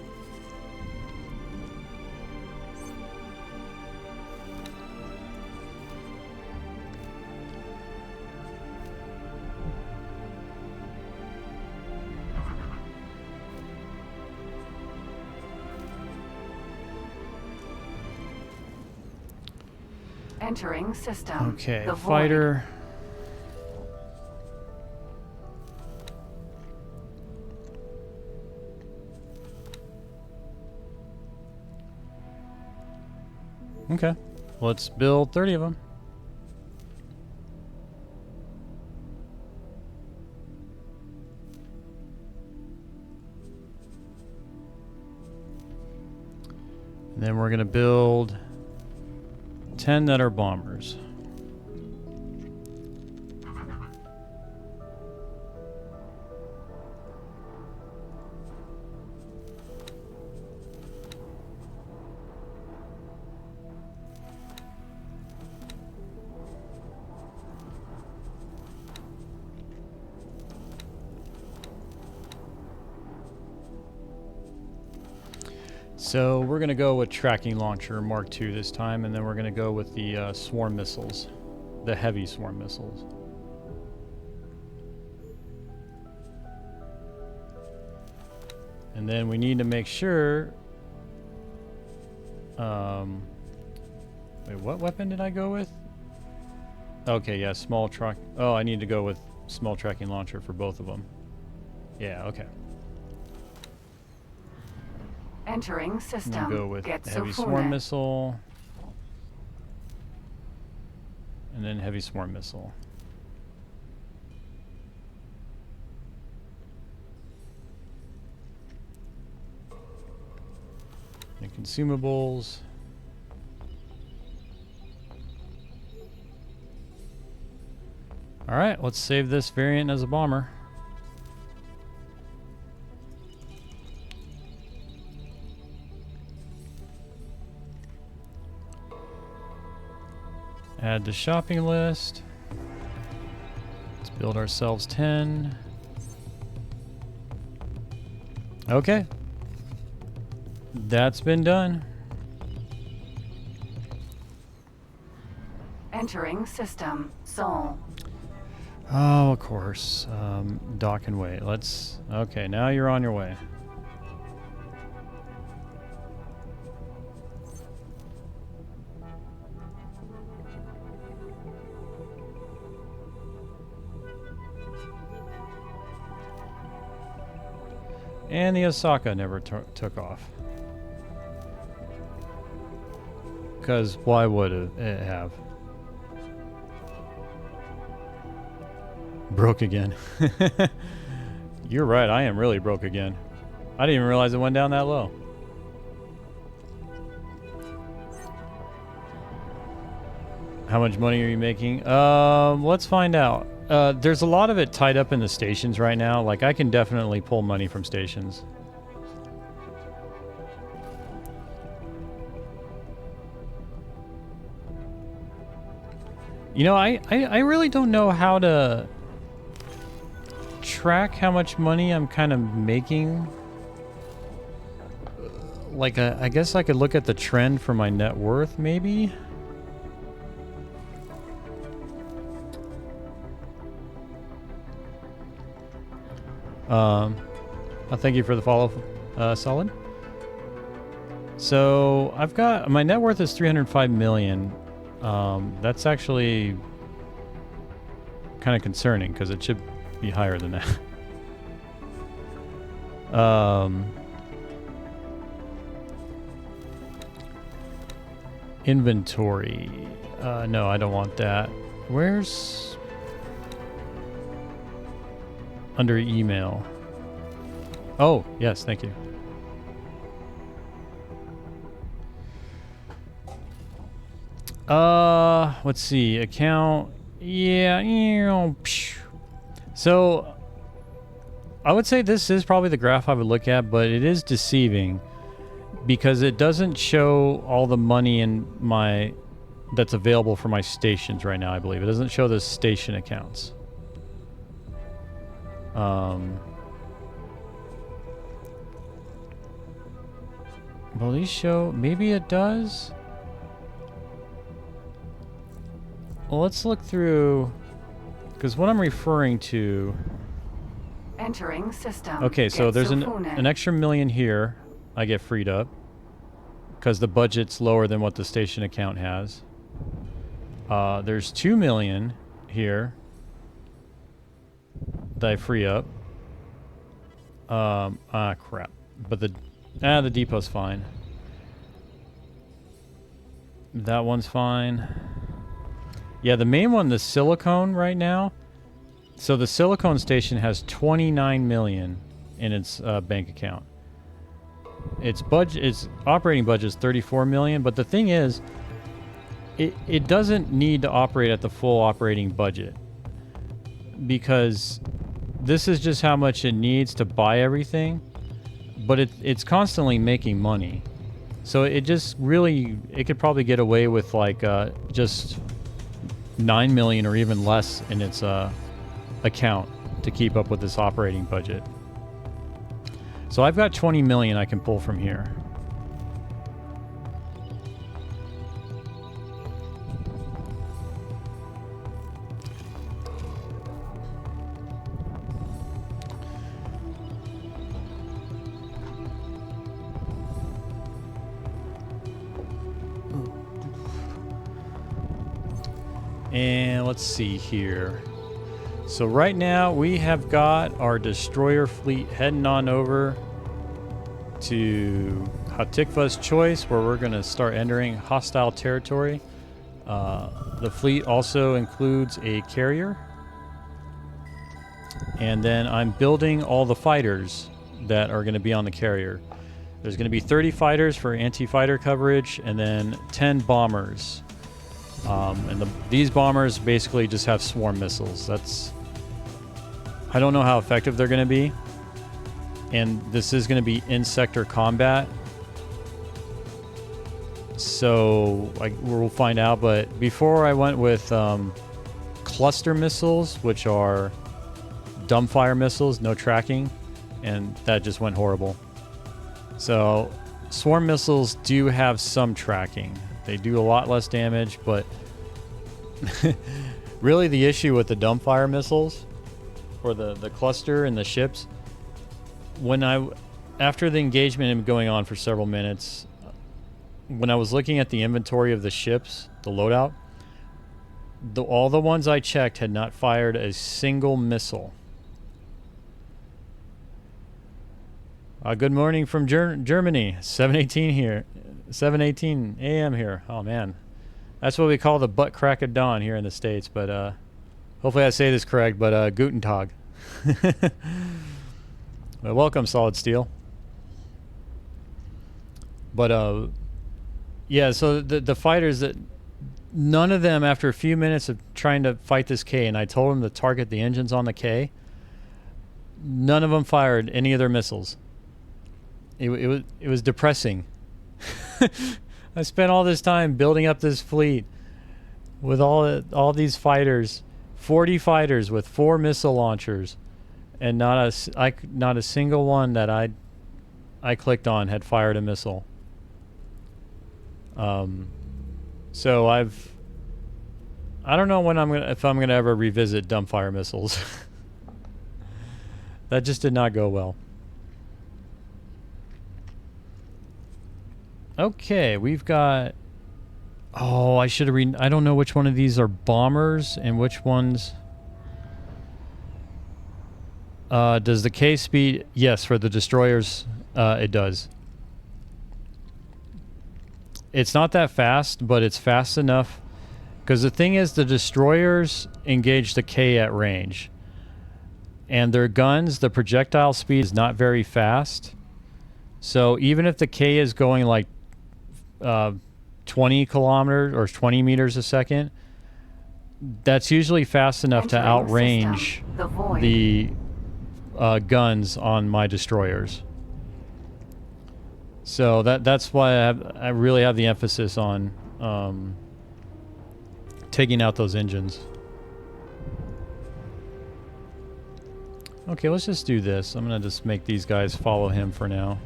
Entering system. Okay, The a Void. fighter. Okay, let's build 30 of them. And then we're going to build 10 that are bombers. So we're going to go with tracking launcher Mark II this time, and then we're going to go with the swarm missiles, the heavy swarm missiles. And then we need to make sure... wait, what weapon did I go with? Okay, yeah, small track... Oh, I need to go with small tracking launcher for both of them. Yeah, okay. Entering I'm system. gonna go with Getsu heavy Fune. swarm missile. And then heavy swarm missile. And consumables. Alright, let's save this variant as a bomber. Add to shopping list. Let's build ourselves 10. Okay. That's been done. Entering system. Sol. Oh, of course. Dock and wait. Let's... Okay, now you're on your way. And the Osaka never took off. Because why would it have? Broke again. You're right, I am really broke again. I didn't even realize it went down that low. How much money are you making? Let's find out. There's a lot of it tied up in the stations right now. Like, I can definitely pull money from stations. You know, I really don't know how to track how much money I'm kind of making. Like, I guess I could look at the trend for my net worth, maybe? Thank you for the follow, Solid. So I've got my net worth is 305 million. That's actually kind of concerning because it should be higher than that. Inventory. No, I don't want that. Where's under email? Oh, yes, thank you. Let's see. Account. Yeah. So, I would say this is probably the graph I would look at, but it is deceiving because it doesn't show all the money in my that's available for my stations right now, I believe. It doesn't show the station accounts. Will these show? Maybe it does? Well, let's look through, because what I'm referring to... Entering system. Okay, so there's Getsufune. an extra million here I get freed up, because the budget's lower than what the station account has. There's 2 million here that I free up. Crap. But the depot's fine. That one's fine. Yeah, the main one, the silicone right now. So the silicone station has 29 million in its bank account. Its operating budget is 34 million, but the thing is, it doesn't need to operate at the full operating budget because this is just how much it needs to buy everything, but it's constantly making money. So it just really, it could probably get away with like just 9 million or even less in its account to keep up with this operating budget. So I've got 20 million I can pull from here. And let's see here. So right now we have got our destroyer fleet heading on over to Hatikva's Choice, where we're going to start entering hostile territory. The fleet also includes a carrier. And then I'm building all the fighters that are going to be on the carrier. There's going to be 30 fighters for anti-fighter coverage and then 10 bombers. These bombers basically just have swarm missiles. I don't know how effective they're going to be. And this is going to be in-sector combat. So we'll find out. But before I went with cluster missiles, which are dumbfire missiles, no tracking. And that just went horrible. So swarm missiles do have some tracking. They do a lot less damage, but really the issue with the dumbfire missiles or the cluster and the ships, after the engagement had been going on for several minutes, when I was looking at the inventory of the ships, the loadout, all the ones I checked had not fired a single missile. Good morning from Germany. 7:18 here. 7:18 a.m. here. Oh man, that's what we call the butt crack of dawn here in the States. But hopefully I say this correct. But Guten Tag. Well, welcome, Solid Steel. But yeah. So the fighters that none of them, after a few minutes of trying to fight this K, and I told them to target the engines on the K. None of them fired any of their missiles. It was depressing. I spent all this time building up this fleet with all these fighters, 40 fighters with 4 missile launchers, and not a single one that I clicked on had fired a missile. So I don't know if I'm gonna ever revisit dumbfire missiles. That just did not go well. Okay, we've got... Oh, I should have I don't know which one of these are bombers and which ones... does the K speed... Yes, for the destroyers, it does. It's not that fast, but it's fast enough. Because the thing is, the destroyers engage the K at range. And their guns, the projectile speed is not very fast. So even if the K is going like 20 kilometers or 20 meters a second, that's usually fast enough to outrange the guns on my destroyers. So that's why I really have the emphasis on taking out those engines. Okay, let's just do this. I'm going to just make these guys follow him for now.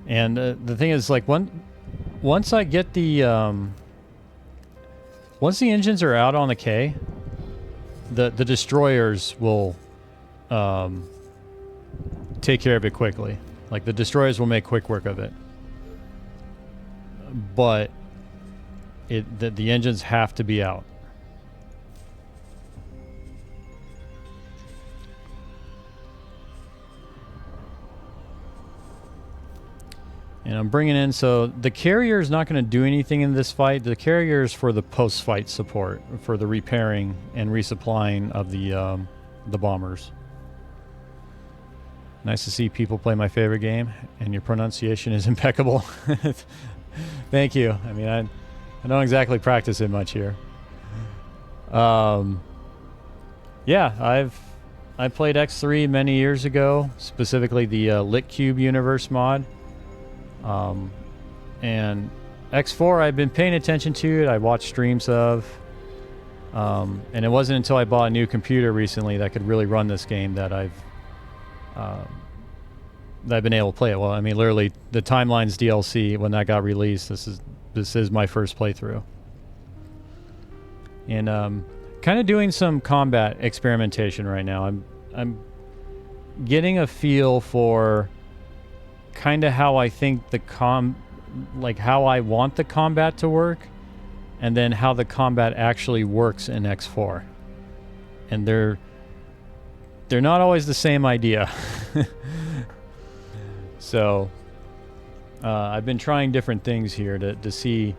And the thing is, like, once I get the... once the engines are out on the K, the destroyers will take care of it quickly. Like, the destroyers will make quick work of it. But... the engines have to be out. And I'm bringing in, so the carrier is not going to do anything in this fight. The carrier is for the post-fight support, for the repairing and resupplying of the bombers. Nice to see people play my favorite game, and your pronunciation is impeccable. Thank you. I mean, I don't exactly practice it much here. Yeah, I played X3 many years ago, specifically the LitCube universe mod. And X4 I've been paying attention to it. I watched streams of. And it wasn't until I bought a new computer recently that could really run this game that I've been able to play it. Well, I mean, literally, the Timelines DLC, when that got released, this is my first playthrough. And kind of doing some combat experimentation right now. I'm getting a feel for kind of how I think like how I want the combat to work, and then how the combat actually works in X4. And they're not always the same idea. So I've been trying different things here to see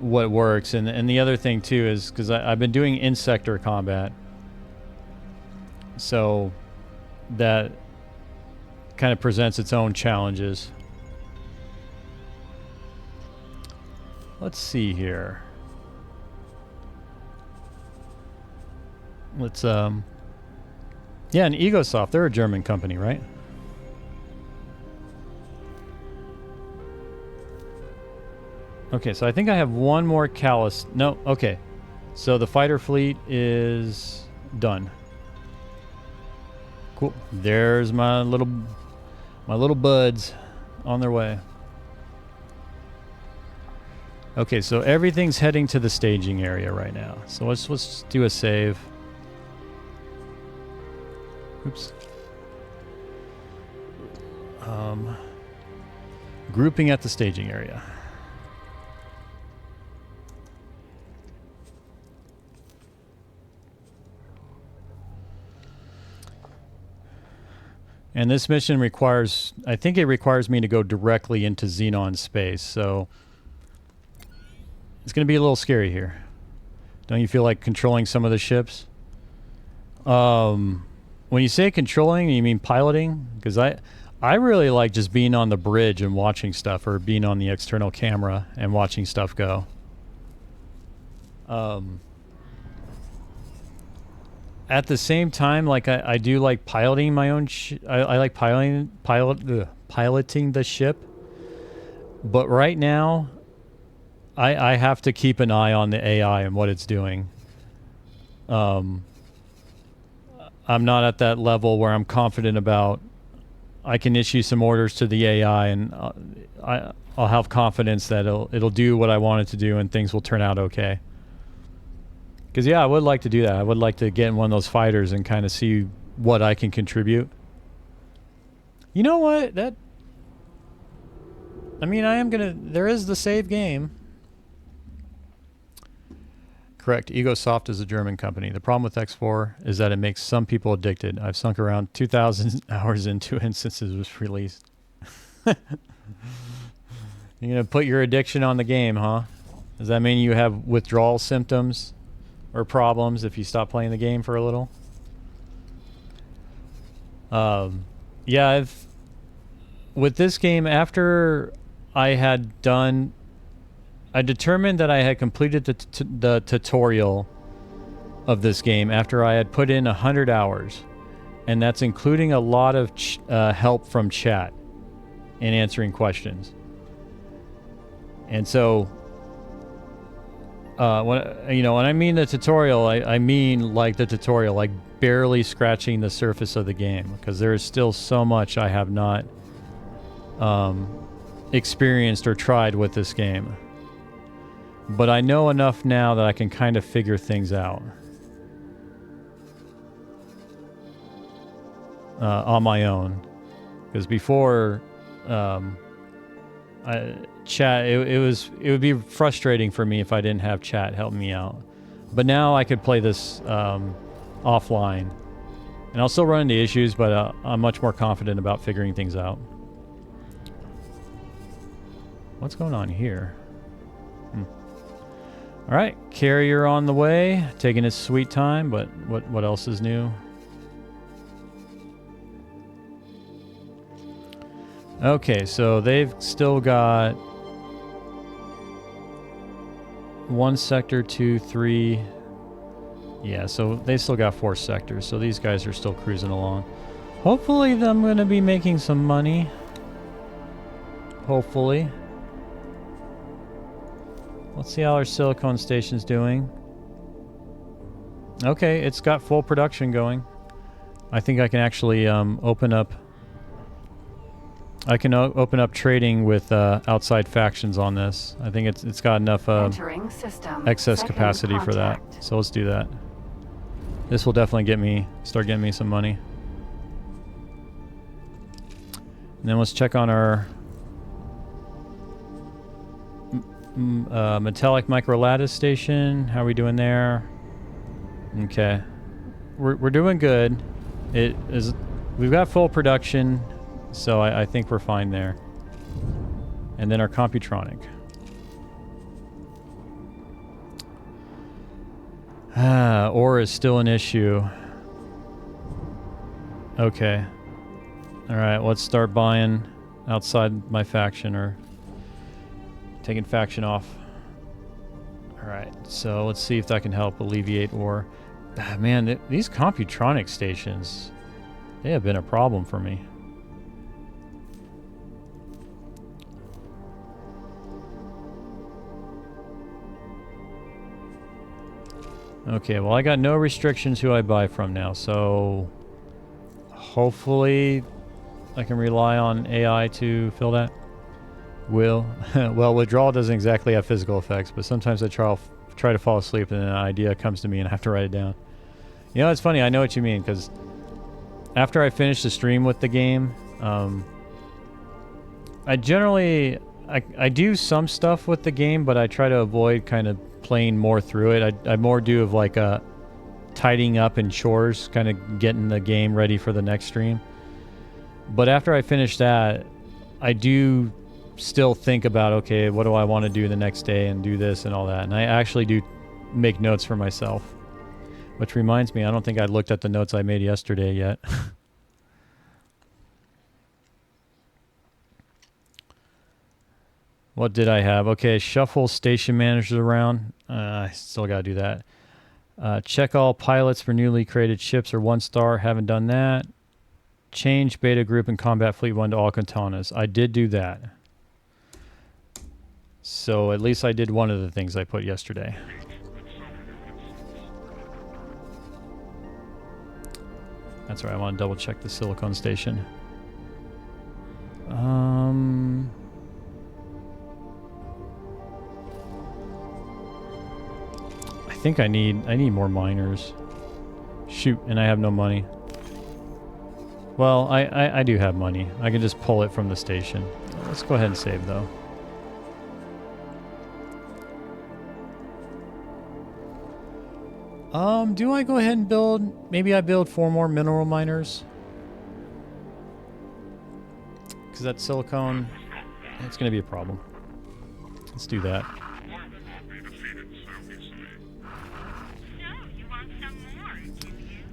what works. And the other thing too is because I've been doing in-sector combat, so that kind of presents its own challenges. Let's see here. Let's yeah, and Egosoft, they're a German company, right? Okay, so I think I have one more callus. No, okay. So the fighter fleet is done. Cool. There's my little buds on their way. Okay, so everything's heading to the staging area right now. So let's just do a save. Oops. Grouping at the staging area. And this mission requires, I think it requires me to go directly into Xenon space, so it's going to be a little scary here. Don't you feel like controlling some of the ships? When you say controlling, you mean piloting? Because I really like just being on the bridge and watching stuff, or being on the external camera and watching stuff go. At the same time, like I do like piloting my own. I like piloting the ship. But right now, I have to keep an eye on the AI and what it's doing. I'm not at that level where I'm confident about. I can issue some orders to the AI, and I'll have confidence that it'll do what I want it to do, and things will turn out okay. Because, yeah, I would like to do that. I would like to get in one of those fighters and kind of see what I can contribute. You know what? I mean, I am going to... There is the save game. Correct. EgoSoft is a German company. The problem with X4 is that it makes some people addicted. I've sunk around 2,000 hours into it since it was released. You're going to put your addiction on the game, huh? Does that mean you have withdrawal symptoms or problems if you stop playing the game for a little? Yeah, with this game, after I had done... I determined that I had completed the tutorial of this game after I had put in 100 hours. And that's including a lot of help from chat in answering questions. And so, when I mean the tutorial, I mean like the tutorial, like barely scratching the surface of the game. Because there is still so much I have not experienced or tried with this game. But I know enough now that I can kind of figure things out on my own. Because before, chat, it would be frustrating for me if I didn't have chat help me out. But now I could play this offline, and I'll still run into issues, but I'm much more confident about figuring things out. What's going on here? All right, carrier on the way, taking its sweet time, but what else is new? Okay, so they've still got 1 sector, 2, 3. Yeah, so they still got 4 sectors, so these guys are still cruising along. Hopefully I'm going to be making some money. Hopefully. Let's see how our silicone station's doing. Okay, it's got full production going. I think I can actually open up... I can open up trading with outside factions on this. I think it's got enough excess capacity for that. So let's do that. This will definitely start getting me some money. And then let's check on our metallic microlattice station. How are we doing there? Okay, we're doing good. We've got full production, so I think we're fine there. And then our Computronic. Ore is still an issue. Okay. All right, let's start buying outside my faction, or taking faction off. Alright, so let's see if that can help alleviate ore. Man, these Computronic stations, they have been a problem for me. Okay, well I got no restrictions who I buy from now, so hopefully I can rely on AI to fill that. Well, withdrawal doesn't exactly have physical effects, but sometimes I try to fall asleep and an idea comes to me and I have to write it down. You know, it's funny, I know what you mean, because after I finish the stream with the game, I generally... I do some stuff with the game, but I try to avoid kind of playing more through it. I more do of like tidying up and chores, kind of getting the game ready for the next stream. But after I finish that, I do still think about, okay, what do I want to do the next day and do this and all that. And I actually do make notes for myself. Which reminds me, I don't think I looked at the notes I made yesterday yet. What did I have? Okay, shuffle station managers around. I still got to do that. Check all pilots for newly created ships or 1-star. Haven't done that. Change beta group and combat fleet 1 to all katanas. I did do that. So at least I did one of the things I put yesterday. That's right, I want to double check the silicone station. I think I need more miners. Shoot, and I have no money. Well, I do have money. I can just pull it from the station. Let's go ahead and save though. Do I go ahead and build, maybe I build 4 more mineral miners? Because that silicone, it's going to be a problem. Let's do that.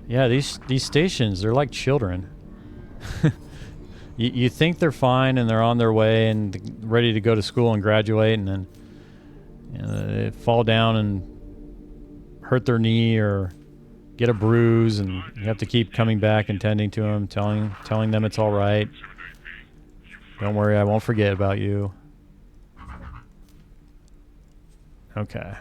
Yeah, these stations, they're like children. You think they're fine and they're on their way and ready to go to school and graduate, and then they fall down and hurt their knee or get a bruise, and you have to keep coming back and tending to them, telling them it's all right. Don't worry, I won't forget about you. Okay.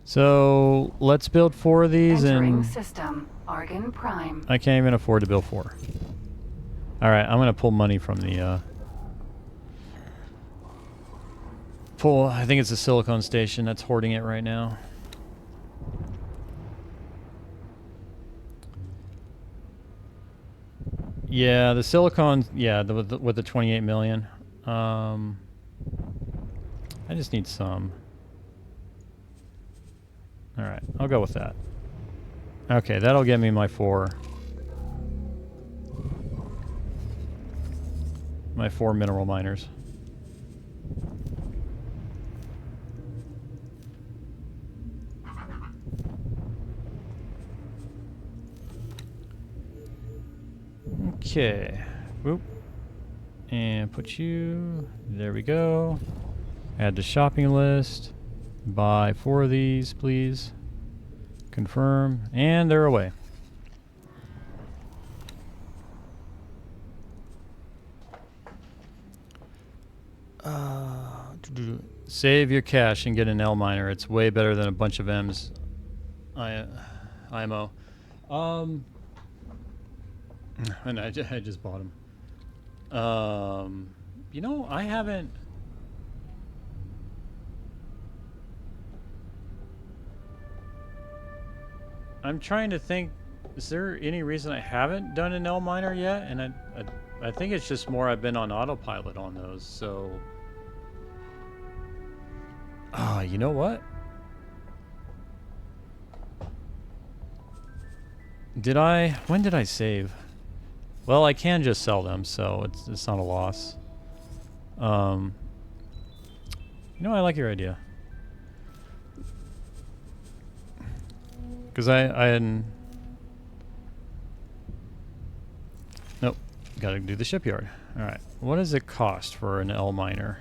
So let's build 4 of these. Entering and system. Argon Prime. I can't even afford to build 4. All right, I'm gonna pull money from the I think it's a silicone station that's hoarding it right now. Yeah, the silicone, yeah, with the 28 million. I just need some. All right, I'll go with that. Okay, that'll get me my 4 mineral miners. Okay. Whoop. And put you. There we go. Add to shopping list. Buy 4 of these, please. Confirm. And they're away. Save your cash and get an L miner. It's way better than a bunch of M's. IMO. And I just bought them. You know, I haven't. I'm trying to think. Is there any reason I haven't done an L miner yet? And I think it's just more I've been on autopilot on those. So. You know what? When did I save? Well, I can just sell them, so it's not a loss. You know, I like your idea. Because I hadn't... Nope. Gotta do the shipyard. Alright. What does it cost for an L miner?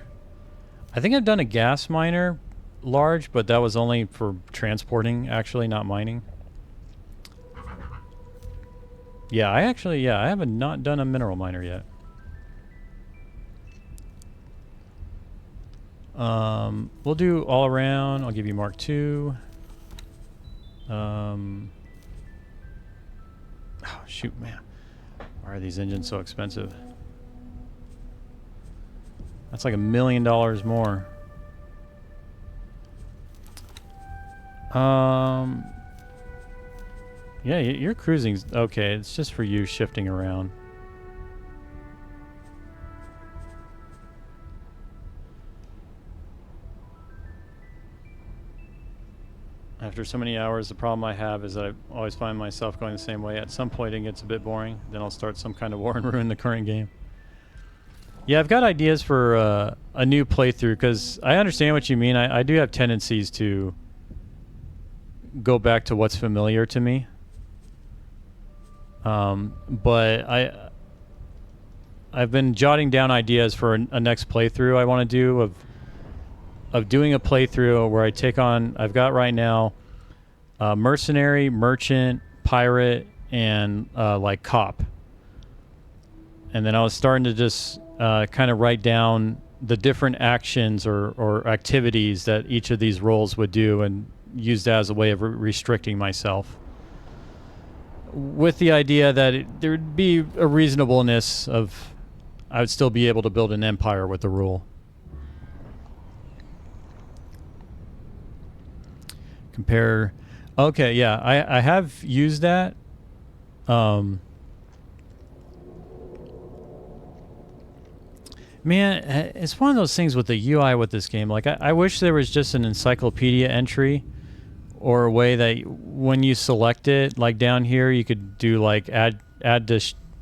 I think I've done a gas miner large, but that was only for transporting, actually, not mining. Yeah, I haven't not done a mineral miner yet. We'll do all around. I'll give you Mark II. Oh, shoot, man. Why are these engines so expensive? That's like $1 million more. Yeah, your cruising's okay. It's just for you shifting around. I have after so many hours. The problem I have is that I always find myself going the same way. At some point it gets a bit boring. Then I'll start some kind of war and ruin the current game. Yeah, I've got ideas for a new playthrough because I understand what you mean. I do have tendencies to go back to what's familiar to me. But I've been jotting down ideas for a next playthrough I want to do of doing a playthrough where I take on, I've got right now mercenary, merchant, pirate, and like cop. And then I was starting to just kind of write down the different actions or activities that each of these roles would do and use that as a way of restricting myself. With the idea that there would be a reasonableness of I would still be able to build an empire with the rule. Compare. Okay, yeah, I have used that. Man, it's one of those things with the UI with this game. Like, I wish there was just an encyclopedia entry or a way that when you select it, like down here, you could do like add to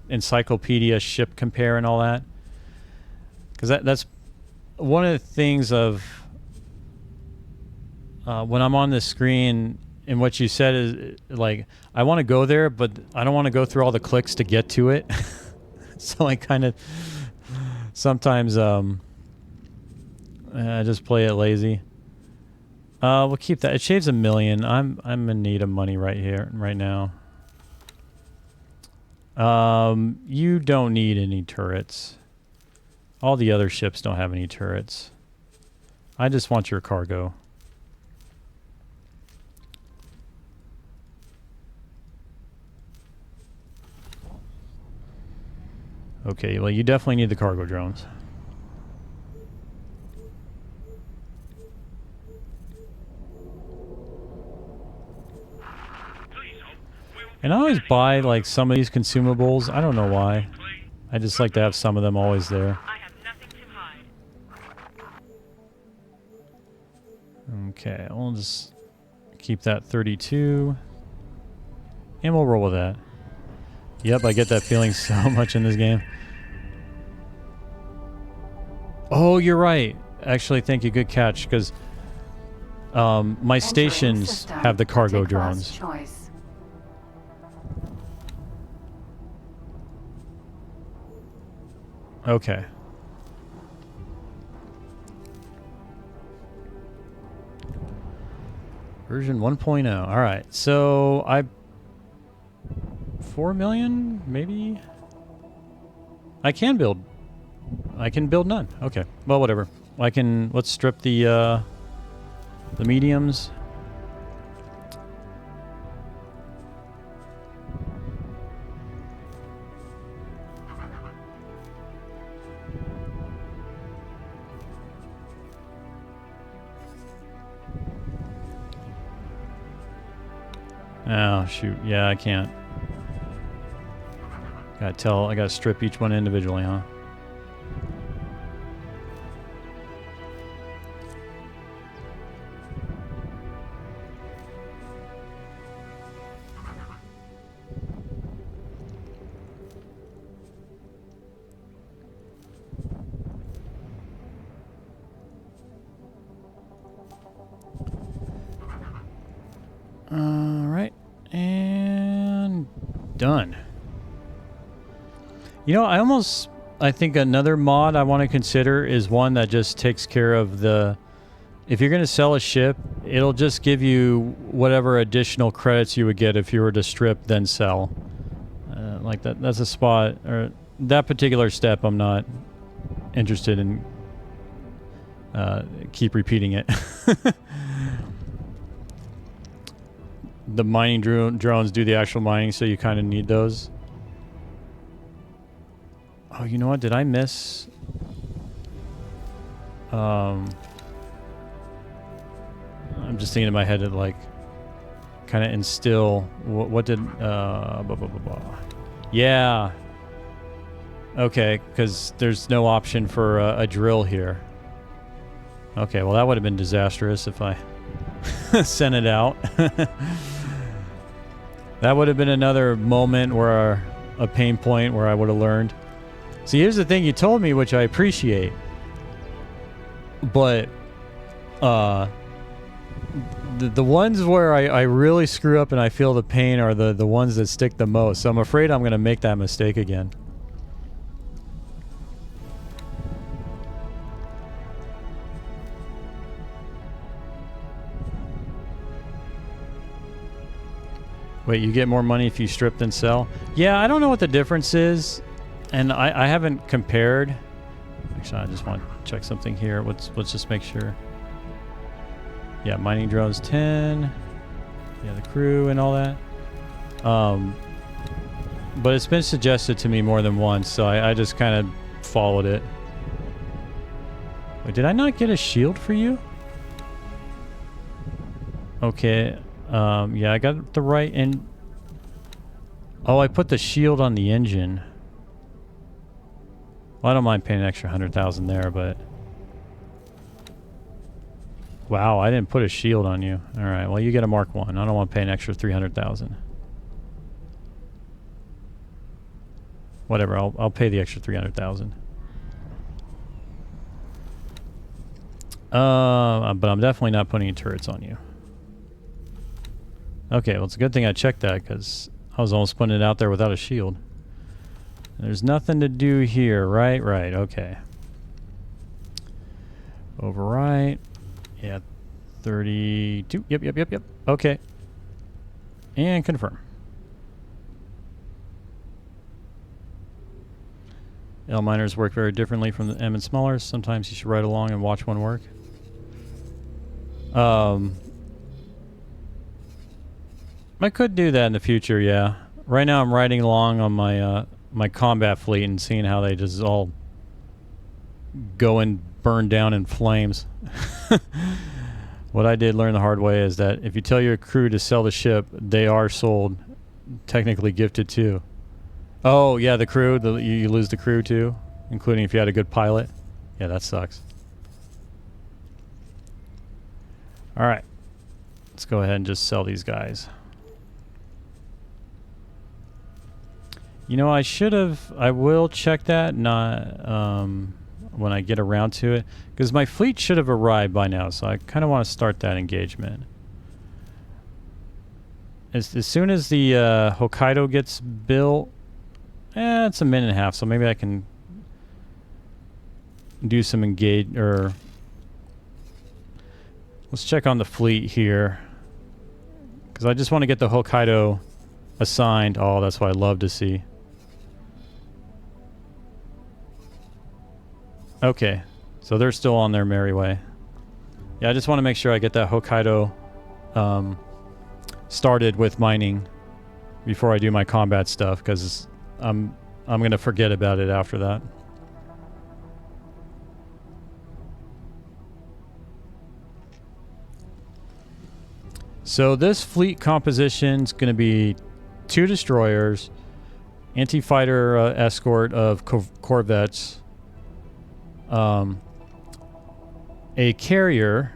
encyclopedia ship compare and all that. Because that's one of the things of when I'm on the screen and what you said is like, I want to go there, but I don't want to go through all the clicks to get to it. So I kind of sometimes I just play it lazy. We'll keep that. It shaves $1 million. I'm in need of money right here, right now. You don't need any turrets. All the other ships don't have any turrets. I just want your cargo. Okay, well, you definitely need the cargo drones. And I always buy, like, some of these consumables. I don't know why. I just like to have some of them always there. I have nothing to hide. Okay, we'll just keep that 32. And we'll roll with that. Yep, I get that feeling so much in this game. Oh, you're right. Actually, thank you. Good catch, because my stations have the cargo drones. Choice. Okay. Version 1.0. All right. So 4 million, maybe. I can build none. Okay. Well, whatever. Let's strip the mediums. Oh, shoot. Yeah, I can't. I gotta strip each one individually, huh? Alright. And done. You know, I think another mod I want to consider is one that just takes care of if you're going to sell a ship, it'll just give you whatever additional credits you would get if you were to strip, then sell. Like that's a spot, or that particular step I'm not interested in keep repeating it. The mining drones do the actual mining, so you kind of need those. Oh, you know what? Did I miss? I'm just thinking in my head to like kind of instill what did blah, blah, blah, blah. Yeah. Okay, because there's no option for a drill here. Okay, well that would have been disastrous if I sent it out. That would have been another moment where a pain point where I would have learned. See, here's the thing you told me, which I appreciate. But the ones where I really screw up and I feel the pain are the ones that stick the most. So I'm afraid I'm going to make that mistake again. Wait, you get more money if you strip than sell? Yeah, I don't know what the difference is, and I haven't compared. Actually, I just want to check something here. Let's just make sure. Yeah, mining drones 10. Yeah, the crew and all that. But it's been suggested to me more than once, so I just kind of followed it. Wait, did I not get a shield for you? Okay. Yeah, I got the right and oh, I put the shield on the engine. Well, I don't mind paying an extra 100,000 there, but wow, I didn't put a shield on you. All right, well, you get a Mark 1. I don't want to pay an extra 300,000. Whatever, I'll pay the extra 300,000. But I'm definitely not putting any turrets on you. Okay, well, it's a good thing I checked that because I was almost putting it out there without a shield. There's nothing to do here, right? Right, okay. Overwrite. Yeah, 32. Yep. Okay. And confirm. L miners work very differently from the M and smallers. Sometimes you should ride along and watch one work. I could do that in the future, yeah. Right now I'm riding along on my my combat fleet and seeing how they just all go and burn down in flames. What I did learn the hard way is that if you tell your crew to sell the ship, they are sold, technically gifted too. Oh, yeah, the crew, you lose the crew too, including if you had a good pilot. Yeah, that sucks. All right, let's go ahead and just sell these guys. You know, I will check that when I get around to it, because my fleet should have arrived by now, so I kind of want to start that engagement. As soon as the Hokkaido gets built, it's a minute and a half, so maybe I can do some let's check on the fleet here, because I just want to get the Hokkaido assigned. Oh, that's what I love to see. Okay, so they're still on their merry way. Yeah, I just want to make sure I get that Hokkaido started with mining before I do my combat stuff, because I'm gonna forget about it after that. So this fleet composition is going to be 2 destroyers, anti-fighter escort of corvettes, a carrier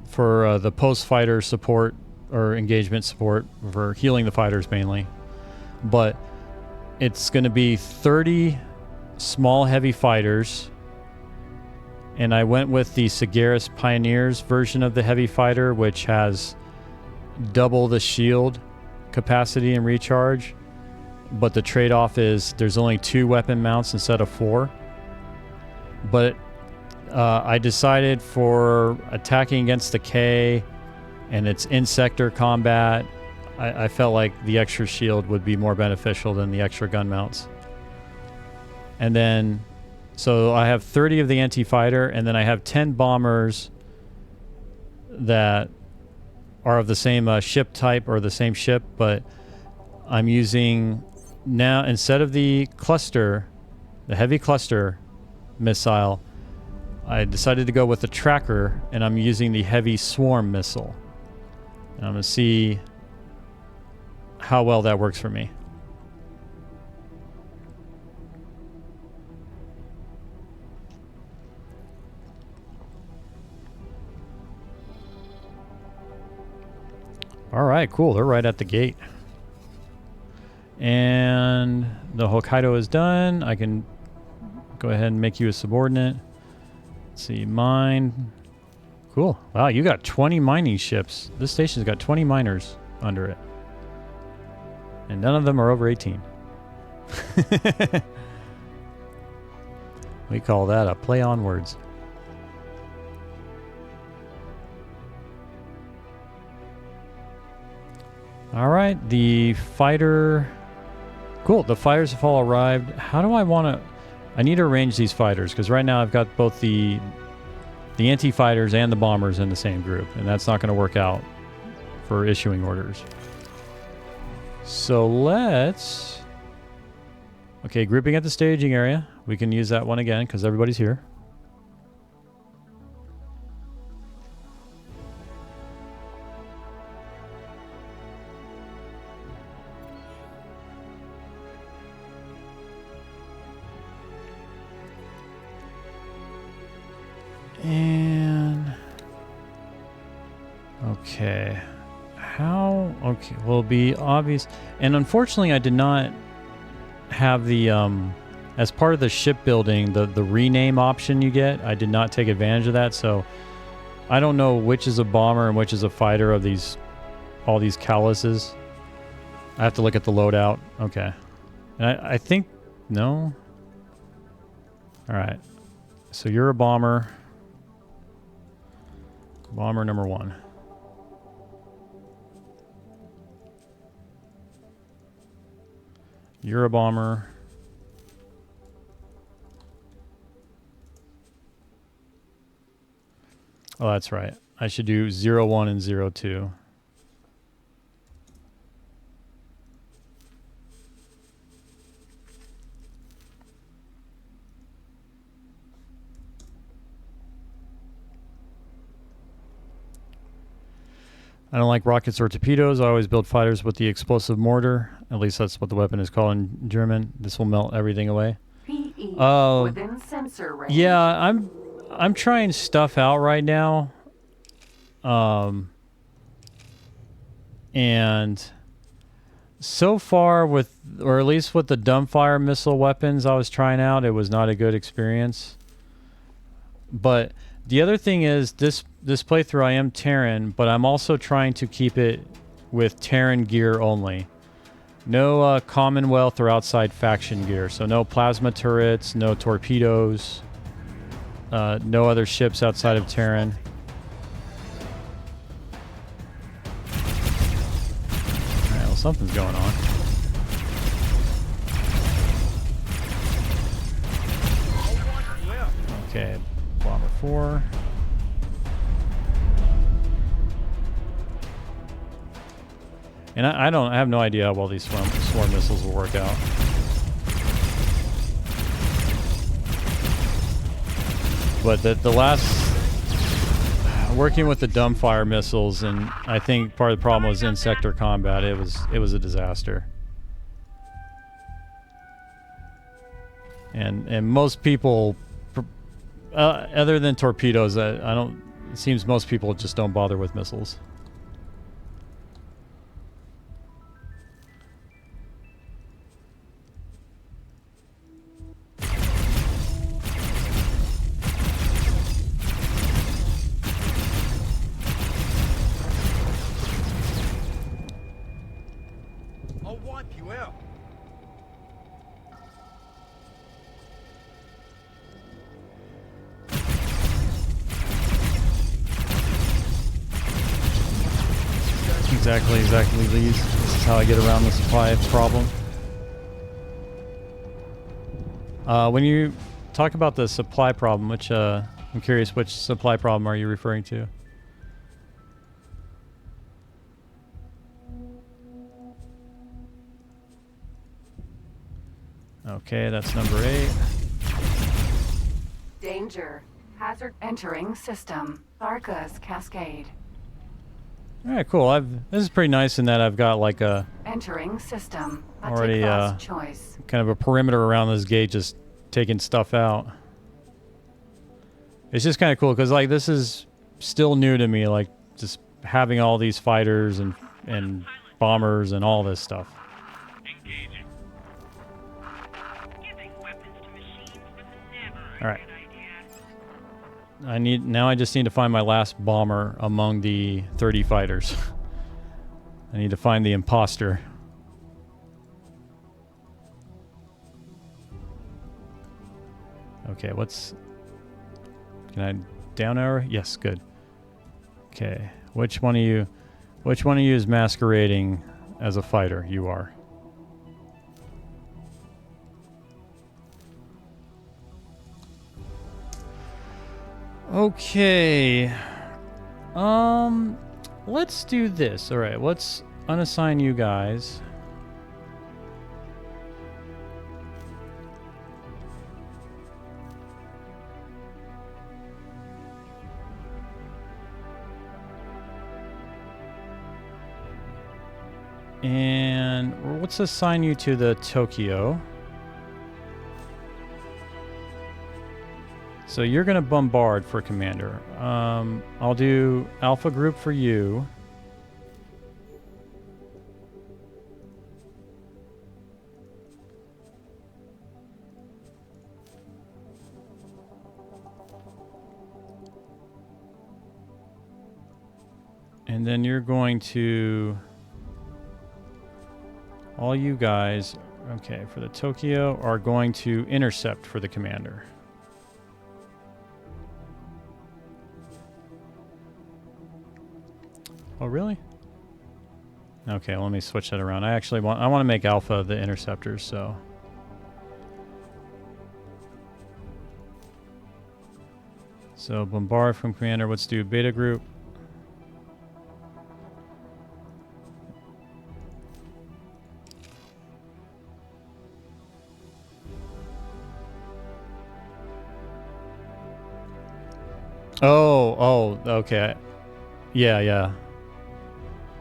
for the post-fighter support or engagement support for healing the fighters mainly, but it's going to be 30 small heavy fighters, and I went with the Sagaris Pioneers version of the heavy fighter, which has double the shield capacity and recharge, but the trade-off is there's only 2 weapon mounts instead of 4. But I decided for attacking against the K and its in-sector combat, I felt like the extra shield would be more beneficial than the extra gun mounts. And then, so I have 30 of the anti-fighter, and then I have 10 bombers that are of the same ship type or the same ship, but I'm using now, instead of the cluster, the heavy cluster missile, I decided to go with the tracker, and I'm using the heavy swarm missile. And I'm going to see how well that works for me. All right, cool. They're right at the gate. And the Hokkaido is done. I can go ahead and make you a subordinate. Let's see, mine. Cool. Wow, you got 20 mining ships. This station's got 20 miners under it. And none of them are over 18. We call that a play on words. All right, the fighter. Cool, the fighters have all arrived. How do I want to... I need to arrange these fighters, because right now I've got both the anti-fighters and the bombers in the same group, and that's not going to work out for issuing orders. So let's... Okay, grouping at the staging area. We can use that one again, because everybody's here. And okay, how? Okay, will it be obvious? And unfortunately, I did not have the as part of the shipbuilding the rename option you get. I did not take advantage of that, so I don't know which is a bomber and which is a fighter of these all these Calluses. I have to look at the loadout. Okay, and I think no. All right, so you're a bomber. Bomber number 1. You're a bomber. Oh, that's right. I should do 01 and 02. I don't like rockets or torpedoes. I always build fighters with the explosive mortar. At least that's what the weapon is called in German. This will melt everything away. PE within sensor range. Yeah, I'm trying stuff out right now. And so far with, or at least with the dumbfire missile weapons I was trying out, it was not a good experience. But the other thing is this playthrough I am Terran, but I'm also trying to keep it with Terran gear only. No Commonwealth or outside faction gear. So no plasma turrets, no torpedoes, no other ships outside of Terran. Alright, well, something's going on. Okay, Bomber 4. And I have no idea how well these swarm missiles will work out. But the last working with the dumbfire missiles, and I think part of the problem was in sector combat. It was a disaster. And most people, other than torpedoes, I don't. It seems most people just don't bother with missiles. I'll wipe you out. Exactly, Lees. This is how I get around the supply problem. When you talk about the supply problem, which I'm curious, which supply problem are you referring to? Okay, that's number 8. Danger. Hazard entering system. Tharka's Cascade. All right, cool. This is pretty nice in that I've got like a Entering system. already choice. kind of a perimeter around this gate, just taking stuff out. It's just kind of cool because like this is still new to me, like just having all these fighters and and bombers and all this stuff. Engaging. Giving weapons to machines was never a All right. good idea. Now I just need to find my last bomber among the 30 fighters. I need to find the imposter. Okay, can I down arrow? Yes, good. Okay, which one of you is masquerading as a fighter? You are. Okay. Let's do this. All right, let's unassign you guys. And let's assign you to the Tokyo. So you're going to bombard for commander. I'll do Alpha Group for you. And then you're going to... All you guys, okay, for the Tokyo, are going to intercept for the commander. Oh, really? Okay, let me switch that around. I want to make Alpha the interceptors, so... So, bombard from commander. Let's do Beta Group. Oh, okay. Yeah.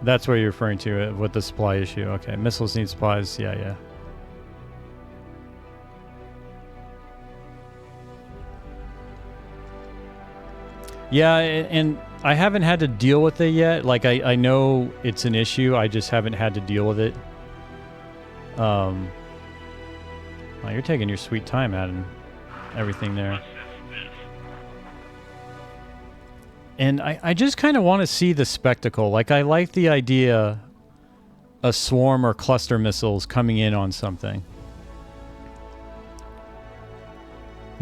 That's what you're referring to with the supply issue. Okay, missiles need supplies. Yeah. Yeah, and I haven't had to deal with it yet. Like, I know it's an issue. I just haven't had to deal with it. Wow, you're taking your sweet time adding everything there. And I just kind of want to see the spectacle. Like, I like the idea of swarm or cluster missiles coming in on something.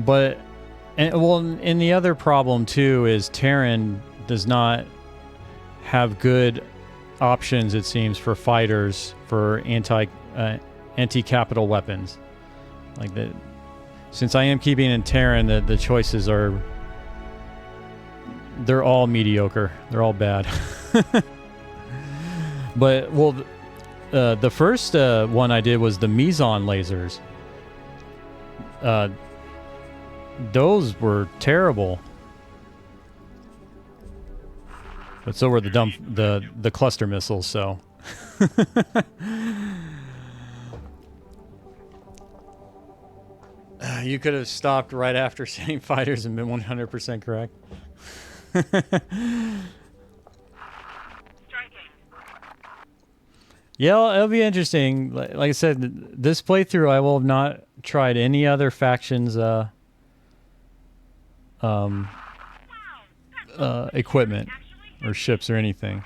But, and the other problem, too, is Terran does not have good options, it seems, for fighters for anti-capital weapons. Like, since I am keeping in Terran, the choices are... They're all mediocre. They're all bad. But, well, the first one I did was the Meson lasers. Those were terrible. But so were the cluster missiles, so. You could have stopped right after saying fighters and been 100% correct. Yeah, it'll be interesting. Like I said, this playthrough I will have not tried any other factions equipment or ships or anything.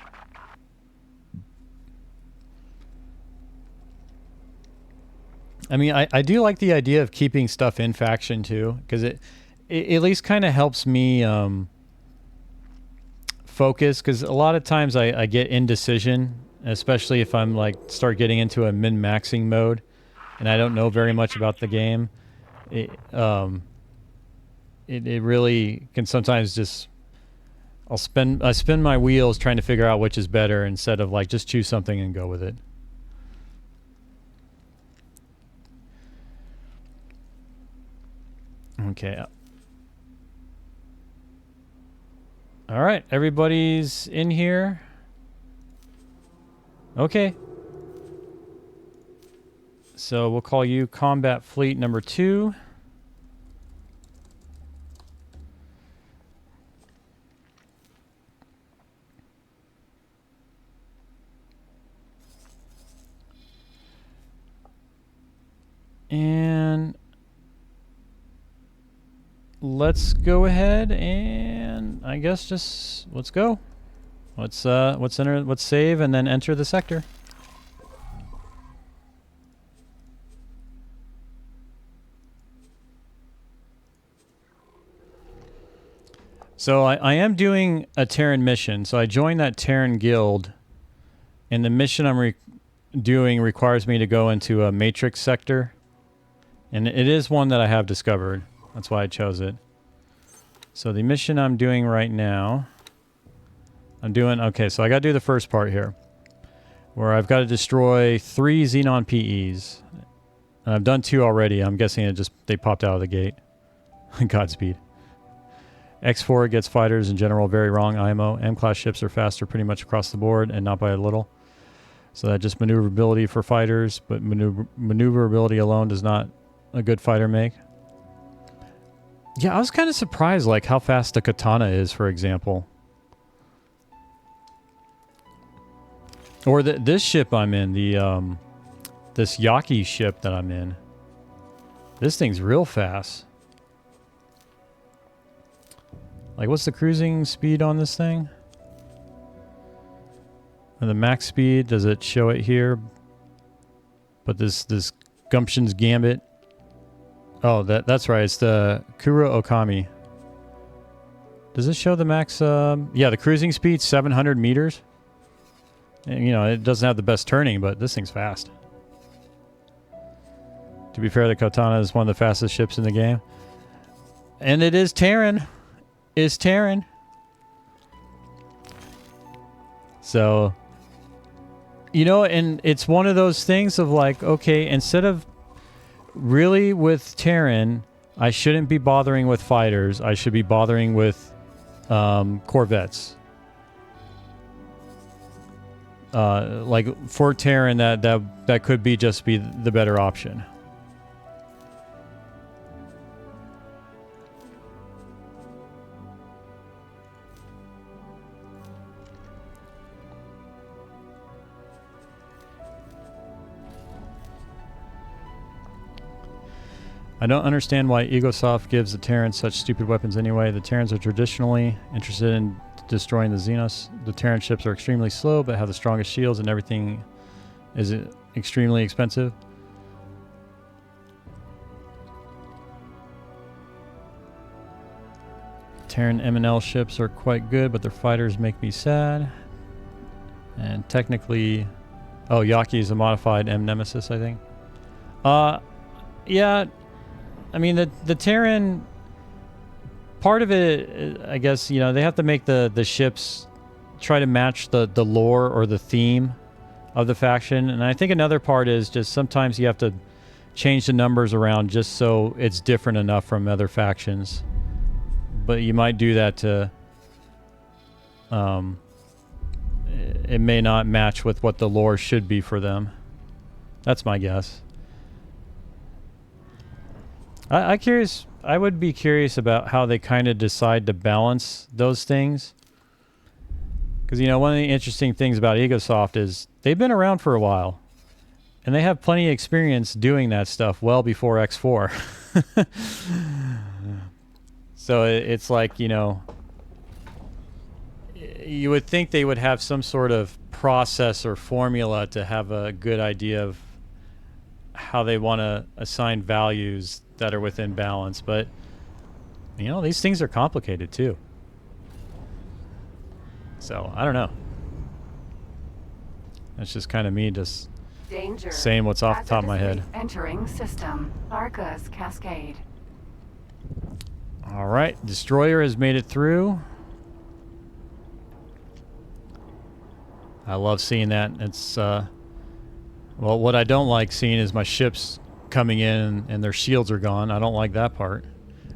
I mean, I do like the idea of keeping stuff in faction too, because it at least kind of helps me focus, because a lot of times I get indecision, especially if I'm like start getting into a min-maxing mode and I don't know very much about the game. It really can sometimes just I spin my wheels trying to figure out which is better instead of like just choose something and go with it. Okay. All right, everybody's in here. Okay. So we'll call you Combat Fleet number 2. let's go ahead and I guess just let's go. Let's save and then enter the sector. So I am doing a Terran mission. So I joined that Terran guild, and the mission I'm doing requires me to go into a matrix sector, and it is one that I have discovered. That's why I chose it. So the mission I'm doing right now, okay, so I got to do the first part here, where I've got to destroy 3 Xenon PEs. And I've done 2 already. I'm guessing they popped out of the gate. Godspeed. X4 gets fighters in general very wrong IMO. M-class ships are faster pretty much across the board and not by a little. So that just maneuverability for fighters, but maneuverability alone does not a good fighter make. Yeah, I was kind of surprised like how fast the Katana is, for example. Or this ship I'm in, this Yaki ship that I'm in. This thing's real fast. Like, what's the cruising speed on this thing? And the max speed, does it show it here? But this Gumption's Gambit. Oh, that's right. It's the Kuro Okami. Does it show the max? Yeah, the cruising speed, 700 meters. And, you know, it doesn't have the best turning, but this thing's fast. To be fair, the Katana is one of the fastest ships in the game. And it is Terran. Is Terran. So, you know, and it's one of those things of like, okay, instead of really with Terran, I shouldn't be bothering with fighters. I should be bothering with corvettes. Like for Terran, that could be just be the better option. I don't understand why Egosoft gives the Terrans such stupid weapons anyway. The Terrans are traditionally interested in destroying the Xenos. The Terran ships are extremely slow, but have the strongest shields, and everything is extremely expensive. Terran M&L ships are quite good, but their fighters make me sad. And technically... Oh, Yaki is a modified M-Nemesis, I think. Yeah... I mean, the Terran, part of it, I guess, you know, they have to make the ships try to match the lore or the theme of the faction. And I think another part is just sometimes you have to change the numbers around just so it's different enough from other factions. But you might do that to... it may not match with what the lore should be for them. That's my guess. I would be curious about how they kind of decide to balance those things. Because, you know, one of the interesting things about Egosoft is they've been around for a while. And they have plenty of experience doing that stuff well before X4. So it's like, you know, you would think they would have some sort of process or formula to have a good idea of how they want to assign values that are within balance, but you know, these things are complicated too. So I don't know. That's just kind of me just saying what's off the top of my head. Entering system. Arcus Cascade. All right, destroyer has made it through. I love seeing that. It's well, what I don't like seeing is my ships coming in and their shields are gone. I don't like that part.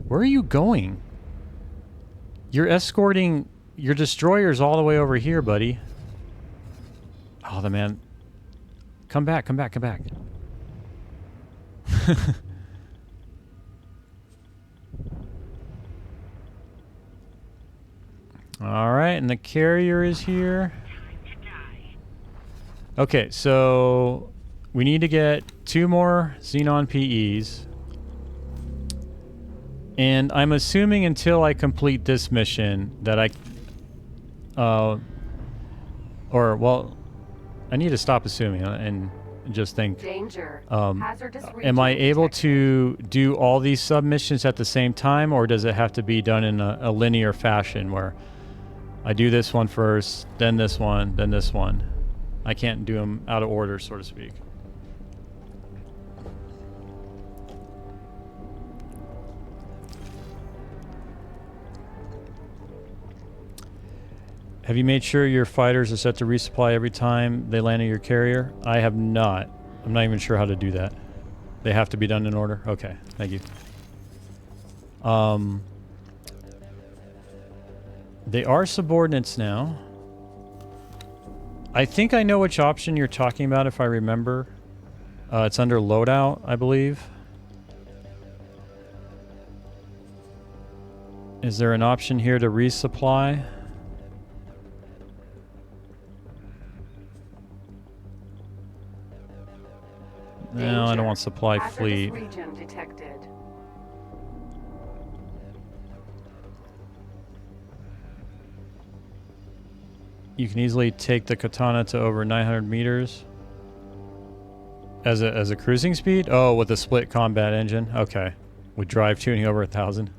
Where are you going? You're escorting your destroyers all the way over here, buddy. Oh, the man. Come back, come back, come back. All right, and the carrier is here. Okay, so we need to get 2 more Xenon PEs. And I'm assuming until I complete this mission that I... well, I need to stop assuming and just think... Danger. Hazardous Am I region able detected. to do all these submissions at the same time, or does it have to be done in a linear fashion where I do this one first, then this one, then this one? I can't do them out of order, so to speak. Have you made sure your fighters are set to resupply every time they land on your carrier? I have not. I'm not even sure how to do that. They have to be done in order? Okay, thank you. They are subordinates now. I think I know which option you're talking about if I remember. It's under loadout, I believe. Is there an option here to resupply? No, I don't want supply Hazardous fleet. region detected. You can easily take the katana to over 900 meters. As a cruising speed? Oh, with a split combat engine. Okay. With drive tuning over 1,000.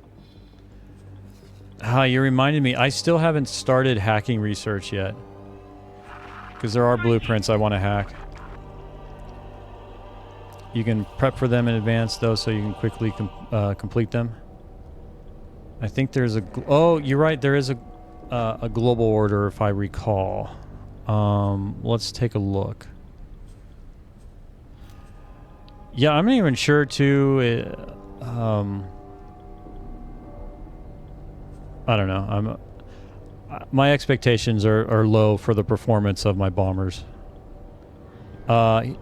Ah, you reminded me. I still haven't started hacking research yet. Because there are blueprints I want to hack. You can prep for them in advance, though, so you can quickly complete them. I think there's a... Oh, you're right. There is a global order, if I recall. Let's take a look. Yeah, I'm not even sure, too. I don't know. My expectations are low for the performance of my bombers.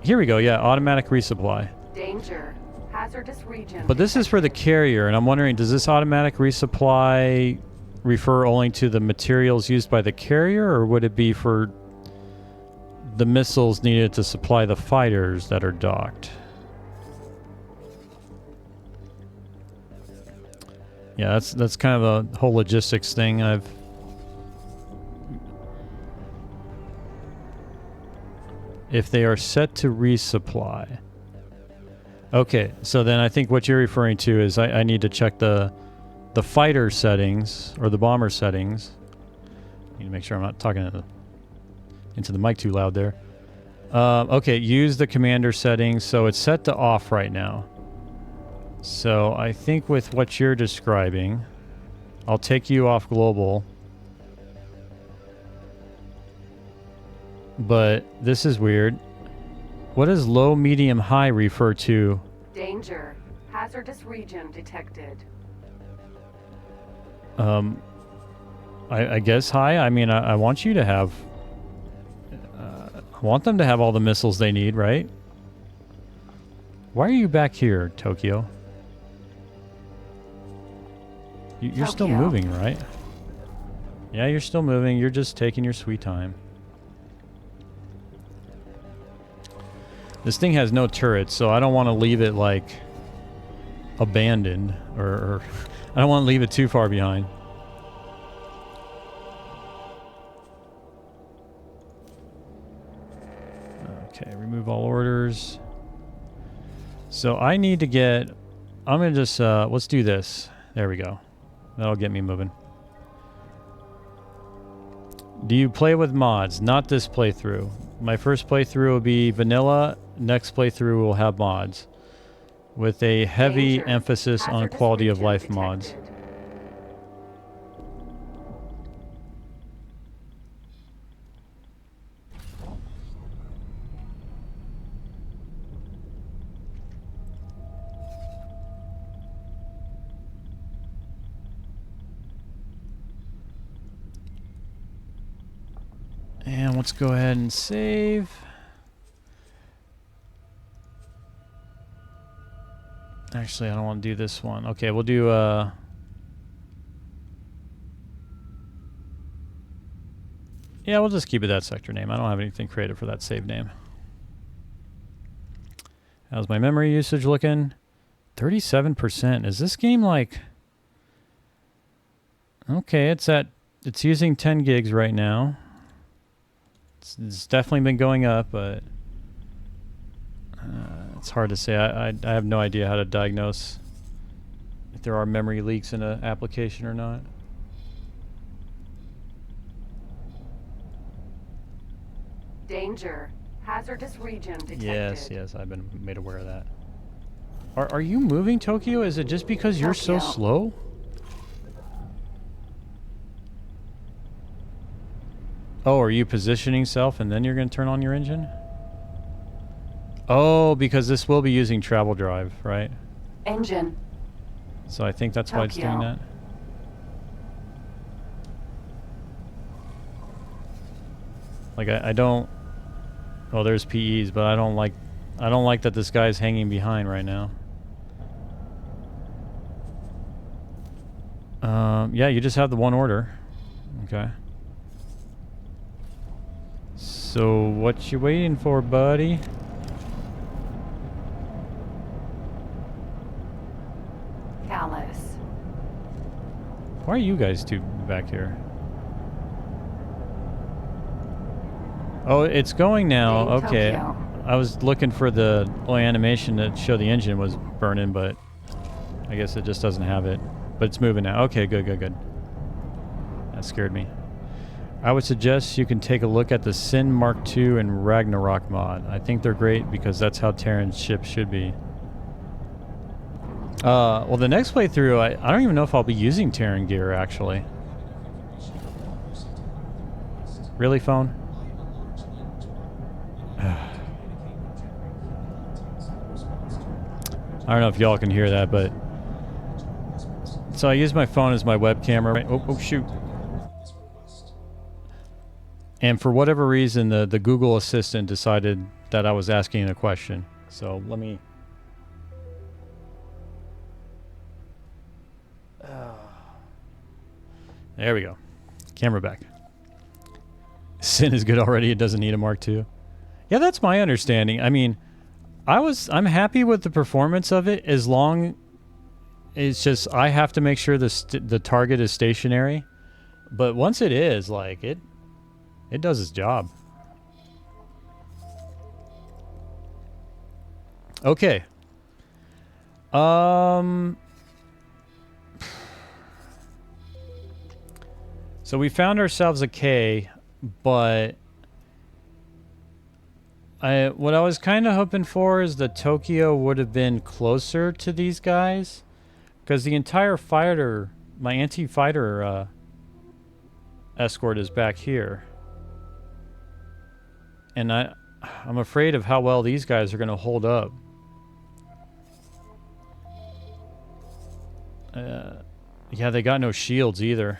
Here we go. Yeah, automatic resupply. Danger. Hazardous region. But this is for the carrier, and I'm wondering, does this automatic resupply refer only to the materials used by the carrier, or would it be for the missiles needed to supply the fighters that are docked? Yeah, that's kind of a whole logistics thing. If they are set to resupply. Okay, so then I think what you're referring to is I need to check the fighter settings or the bomber settings. I need to make sure I'm not talking into the mic too loud there. Okay, use the commander settings. So it's set to off right now. So I think with what you're describing, I'll take you off global. But this is weird. What does low, medium, high refer to? Danger. Hazardous region detected. I guess high. I mean, I want you to have... I want them to have all the missiles they need, right? Why are you back here, Tokyo? You're still Tokyo. moving, right? Yeah, you're still moving. You're just taking your sweet time. This thing has no turrets, so I don't want to leave it, like, abandoned. Or I don't want to leave it too far behind. Okay, remove all orders. So I need to get... I'm going to just... let's do this. There we go. That'll get me moving. Do you play with mods? Not this playthrough. My first playthrough will be vanilla. Next playthrough will have mods. With a heavy Danger. emphasis on Hazardous quality of region life mods. detected. And let's go ahead and save. Actually, I don't want to do this one. Okay, we'll do yeah, we'll just keep it that sector name. I don't have anything created for that save name. How's my memory usage looking? 37%. Is this game like... Okay, it's using 10 gigs right now. It's definitely been going up, but it's hard to say. I have no idea how to diagnose if there are memory leaks in an application or not. Danger. Hazardous region detected. Yes, I've been made aware of that. Are you moving, Tokyo? Is it just because you're so Tokyo. slow? Oh, are you positioning self and then you're going to turn on your engine? Oh, because this will be using travel drive, right? Engine. So I think that's why it's doing Tokyo. that. Like I don't. Oh, there's PEs, but I don't like that this guy's hanging behind right now. Yeah, you just have the one order. Okay. So what you waiting for, buddy? Callus. Why are you guys two back here? Oh, it's going now. Dang, Okay. Tokyo. I was looking for the animation to show the engine was burning, but I guess it just doesn't have it. But it's moving now. Okay, good. That scared me. I would suggest you can take a look at the Sin Mark II and Ragnarok mod. I think they're great because that's how Terran's ship should be. Well, the next playthrough, I don't even know if I'll be using Terran gear, actually. Really, phone? I don't know if y'all can hear that, but... So I use my phone as my web camera. Right? Oh, shoot. And for whatever reason, the Google Assistant decided that I was asking a question. So let me... There we go. Camera back. Sin is good already. It doesn't need a Mark II. Yeah, that's my understanding. I mean, I'm happy with the performance of it as long... It's just I have to make sure the target is stationary. But once it is, like, it does its job. Okay. So we found ourselves a K, but what I was kind of hoping for is that Tokyo would have been closer to these guys, because the entire fighter, my anti-fighter escort is back here. And I'm afraid of how well these guys are going to hold up. Yeah, they got no shields either.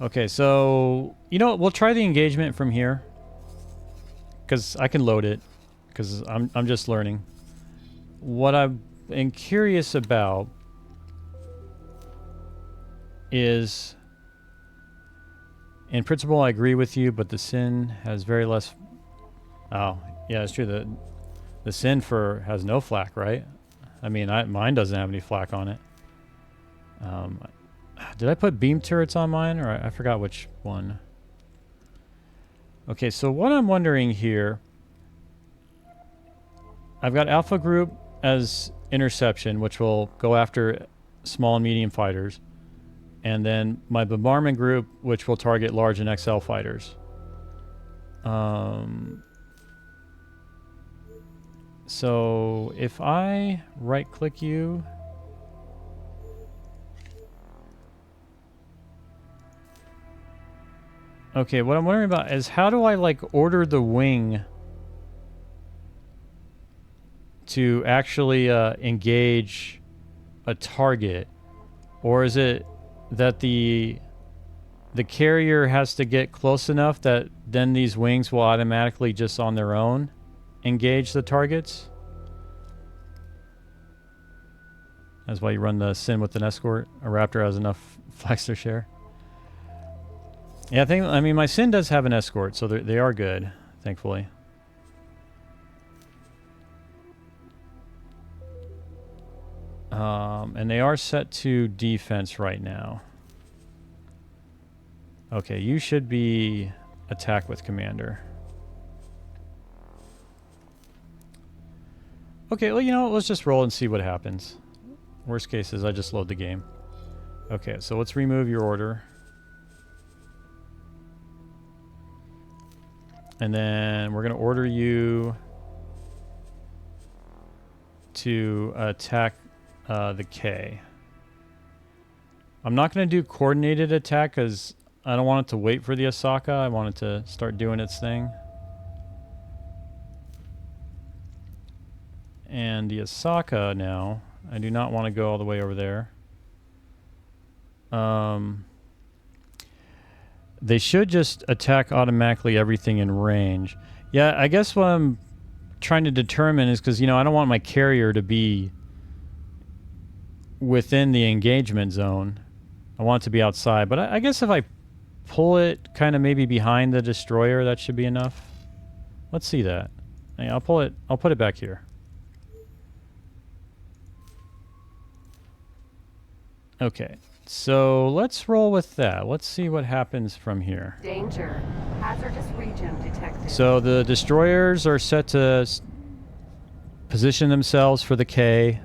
Okay, so you know what? We'll try the engagement from here, because I can load it, because I'm just learning. What I'm curious about is, in principle, I agree with you, but the Sin has very less. Oh, yeah, it's true. The Sin has no flak, right? I mean, mine doesn't have any flak on it. Did I put beam turrets on mine, or I forgot which one? Okay, so what I'm wondering here, I've got Alpha Group as interception, which will go after small and medium fighters, and then my bombardment group, which will target large and XL fighters. So if I right-click you... Okay, what I'm wondering about is how do I, like, order the wing to actually engage a target? Or is it that the carrier has to get close enough that then these wings will automatically just on their own engage the targets? That's why you run the Sin with an escort. A Raptor has enough flags to share. Yeah, I mean, my Sin does have an escort, so they are good. thankfully. And they are set to defense right now. Okay, you should be attack with commander. Okay, well, you know what? Let's just roll and see what happens. Worst case is I just load the game. Okay, so let's remove your order. And then we're going to order you to attack the K. I'm not going to do coordinated attack because I don't want it to wait for the Asaka. I want it to start doing its thing. And the Asaka now, I do not want to go all the way over there. They should just attack automatically everything in range. Yeah, I guess what I'm trying to determine is because, you know, I don't want my carrier to be within the engagement zone. I want it to be outside. But I guess if I pull it kind of maybe behind the destroyer, that should be enough. Let's see that. Yeah, I'll pull it. I'll put it back here. Okay. So let's roll with that. Let's see what happens from here. Danger. Hazardous region detected. So the destroyers are set to position themselves for the K.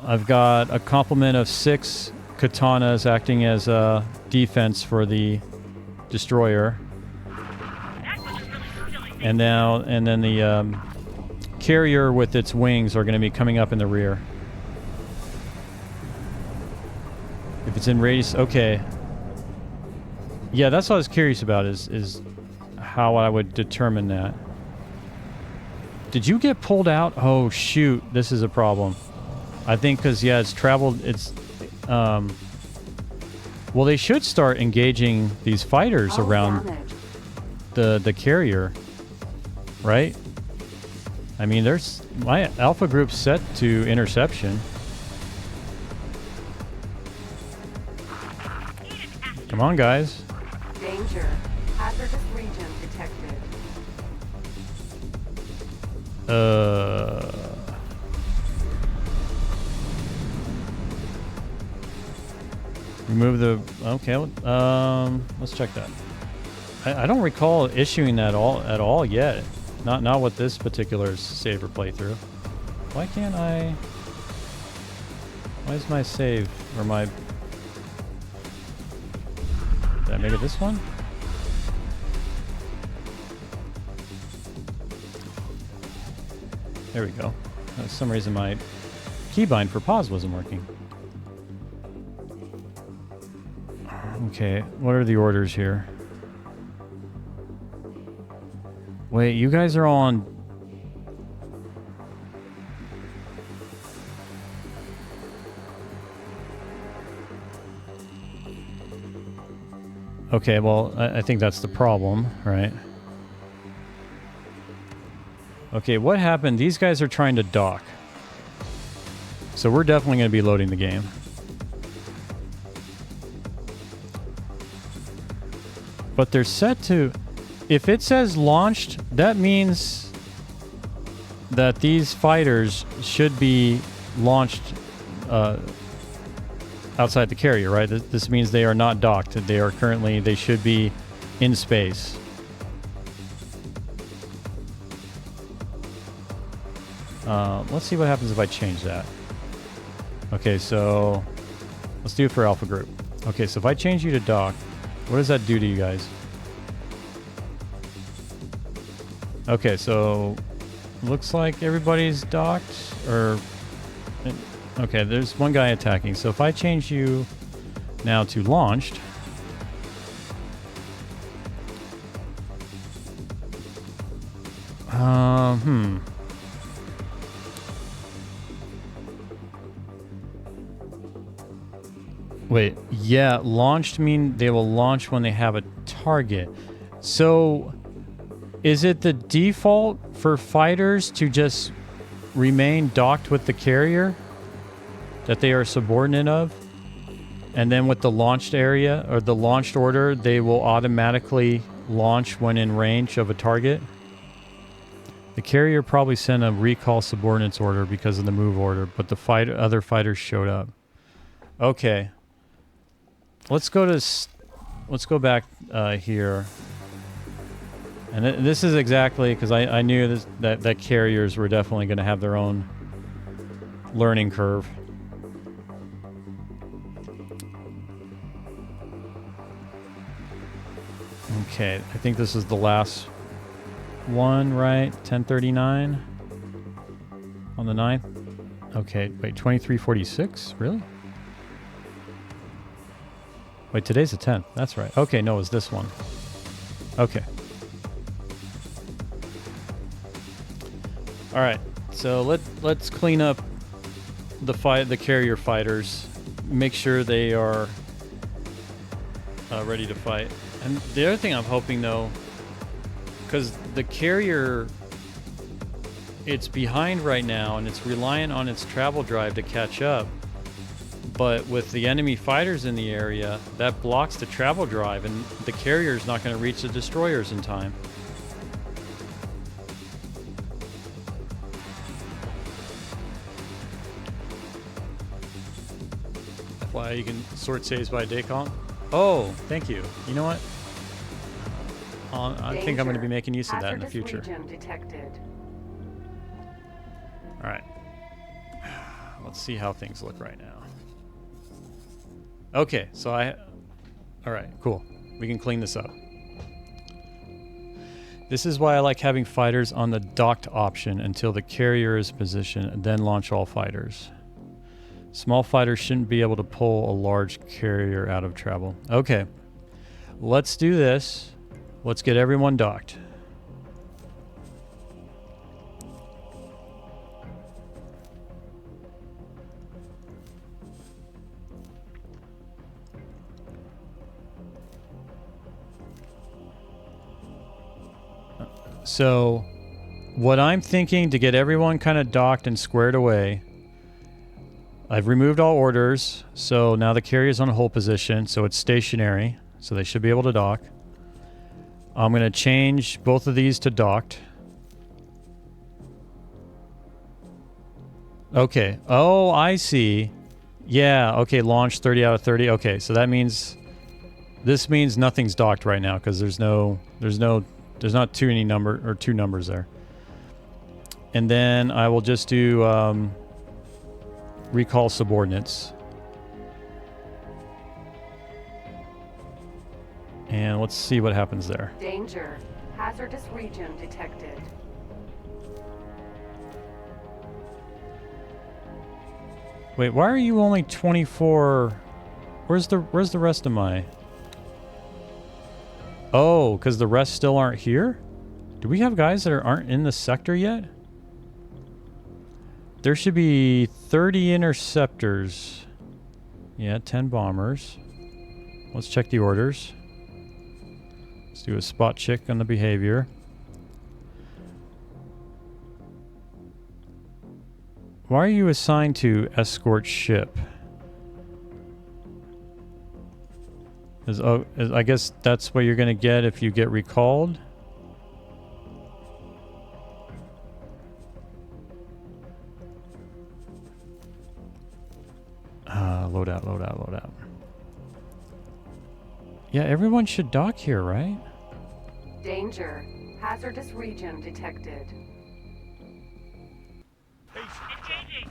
I've got a complement of 6 katanas acting as a defense for the destroyer. And then the carrier with its wings are going to be coming up in the rear. If it's in radius, okay. Yeah, that's what I was curious about, is how I would determine that. Did you get pulled out? Oh, shoot. This is a problem. I think because, yeah, it's traveled, it's... well, they should start engaging these fighters around the carrier, right? I mean, there's... My alpha group's set to interception. Come on, guys. Danger. Hazardous region detected. Remove the... Okay, let's check that. I don't recall issuing that at all yet. Not with this particular save or playthrough. Why can't I... Why is my save, or my... Did I make it this one? There we go. For some reason my keybind for pause wasn't working. Okay, what are the orders here? Wait, you guys are all on... Okay, well, I think that's the problem, right? Okay, what happened? These guys are trying to dock. So we're definitely going to be loading the game. But they're set to... If it says launched, that means that these fighters should be launched outside the carrier, right? This means they are not docked. They should be in space. Let's see what happens if I change that. Okay, so let's do it for Alpha Group. Okay, so if I change you to dock, what does that do to you guys? Okay, so looks like everybody's docked, or... Okay, there's one guy attacking. So if I change you now to launched... Wait, yeah, launched mean they will launch when they have a target. So, is it the default for fighters to just remain docked with the carrier that they are subordinate of? And then with the launched area, or the launched order, they will automatically launch when in range of a target. The carrier probably sent a recall subordinates order because of the move order, but the other fighters showed up. Okay. Let's go back here. And this is exactly because I knew that carriers were definitely going to have their own learning curve. Okay, I think this is the last one, right? 10:39 on the 9th. Okay, wait, 23:46? Really? Wait, today's the 10th. That's right. Okay, no, it was this one. Okay. All right. So let's clean up the carrier fighters. Make sure they are ready to fight. And the other thing I'm hoping though, because the carrier, it's behind right now and it's reliant on its travel drive to catch up. But with the enemy fighters in the area, that blocks the travel drive and the carrier's not going to reach the destroyers in time. FYI, you can sort saves by day count. Oh, thank you. You know what? I think I'm going to be making use of that in the future. Region detected. All right. Let's see how things look right now. Okay, so all right, cool. We can clean this up. This is why I like having fighters on the docked option until the carrier is positioned, and then launch all fighters. Small fighters shouldn't be able to pull a large carrier out of travel. Okay, let's do this. Let's get everyone docked. So, what I'm thinking to get everyone kind of docked and squared away, I've removed all orders, so now the carrier's on hold position, so it's stationary, so they should be able to dock. I'm going to change both of these to docked. Okay. Oh, I see. Yeah, okay, launch 30 out of 30. Okay, so that means... This means nothing's docked right now, because there's not two numbers there. And then I will just do recall subordinates. And let's see what happens there. Danger. Hazardous region detected. Wait, why are you only 24? Where's the rest of my... Oh, because the rest still aren't here? Do we have guys that aren't in the sector yet? There should be 30 interceptors. Yeah, 10 bombers. Let's check the orders. Let's do a spot check on the behavior. Why are you assigned to escort ship? I guess that's what you're going to get if you get recalled. Load out. Yeah, everyone should dock here, right? Danger. Hazardous region detected. Engaging.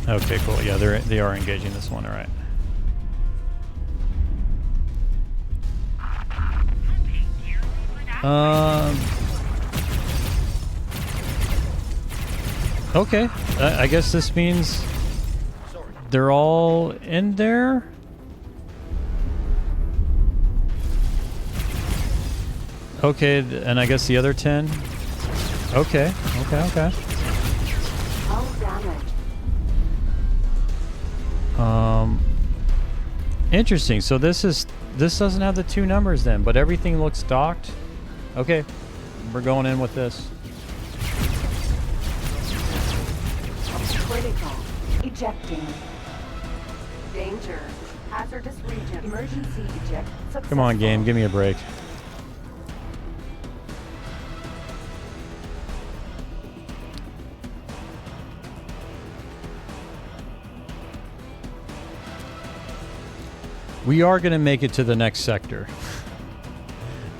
Okay, cool. Yeah, they are engaging this one. All right. Okay. I guess this means they're all in there. Okay, and I guess the other 10. Okay. All damage. Interesting. So this doesn't have the two numbers then, but everything looks docked. Okay, we're going in with this. Critical. Ejecting. Danger. Hazardous region. Emergency eject. Come on, game, give me a break. We are going to make it to the next sector.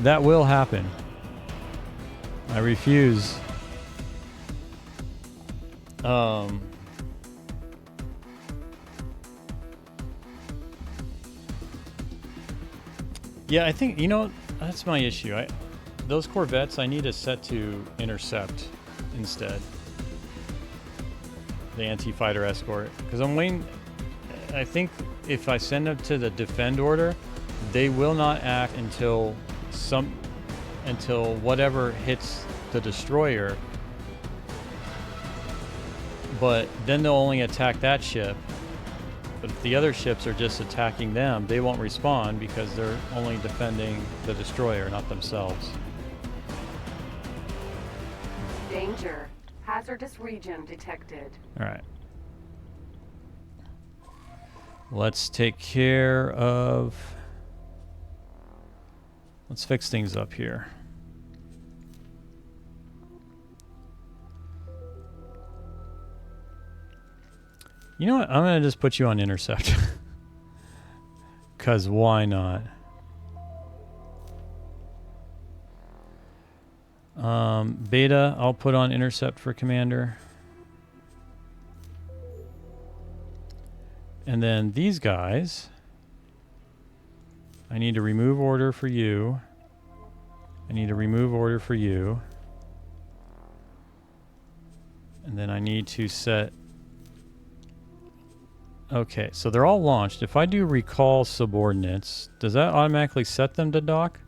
That will happen. I refuse. Yeah, I think, you know, that's my issue. Those Corvettes, I need to set to intercept instead. The anti-fighter escort. Because I'm waiting. I think if I send them to the defend order, they will not act until whatever hits the destroyer. But then they'll only attack that ship. But if the other ships are just attacking them, they won't respond because they're only defending the destroyer, not themselves. Danger. Hazardous region detected. Alright. Let's take care of... Let's fix things up here. You know what? I'm going to just put you on intercept. Because why not? Beta, I'll put on intercept for commander. And then these guys, I need to remove order for you. I need to remove order for you. And then I need to set... Okay, so they're all launched. If I do recall subordinates, does that automatically set them to dock?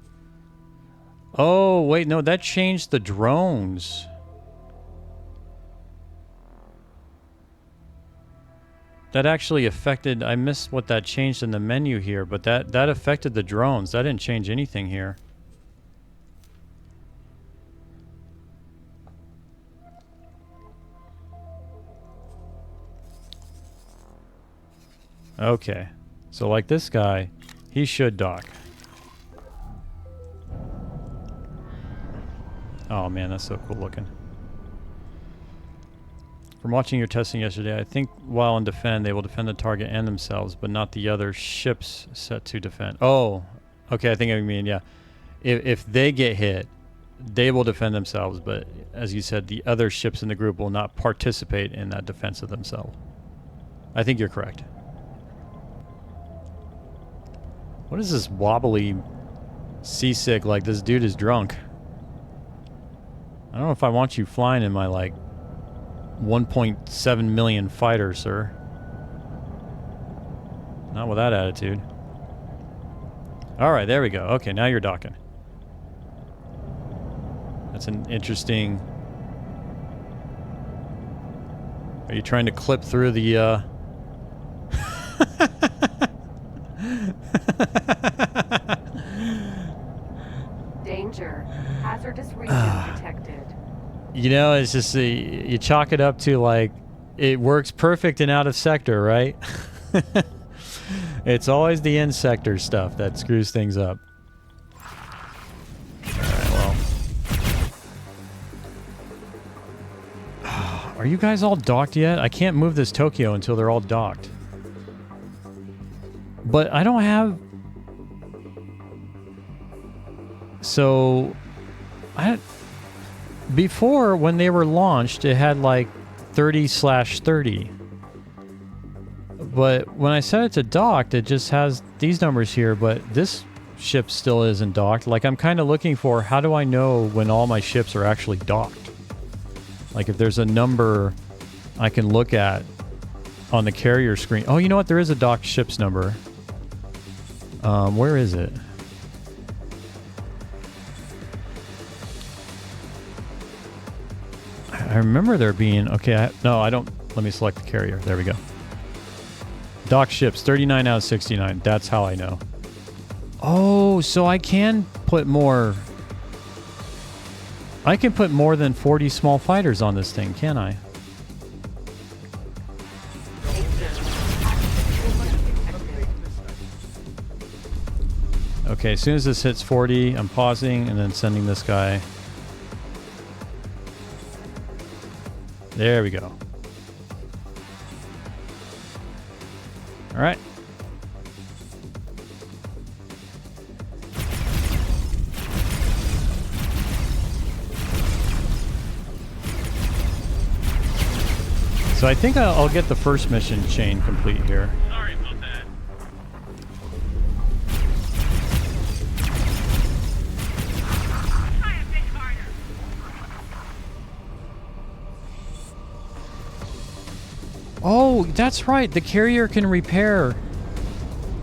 Oh, wait, no, that changed the drones. That actually affected... I missed what that changed in the menu here, but that affected the drones. That didn't change anything here. Okay, so like this guy, he should dock. Oh man, that's so cool looking. From watching your testing yesterday, I think while in defend, they will defend the target and themselves, but not the other ships set to defend. Oh, okay, I think I mean, yeah. If they get hit, they will defend themselves, but as you said, the other ships in the group will not participate in that defense of themselves. I think you're correct. What is this wobbly seasick, like this dude is drunk? I don't know if I want you flying in my like 1.7 million fighter, sir. Not with that attitude. Alright, there we go. Okay, now you're docking. That's an interesting... Are you trying to clip through the Danger. Hazardous region detected. You know, it's just you chalk it up to like it works perfect in out of sector, right? It's always the in sector stuff that screws things up. Alright, well. Are you guys all docked yet? I can't move this Tokyo until they're all docked. But I don't have... So... Before, when they were launched, it had like 30/30. But when I set it to docked, it just has these numbers here, but this ship still isn't docked. Like, I'm kind of looking for, how do I know when all my ships are actually docked? Like, if there's a number I can look at on the carrier screen. Oh, you know what? There is a docked ship's number. Where is it? I remember there being... Okay, no, I don't... Let me select the carrier. There we go. Dock ships, 39 out of 69. That's how I know. Oh, so I can put more... I can put more than 40 small fighters on this thing, can I? Okay, as soon as this hits 40, I'm pausing and then sending this guy. There we go. All right. So I think I'll get the first mission chain complete here. Sorry about that. Try a bit harder. Oh, that's right. The carrier can repair.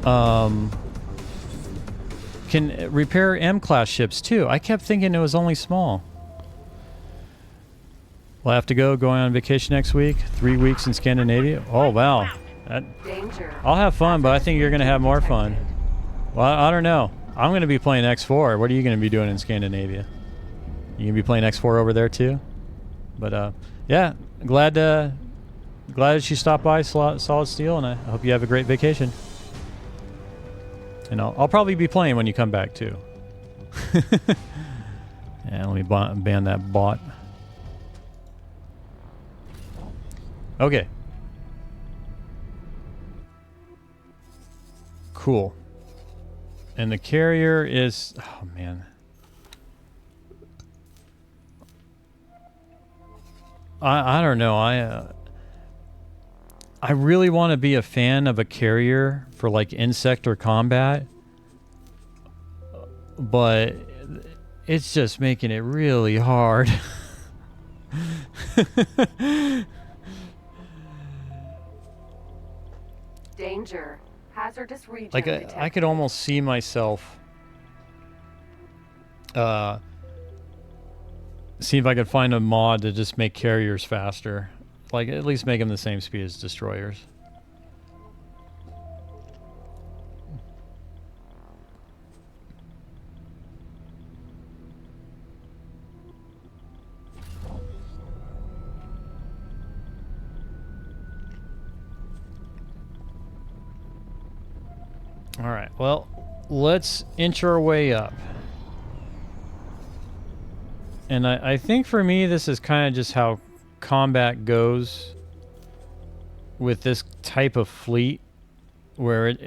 Can repair M-class ships too. I kept thinking it was only small. We'll have to going on vacation next week. 3 weeks in Scandinavia. Oh wow, Danger. I'll have fun, but I think you're gonna have more fun. Well, I don't know. I'm gonna be playing X4. What are you gonna be doing in Scandinavia? You gonna be playing X4 over there too? But yeah, glad that you stopped by, Solid Steel, and I hope you have a great vacation. And I'll probably be playing when you come back too. Yeah, let me ban that bot. Okay. Cool. And the carrier is... Oh, man. I don't know. I really want to be a fan of a carrier for like insect or combat. But it's just making it really hard. Danger. Hazardous region Like detected. I could almost see myself see if I could find a mod to just make carriers faster. Like at least make them the same speed as destroyers. All right, well, let's inch our way up. And I think for me, this is kind of just how combat goes with this type of fleet, where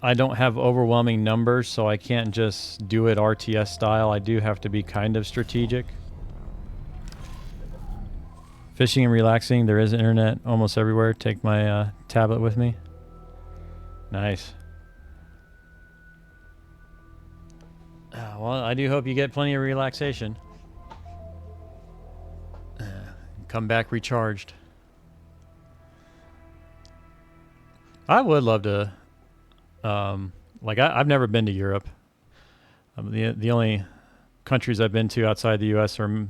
I don't have overwhelming numbers, so I can't just do it RTS style. I do have to be kind of strategic. Fishing and relaxing. There is internet almost everywhere. Take my tablet with me. Nice. Well, I do hope you get plenty of relaxation. Come back recharged. I would love to. Like I've never been to Europe. The only countries I've been to outside the U.S. are,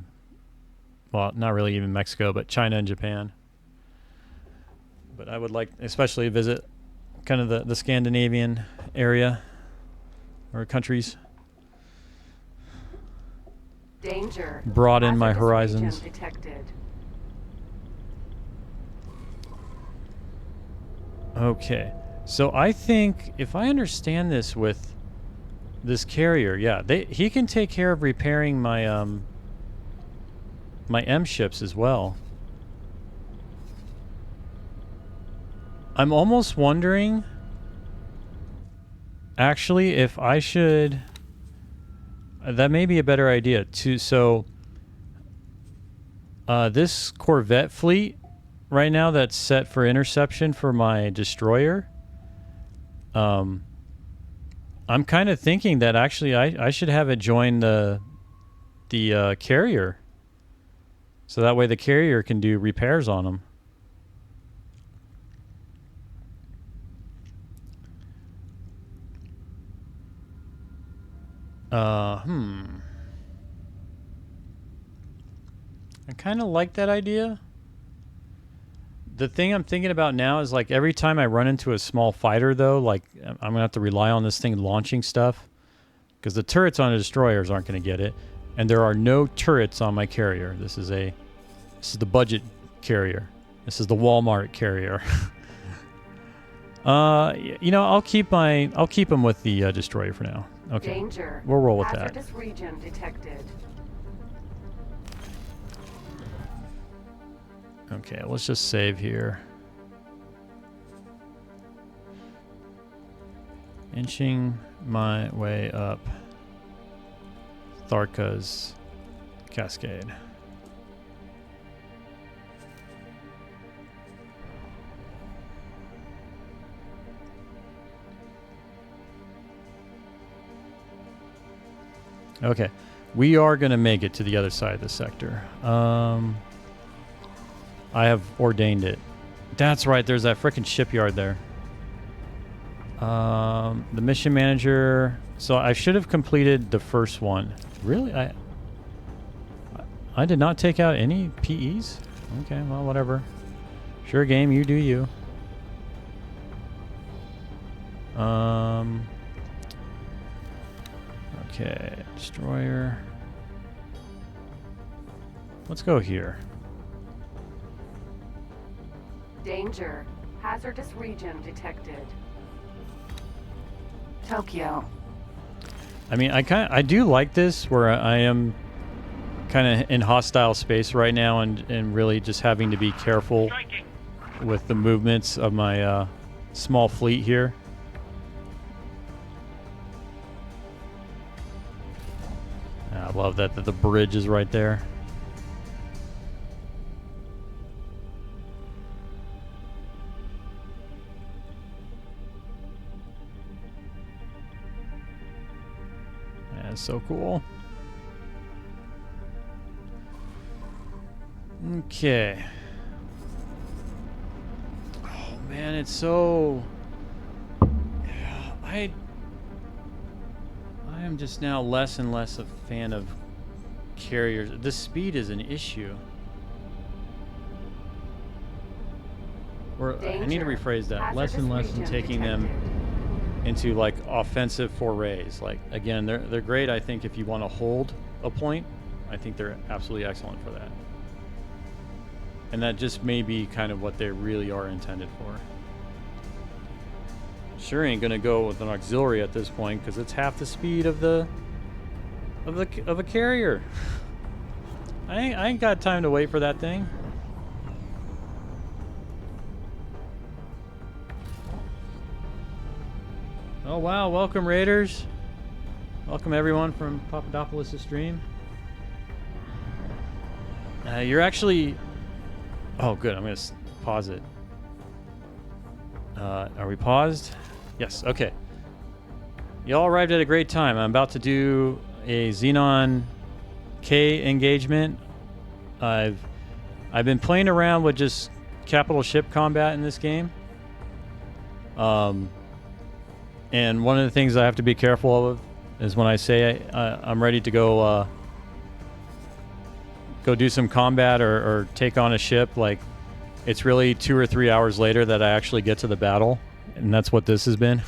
well, not really even Mexico, but China and Japan. But I would like, especially visit kind of the Scandinavian area or countries. Danger. Broaden my Hazardous horizons. region detected. Okay, so I think if I understand this with this carrier, yeah, he can take care of repairing my my M ships as well. I'm almost wondering, actually, if I should. That may be a better idea too. So, this Corvette fleet right now that's set for interception for my destroyer. I'm kind of thinking that actually I should have it join the carrier, so that way the carrier can do repairs on them. I kind of like that idea. The thing I'm thinking about now is, like, every time I run into a small fighter, though, like, I'm going to have to rely on this thing launching stuff, because the turrets on the destroyers aren't going to get it, and there are no turrets on my carrier. This is the budget carrier. This is the Walmart carrier. You know, I'll keep them with the destroyer for now. Okay. Danger. We'll roll with that. Hazardous region detected. Okay, let's just save here. Inching my way up Tharka's cascade. Okay, we are going to make it to the other side of the sector. I have ordained it. That's right, there's that frickin' shipyard there. The mission manager. So I should have completed the first one. Really? I did not take out any PEs? Okay, well, whatever. Sure, game, you do you. Okay, destroyer. Let's go here. Danger. Hazardous region detected. Tokyo. I mean, I do like this where I am kind of in hostile space right now and really just having to be careful Striking. with the movements of my small fleet here. I love that the bridge is right there. That's so cool. Okay. Oh man, it's so... I am just now less and less a fan of carriers. The speed is an issue. Or I need to Danger. rephrase that. Less and less in Hazardous taking region them into like offensive forays. Like again, they're great. I think if you want to hold a point, I think they're absolutely excellent for that. And that just may be kind of what they really are intended for. Sure ain't gonna go with an auxiliary at this point because it's half the speed of a carrier. I ain't got time to wait for that thing. Oh wow, welcome Raiders. Welcome everyone from Papadopoulos' stream. You're actually... Oh good, I'm gonna pause it. Are we paused? Yes, okay. Y'all arrived at a great time. I'm about to do a Xenon K engagement. I've been playing around with just capital ship combat in this game. And one of the things I have to be careful of is when I say I'm ready to go do some combat or take on a ship, like it's really 2 or 3 hours later that I actually get to the battle, and that's what this has been.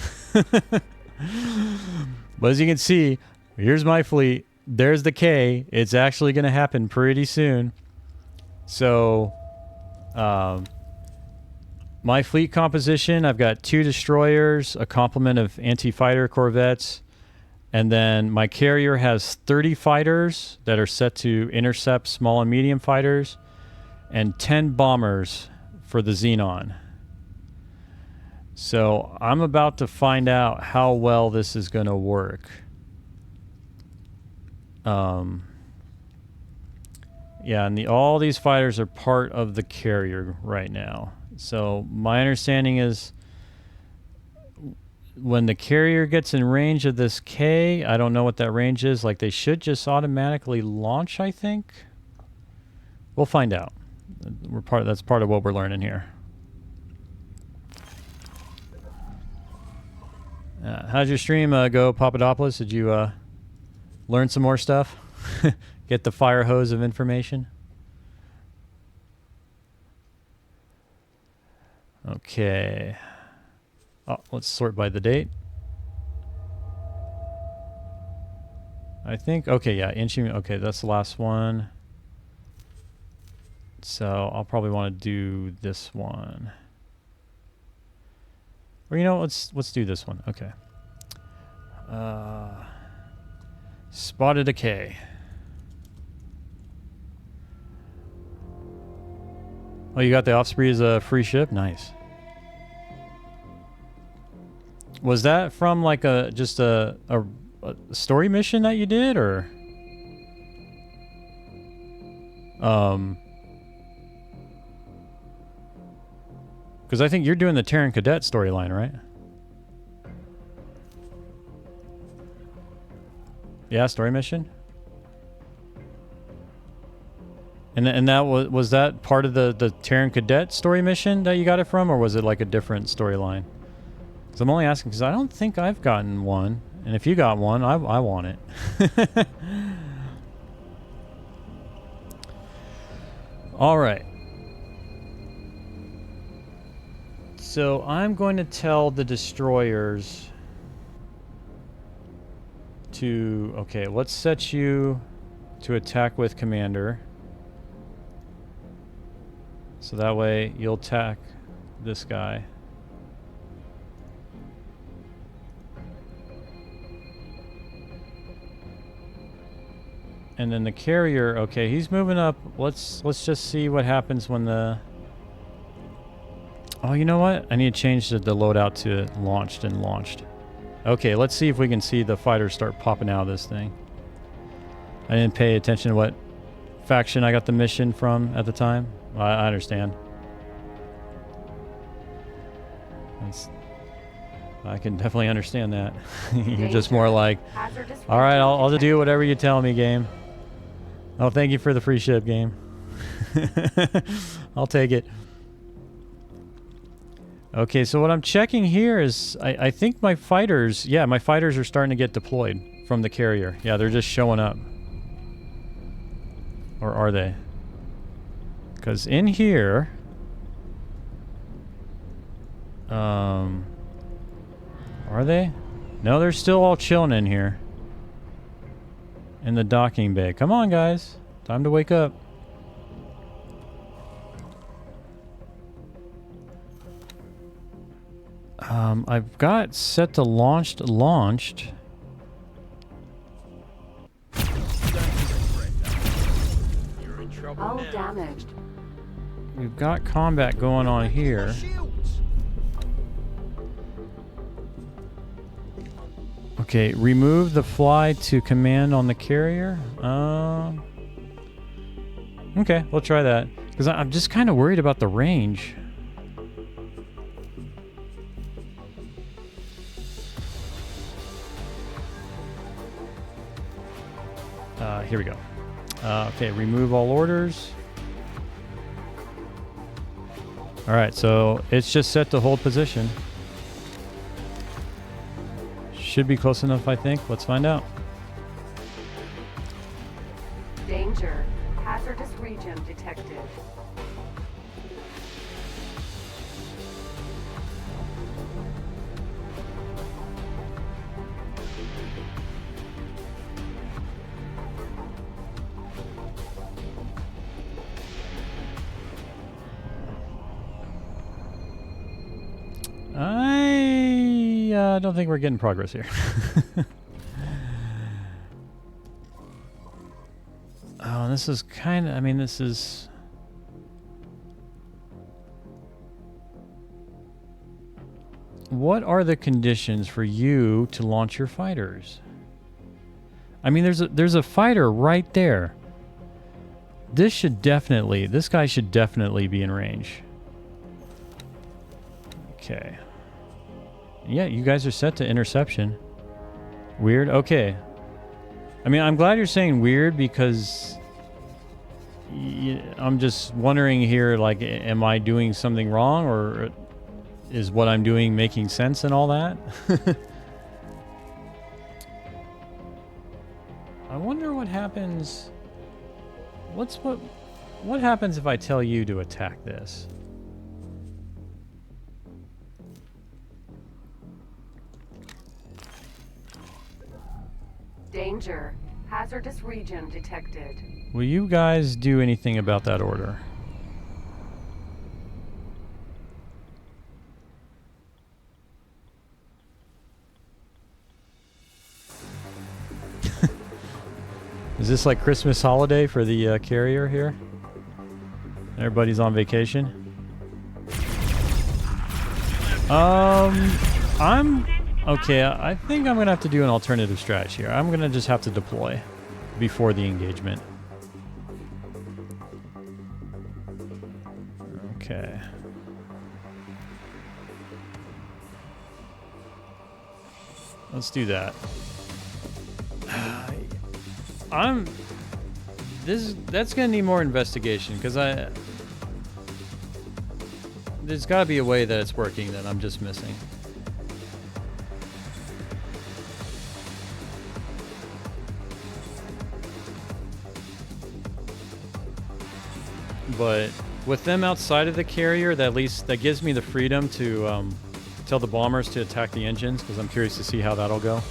But as you can see, here's my fleet. There's the K. It's actually going to happen pretty soon. So, my fleet composition, I've got 2 destroyers, a complement of anti-fighter corvettes, and then my carrier has 30 fighters that are set to intercept small and medium fighters, and 10 bombers for the Xenon. So I'm about to find out how well this is going to work. Yeah, and all these fighters are part of the carrier right now. So my understanding is when the carrier gets in range of this K, I don't know what that range is. Like they should just automatically launch, I think. We'll find out. That's part of what we're learning here. How'd your stream go, Papadopoulos? Did you learn some more stuff? Get the fire hose of information? Okay. Oh, let's sort by the date. I think, okay, yeah, inching, okay, that's the last one. So I'll probably want to do this one. Or you know, let's do this one. Okay. Spotted a K. Oh, you got the Osprey as a free ship? Nice. Was that from like just a story mission that you did, or because I think you're doing the Terran Cadet storyline, right? Yeah, story mission. And that was that part of the Terran Cadet story mission that you got it from, or was it like a different storyline? Because I'm only asking because I don't think I've gotten one, and if you got one, I want it. All right. So I'm going to tell the destroyers to... Okay, let's set you to attack with Commander. So that way you'll attack this guy. And then the carrier, okay, he's moving up. Let's just see what happens when the... Oh, you know what? I need to change the loadout to launched and launched. Okay, let's see if we can see the fighters start popping out of this thing. I didn't pay attention to what faction I got the mission from at the time. Well, I understand. I can definitely understand that. You're just more like, all right, I'll just do whatever you tell me, game. Oh, thank you for the free ship, game. I'll take it. Okay, so what I'm checking here is I think my fighters, yeah, my fighters are starting to get deployed from the carrier. Yeah, they're just showing up. Or are they? Because in here... Are they? No, they're still all chilling in here. In the docking bay. Come on, guys. Time to wake up. I've got set to launched. You're in trouble Hull now. damaged. We've got combat going on here. Okay, remove the fly to command on the carrier. Okay, we'll try that. Because I'm just kind of worried about the range. Here we go. Okay, remove all orders. Alright, so it's just set to hold position. Should be close enough, I think. Let's find out. Danger. Hazardous region detected. I don't think we're getting progress here. Oh, this is kind of... I mean, this is... What are the conditions for you to launch your fighters? I mean, there's a fighter right there. This guy should definitely be in range. Okay. Yeah, you guys are set to interception. Weird. Okay. I mean, I'm glad you're saying weird because I'm just wondering here, like, am I doing something wrong, or is what I'm doing making sense and all that? I wonder what happens. What happens if I tell you to attack this? Danger. Hazardous region detected. Will you guys do anything about that order? Is this like Christmas holiday for the carrier here? Everybody's on vacation. I'm okay. I think I'm gonna have to do an alternative strategy here. I'm gonna just have to deploy before the engagement. Okay. Let's do that. That's gonna need more investigation because there's got to be a way that it's working that I'm just missing. But with them outside of the carrier, that gives me the freedom to tell the bombers to attack the engines because I'm curious to see how that'll go.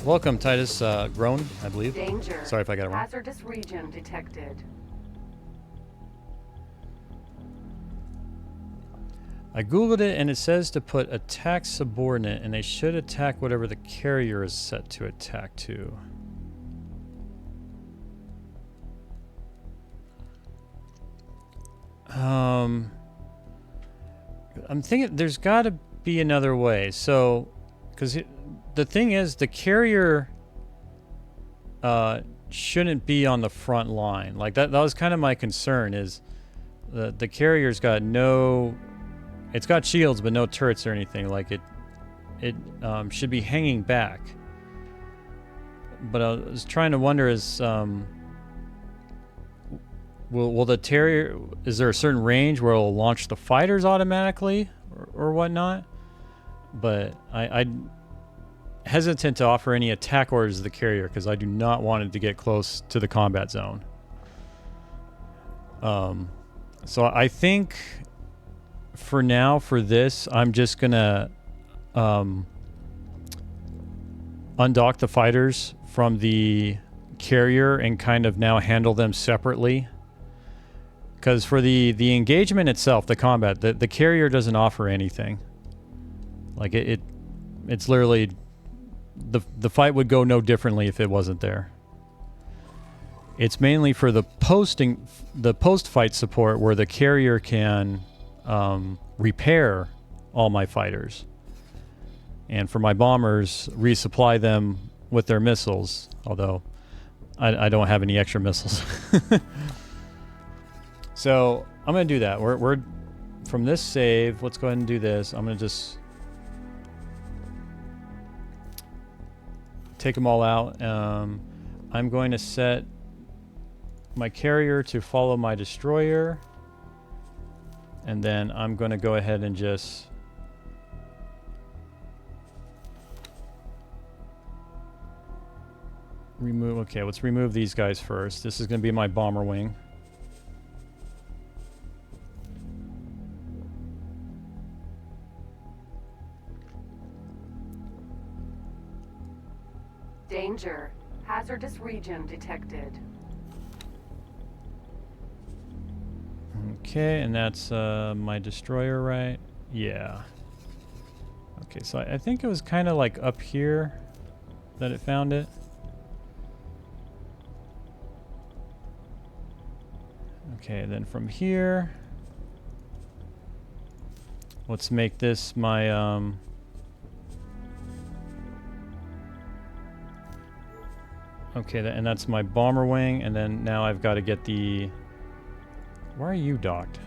Welcome, Titus Groan, I believe. Danger. Sorry if I got it wrong. Hazardous region detected. I googled it and it says to put attack subordinate and they should attack whatever the carrier is set to attack to. I'm thinking there's got to be another way. So, because the thing is, the carrier shouldn't be on the front line. Like that was kind of my concern. Is the carrier's got no, it's got shields but no turrets or anything. Like it should be hanging back. But I was trying to wonder will the Terrier, is there a certain range where it'll launch the fighters automatically or whatnot? But I'm hesitant to offer any attack orders to the carrier because I do not want it to get close to the combat zone. So I think for now, for this, I'm just gonna undock the fighters from the carrier and kind of now handle them separately. Because for the engagement itself, the combat, the carrier doesn't offer anything. Like it's literally the fight would go no differently if it wasn't there. It's mainly for the post-fight support where the carrier can repair all my fighters, and for my bombers resupply them with their missiles. Although I don't have any extra missiles. So I'm gonna do that. We're from this save. Let's go ahead and do this. I'm gonna just take them all out. I'm going to set my carrier to follow my destroyer, and then I'm going to go ahead and just remove. Okay, let's remove these guys first. This is going to be my bomber wing. Danger. Hazardous region detected. Okay, and that's my destroyer, right? Yeah. Okay, so I think it was kind of like up here that it found it. Okay, then from here, let's make this my okay, and that's my bomber wing, and then now I've got to get the... Where are you docked?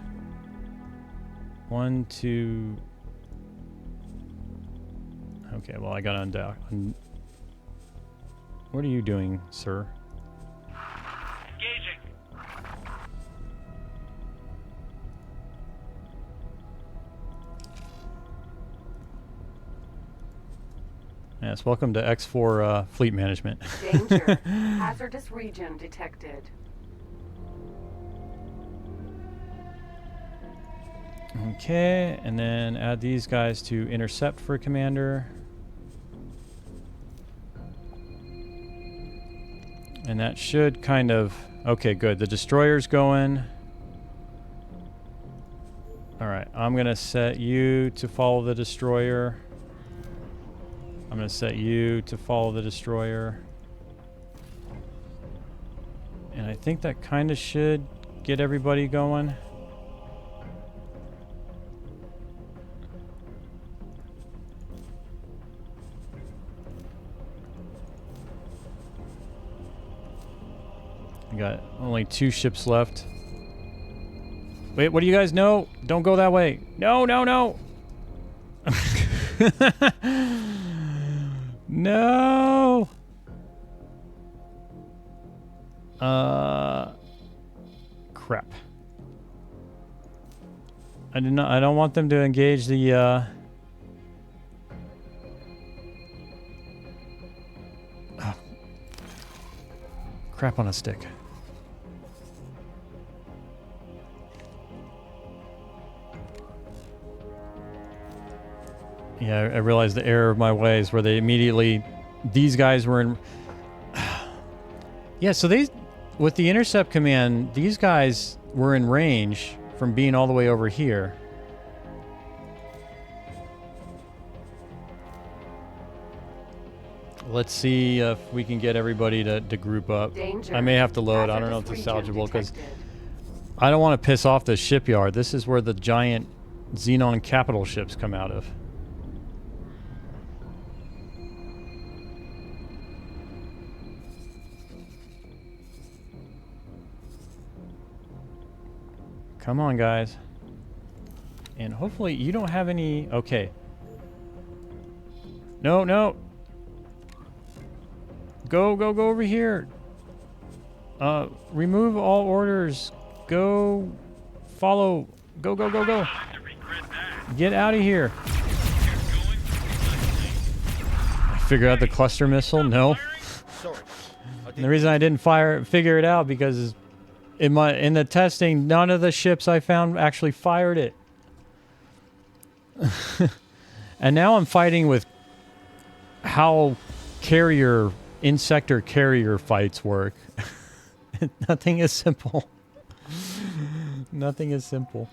1, 2... Okay, well, I got to undock. What are you doing, sir? Engaging. Yes, welcome to X4 Fleet Management. Danger. Hazardous region detected. Okay, and then add these guys to intercept for commander. And that should kind of... Okay, good. The destroyer's going. Alright. I'm going to set you to follow the destroyer. I'm going to set you to follow the destroyer. And I think that kind of should get everybody going. We got only 2 ships left. Wait, what do you guys know? Don't go that way. No, no, no. No. Crap. I don't want them to engage the oh, crap on a stick. Yeah, I realized the error of my ways where they immediately, these guys were in. Yeah, so with the intercept command, these guys were in range from being all the way over here. Let's see if we can get everybody to group up. Danger. I may have to load. I don't know if this is salvageable because I don't want to piss off the shipyard. This is where the giant Xenon capital ships come out of. Come on, guys. And hopefully you don't have any... Okay. No, no. Go over here. Remove all orders. Go follow. Go. Get out of here. I figure out the cluster missile? No. Sorry. And the reason I didn't figure it out because in the testing, none of the ships I found actually fired it. And now I'm fighting with how in-sector carrier fights work. Nothing is simple. Nothing is simple.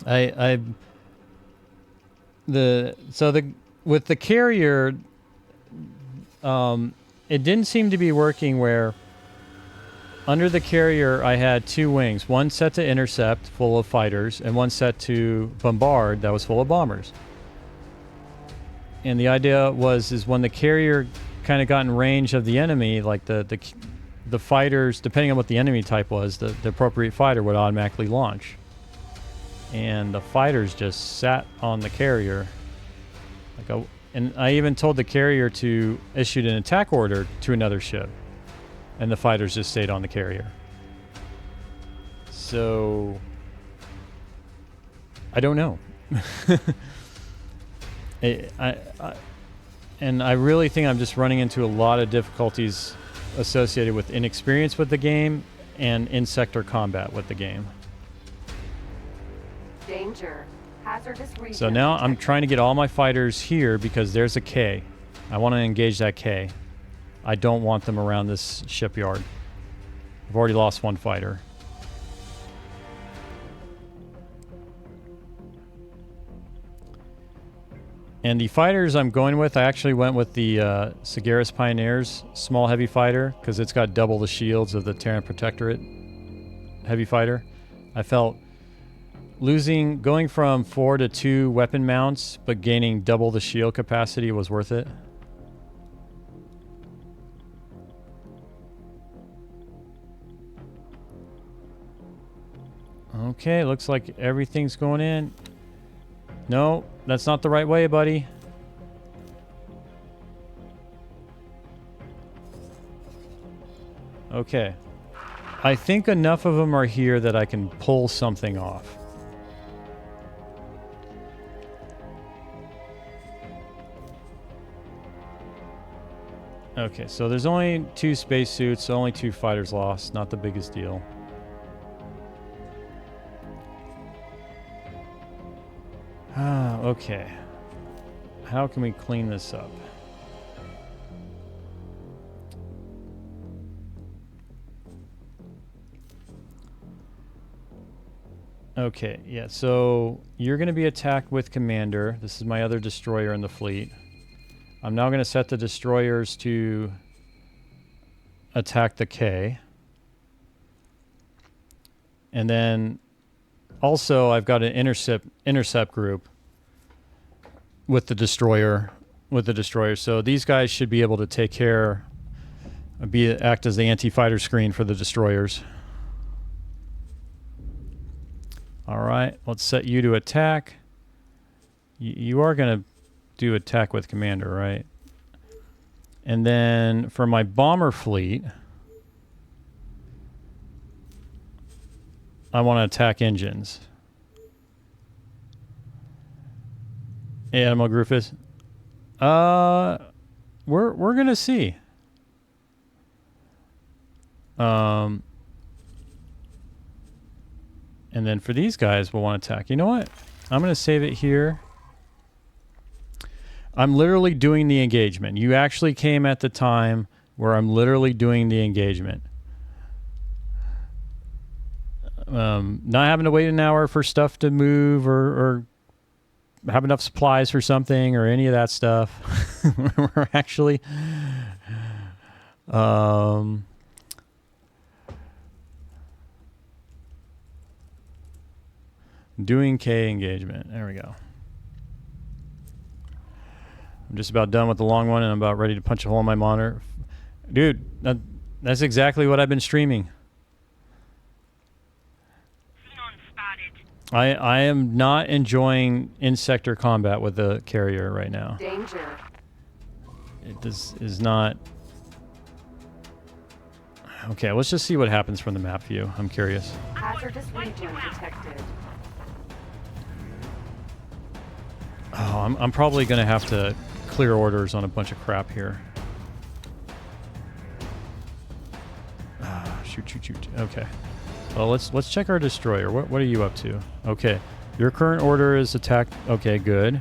With the carrier, it didn't seem to be working where under the carrier I had 2 wings, one set to intercept full of fighters and one set to bombard that was full of bombers. And the idea is when the carrier kind of got in range of the enemy, like the fighters, depending on what the enemy type was, the appropriate fighter would automatically launch. And the fighters just sat on the carrier. And I even told the carrier to issue an attack order to another ship. And the fighters just stayed on the carrier. So I don't know. And I really think I'm just running into a lot of difficulties associated with inexperience with the game and in-sector combat with the game. Danger. Hazardous region. So now I'm trying to get all my fighters here because there's a K. I want to engage that K. I don't want them around this shipyard. I've already lost 1 fighter. And the fighters I'm going with, I actually went with the Sagaris Pioneers small heavy fighter because it's got double the shields of the Terran Protectorate heavy fighter. I felt going from 4 to 2 weapon mounts but gaining double the shield capacity was worth it. Okay, looks like everything's going in. No, that's not the right way, buddy. Okay. I think enough of them are here that I can pull something off. Okay, so there's only 2 spacesuits, only 2 fighters lost. Not the biggest deal. Okay. How can we clean this up? Okay, yeah, so you're going to be attacked with Commander. This is my other destroyer in the fleet. I'm now going to set the destroyers to attack the K. And then also I've got an intercept group with the destroyer. So these guys should be able to take care, act as the anti-fighter screen for the destroyers. All right, let's set you to attack. You are going to do attack with Commander, right? And then for my bomber fleet, I want to attack engines. Hey, Admiral Griffiths. We're going to see. And then for these guys, we'll want to attack. You know what? I'm going to save it here. I'm literally doing the engagement. You actually came at the time where I'm literally doing the engagement. Not having to wait an hour for stuff to move or have enough supplies for something or any of that stuff. We're actually... doing K engagement. There we go. I'm just about done with the long one and I'm about ready to punch a hole in my monitor. Dude, that's exactly what I've been streaming. I am not enjoying in-sector combat with the carrier right now. Danger. It is not... Okay, let's just see what happens from the map view. I'm curious. Hazardous region detected. Oh, I'm probably going to have to clear orders on a bunch of crap here. Shoot. Okay. Well, let's check our destroyer. What are you up to? Okay. Your current order is attack. Okay, good.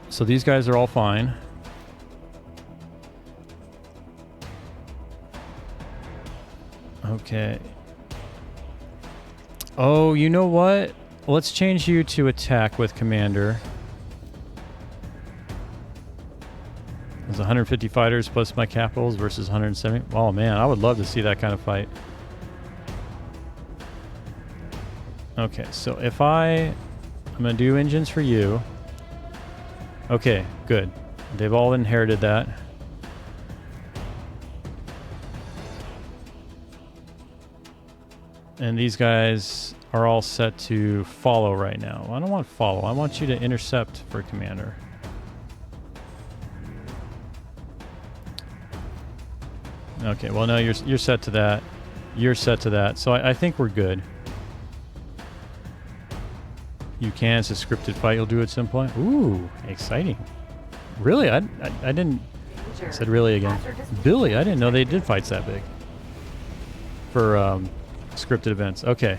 So these guys are all fine. Okay. Oh, you know what? Let's change you to attack with Commander. There's 150 fighters plus my capitals versus 170. Oh man, I would love to see that kind of fight. Okay, so if I'm gonna do engines for you. Okay, good. They've all inherited that. And these guys are all set to follow right now. I don't want follow. I want you to intercept for Commander. Okay, well, no, you're set to that. You're set to that. So I think we're good. You can. It's a scripted fight you'll do at some point. Ooh, exciting. Really? I didn't... I said really again. Billy, I didn't know they did fights that big. For scripted events. Okay.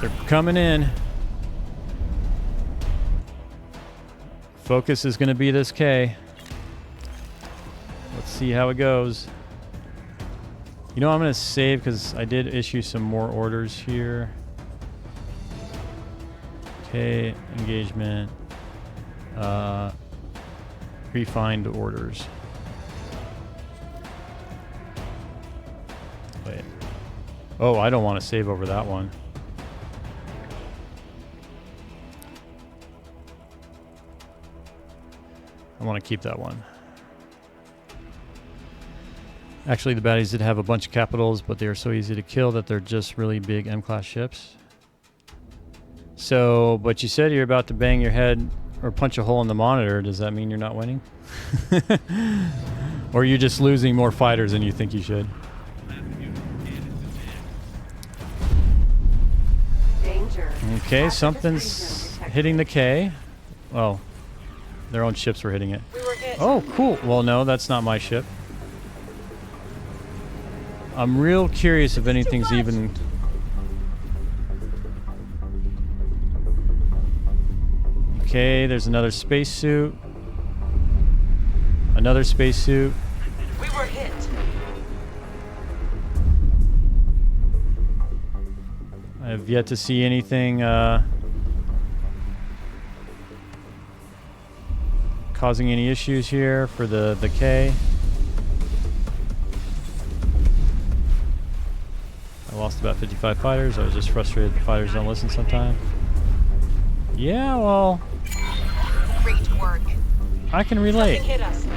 They're coming in. Focus is going to be this K. Let's see how it goes. You know, I'm going to save because I did issue some more orders here. K engagement. Refined orders. Wait. Oh, I don't want to save over that one. I want to keep that one. Actually, the baddies did have a bunch of capitals, but they are so easy to kill that they're just really big M-class ships. So, but you said you're about to bang your head or punch a hole in the monitor. Does that mean you're not winning? Or you're just losing more fighters than you think you should? Danger. Okay, something's hitting the K. Well, their own ships were hitting it. Oh, cool. Well, no, that's not my ship. I'm real curious if anything's even... Okay, there's another spacesuit. Another spacesuit. We were hit. I've yet to see anything causing any issues here for the K. I lost about 55 fighters. I was just frustrated the fighters don't listen sometimes. Yeah, well, Great work. I can relate. Hit us.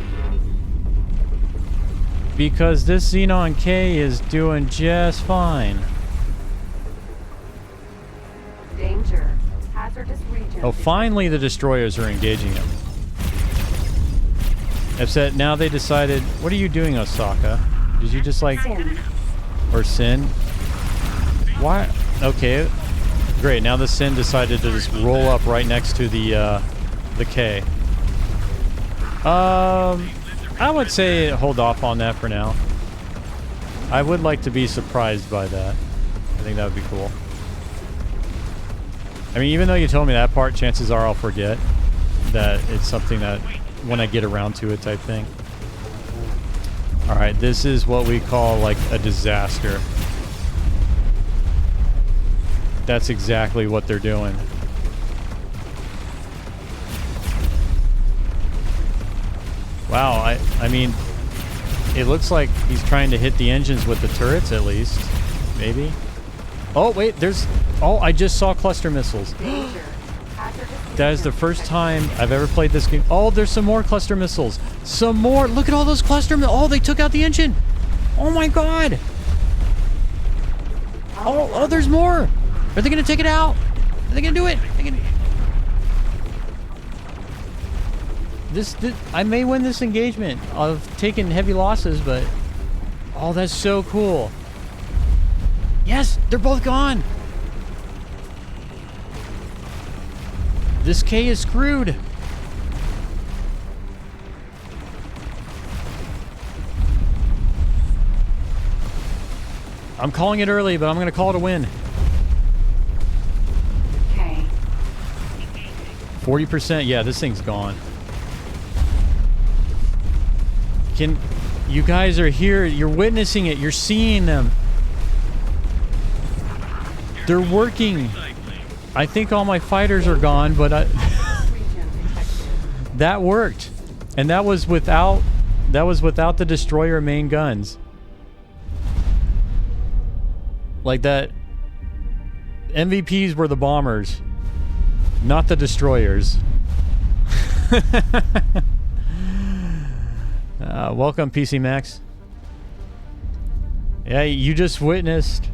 Because this Xenon K is doing just fine. Danger. Hazardous region. Oh, finally the destroyers are engaging him. Except now they decided, what are you doing, Osaka? Did you just like, Sin. or Sin? Why? Okay, great. Now the Sin decided to just roll up right next to the K. I would say hold off on that for now. I would like to be surprised by that. I think that would be cool. I mean, even though you told me that part, chances are I'll forget that it's something that when I get around to it type thing. Alright, this is what we call like a disaster. That's exactly what they're doing. Wow, I mean, it looks like he's trying to hit the engines with the turrets at least. Maybe. Oh, wait, there's... Oh, I just saw cluster missiles. Danger. Hazardous That is the first time I've ever played this game. Oh, there's some more cluster missiles. Some more. Look at all those cluster missiles. Oh, they took out the engine. Oh, my God. Oh, there's more. Are they going to take it out? Are they going to do it? This, I may win this engagement. I've taken heavy losses, but... Oh, that's so cool. Yes, they're both gone. This K is screwed. I'm calling it early, but I'm going to call it a win. Okay. 40%. Yeah, this thing's gone. You guys are here. You're witnessing it. You're seeing them. They're working. I think all my fighters are gone, but Region detected. that worked. And that was without the destroyer main guns. Like that MVPs were the bombers, not the destroyers. Welcome, PC Max. Yeah, you just witnessed.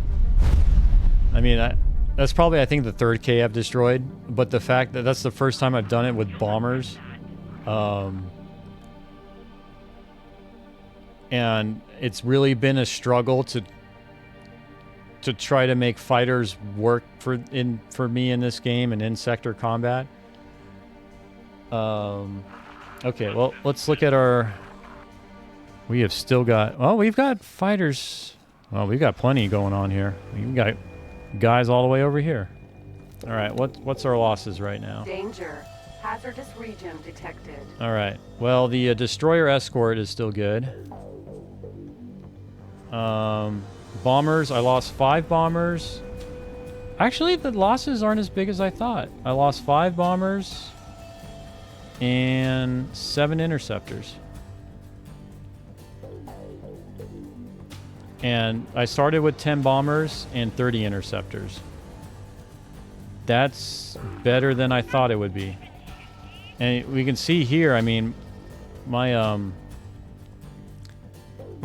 I mean, that's probably, I think, the third K I've destroyed. But the fact that that's the first time I've done it with bombers. And it's really been a struggle to try to make fighters work for me in this game and in sector combat. Okay, well, let's look at our... We have still got... Oh, we've got fighters... Well, we've got plenty going on here. We've got guys all the way over here. All right, what's our losses right now? Danger. Hazardous region detected. All right. Well, the destroyer escort is still good. Bombers, I lost 5 bombers. Actually, the losses aren't as big as I thought. I lost 5 bombers and 7 interceptors. And I started with 10 bombers and 30 interceptors. That's better than I thought it would be. And we can see here, I mean, my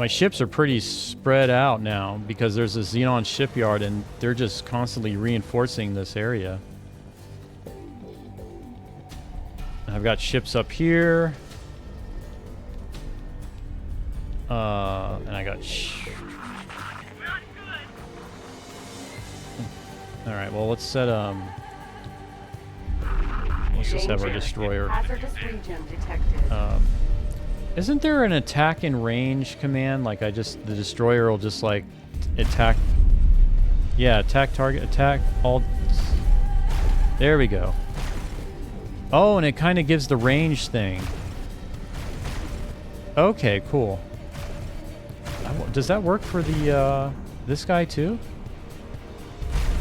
ships are pretty spread out now because there's a Xenon shipyard and they're just constantly reinforcing this area. I've got ships up here. And I got... Alright, well, let's set, let's just have our destroyer. Hazardous region detected. Isn't there an attack in range command? Like, the destroyer will just, like, attack... Yeah, attack target, attack all... There we go. Oh, and it kind of gives the range thing. Okay, cool. Does that work for the, this guy, too?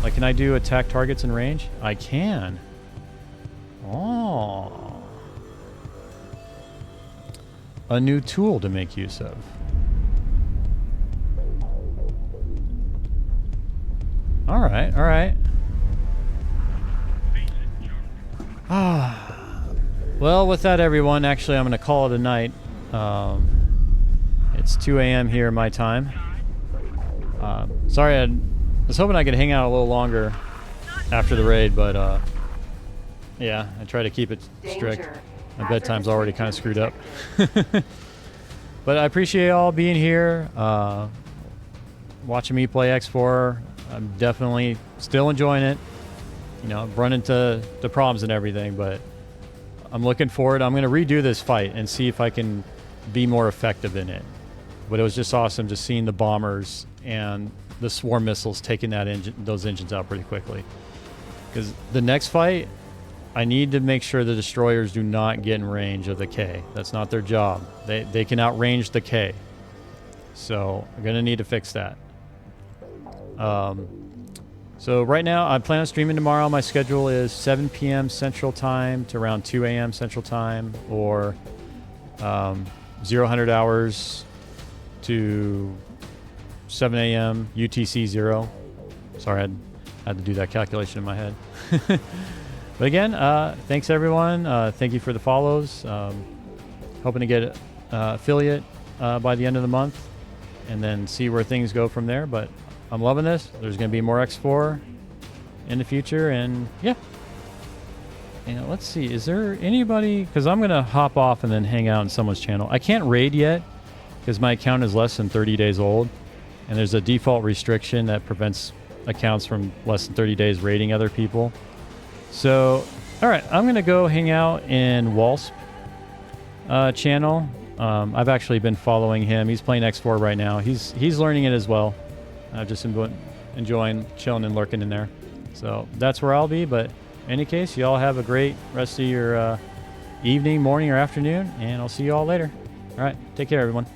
Like, can I do attack targets in range? I can. Oh. A new tool to make use of. All right, all right. Well, with that, everyone, actually, I'm going to call it a night. It's 2 a.m. here, my time. Sorry, I was hoping I could hang out a little longer after the raid, but yeah, I try to keep it strict. Danger. My bedtime's already kind of screwed up. But I appreciate y'all being here, watching me play X4. I'm definitely still enjoying it. You know, I've run into the problems and everything, but I'm looking forward. I'm going to redo this fight and see if I can be more effective in it. But it was just awesome just seeing the bombers and the swarm missiles taking those engines out pretty quickly. Because the next fight, I need to make sure the destroyers do not get in range of the K. That's not their job. They can outrange the K. So I'm going to need to fix that. So right now, I plan on streaming tomorrow. My schedule is 7 p.m. Central Time to around 2 a.m. Central Time, or 0 hours to 7 a.m. UTC 0. Sorry, I had to do that calculation in my head. But again, thanks everyone. Thank you for the follows. Hoping to get affiliate by the end of the month, and then see where things go from there. But I'm loving this. There's going to be more X4 in the future, and yeah. And let's see, is there anybody? Because I'm going to hop off and then hang out on someone's channel. I can't raid yet because my account is less than 30 days old, and there's a default restriction that prevents accounts from less than 30 days raiding other people. So, all right, I'm going to go hang out in Walsp channel. I've actually been following him. He's playing X4 right now. He's learning it as well. I've just been enjoying chilling and lurking in there. So that's where I'll be. But in any case, y'all have a great rest of your evening, morning, or afternoon, and I'll see you all later. All right, take care, everyone.